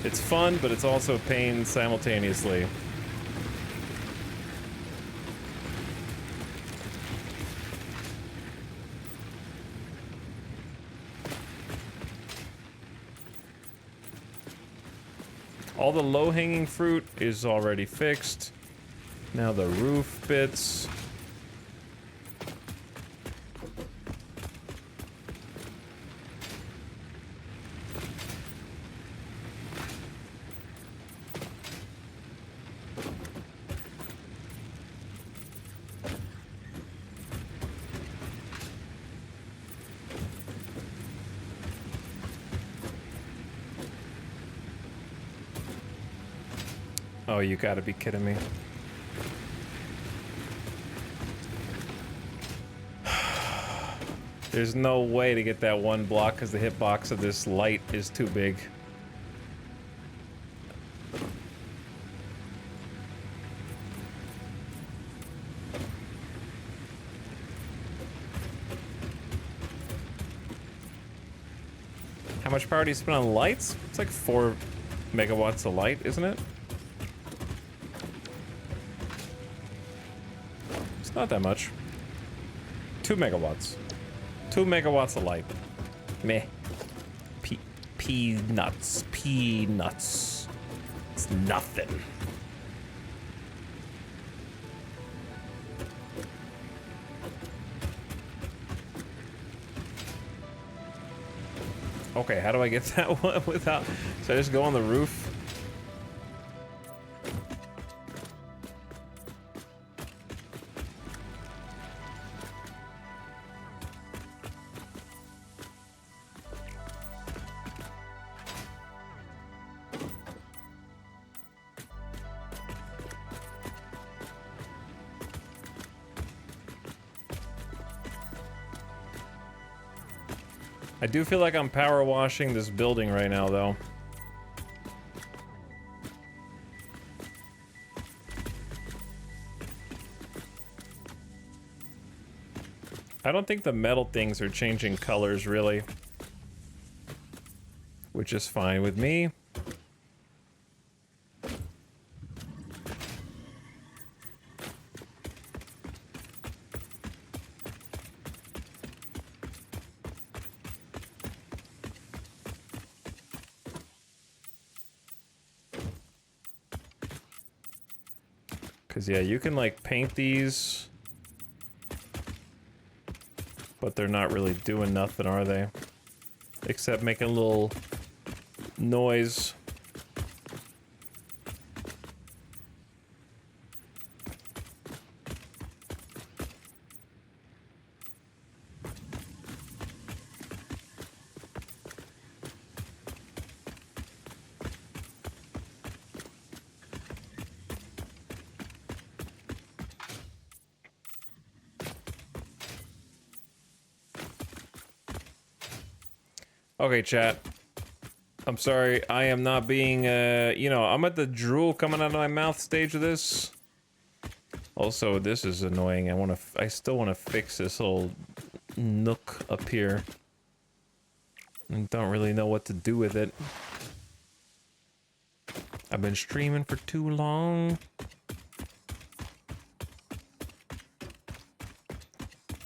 It's fun, but it's also a pain simultaneously. All the low-hanging fruit is already fixed. Now the roof bits. Oh, you gotta be kidding me. There's no way to get that one block because the hitbox of this light is too big. How much power do you spend on lights? It's like 4 megawatts of light, isn't it? It's not that much. 2 megawatts. 2 megawatts of light. Meh. Peanuts. Peanuts. It's nothing. Okay, how do I get that one without... So I just go on the roof? I do feel like I'm power washing this building right now, though. I don't think the metal things are changing colors, really. Which is fine with me. Cause yeah, you can like paint these, but they're not really doing nothing, are they? Except making a little noise. Okay, chat. I'm sorry. I am not being, you know, I'm at the drool coming out of my mouth stage of this. Also, this is annoying. I still want to fix this little nook up here. I don't really know what to do with it. I've been streaming for too long.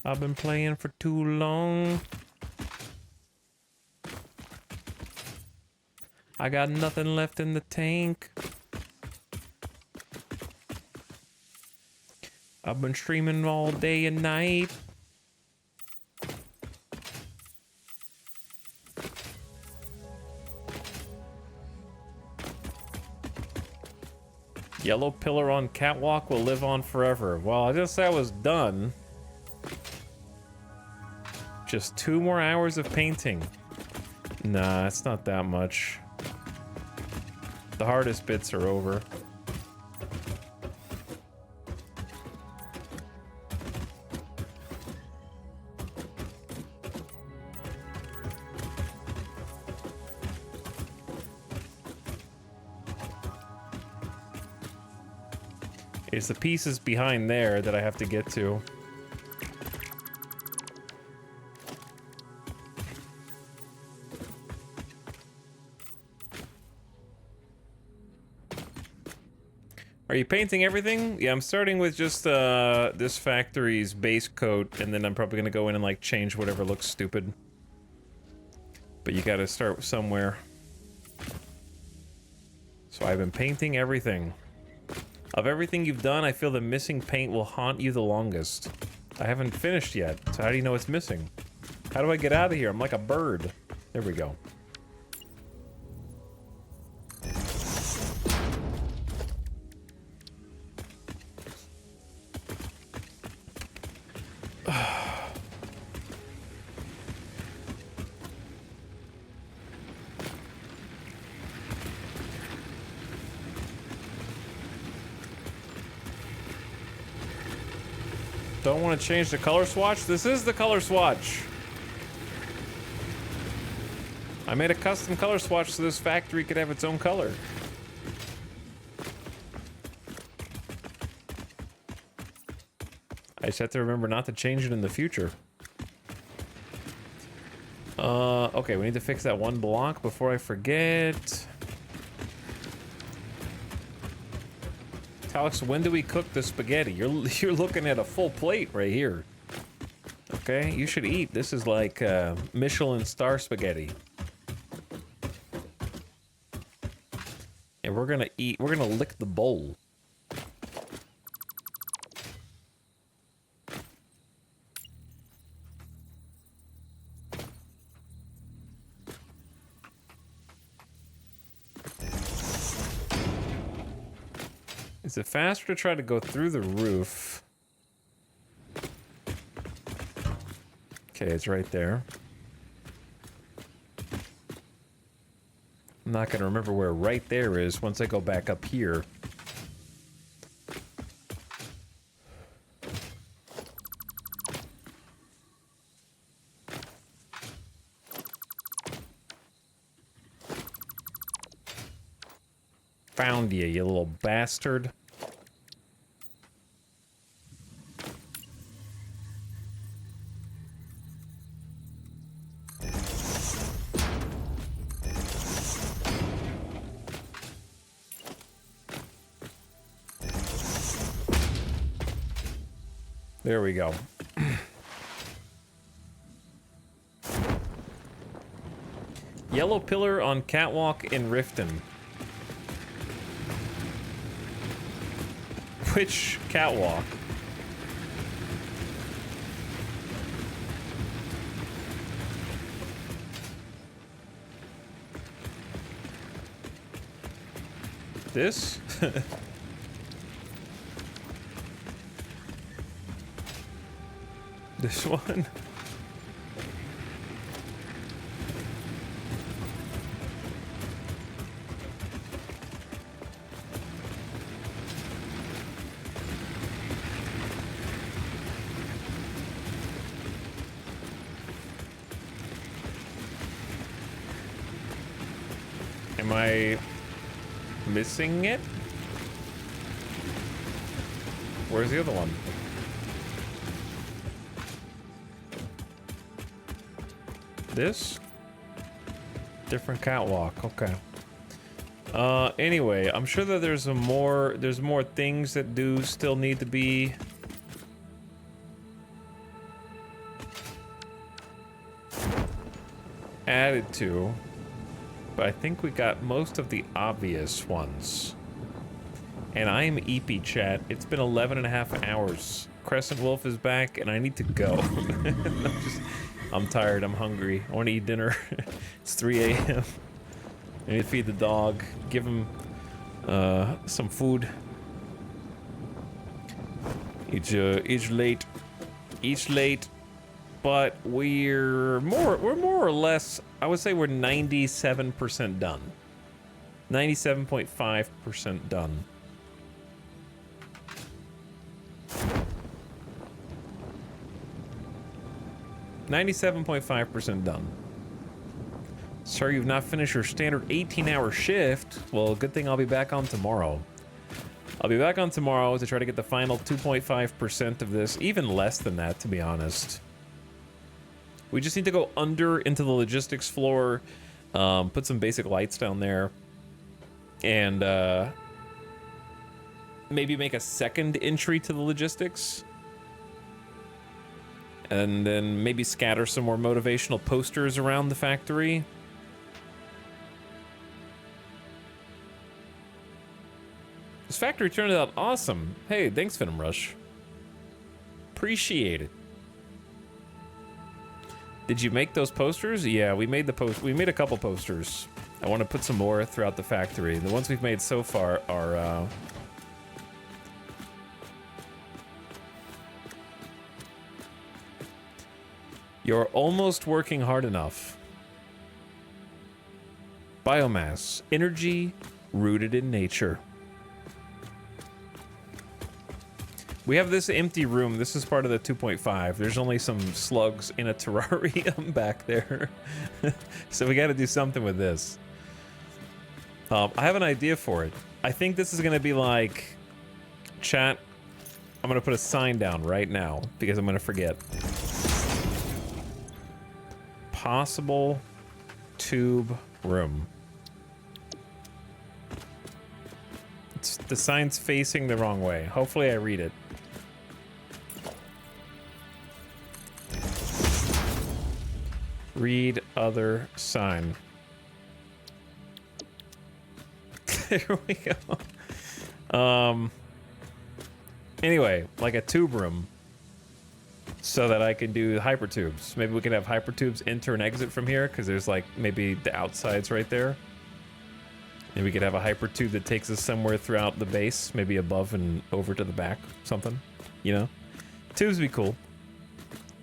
I've been playing for too long. I got nothing left in the tank. I've been streaming all day and night. Yellow pillar on catwalk will live on forever. Well, I just said I was done. Just 2 more hours of painting. Nah, it's not that much. The hardest bits are over. It's the pieces behind there that I have to get to. Are you painting everything? Yeah, I'm starting with just this factory's base coat, and then I'm probably gonna go in and like change whatever looks stupid. But you gotta start somewhere. So I've been painting everything. Of everything you've done, I feel the missing paint will haunt you the longest. I haven't finished yet, so how do you know it's missing? How do I get out of here? I'm like a bird. There we go. Don't want to change the color swatch? This is the color swatch. I made a custom color swatch so this factory could have its own color. I just have to remember not to change it in the future. Okay, we need to fix that one block before I forget. Alex, when do we cook the spaghetti? You're looking at a full plate right here. Okay, you should eat. This is like Michelin star spaghetti. And we're gonna eat. We're gonna lick the bowl. Is it faster to try to go through the roof? Okay, it's right there. I'm not gonna remember where right there is once I go back up here. Found you, you little bastard. There we go. Yellow pillar on catwalk in Riften. Which catwalk? This? This one? Am I missing it? Where's the other one? This? Different catwalk, okay. Anyway, I'm sure that there's more things that do still need to be added to, but I think we got most of the obvious ones. And I am EP chat. It's been 11 and a half hours. Crescent Wolf is back and I need to go. I'm tired, I'm hungry. I want to eat dinner. It's 3 a.m. I need to feed the dog, give him some food. Each late, but we're more or less. I would say we're 97% done. 97.5% done. .5% done. Sir, you've not finished your standard 18-hour shift. Well, good thing I'll be back on tomorrow. I'll be back on tomorrow to try to get the final 2.5% of this. Even less than that, to be honest. We just need to go under into the logistics floor, put some basic lights down there, and maybe make a second entry to the logistics. And then maybe scatter some more motivational posters around the factory. This factory turned out awesome. Hey, thanks, Venom Rush. Appreciate it. Did you make those posters? Yeah, we made we made a couple posters. I want to put some more throughout the factory. The ones we've made so far are you're almost working hard enough. Biomass, energy rooted in nature. We have this empty room. This is part of the 2.5. There's only some slugs in a terrarium back there. So we got to do something with this. I have an idea for it. I think this is going to be like, chat, I'm going to put a sign down right now because I'm going to forget. Possible tube room. The sign's facing the wrong way. Hopefully I read it. Read other sign. There we go. Anyway, like a tube room. So that I can do hypertubes. Maybe we can have hypertubes enter and exit from here, because there's like maybe the outsides right there. Maybe we could have a hypertube that takes us somewhere throughout the base, maybe above and over to the back, something, you know? Tubes would be cool.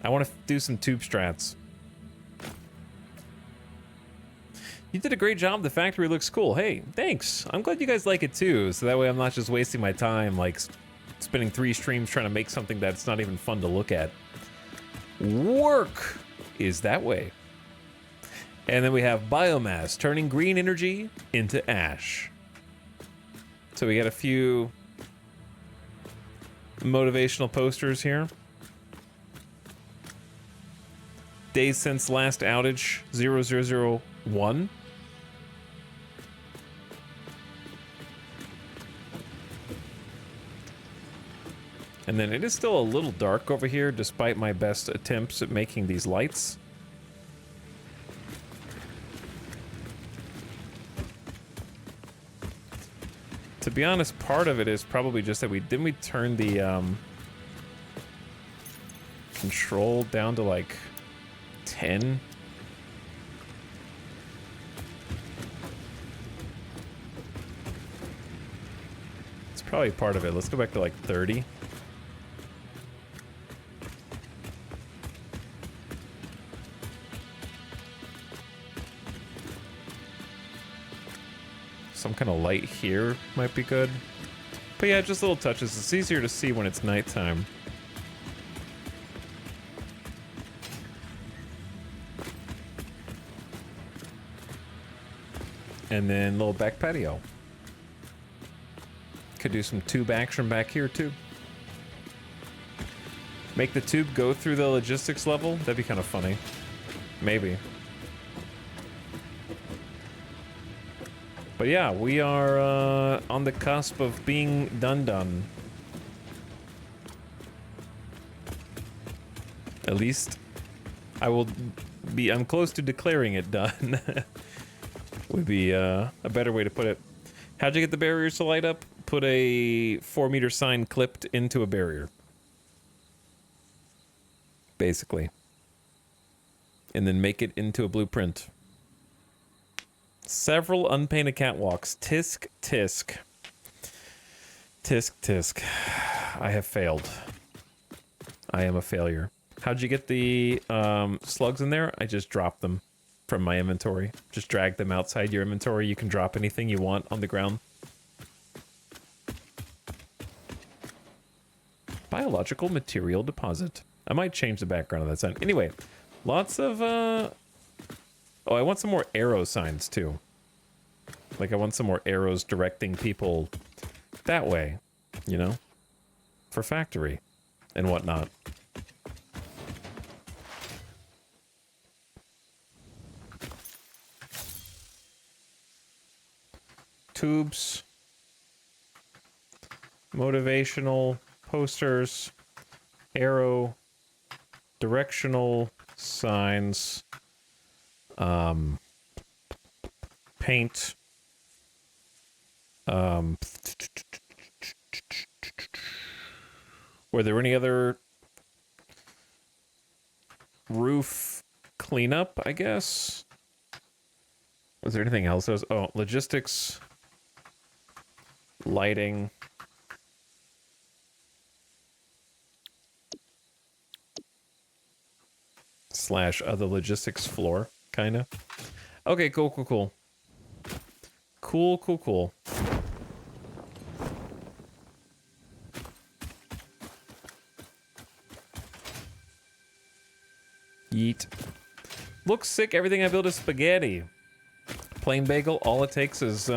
I want to do some tube strats. You did a great job. The factory looks cool. Hey, thanks. I'm glad you guys like it too, so that way I'm not just wasting my time like spending 3 streams trying to make something that's not even fun to look at. Work is that way. And then we have biomass, turning green energy into ash. So we got a few motivational posters here. Days since last outage, 0001. And then it is still a little dark over here, despite my best attempts at making these lights. To be honest, part of it is probably just that we turn the control down to like 10. It's probably part of it. Let's go back to like 30. Some kind of light here might be good. But yeah, just little touches. It's easier to see when it's nighttime. And then little back patio. Could do some tube action back here too. Make the tube go through the logistics level? That'd be kind of funny. Maybe. But yeah, we are on the cusp of being done. At least I'm close to declaring it done. Would be a better way to put it. How'd you get the barriers to light up? Put a 4-meter sign clipped into a barrier. Basically. And then make it into a blueprint. Several unpainted catwalks. Tisk, tisk. Tisk, tisk. I have failed. I am a failure. How'd you get the slugs in there? I just dropped them from my inventory. Just drag them outside your inventory. You can drop anything you want on the ground. Biological material deposit. I might change the background of that sign. Anyway, lots of... Oh, I want some more arrow signs, too. Like, I want some more arrows directing people that way, you know? For factory and whatnot. Tubes. Motivational posters. Arrow. Directional signs. Paint. Were there any other roof cleanup, I guess? Was there anything else? Oh, logistics, lighting. / other logistics floor, kind of. Okay, cool. Cool. Yeet. Looks sick. Everything I build is spaghetti. Plain bagel, all it takes is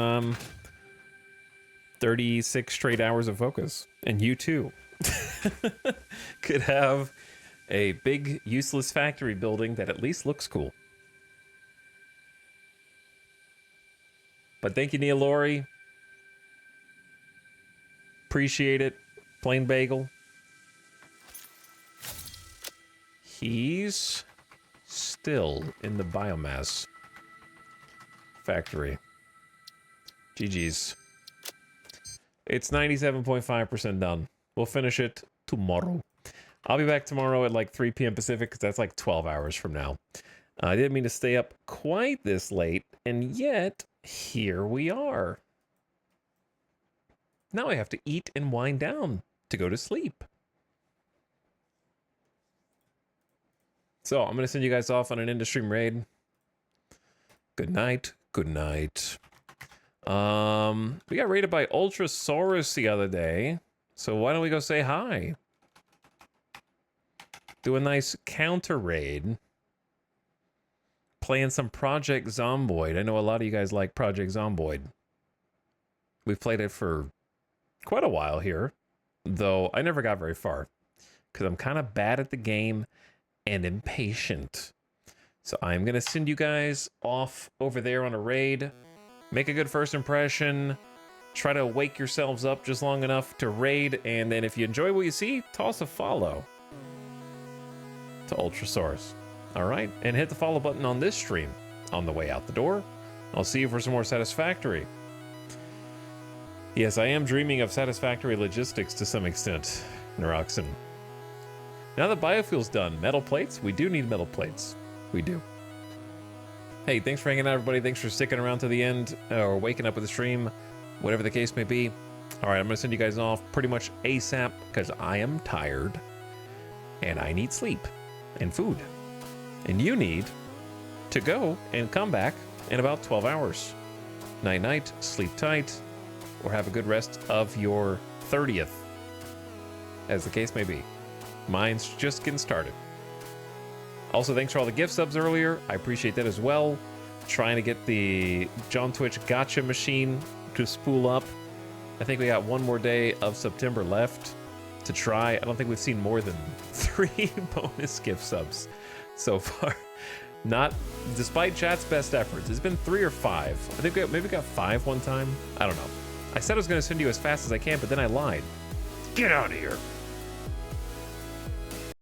36 straight hours of focus. And you too could have a big useless factory building that at least looks cool. But thank you, Neil Laurie. Appreciate it. Plain bagel. He's still in the biomass factory. GG's. It's 97.5% done. We'll finish it tomorrow. I'll be back tomorrow at like 3 p.m. Pacific, because that's like 12 hours from now. I didn't mean to stay up quite this late, and yet here we are. Now I have to eat and wind down to go to sleep. So I'm going to send you guys off on an end-of-stream raid. Good night. Good night. We got raided by Ultrasaurus the other day. So why don't we go say hi? Do a nice counter raid. Playing some Project Zomboid. I know a lot of you guys like Project Zomboid. We've played it for quite a while here. Though I never got very far. Because I'm kind of bad at the game and impatient. So I'm going to send you guys off over there on a raid. Make a good first impression. Try to wake yourselves up just long enough to raid. And then if you enjoy what you see, toss a follow to Ultrasaurus. All right? And hit the follow button on this stream on the way out the door. I'll see you for some more Satisfactory. Yes, I am dreaming of Satisfactory logistics to some extent, Neuroxen. Now that biofuel's done, metal plates? We do need metal plates. We do. Hey, thanks for hanging out, everybody. Thanks for sticking around to the end, or waking up with the stream, whatever the case may be. All right, I'm going to send you guys off pretty much ASAP, because I am tired, and I need sleep, and food. And you need to go and come back in about 12 hours. Night-night, sleep tight, or have a good rest of your 30th, as the case may be. Mine's just getting started. Also, thanks for all the gift subs earlier. I appreciate that as well. trying to get the John Twitch gotcha machine to spool up. I think we got one more day of September left to try. I don't think we've seen more than 3 bonus gift subs so far. Not, despite chat's best efforts. It's been 3 or 5. I think we maybe got 5 one time. I don't know. I said I was going to send you as fast as I can, but then I lied. Get out of here.